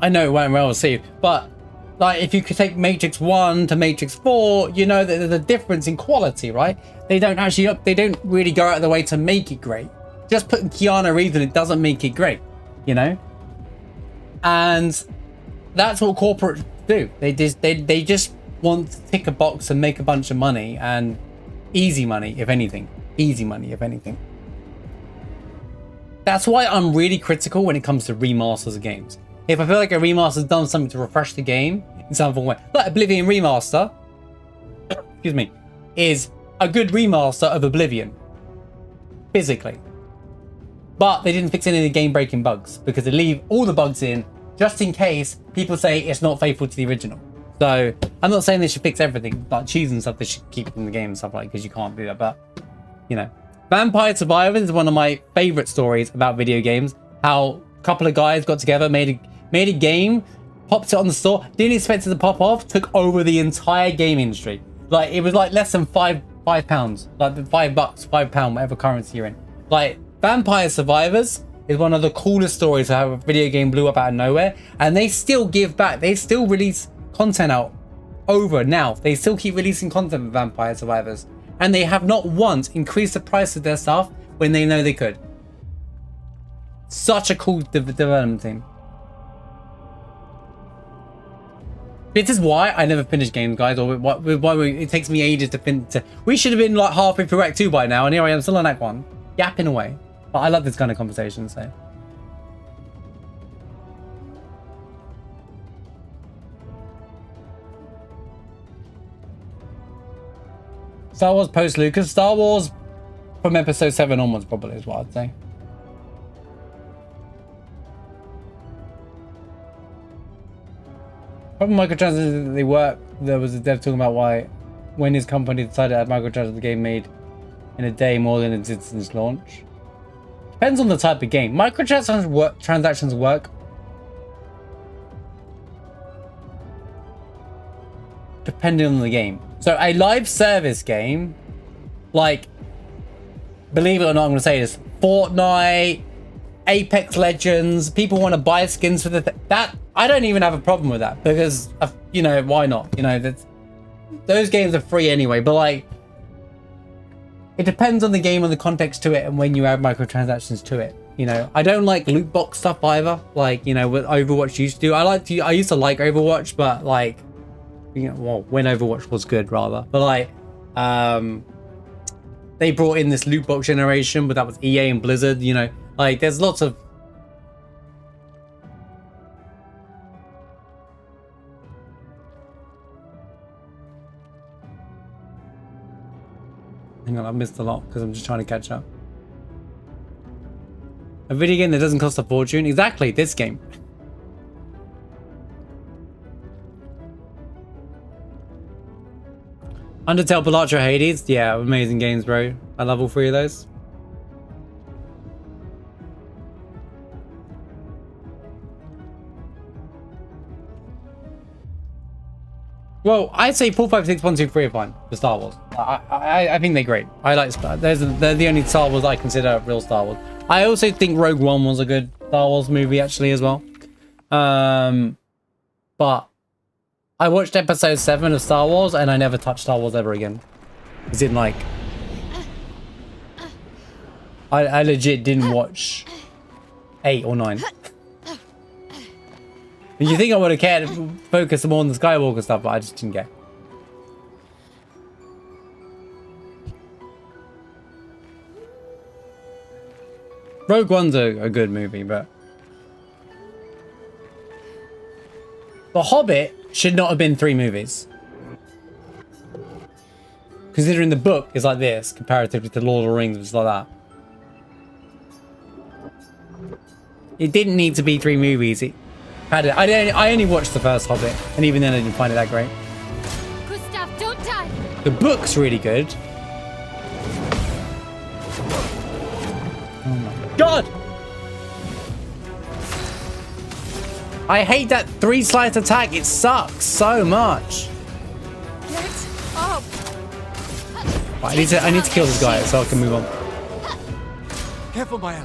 Speaker 1: I know it went well received. But like, if you could take Matrix 1 to Matrix 4, you know that there's a difference in quality, right? They don't really go out of the way to make it great. Just putting Keanu Reeves in it doesn't make it great, you know? And that's what corporates do. They just want to tick a box and make a bunch of money, and easy money, if anything. Easy money, if anything. That's why I'm really critical when it comes to remasters of games. If I feel like a remaster's done something to refresh the game in some form way, like Oblivion Remaster, excuse me, is a good remaster of Oblivion, physically. But they didn't fix any of the game-breaking bugs, because they leave all the bugs in just in case people say it's not faithful to the original. So I'm not saying they should fix everything, like cheese and stuff they should keep in the game and stuff like, because you can't do that. But you know, Vampire Survivors is one of my favorite stories about video games. How a couple of guys got together, made a game, popped it on the store, didn't expect it to pop off, took over the entire game industry. Like, it was like less than £5, like $5, £5, whatever currency you're in. Like, Vampire Survivors is one of the coolest stories of how a video game blew up out of nowhere, and they still give back. They still release content out over now. They still keep releasing content with Vampire Survivors, and they have not once increased the price of their stuff when they know they could. Such a cool development team. This is why I never finish games, guys, or why it takes me ages to finish. We should have been like halfway through Act 2 by now, and here I am still on Act 1, yapping away. But I love this kind of conversation, so. Star Wars post Lucas. Star Wars from episode 7 onwards probably is what I'd say. Problem microtransactions that they work. There was a dev talking about why, when his company decided to have microtransactions, the game made in a day more than it did since launch. Depends on the type of game. Microtransactions work depending on the game. So a live service game, like, believe it or not, I'm going to say this, Fortnite, Apex Legends, people want to buy skins for that. I don't even have a problem with that because, you know, why not? You know, those games are free anyway, but like, it depends on the game and the context to it and when you add microtransactions to it. You know, I don't like loot box stuff either. Like, you know, what Overwatch used to do. I used to like Overwatch, but like, you know, well, when Overwatch was good rather. But like, they brought in this loot box generation, but that was EA and Blizzard, you know. Like, there's lots of... Hang on, I've missed a lot because I'm just trying to catch up. A video game that doesn't cost a fortune? Exactly, this game. Undertale, Balatro, Hades? Yeah, amazing games, bro. I love all three of those. Well, I'd say 4, 5, 6, 1, 2, 3 are fine for Star Wars. I think they're great. I like Star. They're the only Star Wars I consider real Star Wars. I also think Rogue One was a good Star Wars movie actually as well. But I watched episode 7 of Star Wars and I never touched Star Wars ever again. As in, like, I legit didn't watch 8 or 9. You think I would have cared to focus more on the Skywalker stuff, but I just didn't care. Rogue One's a good movie, but The Hobbit should not have been 3 movies. Considering the book is like this, comparatively to Lord of the Rings, it's like that. It didn't need to be 3 movies. It had it. I only watched the first Hobbit, and even then I didn't find it that great.
Speaker 2: Gustav, don't die.
Speaker 1: The book's really good. Oh my god! I hate that 3 slice attack. It sucks so much.
Speaker 4: Get up.
Speaker 1: Right, I need to kill this guy so I can move on.
Speaker 14: Careful, Maya.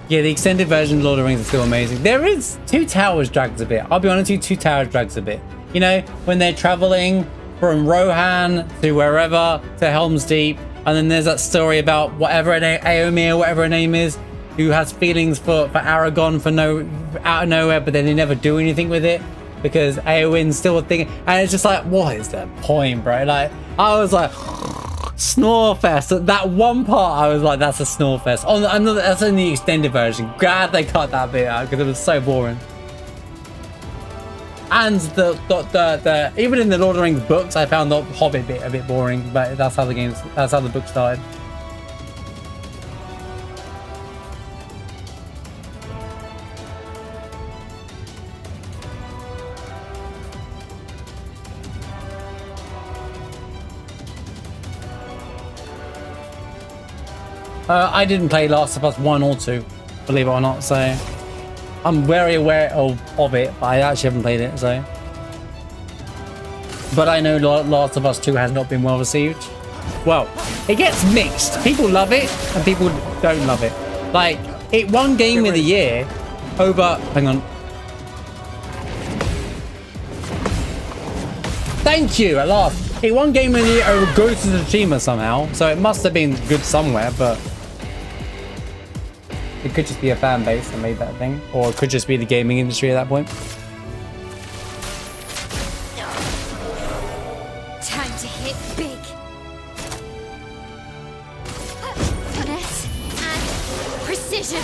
Speaker 1: Yeah, the extended version of Lord of the Rings is still amazing. There is Two Towers drags a bit. I'll be honest with you, Two Towers drags a bit. You know, when they're traveling from Rohan to wherever to Helm's Deep, and then there's that story about whatever Aomir, whatever her name is, who has feelings for Aragon out of nowhere, but then they never do anything with it because Eowyn's still a thing. And it's just like, what is the point, bro? Like, I was like, snore fest. That one part, I was like, that's a snore fest. That's in the extended version. Glad they cut that bit out because it was so boring. And the even in the Lord of the Rings books, I found the Hobbit bit a bit boring. But that's how the book started. I didn't play Last of Us 1 or 2, believe it or not, so I'm very aware of it, but I actually haven't played it, so. But I know Last of Us 2 has not been well received. Well, it gets mixed. People love it, and people don't love it. Like, it won Game of the Year over... Hang on. Thank you, at last. It won Game of the Year over Ghost of Tsushima somehow, so it must have been good somewhere, but... It could just be a fan base that made that thing, or it could just be the gaming industry at that point.
Speaker 2: Time to hit big. Finesse and precision.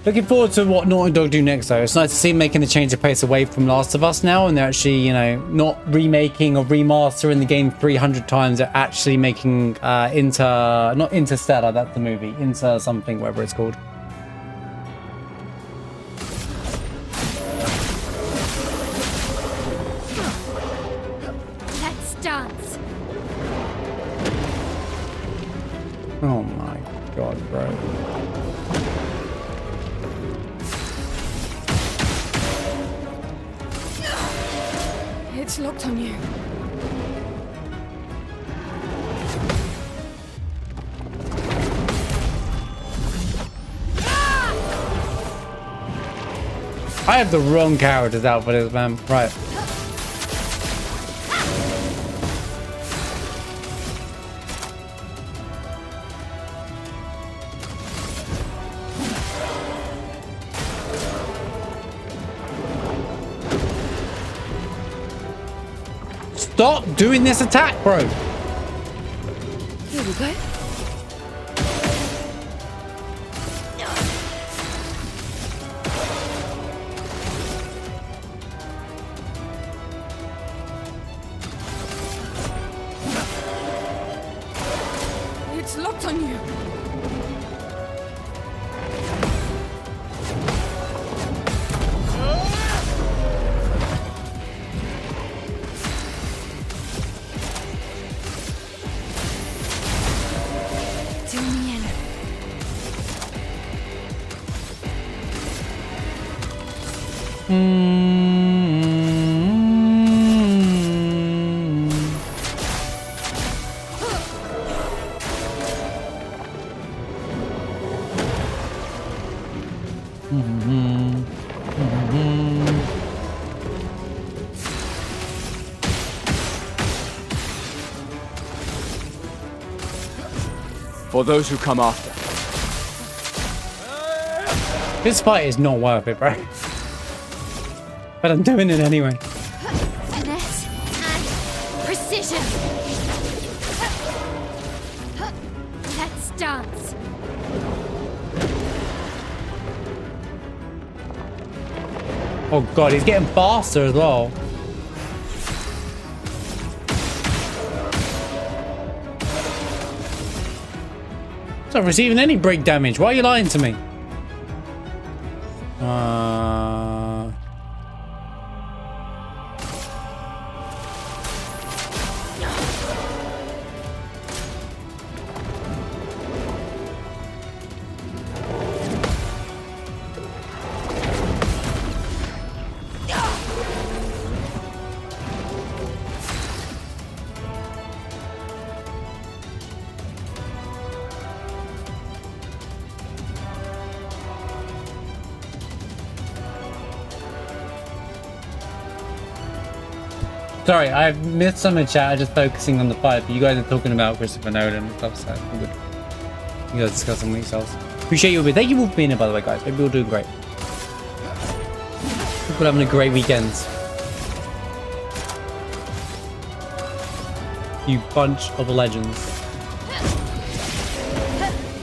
Speaker 1: Looking forward to what Naughty Dog do next, though. It's nice to see them making a change of pace away from Last of Us now, and they're actually, you know, not remaking or remastering the game 300 times. They're actually making not Interstellar, that's the movie, Inter something, whatever it's called.
Speaker 2: Let's dance.
Speaker 1: Oh my god, bro.
Speaker 4: It's locked on you.
Speaker 1: I have the wrong characters out for this, man. Right. Stop doing this attack, bro.
Speaker 4: Here we go. It's locked on you.
Speaker 14: For those who come after.
Speaker 1: This fight is not worth it, bro. But I'm doing it anyway.
Speaker 13: Finesse and precision. Let's dance.
Speaker 1: Oh god, he's getting faster as well. It's not receiving any break damage. Why are you lying to me? Sorry, I've missed some of the chat. I'm just focusing on the fight, but you guys are talking about Christopher Nolan and stuff, so all good. You guys discuss them with yourselves. Appreciate you all. Thank you all for being here, by the way, guys. Hope you're all doing great. Hope you're having a great weekend. You bunch of legends.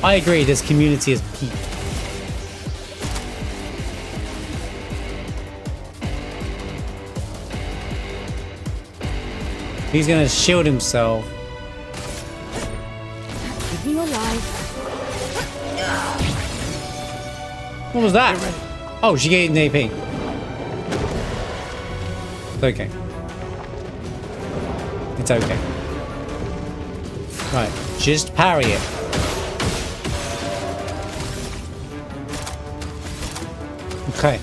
Speaker 1: I agree, this community is peak. He's gonna shield himself.
Speaker 13: Give me your life.
Speaker 1: What was that? Oh, she gave an AP. It's okay. It's okay. Right, just parry it. Okay.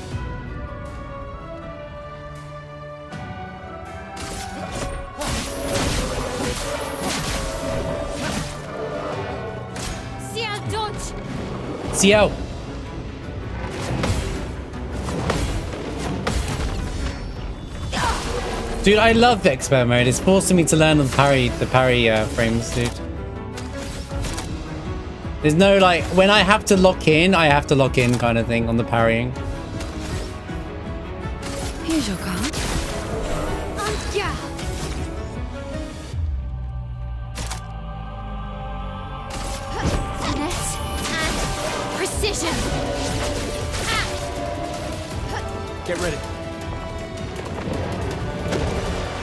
Speaker 1: CO. Dude, I love the expert mode. It's forcing me to learn the parry frames, dude. There's no like when I have to lock in kind of thing on the parrying.
Speaker 4: Here's your card.
Speaker 13: Yeah. Finesse and precision.
Speaker 14: Get ready.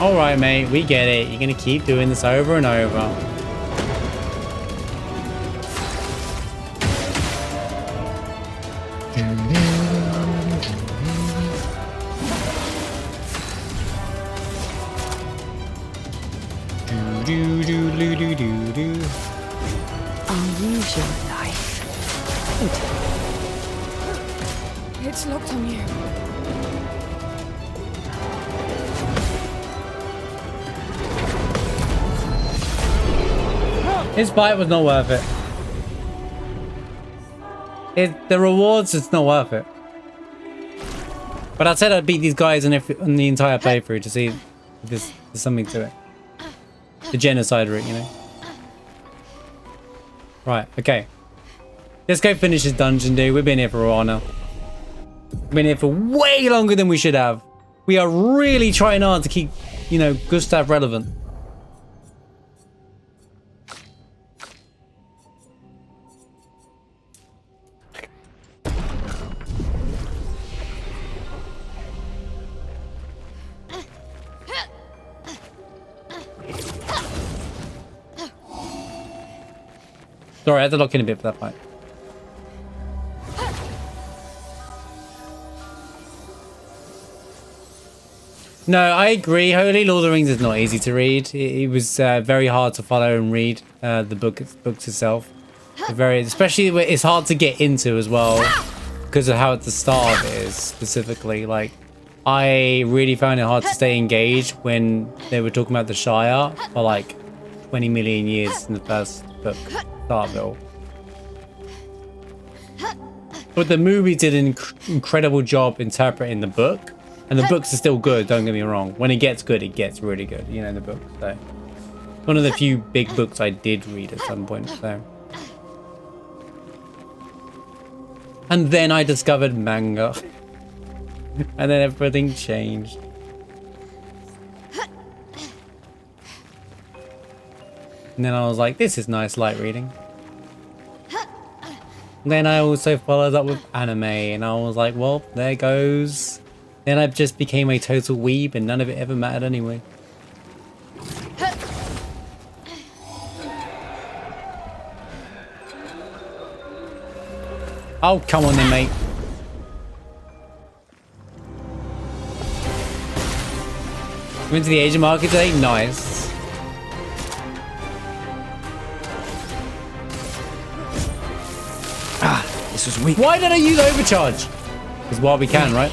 Speaker 1: All right, mate, we get it. You're gonna keep doing this over and over.
Speaker 4: I'll use your life. It's locked on you.
Speaker 1: His fight was not worth it. The rewards, it's not worth it. But I said I'd beat these guys on the entire playthrough to see if there's something to it. The genocide route, you know. Right, okay. Let's go finish this dungeon, dude. We've been here for a while now. We've been here for way longer than we should have. We are really trying hard to keep, you know, Gustav relevant. Sorry, I had to lock in a bit for that fight. No, I agree. Holy Lord of the Rings is not easy to read. It was very hard to follow and read the books itself. Especially it's hard to get into as well because of how at the start of it is specifically. Like, I really found it hard to stay engaged when they were talking about the Shire for like 20 million years in the first book. Starville. But the movie did an incredible job interpreting the book, and the books are still good, don't get me wrong. When it gets good, it gets really good, you know, the book. So one of the few big books I did read at some point. So, and then I discovered manga, and then everything changed. And then I was like, this is nice light reading. And then I also followed up with anime, and I was like, well, there goes. Then I just became a total weeb, and none of it ever mattered anyway. Oh, come on then, mate. Went to the Asian market today? Nice.
Speaker 14: This was weak.
Speaker 1: Why did I use overcharge? Because while we can, right?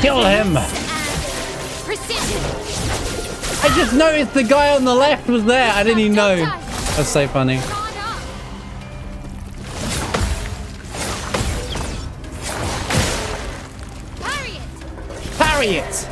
Speaker 1: Kill him! I just noticed the guy on the left was there. I didn't even know. That's so funny. Parry it!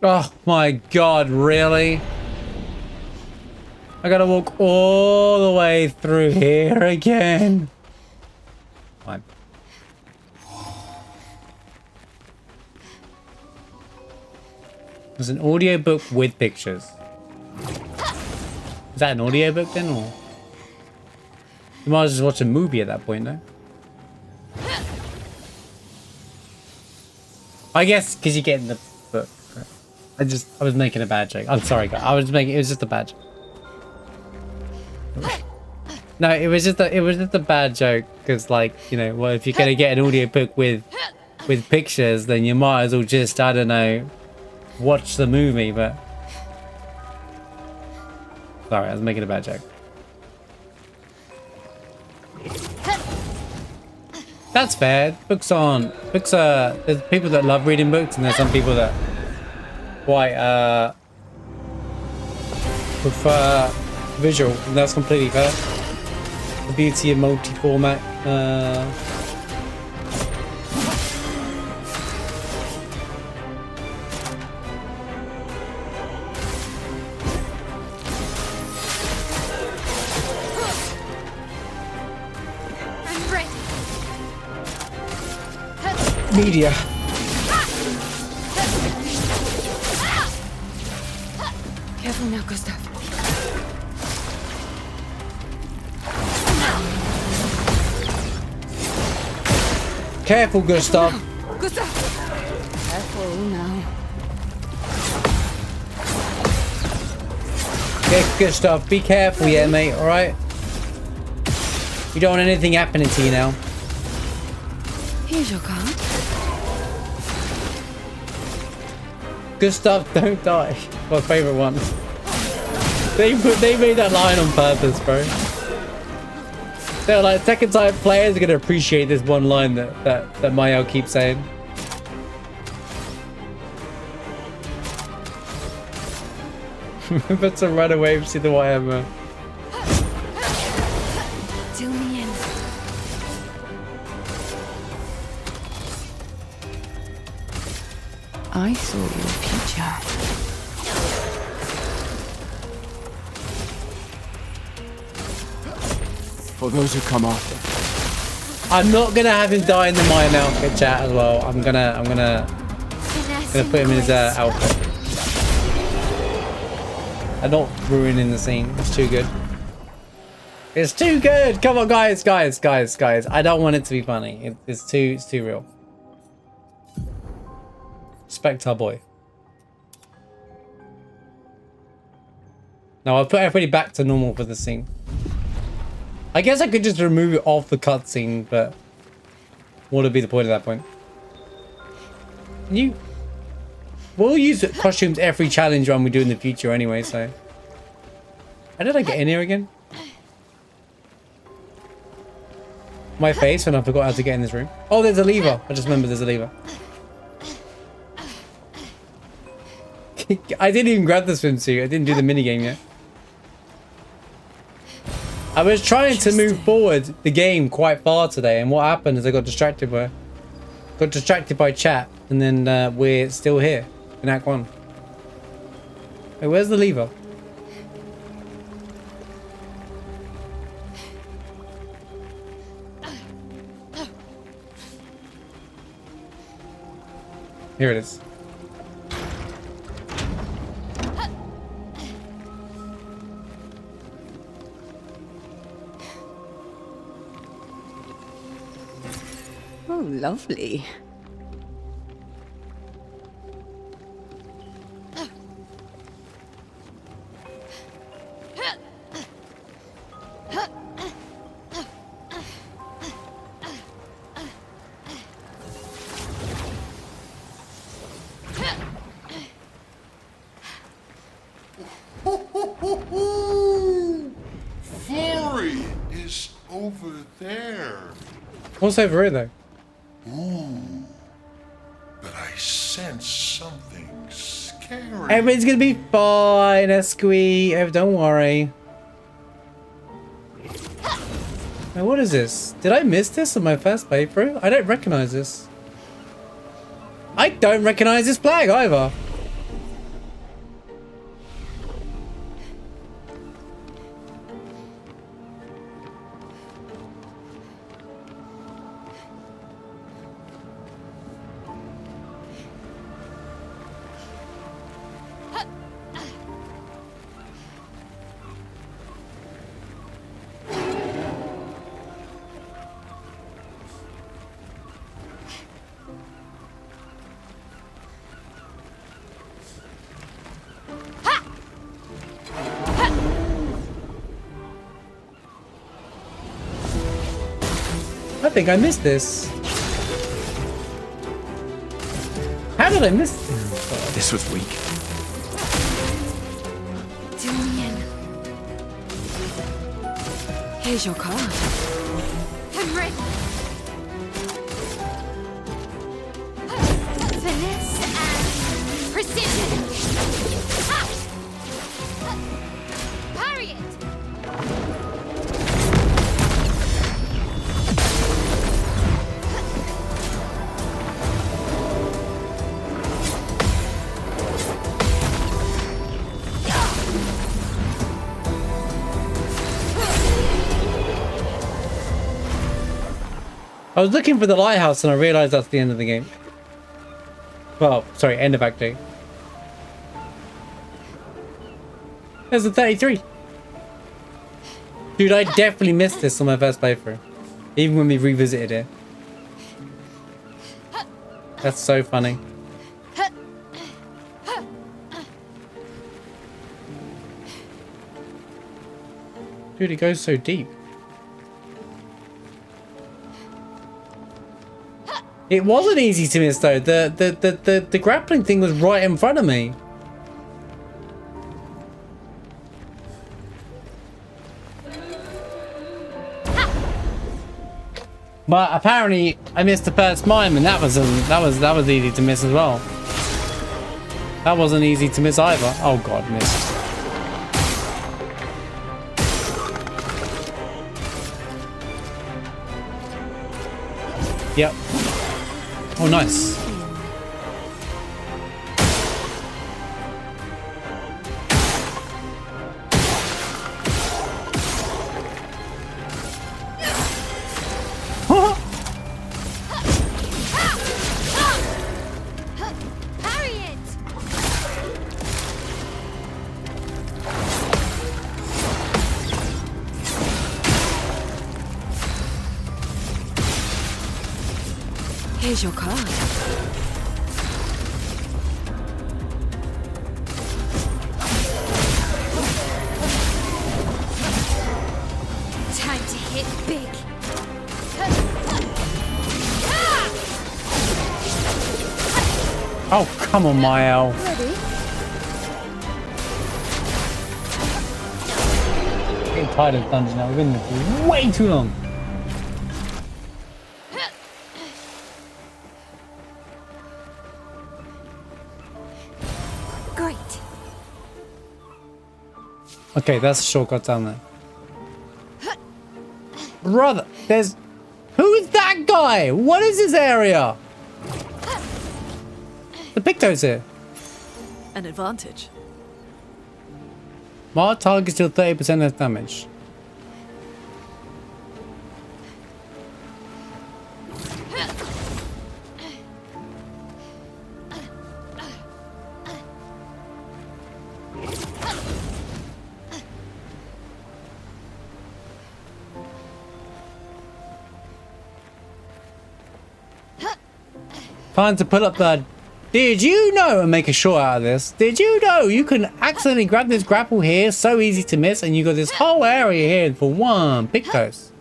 Speaker 1: Oh my god, really? I gotta walk all the way through here again. Fine. There's an audiobook with pictures. Is that an audiobook then, or? You might as well just watch a movie at that point, no? I guess because you get in the book. I was making a bad joke. I'm sorry, guys. It was just a bad joke. No, it was just a bad joke because, like, you know, well, if you're gonna get an audiobook with pictures, then you might as well just, I don't know, watch the movie. But sorry, I was making a bad joke. That's fair. Books are. There's people that love reading books, and there's some people that quite prefer visual, and that's completely fair. The beauty of multi-format. Media.
Speaker 11: Careful now, Gustav.
Speaker 1: Careful, Gustav.
Speaker 11: Gustav! Careful now.
Speaker 1: Good stuff. Be careful, yeah, mate, alright? You don't want anything happening to you now.
Speaker 4: Here's your card.
Speaker 1: Good stuff, don't die. My favourite one. They made that line on purpose, bro. They're like, second time players are gonna appreciate this one line that Mayel keeps saying. Remember to run away and see the white hammer.
Speaker 13: Do me in.
Speaker 11: I saw your future.
Speaker 6: For those who come after.
Speaker 1: I'm not gonna have him die in the Mayan outfit, chat, as well. I'm gonna put him in his outfit. I'm not ruining the scene. It's too good. It's too good. Come on, guys. I don't want it to be funny. It's too real. Respect our boy. Now I'll put everybody back to normal for the scene. I guess I could just remove it off the cutscene, but what would be the point at that point? We'll use costumes every challenge run we do in the future anyway, so. How did I get in here again? My face when I forgot how to get in this room. Oh, there's a lever. I just remembered there's a lever. I didn't even grab the swimsuit. I didn't do the minigame yet. I was trying to move forward the game quite far today, and what happened is I got distracted by chat, and then we're still here in Act 1. Wait, where's the lever? Here it is.
Speaker 11: Oh, lovely.
Speaker 15: Flurry is over there.
Speaker 1: What's over here, though?
Speaker 15: Ooh, but I sense something scary.
Speaker 1: Everything's gonna be fine, Esquie. Don't worry. Now, what is this? Did I miss this on my first playthrough? I don't recognize this. I don't recognize this flag either. I think I missed this. How did I miss this?
Speaker 6: This was weak.
Speaker 13: Do me in.
Speaker 4: Here's your card.
Speaker 13: I'm ready. Finesse and precision. Ha! Parry it.
Speaker 1: I was looking for the lighthouse and I realized that's the end of the game. Well, sorry, end of Act 2. There's a 33. Dude, I definitely missed this on my first playthrough. Even when we revisited it. That's so funny. Dude, it goes so deep. It wasn't easy to miss though. The grappling thing was right in front of me. But apparently I missed the first mime, and that was easy to miss as well. That wasn't easy to miss either. Oh god, missed. Yep. Oh, nice.
Speaker 4: Here's your card.
Speaker 13: Time to hit big.
Speaker 1: Oh, come on, Mael.
Speaker 13: Ready?
Speaker 1: Getting tired of dungeon now. We've been there for way too long.
Speaker 13: Great.
Speaker 1: Okay, that's a shortcut down there. Brother, there's... Who is that guy? What is this area? The Picto's here.
Speaker 4: An advantage.
Speaker 1: Mark targets deal 30% less damage. Time to pull up the... Did you know, and make a short out of this, did you know you can accidentally grab this grapple here, so easy to miss, and you got this whole area here for one Pictos?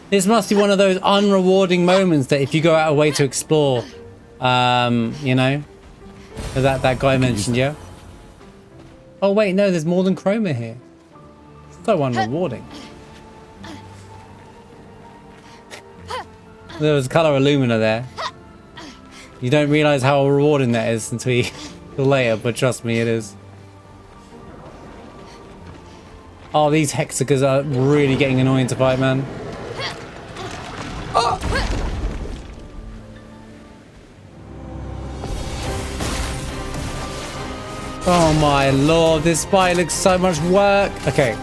Speaker 1: This must be one of those unrewarding moments that if you go out of way to explore, you know, that guy mentioned, yeah? Oh wait, no, there's more than chroma here. So unrewarding. There was color Illumina there. You don't realize how rewarding that is until later, but trust me, it is. Oh, these hexagons are really getting annoying to fight, man. Oh my lord, this fight looks so much work. Okay.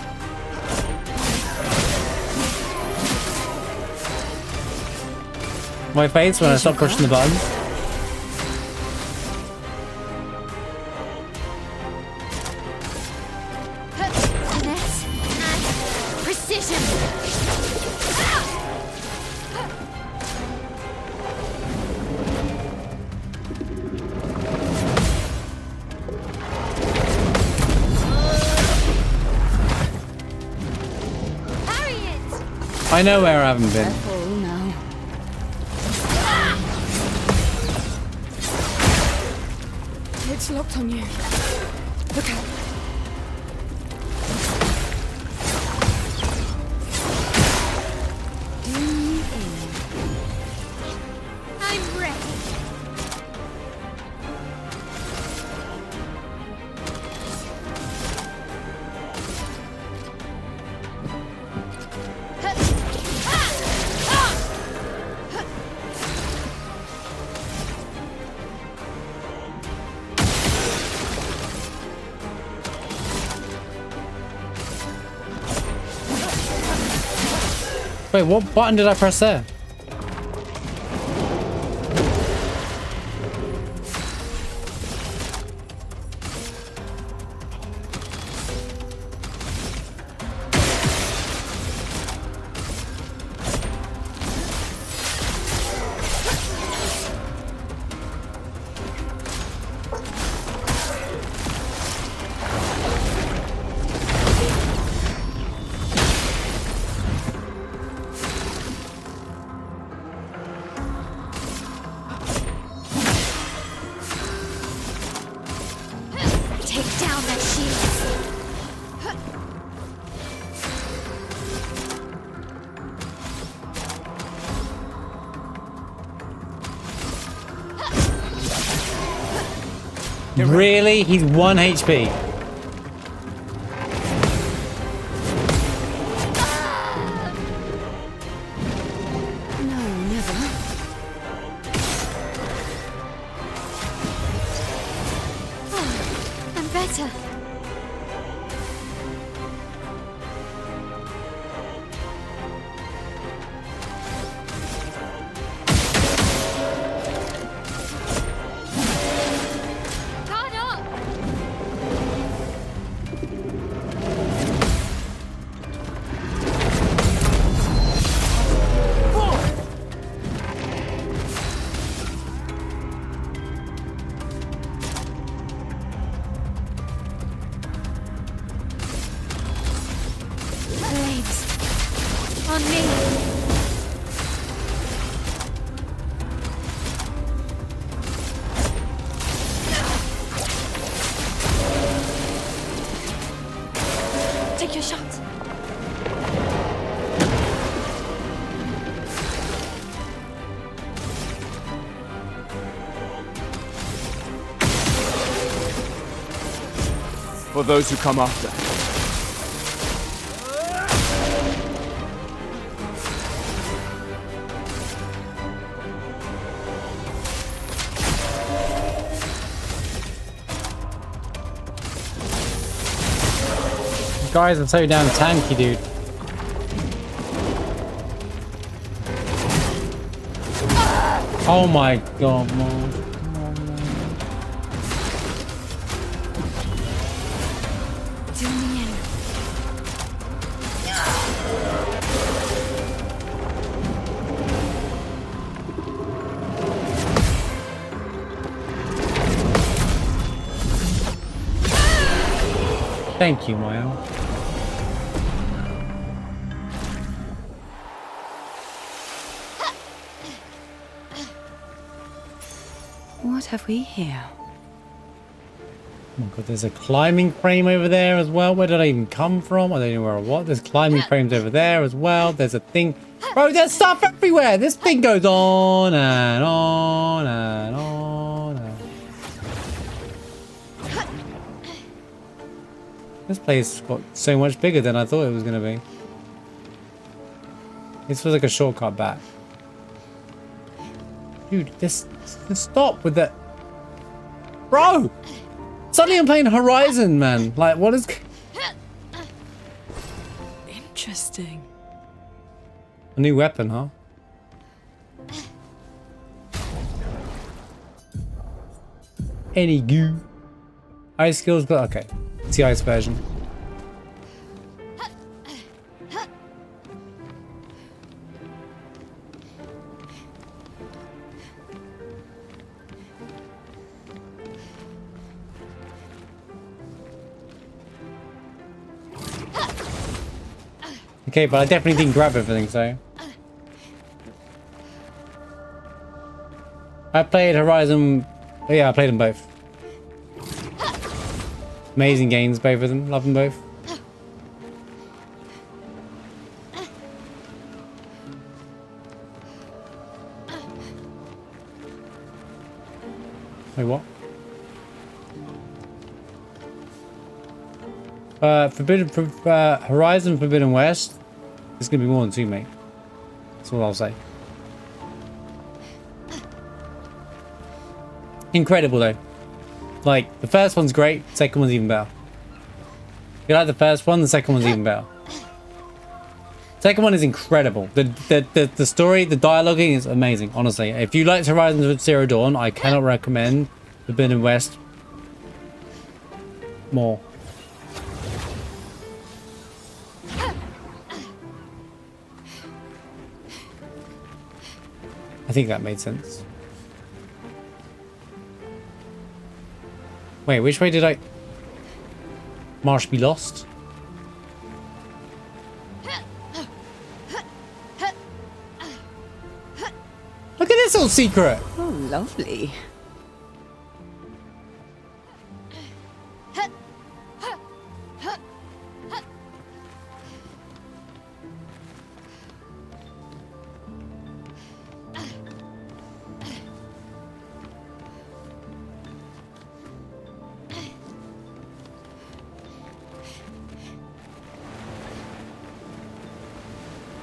Speaker 1: My face when I stop pushing the buttons.
Speaker 13: Finesse and precision. Parry it.
Speaker 1: I know where I haven't been.
Speaker 4: It's locked on you. Look out.
Speaker 13: I'm ready.
Speaker 1: Wait, what button did I press there? Really? He's 1 HP.
Speaker 11: No, never.
Speaker 2: I'm better. Guard up! Blades. On me. Take your shot.
Speaker 14: For those who come after.
Speaker 1: Guys are so damn tanky, dude. Oh my god, man.
Speaker 2: Till the end.
Speaker 1: Thank you, Maya.
Speaker 11: What have we here?
Speaker 1: Oh my god, there's a climbing frame over there as well. Where did I even come from? I don't know where or what. There's climbing frames over there as well. There's a thing. Bro, there's stuff everywhere. This thing goes on and on and on. This place got so much bigger than I thought it was going to be. This was like a shortcut back. Dude, just stop with that. Bro! Suddenly I'm playing Horizon, man. Like, what is...
Speaker 4: Interesting.
Speaker 1: A new weapon, huh? Any goo. Ice skills, but okay. It's the ice version. Okay, but I definitely didn't grab everything, so... I played Horizon... Oh yeah, I played them both. Amazing games, both of them. Love them both. Wait, what? Horizon Forbidden West. There's gonna be more than 2, mate. That's all I'll say. Incredible though. Like, the first one's great, second one's even better. If you like the first one, the second one's even better. Second one is incredible. The story, the dialoguing is amazing, honestly. If you liked Horizon Zero Dawn, I cannot recommend Forbidden West more. I think that made sense. Wait, which way did I... Marsh be lost? Look at this little secret!
Speaker 11: Oh, lovely.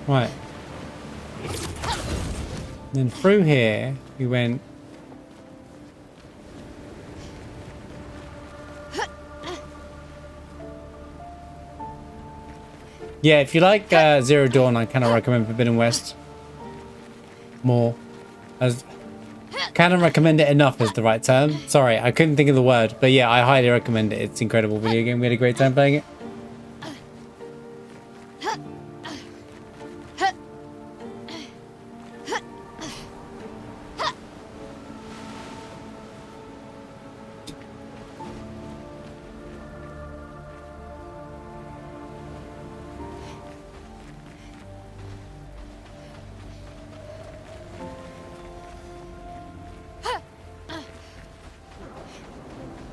Speaker 1: Right. Then through here, we went. Yeah, if you like Zero Dawn, I kind of recommend Forbidden West more. As kind of recommend it enough is the right term. Sorry, I couldn't think of the word, but yeah, I highly recommend it. It's an incredible video game. We had a great time playing it.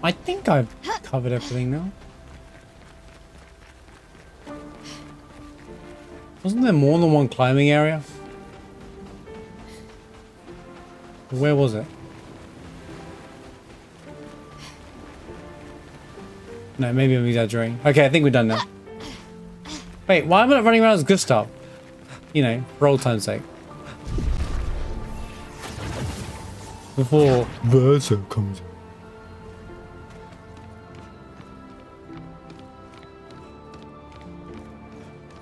Speaker 1: I think I've covered everything now. Wasn't there more than one climbing area? Where was it? No, maybe I'm exaggerating. Okay, I think we're done now. Wait, why am I not running around as Gustav? You know, for old time's sake. Before Verso comes in.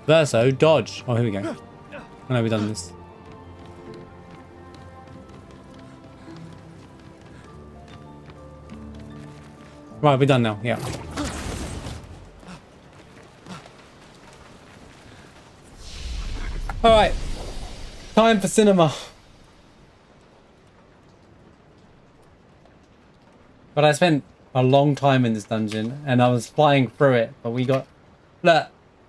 Speaker 1: Verso, dodge. Oh, here we go. I know we've done this. Right, we're done now. Yeah. Alright. Time for cinema. But I spent a long time in this dungeon and I was flying through it, but we got... Look.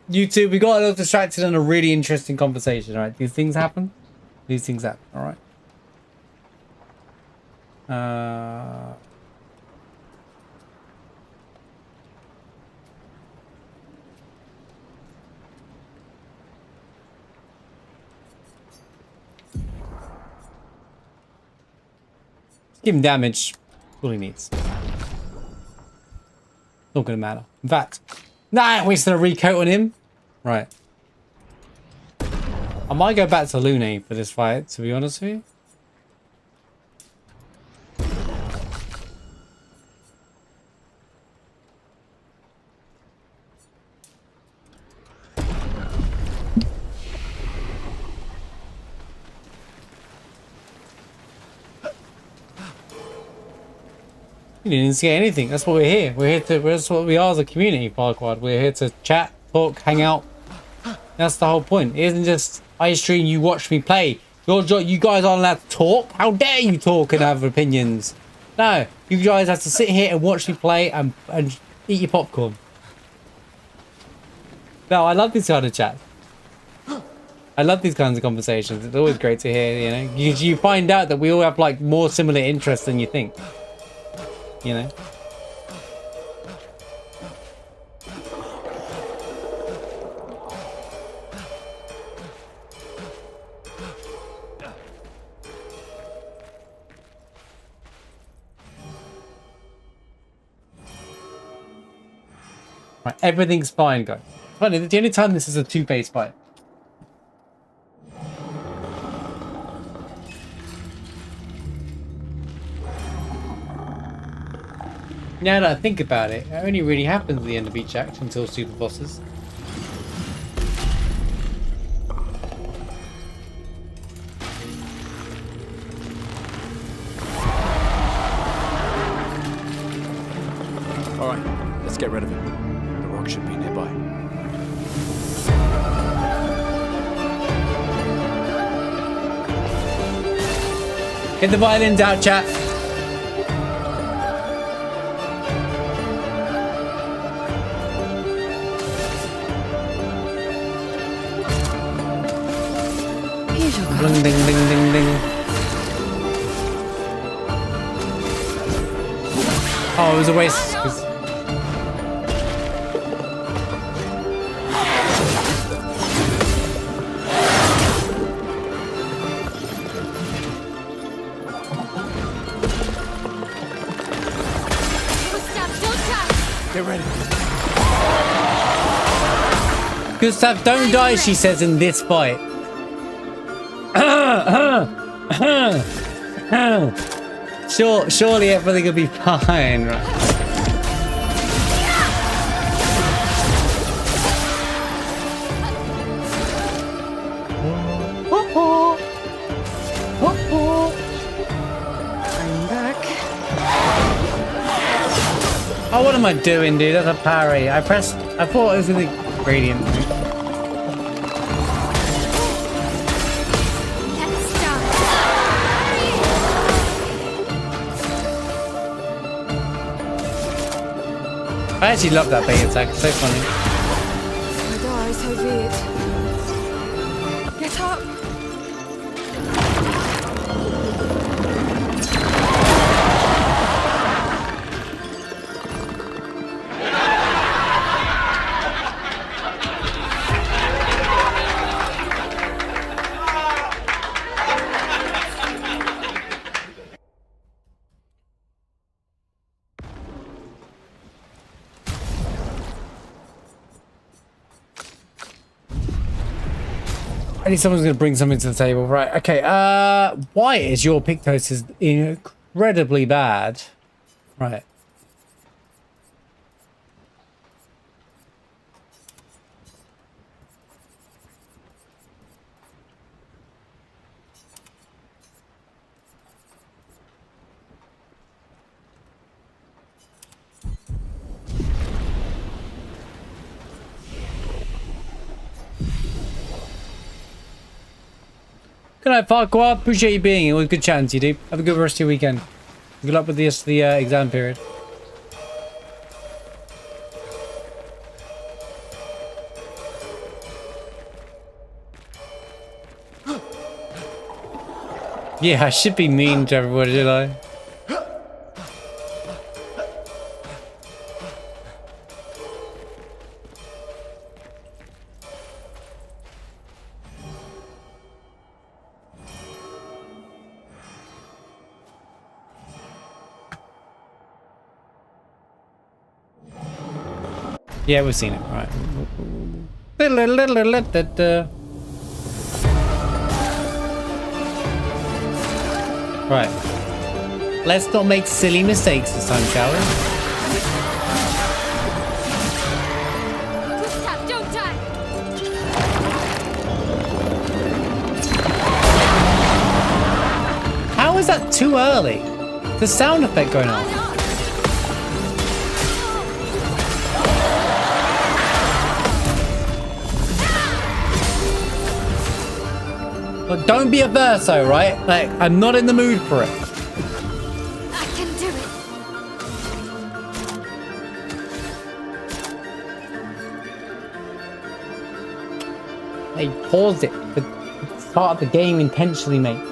Speaker 1: YouTube, we got a little distracted in a really interesting conversation, right? These things happen. These things happen, alright? Give him damage. All he needs. Not gonna matter. In fact, nah, wasting a recoat on him. Right. I might go back to Lune for this fight, to be honest with you. You didn't see anything. That's what we're here. We're here to. That's what we are as a community, Farquaad. We're here to chat, talk, hang out. That's the whole point. It isn't just I stream, you watch me play. You guys aren't allowed to talk. How dare you talk and have opinions? No, you guys have to sit here and watch me play and eat your popcorn. No, I love this kind of chat. I love these kinds of conversations. It's always great to hear. You know, you find out that we all have like more similar interests than you think. You know. Right, everything's fine, guys. Funny, the only time this is a two-phase fight. Now that I think about it, it only really happens at the end of each act until super bosses.
Speaker 14: Alright, let's get rid of him. The rock should be nearby.
Speaker 1: Get the violins out, chat. Ding, ding, ding, ding, ding. Oh, it was a waste.
Speaker 14: Get ready.
Speaker 1: Gustav, don't die, she says in this fight. Surely everything will be fine, right?
Speaker 4: I'm back.
Speaker 1: Oh, what am I doing, dude? That's a parry. I thought it was in the gradient. I actually love that bait attack. It's so funny.
Speaker 4: My God, so weird. Get up!
Speaker 1: I need someone's going to bring something to the table. Right, okay. Why is your Pictos incredibly bad? Right. Good night, Farquhar. Appreciate you being here. It was good chatting to you, dude. Have a good rest of your weekend. Good luck with the exam period. Yeah, I should be mean to everybody, did I? Yeah, we've seen it. All right. Right. Let's not make silly mistakes this time, shall we?
Speaker 13: Gustav, don't die!
Speaker 1: How is that too early? The sound effect going on. But don't be a verso, right? Like, I'm not in the mood for it.
Speaker 13: I can do it.
Speaker 1: They paused it to start the game intentionally, mate.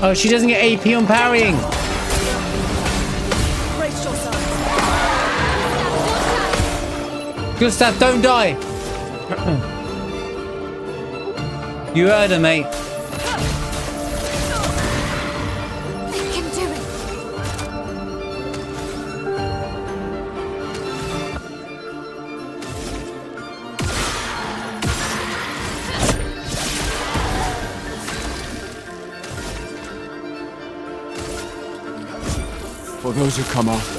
Speaker 1: Oh, she doesn't get AP on parrying.
Speaker 4: Brace yourself.
Speaker 1: Gustav, don't die. You heard her, mate.
Speaker 13: I can do it.
Speaker 6: For those who come after.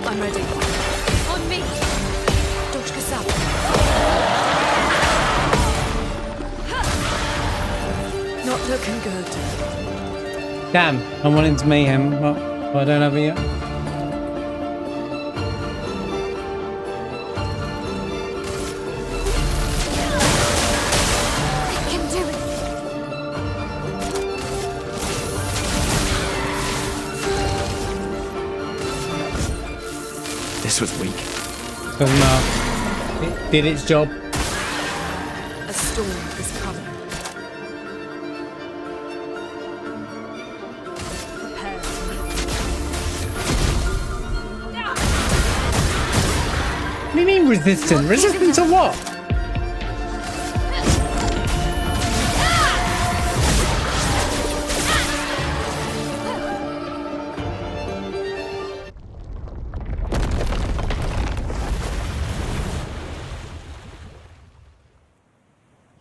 Speaker 4: I'm ready.
Speaker 13: On me.
Speaker 4: Dr. Kasab. Not looking good.
Speaker 1: Damn, I'm wanting to mayhem, but I don't have it yet.
Speaker 13: I can do it.
Speaker 14: This was weak.
Speaker 1: Doesn't matter. It did its job.
Speaker 4: A storm is coming. Prepare to meet.
Speaker 1: What do you mean resistant? Resistant to what?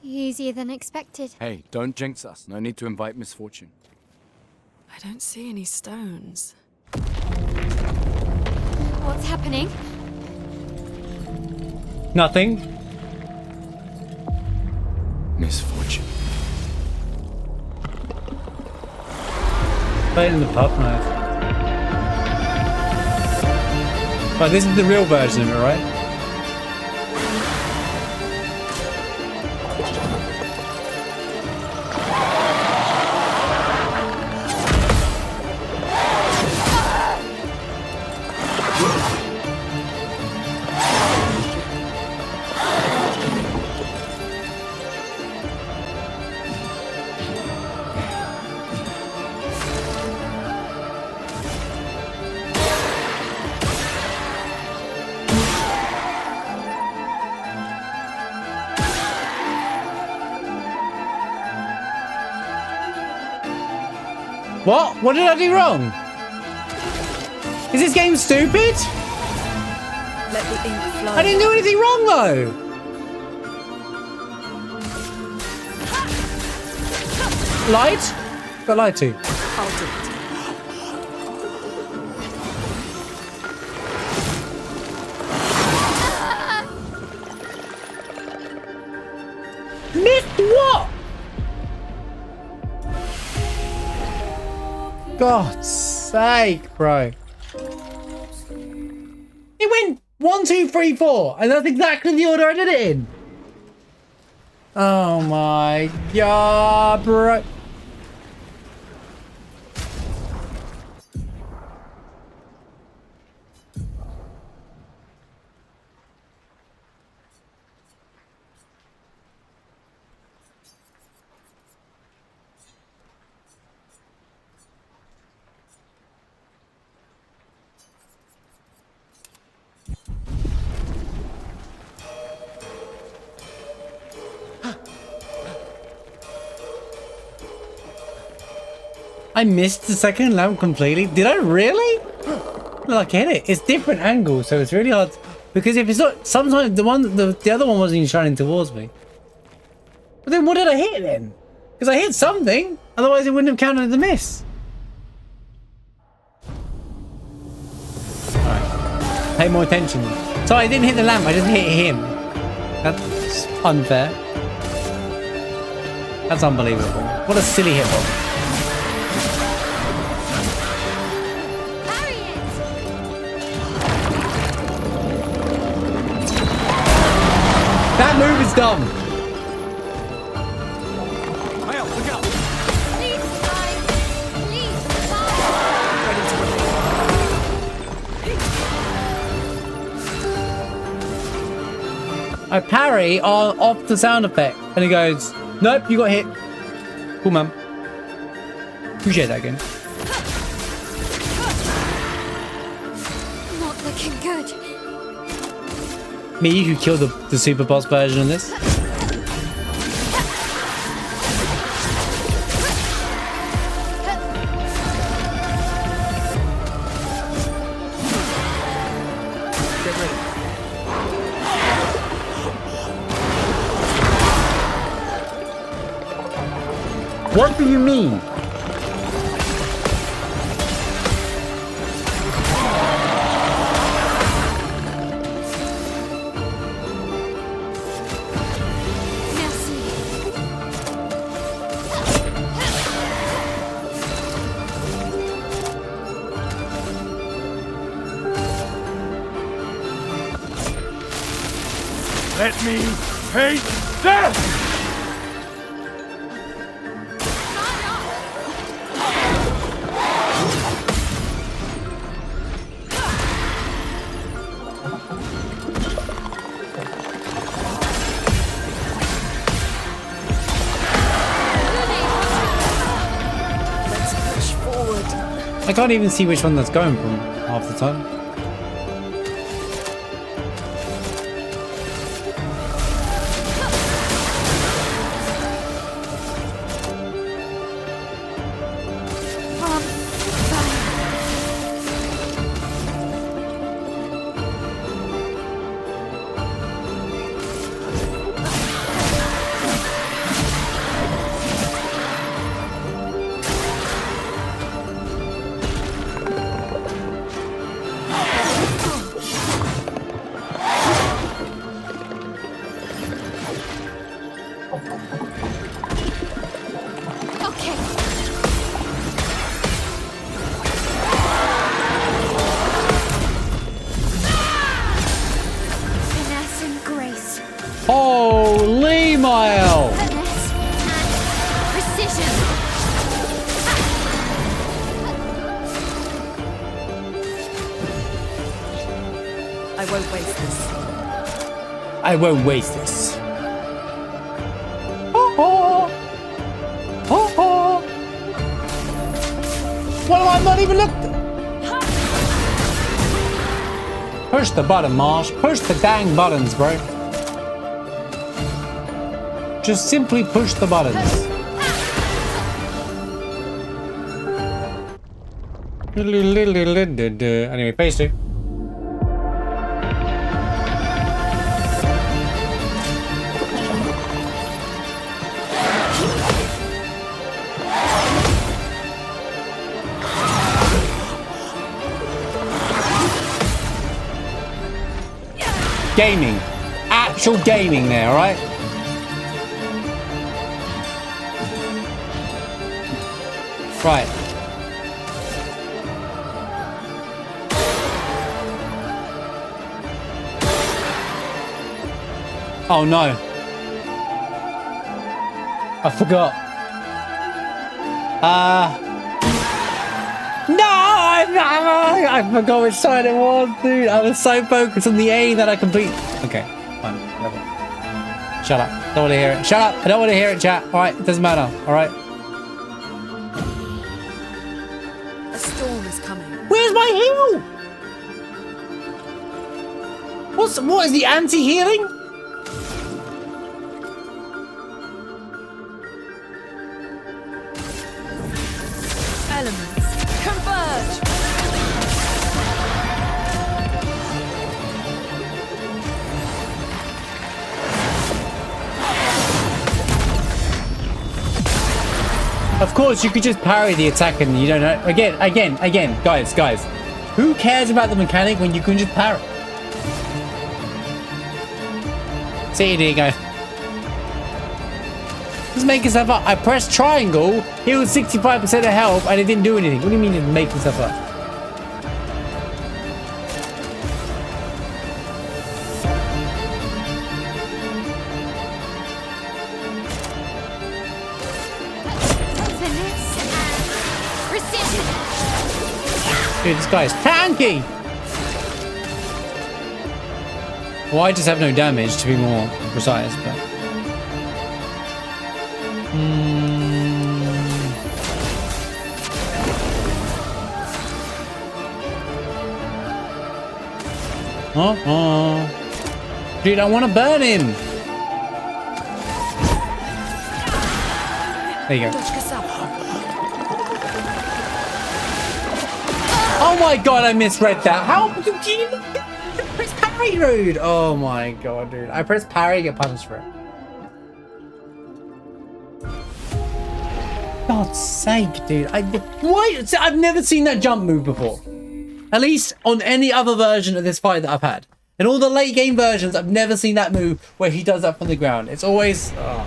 Speaker 2: Easier than expected.
Speaker 14: Hey, don't jinx us. No need to invite misfortune.
Speaker 4: I don't see any stones.
Speaker 2: What's happening?
Speaker 1: Nothing.
Speaker 14: Misfortune.
Speaker 1: Play it in the pub, nice. Right, this is the real version of it, right? What? What did I do wrong? Is this game stupid?
Speaker 4: Let the ink flow.
Speaker 1: I didn't do anything wrong though. Light? Got lied to.
Speaker 4: I'll do it.
Speaker 1: Missed what? God's sake, bro. It went 1, 2, 3, 4, and that's exactly the order I did it in. Oh my god, bro. I missed the second lamp completely. Did I really? Look, I hit it. It's different angles, so it's really hard. Because if it's not, sometimes the other one wasn't even shining towards me. But then what did I hit then? Because I hit something. Otherwise, it wouldn't have counted as a miss. Alright. Pay more attention. So I didn't hit the lamp. I just hit him. That's unfair. That's unbelievable. What a silly hitbox. That move is dumb.
Speaker 9: Look out.
Speaker 1: I parry off the sound effect, and he goes, "Nope, you got hit." Cool, man. Appreciate that again.
Speaker 2: Not looking good.
Speaker 1: Me, you could kill the super boss version of this. What do you mean?
Speaker 9: Let me hate death!
Speaker 1: I can't even see which one that's going from half the time. Holy mile!
Speaker 13: Finesse and precision.
Speaker 4: I won't waste this.
Speaker 1: I won't waste this. Oh, oh. Oh, oh. What am I not even looking? Push the button, Marsh. Push the dang buttons, bro. Just simply push the buttons. Anyway, phase 2. Gaming. Actual gaming there, alright? Right. Oh no. I forgot. No! I forgot which side it was, dude. I was so focused on the A that I complete. Okay, fine. Whatever. Shut up. Don't want to hear it. Shut up. I don't want to hear it, chat. Alright, it doesn't matter. Alright.
Speaker 4: A storm is coming.
Speaker 1: Where's my heal? What is the anti-healing?
Speaker 4: Elements converge.
Speaker 1: Of course, you could just parry the attack and you don't know. Again, guys. Who cares about the mechanic when you can just parry? See you, guys. Just making stuff up. I pressed triangle, healed 65% of health, and it didn't do anything. What do you mean it's making stuff up?
Speaker 13: Finesse and precision.
Speaker 1: Dude, this guy's tanky! Well, I just have no damage, to be more precise, but... Dude, I want to burn him! There you go. Oh my god, I misread that. How did you press parry, dude? Oh my god, dude. I pressed parry, get punished for it. God's sake, dude. Why? I've never seen that jump move before. At least on any other version of this fight that I've had. In all the late game versions, I've never seen that move where he does that from the ground. It's always... Oh.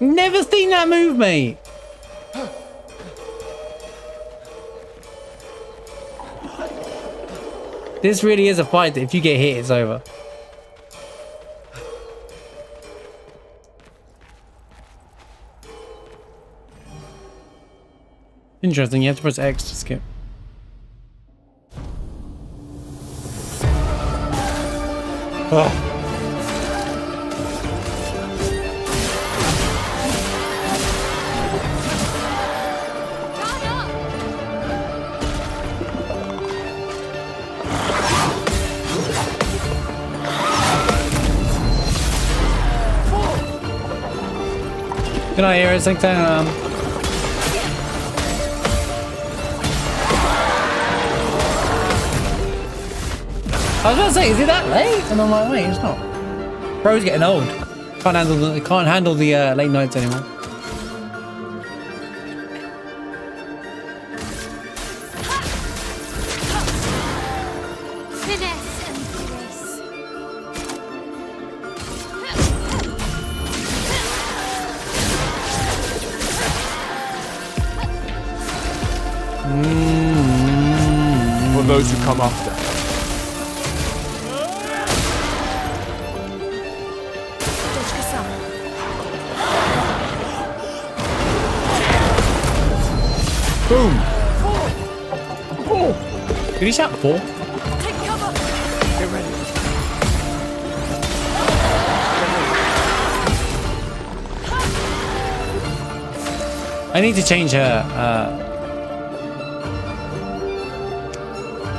Speaker 1: Never seen that move, mate. This really is a fight that if you get hit, it's over. Interesting, you have to press X to skip. Ugh. Good night, heroes. Thanks, I was about to say, is it that late? And I'm like, wait, it's not. Bro's getting old. Can't handle the late nights anymore.
Speaker 13: Finesse and grace.
Speaker 14: For those who come after.
Speaker 1: Boom! Did he shout 4?
Speaker 4: Take cover.
Speaker 14: Get ready.
Speaker 1: I need to change her.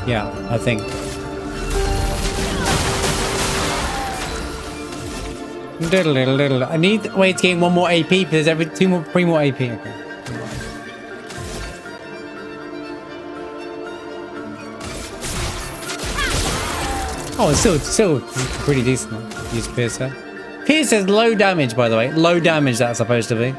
Speaker 1: Yeah, I think. I need. Wait, to gain 1 more AP. There's every 3 more AP. Okay. Oh, it's still pretty decent. Use Piercer. Pierce is low damage, by the way. Low damage, that's supposed to be.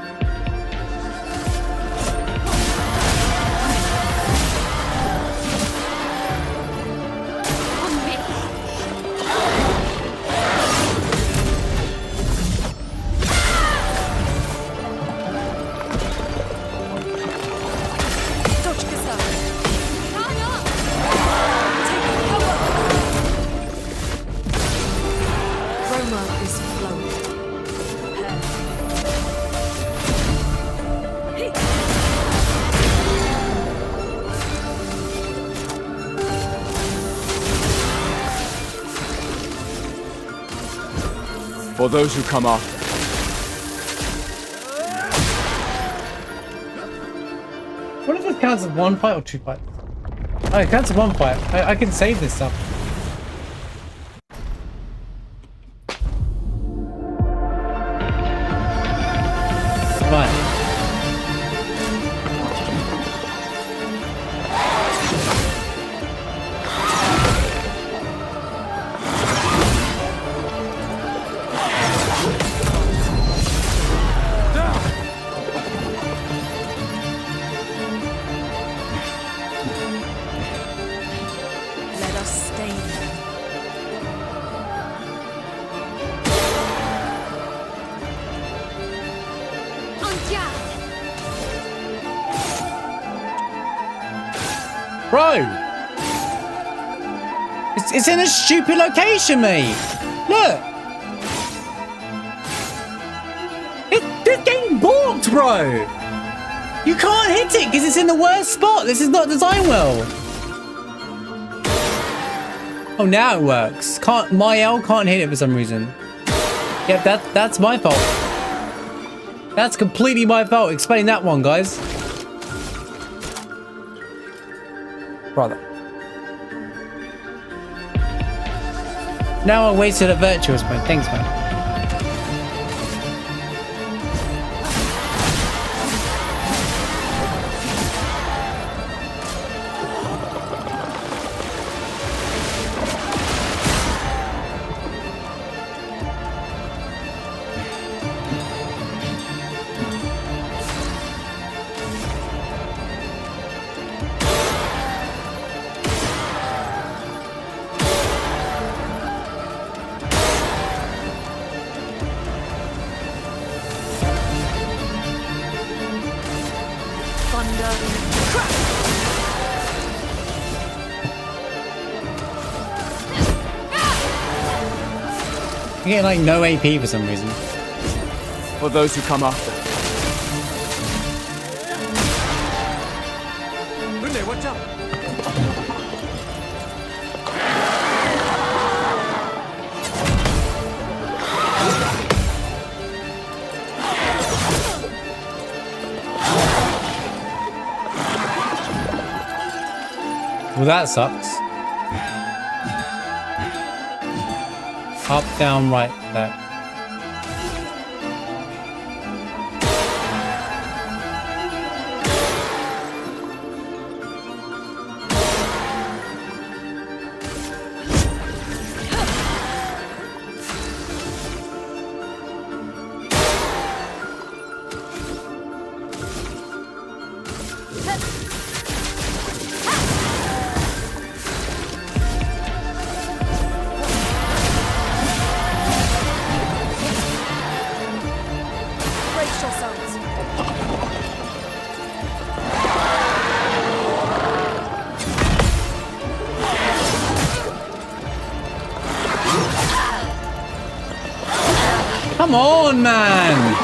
Speaker 14: For those who come after.
Speaker 1: What if it counts as 1 fight or 2 fights? Oh, it counts as 1 fight. I can save this stuff. Right. Bro! It's in a stupid location, mate! Look! It's getting balked, bro! You can't hit it because it's in the worst spot! This is not designed well! Oh, now it works. My L can't hit it for some reason. Yeah, that's my fault. That's completely my fault. Explain that one, guys. Brother. Now I wasted a virtuous point. Thanks, man. You get like no AP for some reason.
Speaker 14: For those who come after. Watch out!
Speaker 1: Well, that sucks. Up, down, right, left.
Speaker 4: Brace yourselves.
Speaker 1: Come on, man!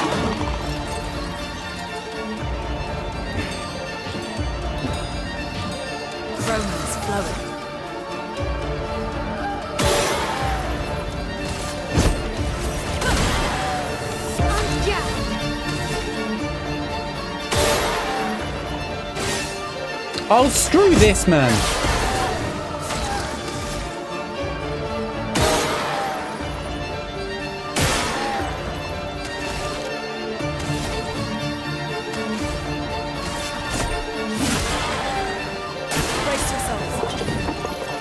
Speaker 4: Romance flowing.
Speaker 1: Oh, screw this, man!
Speaker 4: Brace yourselves.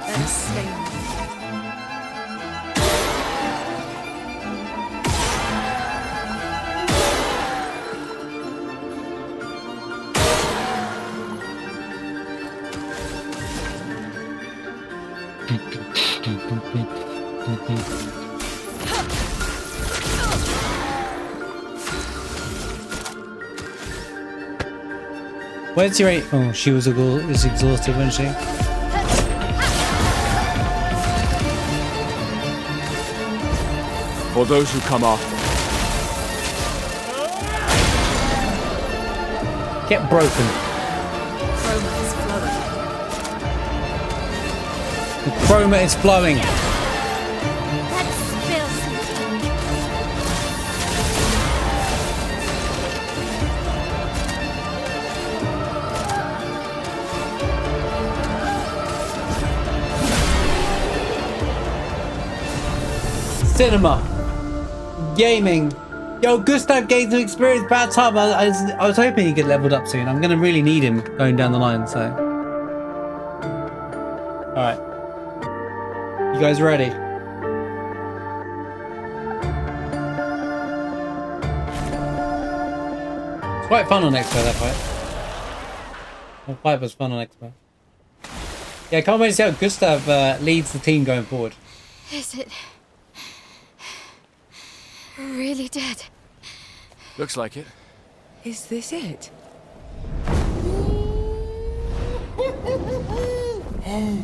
Speaker 4: Let's stay.
Speaker 1: Where's your eight? Oh, she was exhausted, wasn't she?
Speaker 14: For those who come after.
Speaker 1: Get broken.
Speaker 4: Romance flowing.
Speaker 1: The chroma is flowing.
Speaker 13: Let's spill something.
Speaker 1: Cinema. Gaming. Yo, Gustav gained some experience bad time. I was hoping he get leveled up soon. I'm gonna really need him going down the line, so. Alright. You guys ready? It's quite fun on Expo, that fight. The fight was fun on Expo. Yeah, I can't wait to see how Gustav leads the team going forward.
Speaker 2: Is it really dead?
Speaker 14: Looks like it.
Speaker 11: Is this it?
Speaker 15: Oh,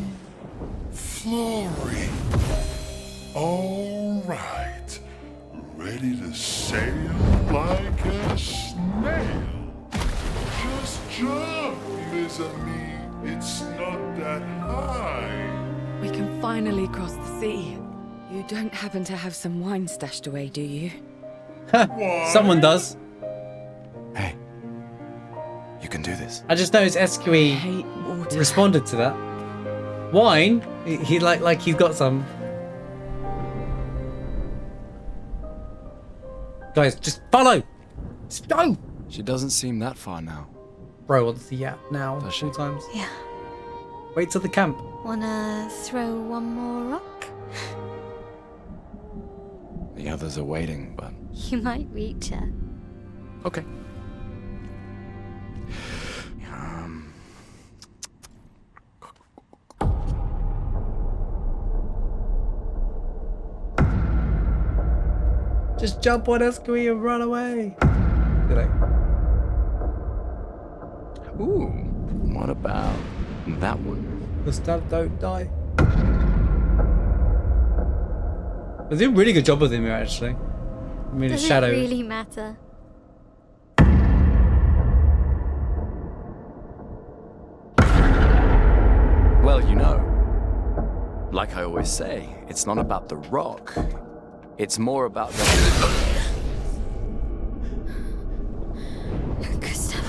Speaker 15: Flory. All right. Ready to sail like a snail. Just jump, mes amis. It's not that high.
Speaker 11: We can finally cross the sea. You don't happen to have some wine stashed away, do you?
Speaker 1: Someone does.
Speaker 14: Hey, you can do this.
Speaker 1: I just noticed Esquie responded to that. Wine? He like he's got some. Guys, just follow. Just go.
Speaker 14: She doesn't seem that far now.
Speaker 1: Bro, what's the yap now?
Speaker 14: Does she?
Speaker 1: 2 times.
Speaker 2: Yeah.
Speaker 1: Wait till the camp.
Speaker 2: Wanna throw one more rock?
Speaker 14: The others are waiting, but
Speaker 2: You might reach her.
Speaker 14: okay.
Speaker 1: Just jump on Esquie and run away. Did I?
Speaker 14: Ooh, what about that one?
Speaker 1: Gustav, don't die. They did a really good job with him here, actually. I mean, his
Speaker 2: Does
Speaker 1: shadow.
Speaker 2: it really matter?
Speaker 14: Well, you know, like I always say, it's not about the rock. It's more about the...
Speaker 2: Gustav.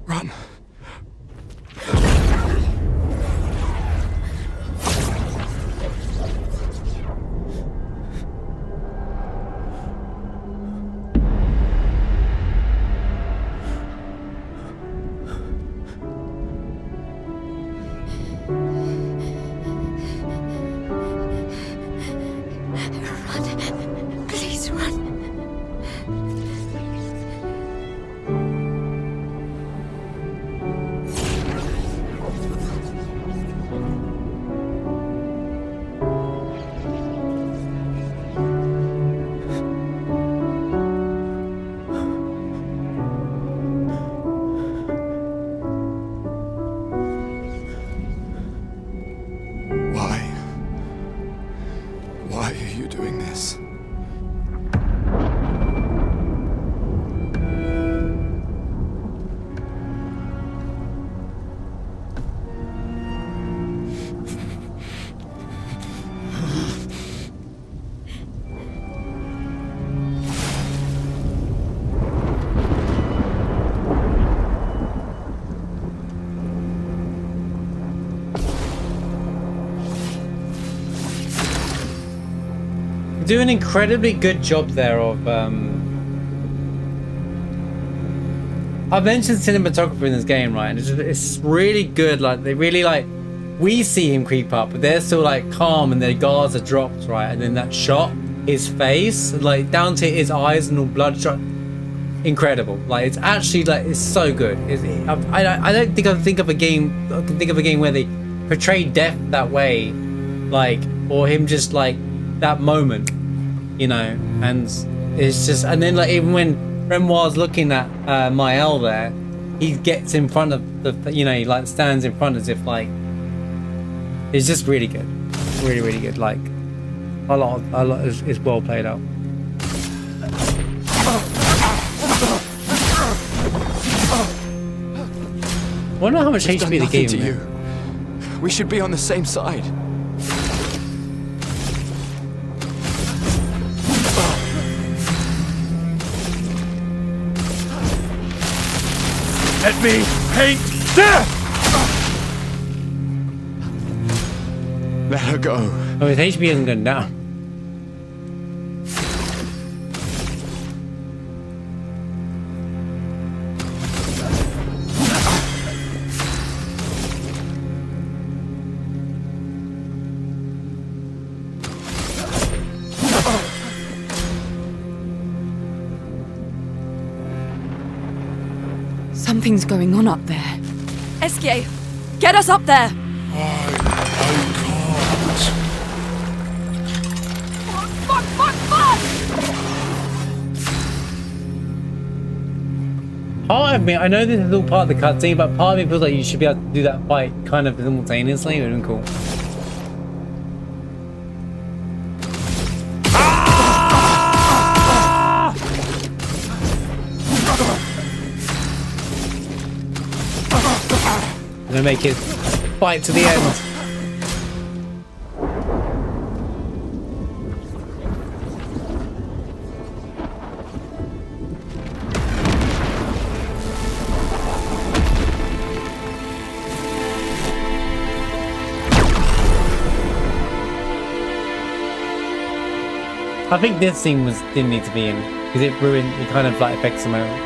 Speaker 14: Run.
Speaker 2: Run. Please run.
Speaker 6: Why are you doing this?
Speaker 1: Do an incredibly good job there of I've mentioned cinematography in this game, right? And it's really good. Like they really like, we see him creep up, but they're still like calm and their guards are dropped, right? And then that shot, his face, like down to his eyes and all bloodshot, incredible. Like it's actually like it's so good. I don't think I can think of a game where they portray death that way, like, or him just like that moment, you know. And it's just, and then like even when Renoir's looking at Mael there, he gets in front of the, you know, he like stands in front as if like, it's just really good, really good. Like a lot is well played out. I wonder how much HP the game
Speaker 6: to you. We should be on the same side.
Speaker 9: Let me paint death!
Speaker 6: Let her go.
Speaker 1: Oh, his HP hasn't gone down.
Speaker 11: Something's going on up there.
Speaker 4: Esquie, get us up there!
Speaker 1: Part of me, I know this is all part of the cutscene, but part of me feels like you should be able to do that fight kind of simultaneously. It would have been cool. I'm gonna make it fight to the end. I think this scene didn't need to be in because it kind of like affects the moment.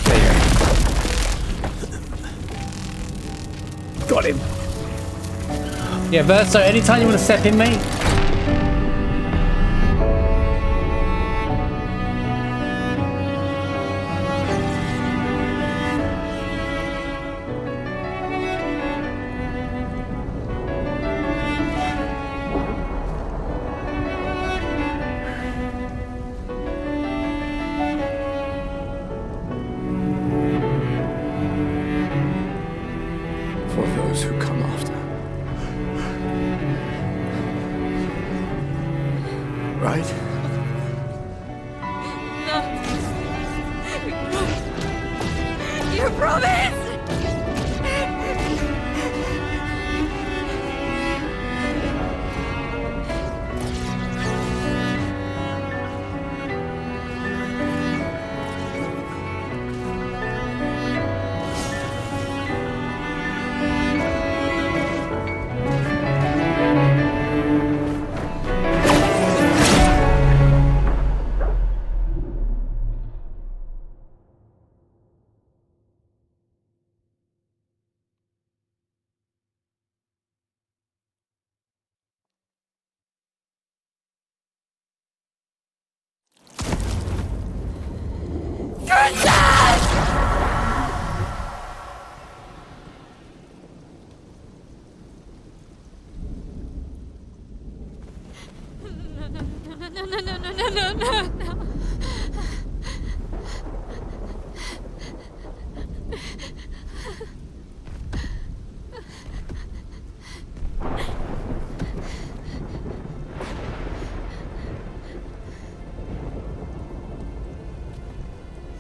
Speaker 1: There you go. Got him. Yeah, Verso, anytime you want to step in, mate.
Speaker 6: For those who come after. Right?
Speaker 4: No. You promised!
Speaker 2: No.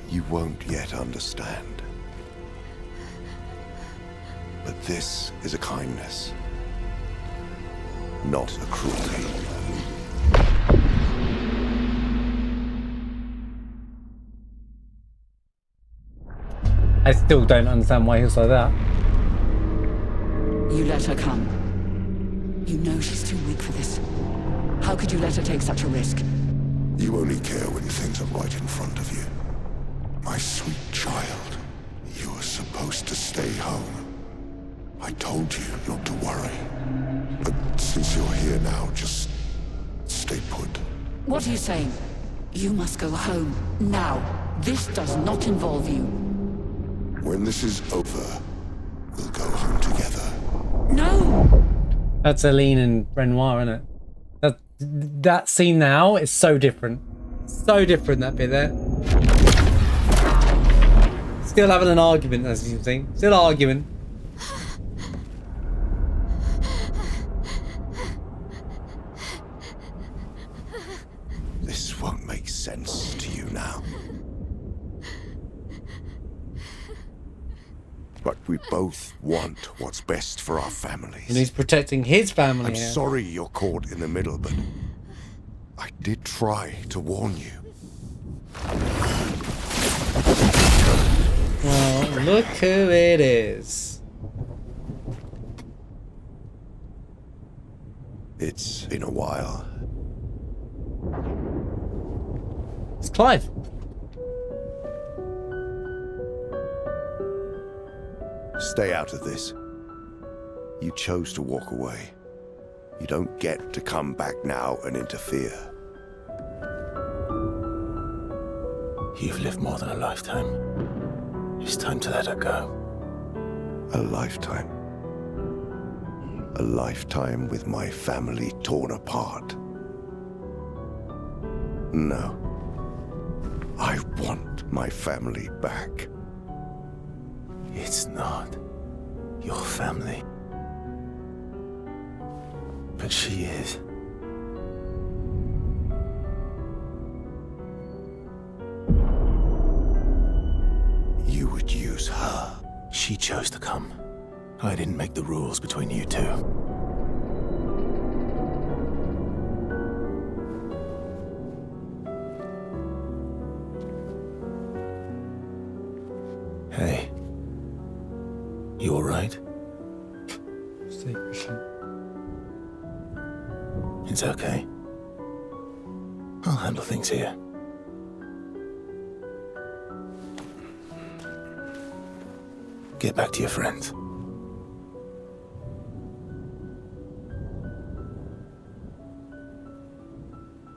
Speaker 12: You won't yet understand. But this is a kindness, not a cruelty.
Speaker 1: I still don't understand why he was like that.
Speaker 20: You let her come. You know she's too weak for this. How could you let her take such a risk?
Speaker 12: You only care when things are right in front of you. My sweet child, you are supposed to stay home. I told you not to worry. But since you're here now, just stay put.
Speaker 20: What are you saying? You must go home, now. This does not involve you.
Speaker 12: When this is over, we'll go home together.
Speaker 20: No!
Speaker 1: That's Aline and Renoir, isn't it? That scene now is so different. So different, that bit there. Still having an argument, as you can see. Still arguing.
Speaker 12: This won't make sense to you now. But we both want what's best for our families.
Speaker 1: And he's protecting his family.
Speaker 12: I'm sorry you're caught in the middle, but I did try to warn you.
Speaker 1: Well, look who it is.
Speaker 12: It's been a while.
Speaker 1: It's Clive.
Speaker 12: Stay out of this. You chose to walk away. You don't get to come back now and interfere.
Speaker 3: You've lived more than a lifetime. It's time to let her go.
Speaker 12: A lifetime. A lifetime with my family torn apart. No. I want my family back.
Speaker 3: It's not your family. But she is.
Speaker 12: You would use her.
Speaker 3: She chose to come. I didn't make the rules between you two. Hey. You alright? It's okay. I'll handle things here. Get back to your friends.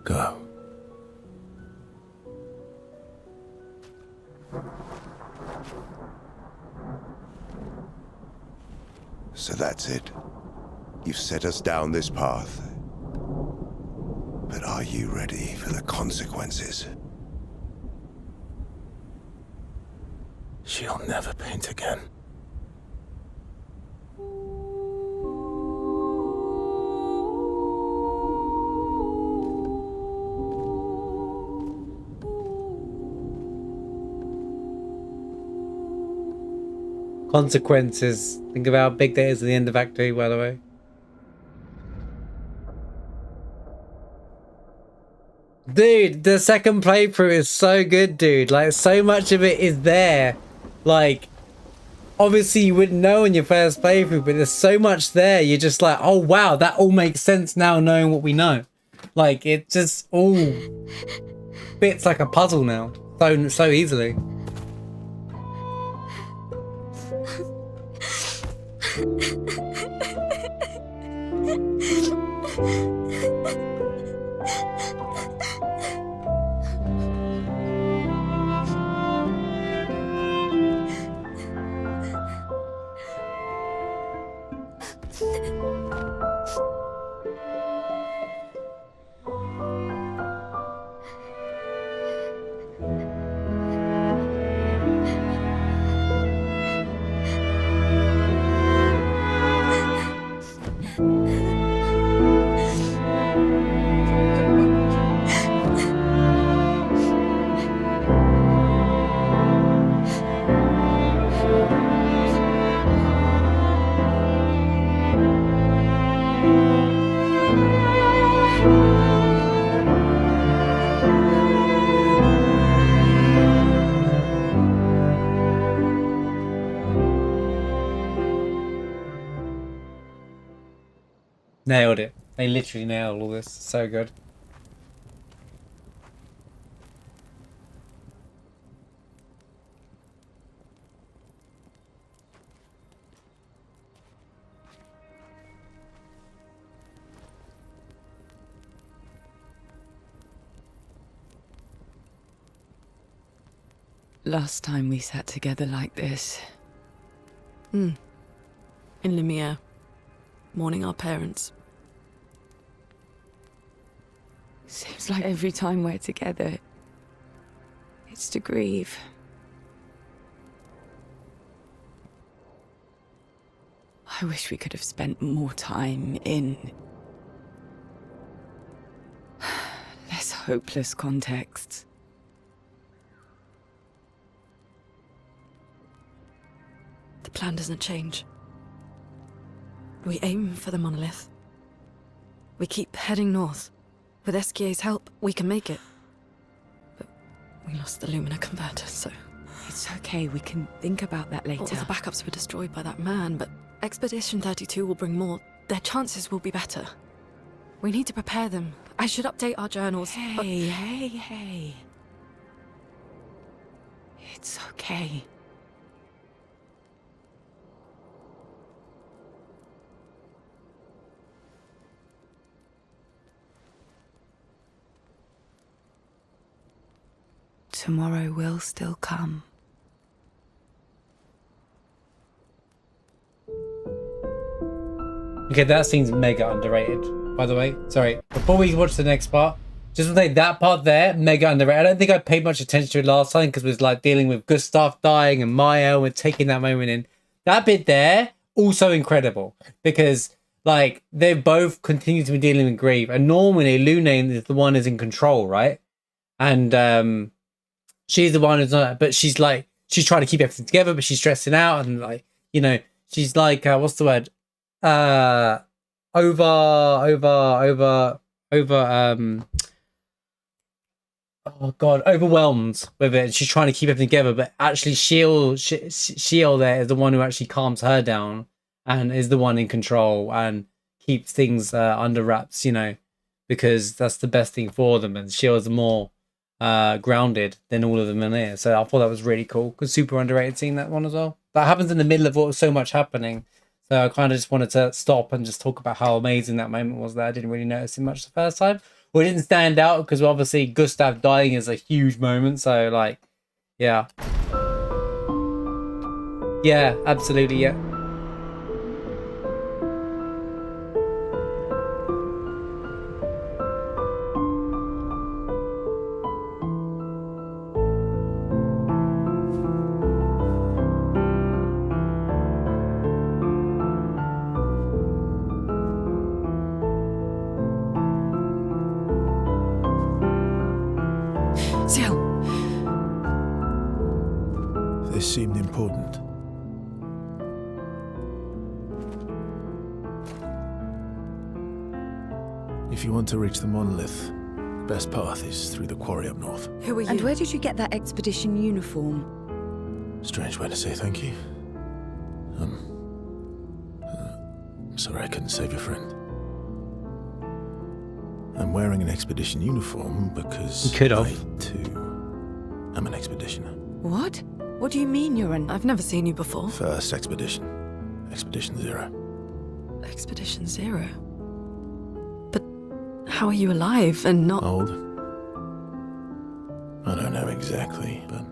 Speaker 3: Go.
Speaker 12: So that's it. You've set us down this path. But are you ready for the consequences?
Speaker 3: She'll never paint again.
Speaker 1: Consequences. Think of how big that is at the end of Act 2, by the way. Dude, the second playthrough is so good, dude. Like, so much of it is there. Like, obviously you wouldn't know in your first playthrough, but there's so much there. You're just like, oh wow, that all makes sense now knowing what we know. Like, it just all fits like a puzzle now. So easily. Nailed it. They literally nailed all this. So good.
Speaker 11: Last time we sat together like this.
Speaker 4: In Lumiere, mourning our parents.
Speaker 11: Seems like every time we're together, it's to grieve. I wish we could have spent more time in less hopeless contexts.
Speaker 4: The plan doesn't change. We aim for the monolith. We keep heading north. With Esquie's help, we can make it. But we lost the Lumina converter, so...
Speaker 11: It's okay, we can think about that later.
Speaker 4: All the backups were destroyed by that man, but Expedition 32 will bring more. Their chances will be better. We need to prepare them. I should update our journals.
Speaker 11: Hey. It's okay. Tomorrow will still come.
Speaker 1: Okay, that scene's mega underrated, by the way. Sorry, before we watch the next part, just want to say that part there, mega underrated. I don't think I paid much attention to it last time because it was like dealing with Gustav dying and Maya and taking that moment in. That bit there, also incredible because like they both continue to be dealing with grief. And normally Lune is the one who's in control, right? And she's the one who's not, but she's like, she's trying to keep everything together, but she's stressing out and like, you know, she's like, what's the word? Overwhelmed with it. She's trying to keep everything together, but actually Shield there is the one who actually calms her down and is the one in control and keeps things under wraps, you know, because that's the best thing for them. And Shield's more grounded than all of them in there. So I thought that was really cool. Because super underrated seeing that one as well. That happens in the middle of what was so much happening. So I kind of just wanted to stop and just talk about how amazing that moment was that I didn't really notice it much the first time. Well, it didn't stand out because obviously Gustav dying is a huge moment. So like, yeah. Yeah, absolutely, yeah.
Speaker 3: This seemed important. If you want to reach the monolith, the best path is through the quarry up north.
Speaker 4: Who are you?
Speaker 11: And where did you get that expedition uniform?
Speaker 3: Strange way to say thank you. Sorry I couldn't save your friend. I'm wearing an expedition uniform because
Speaker 1: you could have.
Speaker 3: I, too, am an expeditioner.
Speaker 11: What? What do you mean you're an...
Speaker 4: I've never seen you before.
Speaker 3: First expedition. Expedition 0.
Speaker 4: Expedition 0? But how are you alive and not...
Speaker 3: Old? I don't know exactly, but...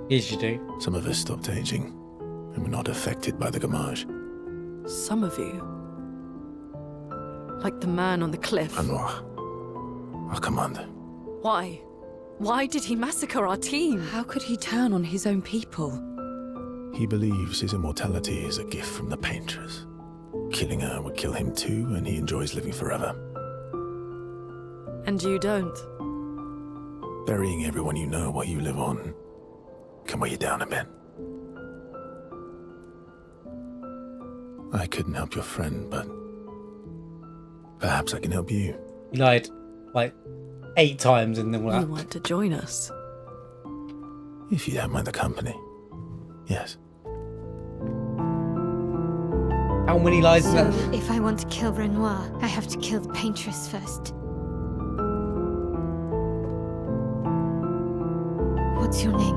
Speaker 1: Yes, you do.
Speaker 3: Some of us stopped aging, and were not affected by the gamage.
Speaker 4: Some of you? Like the man on the cliff?
Speaker 3: Anwar, our commander.
Speaker 4: Why? Why did he massacre our team?
Speaker 11: How could he turn on his own people?
Speaker 3: He believes his immortality is a gift from the painters. Killing her would kill him too, and he enjoys living forever.
Speaker 4: And you don't?
Speaker 3: Burying everyone you know while you live on can weigh you down a bit. I couldn't help your friend, but perhaps I can help you.
Speaker 1: He lied like 8 times in the
Speaker 4: You want to join us?
Speaker 3: If you don't mind the company, yes.
Speaker 1: How many lies is
Speaker 2: So,
Speaker 1: that?
Speaker 2: if I want to kill Renoir, I have to kill the paintress first. What's your name?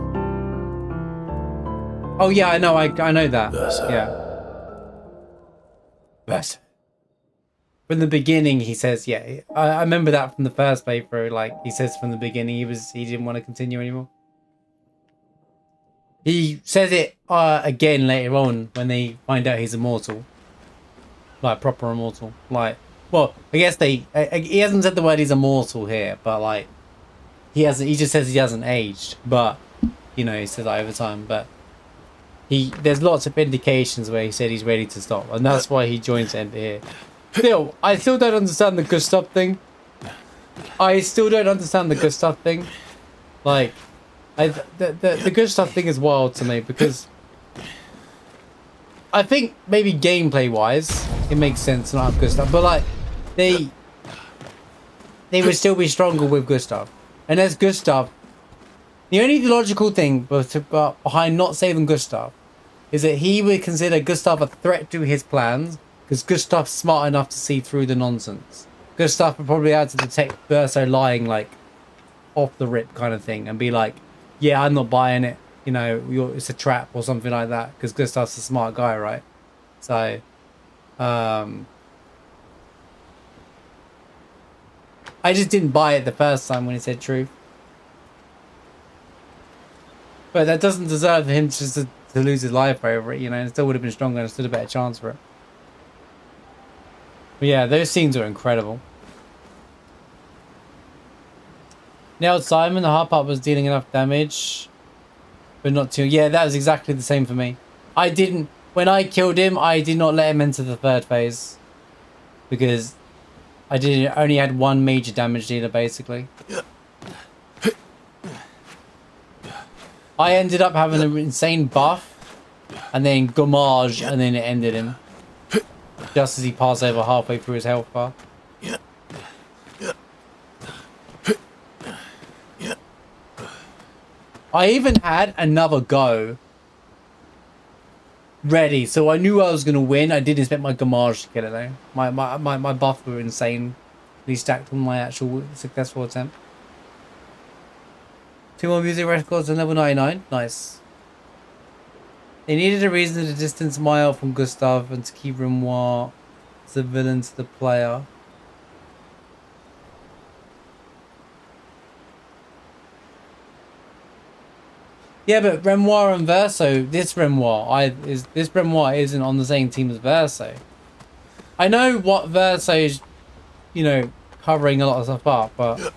Speaker 1: Oh yeah, I know. I know that.
Speaker 3: Verso.
Speaker 1: Yeah. Verso. From the beginning, he says, yeah. I remember that from the first playthrough. Like he says from the beginning, he didn't want to continue anymore. He says it again later on when they find out he's immortal, like proper immortal. Like, well, I guess he hasn't said the word he's immortal here, but like he hasn't. He just says he hasn't aged, but you know he says that over time. But there's lots of indications where he said he's ready to stop, and that's why he joins the end here. Still, I still don't understand the Gustav thing. I still don't understand the Gustav thing. Like. The Gustav thing is wild to me because I think maybe gameplay wise it makes sense to not have Gustav, but like they would still be stronger with Gustav. And as Gustav, the only logical thing behind not saving Gustav is that he would consider Gustav a threat to his plans because Gustav's smart enough to see through the nonsense. Gustav would probably have to detect Verso lying like off the rip kind of thing and be like, yeah, I'm not buying it. You know, it's a trap or something like that. Because Gustav's a smart guy, right? So, I just didn't buy it the first time when he said truth. But that doesn't deserve him just to lose his life over it. You know, it still would have been stronger and stood a better chance for it. But yeah, those scenes are incredible. Nailed Simon, the hard part was dealing enough damage, but not too. Yeah, that was exactly the same for me. When I killed him, I did not let him enter the third phase. Because I only had one major damage dealer, basically. I ended up having an insane buff, and then Gommage, and then it ended him. Just as he passed over halfway through his health bar. I even had another go ready, so I knew I was going to win. I didn't expect my Gommage to get it though. My buffs were insanely stacked on my actual successful attempt. 2 more music records and level 99. Nice. They needed a reason to distance Maya from Gustav and to keep Renoir as a villain to the player. Yeah, but Renoir and Verso, this Renoir isn't on the same team as Verso. I know what Verso is, you know, covering a lot of stuff up, but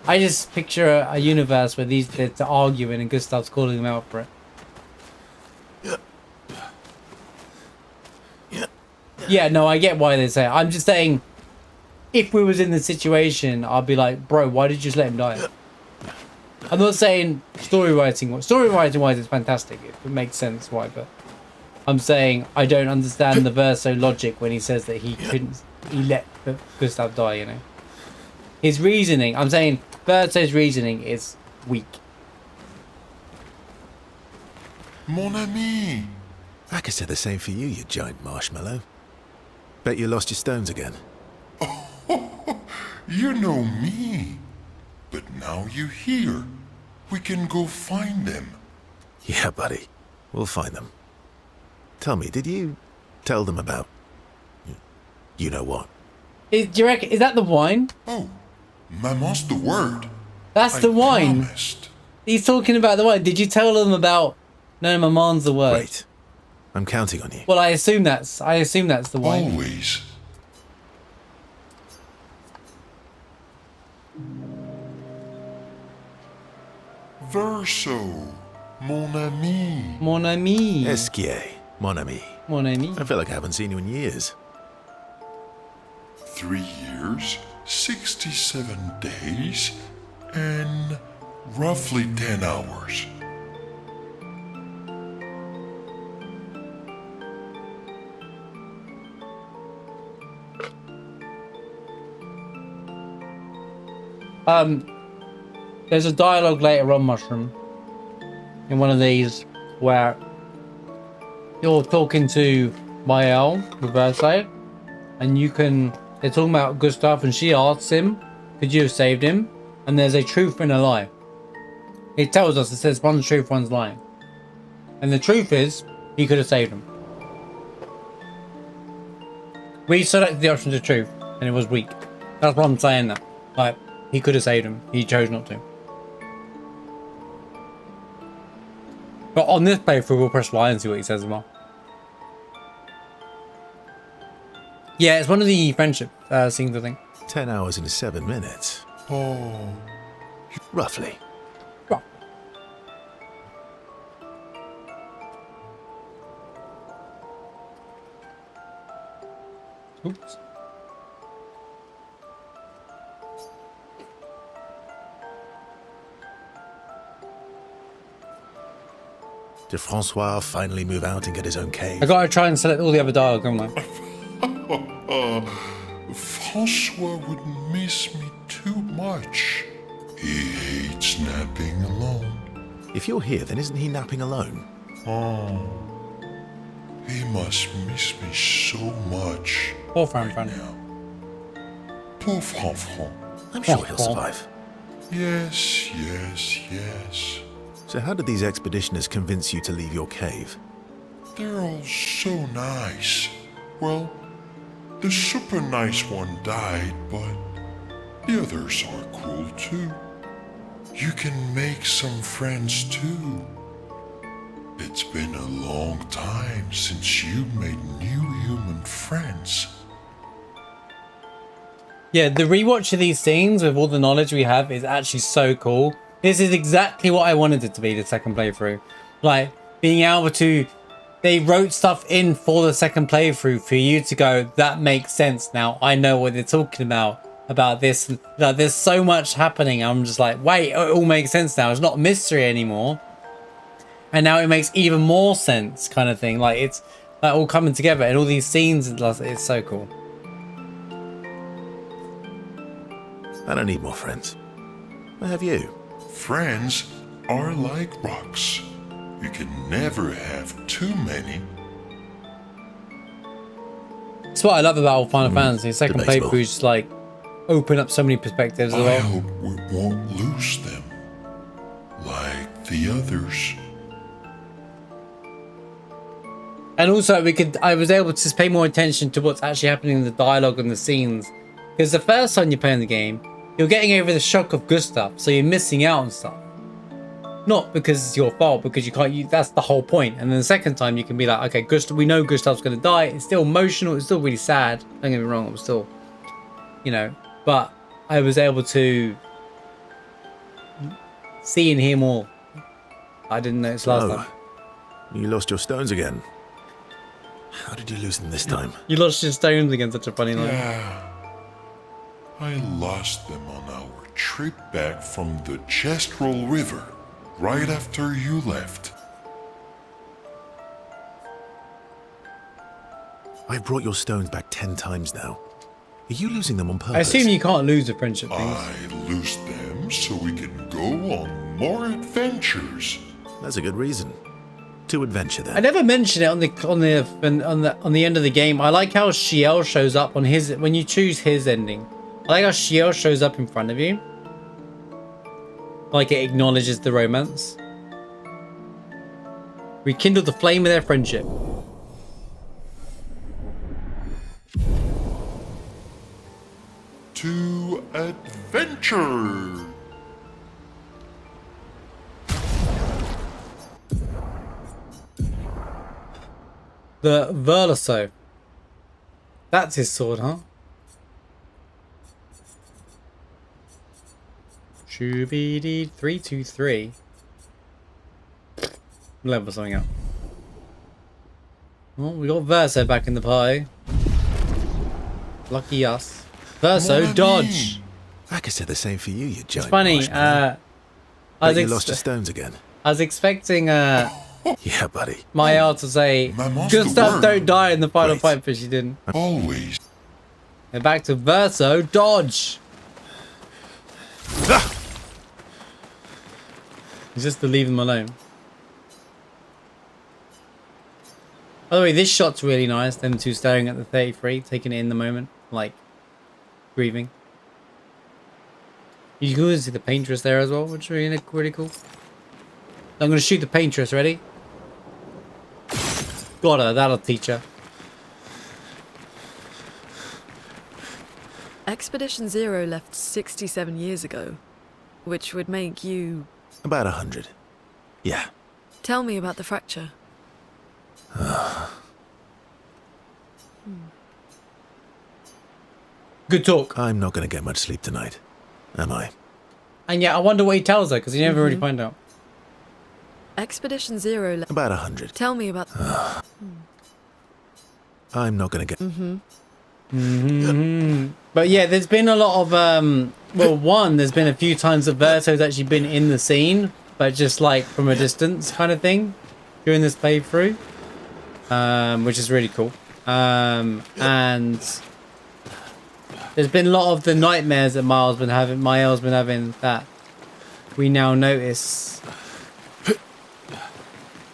Speaker 1: I just picture a universe where they're arguing and Gustav's calling them out for it. Yeah, no, I get why they say it. I'm just saying, if we was in the situation, I'd be like, bro, why did you just let him die? I'm not saying story writing wise, it's fantastic. It makes sense why, but I'm saying I don't understand the Verso logic when he says that he let Gustav die, you know. His reasoning, I'm saying Verso's reasoning is weak.
Speaker 15: Mon ami.
Speaker 3: I could say the same for you, you giant marshmallow. Bet you lost your stones again.
Speaker 15: You know me. But now you're here. We can go find them.
Speaker 3: Yeah, buddy. We'll find them. Tell me, did you tell them about... you know what?
Speaker 1: Do you reckon, is that the wine?
Speaker 15: Oh, Maman's the word.
Speaker 1: That's the wine.
Speaker 15: Promised.
Speaker 1: He's talking about the wine. Did you tell them about... No, Maman's the word.
Speaker 3: Great. I'm counting on you.
Speaker 1: Well, I assume that's the wine.
Speaker 15: Always. Verso, mon ami.
Speaker 1: Mon ami.
Speaker 3: Esquie, mon ami.
Speaker 1: Mon ami.
Speaker 3: I feel like I haven't seen you in years.
Speaker 15: 3 years, 67 days, and roughly 10 hours.
Speaker 1: There's a dialogue later on, Mushroom, in one of these where you're talking to Mael with Versailles, and they're talking about Gustav, and she asks him, could you have saved him? And there's a truth and a lie. It tells us, it says one's truth, one's lying. And the truth is, he could have saved him. We selected the option to truth, and it was weak. That's what I'm saying that. Like, he could have saved him. He chose not to. But on this playthrough, we'll press Y and see what he says as well. Yeah, it's one of the friendship scenes, I think.
Speaker 3: 10 hours and 7 minutes.
Speaker 15: Oh.
Speaker 3: Roughly.
Speaker 1: Oops.
Speaker 3: Did Francois finally move out and get his own cave?
Speaker 1: I gotta try and select all the other dialogue, haven't I?
Speaker 15: Francois would miss me too much. He hates napping alone.
Speaker 3: If you're here, then isn't he napping alone?
Speaker 15: Oh. He must miss me so much.
Speaker 1: Poor Fran.
Speaker 15: Poor Fran.
Speaker 3: I'm sure he'll survive.
Speaker 15: Yes.
Speaker 3: So how did these expeditioners convince you to leave your cave?
Speaker 15: They're all so nice. Well, the super nice one died, but the others are cool too. You can make some friends too. It's been a long time since you made new human friends.
Speaker 1: Yeah, the rewatch of these scenes with all the knowledge we have is actually so cool. This is exactly what I wanted it to be, the second playthrough. Like, being able to... They wrote stuff in for the second playthrough for you to go, that makes sense now. I know what they're talking about this. Like, there's so much happening. I'm just like, wait, it all makes sense now. It's not a mystery anymore. And now it makes even more sense, kind of thing. Like, it's like all coming together, and all these scenes, it's so cool.
Speaker 3: I don't need more friends. I have you.
Speaker 15: Friends are like rocks. You can never have too many.
Speaker 1: That's what I love about Final Fantasy. Second
Speaker 3: debatable.
Speaker 1: playthrough is just like open up so many perspectives as
Speaker 15: I
Speaker 1: well.
Speaker 15: hope we won't lose them. Like the others.
Speaker 1: And also I was able to pay more attention to what's actually happening in the dialogue and the scenes. Because the first time you're playing the game, you're getting over the shock of Gustav, so you're missing out on stuff. Not because it's your fault, because you can't, that's the whole point. And then the second time you can be like, okay, we know Gustav's gonna die. It's still emotional, it's still really sad. Don't get me wrong, it was still, but I was able to see and hear more. I didn't notice last time.
Speaker 3: You lost your stones again. How did you lose them this time?
Speaker 1: You lost your stones again, such a funny line.
Speaker 15: Yeah. I lost them on our trip back from the Gestral River, right after you left.
Speaker 3: I've brought your stones back 10 times now. Are you losing them on purpose?
Speaker 1: I assume you can't lose the friendship things.
Speaker 15: I lose them so we can go on more adventures.
Speaker 3: That's a good reason. To adventure then.
Speaker 1: I never mentioned it on the end of the game. I like how Shiel shows up on his when you choose his ending. I like how Shiel shows up in front of you. Like it acknowledges the romance. Rekindle the flame of their friendship.
Speaker 15: To adventure!
Speaker 1: The Verlasso. That's his sword, huh? Shubidi 323. Level something up. Well, we got Verso back in the pie. Lucky us. Verso, dodge.
Speaker 3: I could say the same for you, you giant.
Speaker 1: It's funny.
Speaker 3: You lost your stones again.
Speaker 1: I was expecting
Speaker 3: yeah, buddy.
Speaker 1: Mael to say, Gustav, don't die in the final fight, but she didn't.
Speaker 15: Always.
Speaker 1: And back to Verso, dodge. It's just to leave them alone. By the way, this shot's really nice. Them two staring at the 33, taking it in the moment, like grieving. You can also see the paintress there as well, which is really cool. I'm gonna shoot the paintress. Ready? Got her. That'll teach her.
Speaker 4: Expedition Zero left 67 years ago, which would make you...
Speaker 3: About 100. Yeah.
Speaker 4: Tell me about the fracture.
Speaker 1: Good talk.
Speaker 3: I'm not going to get much sleep tonight, am I?
Speaker 1: And yeah, I wonder what he tells her, because you never really find out.
Speaker 4: Expedition Zero left...
Speaker 3: About 100.
Speaker 4: Tell me about...
Speaker 3: I'm not going to get...
Speaker 1: But yeah, there's been a lot of well, one, there's been a few times that Verto's actually been in the scene, but just like from a distance kind of thing during this playthrough, which is really cool. And there's been a lot of the nightmares that Mael's been having that we now notice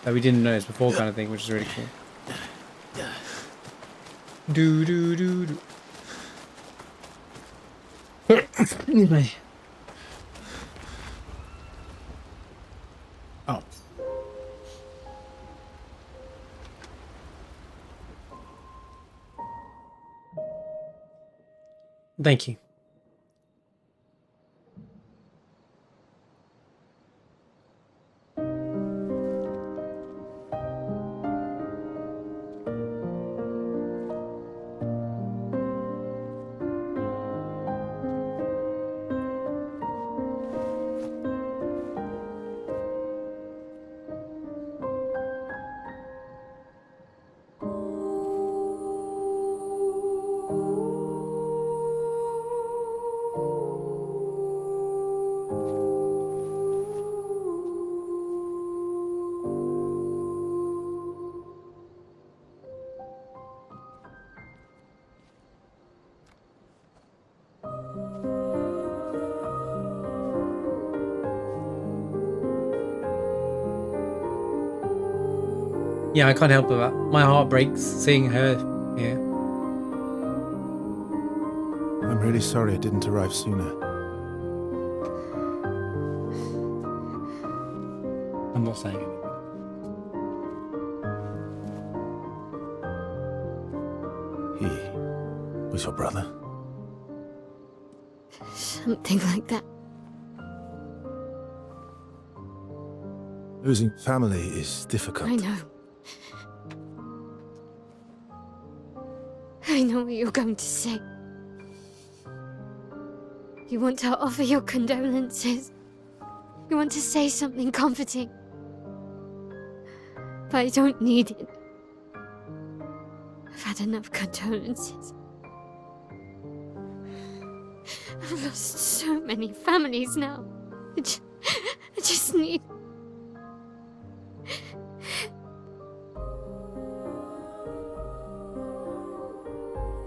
Speaker 1: that we didn't notice before, kind of thing, which is really cool. Do do do do. Excuse me. Oh. Thank you. Yeah, I can't help with that. My heart breaks seeing her here.
Speaker 3: I'm really sorry I didn't arrive sooner.
Speaker 1: I'm not saying anything.
Speaker 3: He was your brother?
Speaker 2: Something like that.
Speaker 3: Losing family is difficult.
Speaker 2: I know. I know what you're going to say. You want to offer your condolences. You want to say something comforting. But I don't need it. I've had enough condolences. I've lost so many families now. I just need...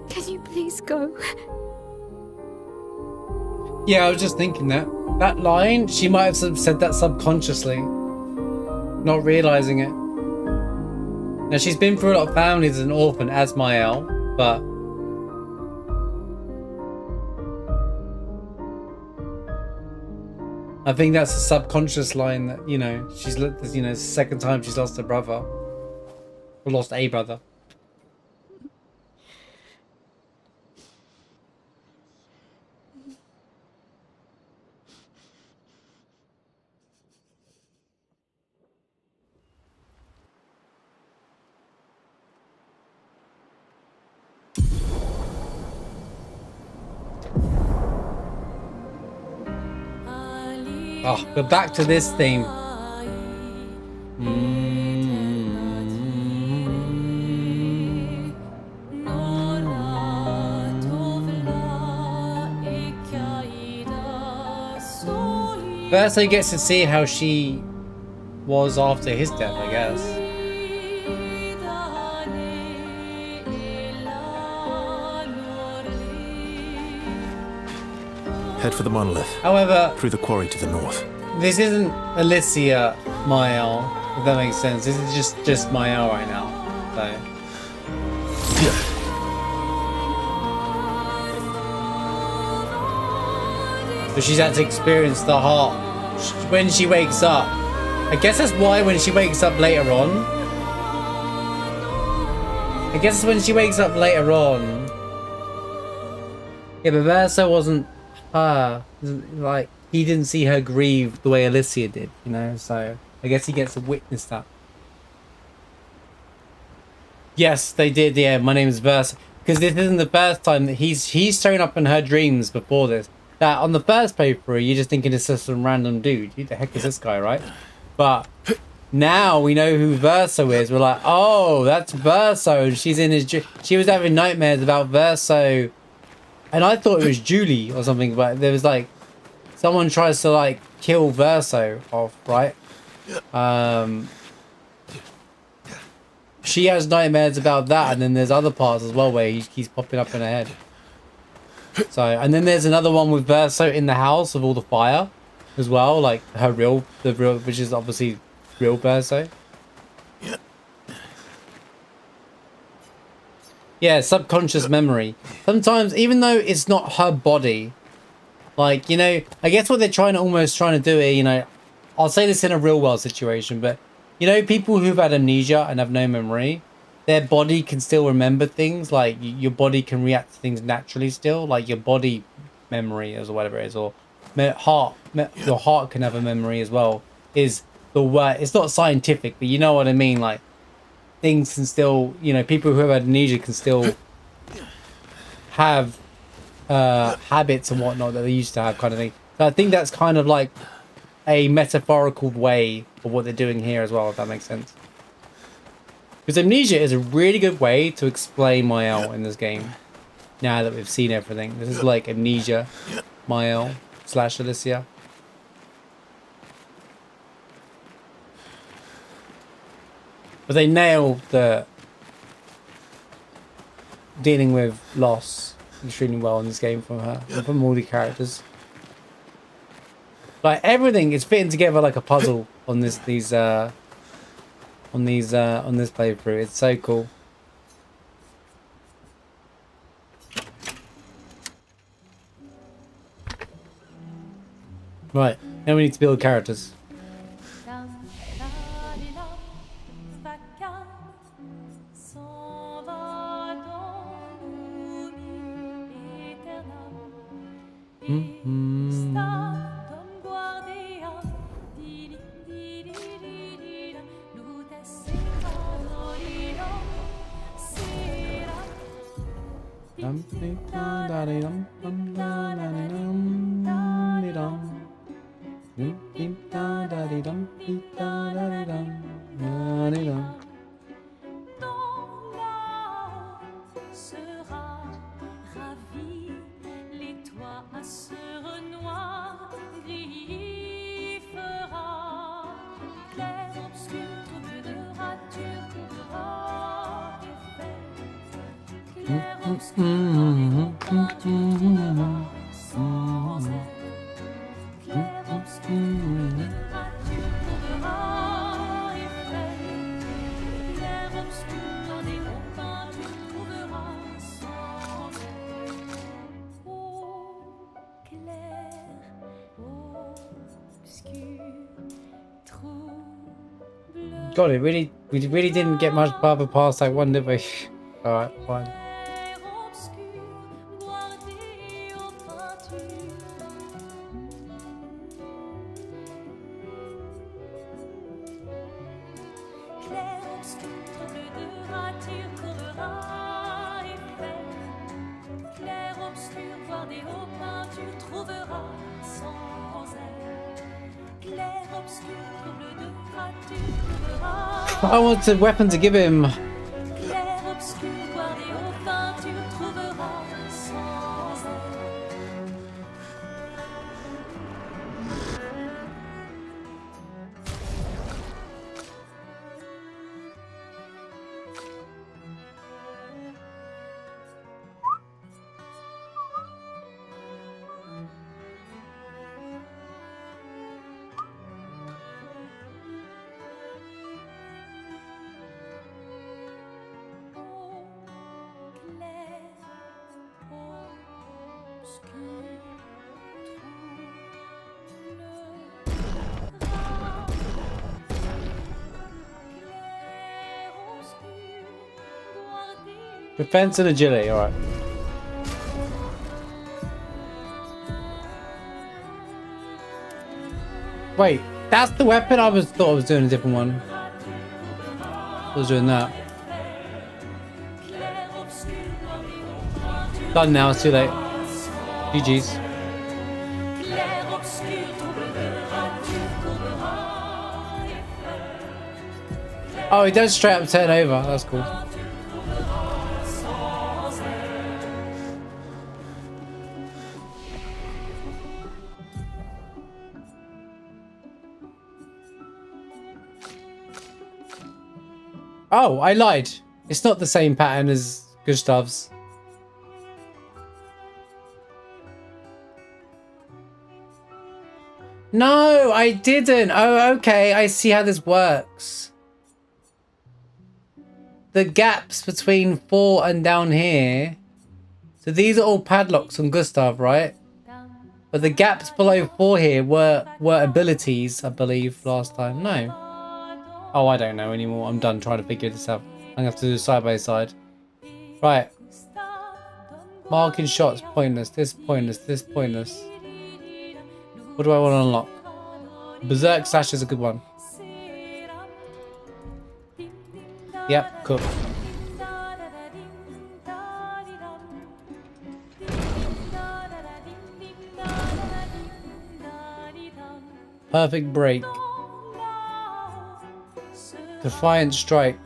Speaker 2: Can you please go?
Speaker 1: Yeah, I was just thinking that. That line, she might have said that subconsciously. Not realising it. Now, she's been through a lot of families as an orphan, as Mael, but... I think that's a subconscious line that, you know, she's looked, you know, it's the second time she's lost her brother. Or lost a brother. Oh, we're back to this theme. First, he gets to see how she was after his death, I guess.
Speaker 3: Head for the monolith.
Speaker 1: However,
Speaker 3: through the quarry to the north.
Speaker 1: This isn't Alicia Mael, if that makes sense. This is just Mael right now. So. So she's had to experience the heart when she wakes up. I guess that's why when she wakes up later on. I guess when she wakes up later on. Yeah, but Verso wasn't her. Like, he didn't see her grieve the way Alicia did, you know? So I guess he gets to witness that. Yes, they did. Yeah, my name is Verso. Because this isn't the first time that he's shown up in her dreams before this. That on the first paper, you're just thinking it's just some random dude. Who the heck is this guy, right? But now we know who Verso is. We're like, oh, that's Verso. And she's in his. She was having nightmares about Verso, and I thought it was Julie or something. But there was like, someone tries to like kill Verso off, right? She has nightmares about that, and then there's other parts as well where he's popping up in her head. So, and then there's another one with Verso in the house with all the fire as well, like the real, which is obviously real Verso. Yeah, subconscious memory. Sometimes, even though it's not her body, like, you know, I guess what they're trying to do here, you know, I'll say this in a real world situation, but you know, people who've had amnesia and have no memory, their body can still remember things. Like your body can react to things naturally still, like your body memory or whatever it is, or your heart can have a memory as well. Is the word? It's not scientific, but you know what I mean. Like things can still, you know, people who have had amnesia can still have habits and whatnot that they used to have, kind of thing. So I think that's kind of like a metaphorical way of what they're doing here as well, if that makes sense. Because amnesia is a really good way to explain Mael in this game. Now that we've seen everything. This is like amnesia, Mael / Alicia. But they nail the dealing with loss extremely well in this game from her and from all the characters. Like everything is fitting together like a puzzle on this on this playthrough. It's so cool. Right, now we need to build characters. God, we really didn't get much farther past that one, did we? Alright, fine. I want a weapon to give him. Defense and agility, alright. Wait, that's the weapon? Thought I was doing a different one. I was doing that. Done now, it's too late. GG's. Oh, he does straight up turn over. That's cool. Oh, I lied. It's not the same pattern as Gustav's. No, I didn't. Oh, okay. I see how this works. The gaps between 4 and down here. So these are all padlocks on Gustav, right? But the gaps below 4 here were abilities, I believe, last time. No. Oh, I don't know anymore. I'm done trying to figure this out. I'm gonna have to do side by side. Right. Marking shots, pointless. This pointless. This pointless. What do I want to unlock? Berserk Slash is a good one. Yep, cool. Perfect break. Defiant Strike.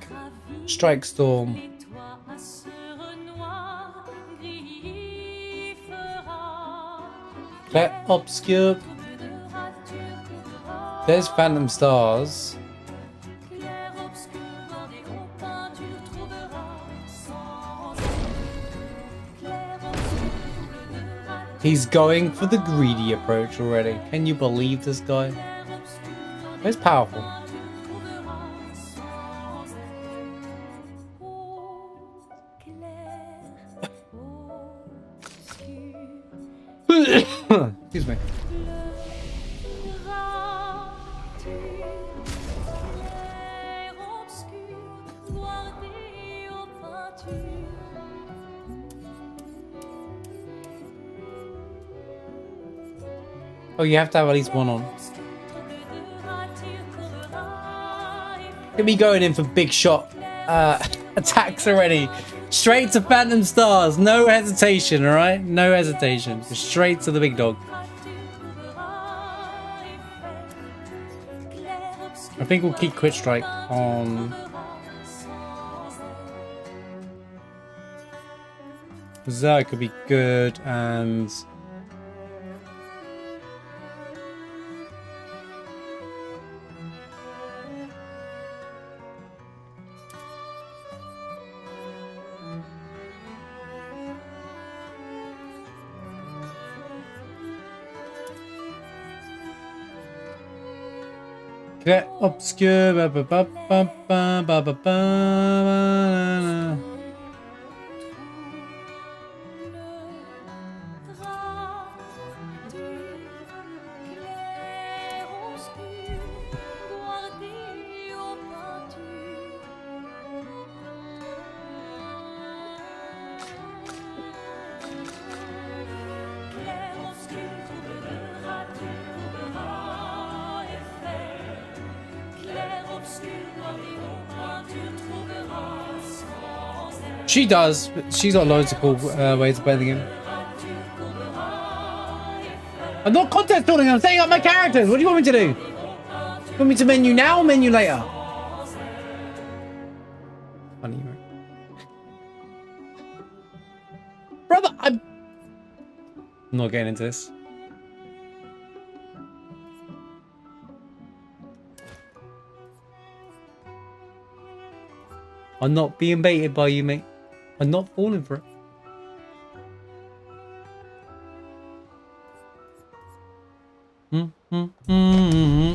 Speaker 1: Strike Storm. Clef Obscure. There's Phantom Stars. He's going for the greedy approach already. Can you believe this guy? He's powerful. Excuse me. Oh, you have to have at least one on. Look at me going in for big shot attacks already. Straight to Phantom Stars. No hesitation, alright? No hesitation. Just straight to the big dog. I think we'll keep Quick Strike on. Berserk could be good, and Get obscure. Ba, ba, ba, ba, ba, ba, ba, ba, na, na. She does, but she's got loads of cool ways of playing the game. I'm not contest building, I'm setting up my characters. What do you want me to do? You want me to menu now or menu later? Funny, right? Brother, I'm not getting into this. I'm not being baited by you, mate. I'm not falling for it. I'm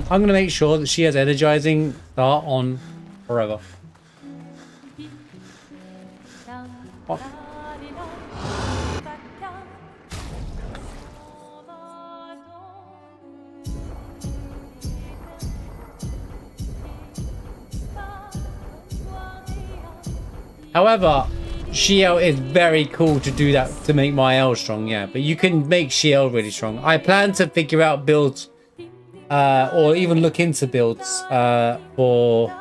Speaker 1: going to make sure that she has energizing start on forever. Oh. However, Shiel is very cool to do that to make my L strong, yeah. But you can make Shiel really strong. I plan to figure out builds, or even look into builds for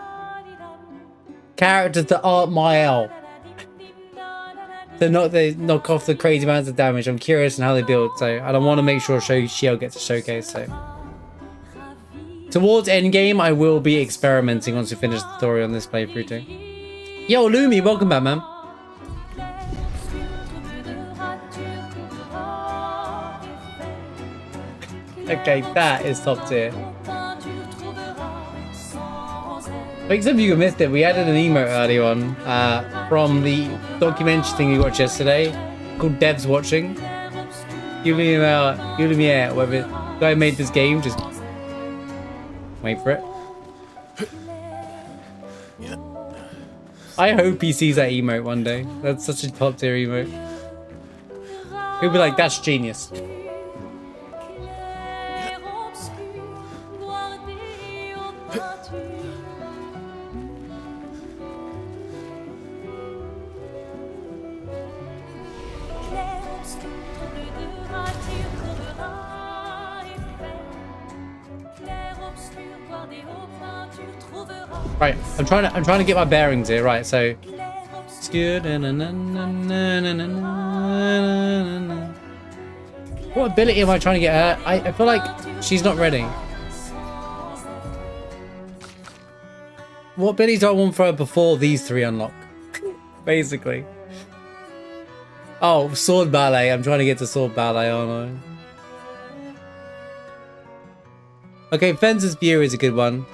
Speaker 1: characters that aren't my L. They knock off the crazy amounts of damage. I'm curious on how they build, so I don't want to make sure Shiel gets a showcase. So towards endgame, I will be experimenting once we finish the story on this playthrough too. Yo, Lumi, welcome back, man. Okay, that is top tier. I think some of you missed it. We added an emote earlier on from the documentary thing we watched yesterday called Devs Watching. Lumiere, whatever the guy made this game, just wait for it. I hope he sees that emote one day. That's such a top tier emote. He'll be like, that's genius. Right, I'm trying to get my bearings here. Right, so what ability am I trying to get her? I feel like she's not ready. What abilities do I want for her before these three unlock? Basically. Oh, sword ballet. I'm trying to get to sword ballet, aren't I? Okay, Fencer's View is a good one.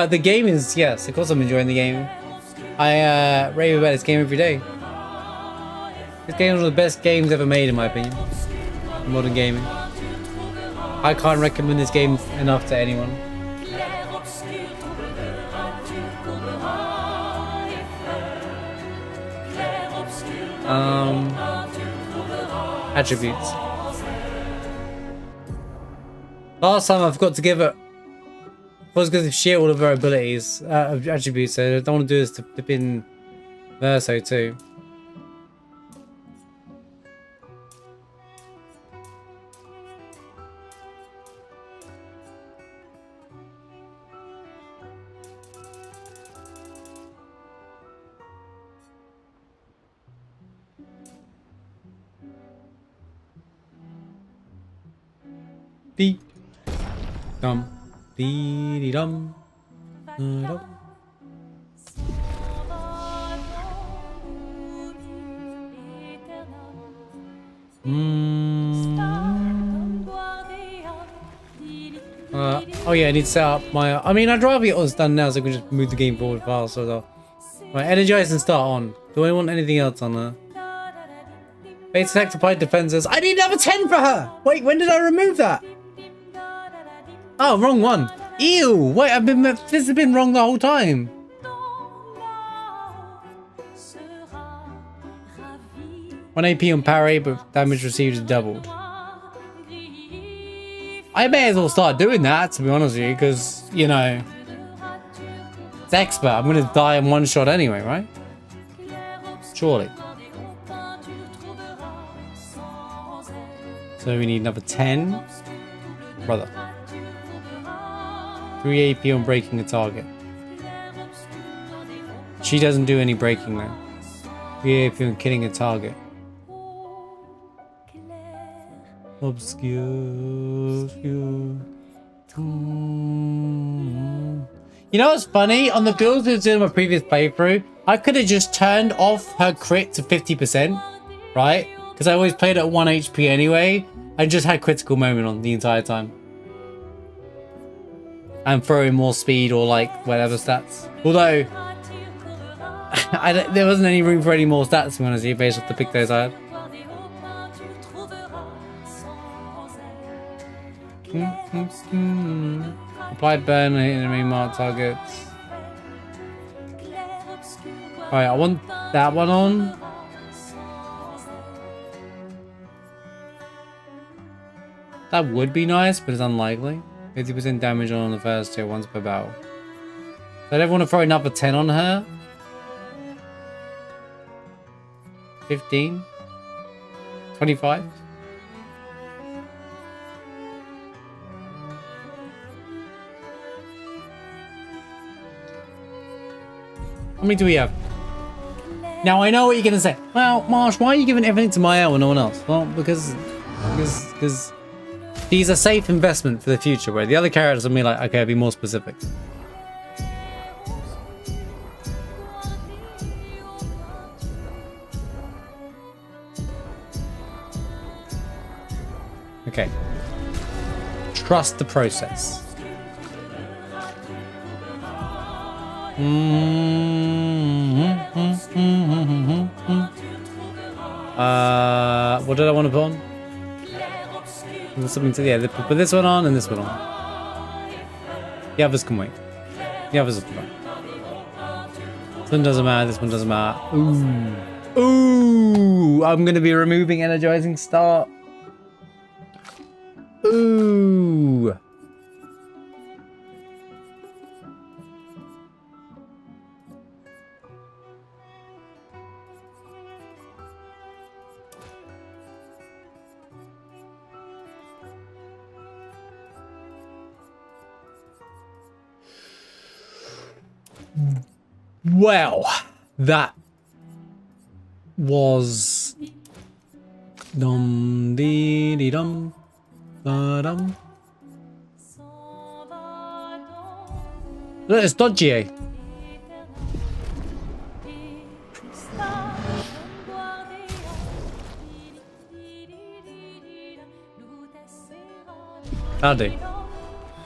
Speaker 1: The game is, yes, of course I'm enjoying the game. I rave about this game every day. This game is one of the best games ever made, in my opinion. Modern gaming. I can't recommend this game enough to anyone. Attributes. Last time I forgot to give it. I was going to share all of her abilities, attributes, so I don't want to do this to flip in Verso too. Beep. Dum. Dee dum. Dum. Oh yeah, I need to set up my. I mean, I'd rather get all this done now so I can just move the game forward faster. So, right, energize and start on. Do I want anything else on there? Base attack to fight defenses. I need another 10 for her. Wait, when did I remove that? Oh, wrong one. Ew. Wait, this has been wrong the whole time. One AP on parry, but damage received is doubled. I may as well start doing that, to be honest with you, because, you know, it's expert. I'm going to die in one shot anyway, right? Surely. So we need another 10. Brother. 3 AP on breaking a target. She doesn't do any breaking though. 3 AP on killing a target. Obscure. You know what's funny? On the builds we were doing in my previous playthrough, I could have just turned off her crit to 50%, right? Because I always played at 1 HP anyway. I just had critical moment on the entire time. and throw in more speed or like whatever stats. Although there wasn't any room for any more stats, to be honest, based off the pick those I had. Apply burn on enemy marked targets. Alright, I want that one on. That would be nice, but it's unlikely. 50% damage on the first two once per battle. So I don't want to throw another 10 on her. 15. 25. How many do we have? Now I know what you're gonna say. Well, Marsh, why are you giving everything to Mael and no one else? Well, because he's a safe investment for the future, where the other characters will be like, okay, I'll be more specific. Okay. Trust the process. What did I want to put on? There's something to, yeah, put this one on and this one on. The others can wait. The others will wait. This one doesn't matter, this one doesn't matter. Ooh. Ooh! I'm going to be removing energizing start. Ooh! Well, that was dum dee dee dum da dum. Look, it's dodgy, eh? That'll do.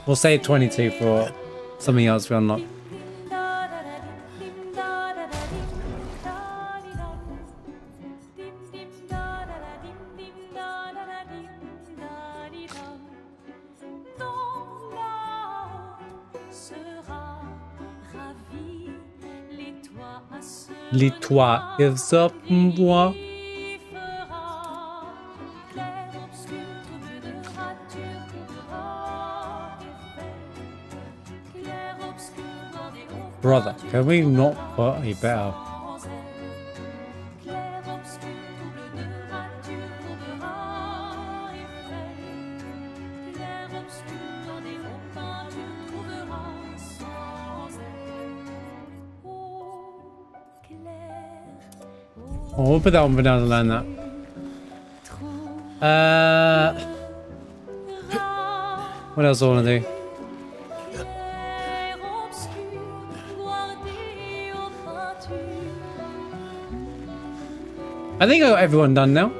Speaker 1: We'll save 22 for something else we unlock. Les toits, ils up moi. Brother, can we not put a better? Oh, we'll put that one for down to learn that. What else do I want to do? I think I got everyone done now.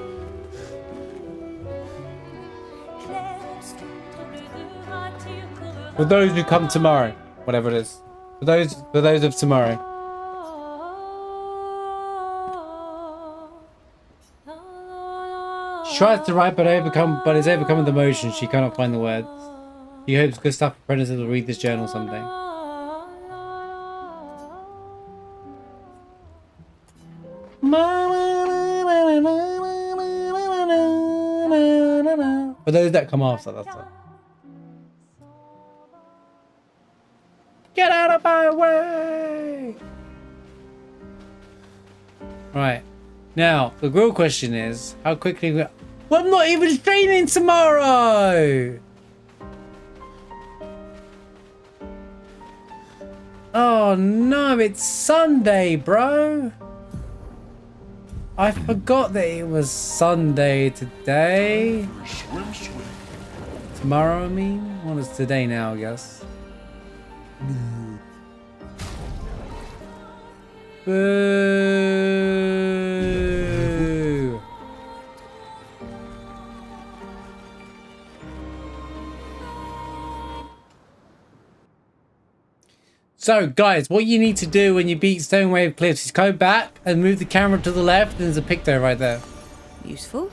Speaker 1: For those who come tomorrow, whatever it is. For those of tomorrow. She tries to write but is overcome with the emotion. She cannot find the words. She hopes Gustav apprentices will read this journal someday. For those that come after, that's it. Get out of my way! Right. Now, the real question is, how quickly we... Well, I'm not even streaming tomorrow! Oh no, it's Sunday, bro! I forgot that it was Sunday today. Tomorrow, I mean? Well, it's today now, I guess. Boo! So, guys, what you need to do when you beat Stone Wave Cliffs is go back and move the camera to the left, and there's a picto right there.
Speaker 11: Useful.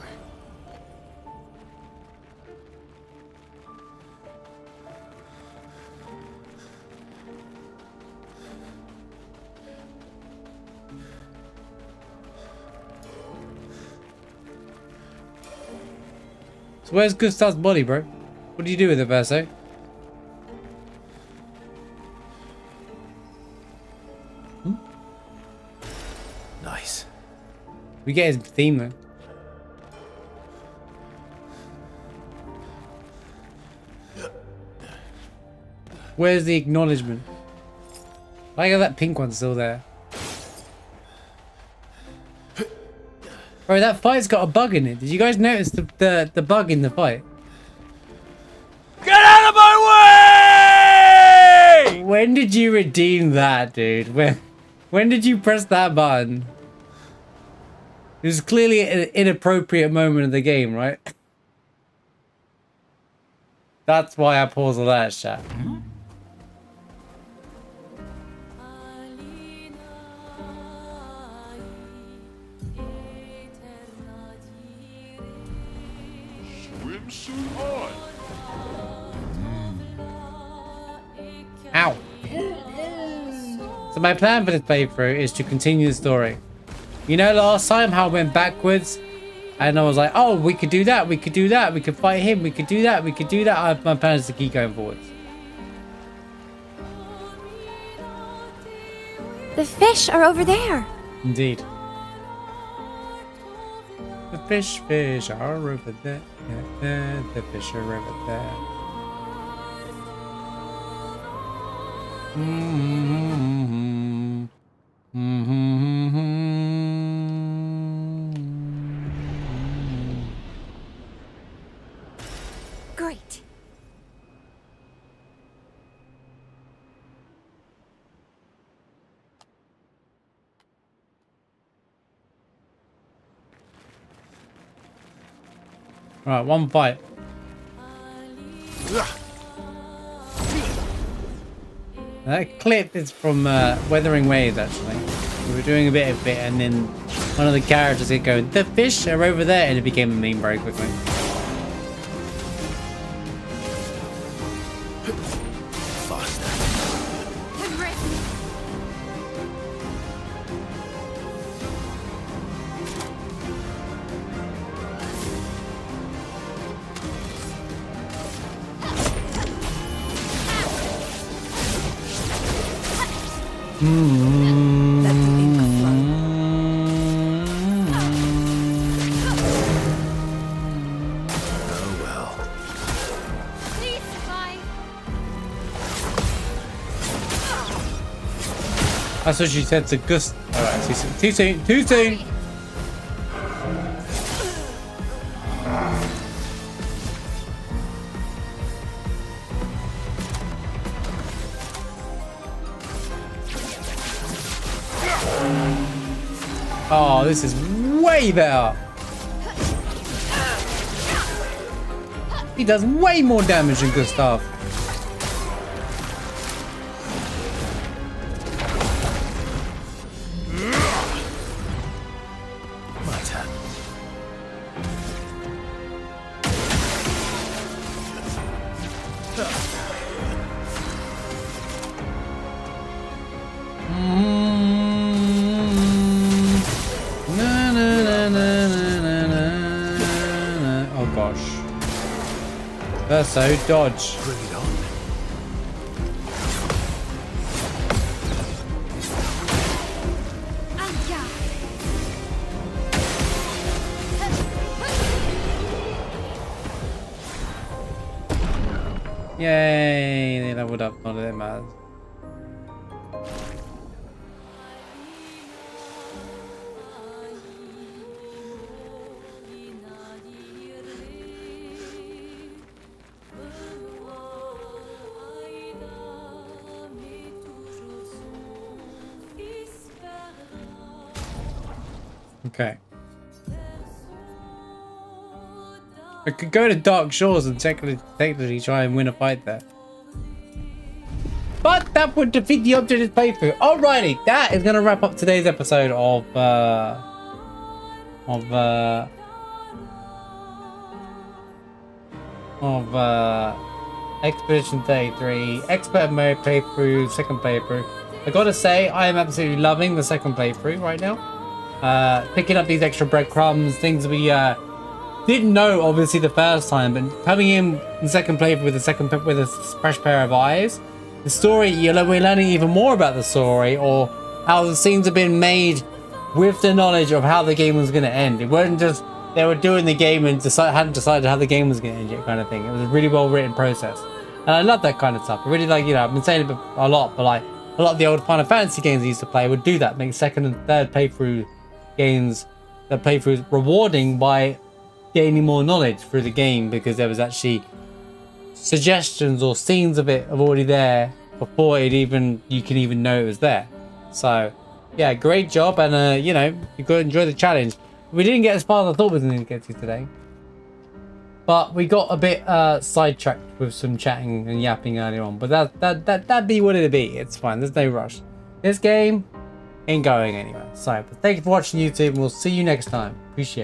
Speaker 1: So where's Gustav's body, bro? What do you do with it, Verso?
Speaker 3: Nice.
Speaker 1: We get his theme though. Where's the acknowledgement? I got that pink one still there. Bro, that fight's got a bug in it. Did you guys notice the bug in the fight?
Speaker 9: Get out of my way!
Speaker 1: When did you redeem that, dude? When did you press that button? It was clearly an inappropriate moment of the game, right? That's why I paused all that chat.
Speaker 15: Swimsuit on.
Speaker 1: Ow. So my plan for this playthrough is to continue the story. You know, last time how I went backwards and I was like, oh, we could do that, we could do that, we could fight him, we could do that, we could do that. My plan is to keep going forwards.
Speaker 13: The fish are over there.
Speaker 1: Indeed. The fish are over there. The fish are over there.
Speaker 13: Great.
Speaker 1: Right, one fight. That clip is from Weathering Waves, actually. We were doing a bit of it, and then one of the characters kept going, the fish are over there, and it became a meme very quickly. That's what she said to Gus. Alright, too soon, too soon. Oh, this is way better. He does way more damage than Gustav. So dodge.
Speaker 3: Bring it on.
Speaker 1: Yay! They leveled up. None of them matters. Okay. I could go to Dark Shores and technically try and win a fight there. But that would defeat the object of this playthrough. Alrighty, that is going to wrap up today's episode of Expedition 33 Expert Mode playthrough, second playthrough. I gotta say, I am absolutely loving the second playthrough right now. Picking up these extra breadcrumbs, things we didn't know obviously the first time, but coming in the second playthrough with a fresh pair of eyes, the story, we're learning even more about the story, or how the scenes have been made with the knowledge of how the game was going to end. It wasn't just they were doing the game and hadn't decided how the game was going to end yet, kind of thing. It was a really well written process, and I love that kind of stuff. I really like, I've been saying it a lot, but like a lot of the old Final Fantasy games I used to play would do that, make second and third playthrough games, the playthroughs rewarding by gaining more knowledge through the game, because there was actually suggestions or scenes of it already there before you can even know it was there. So yeah, great job, and you've got to enjoy the challenge. We didn't get as far as I thought we were going to get to today, but we got a bit sidetracked with some chatting and yapping earlier on, but that'd be what it'd be. It's fine, there's no rush. This game ain't going anywhere. So but thank you for watching YouTube, and we'll see you next time. Appreciate it.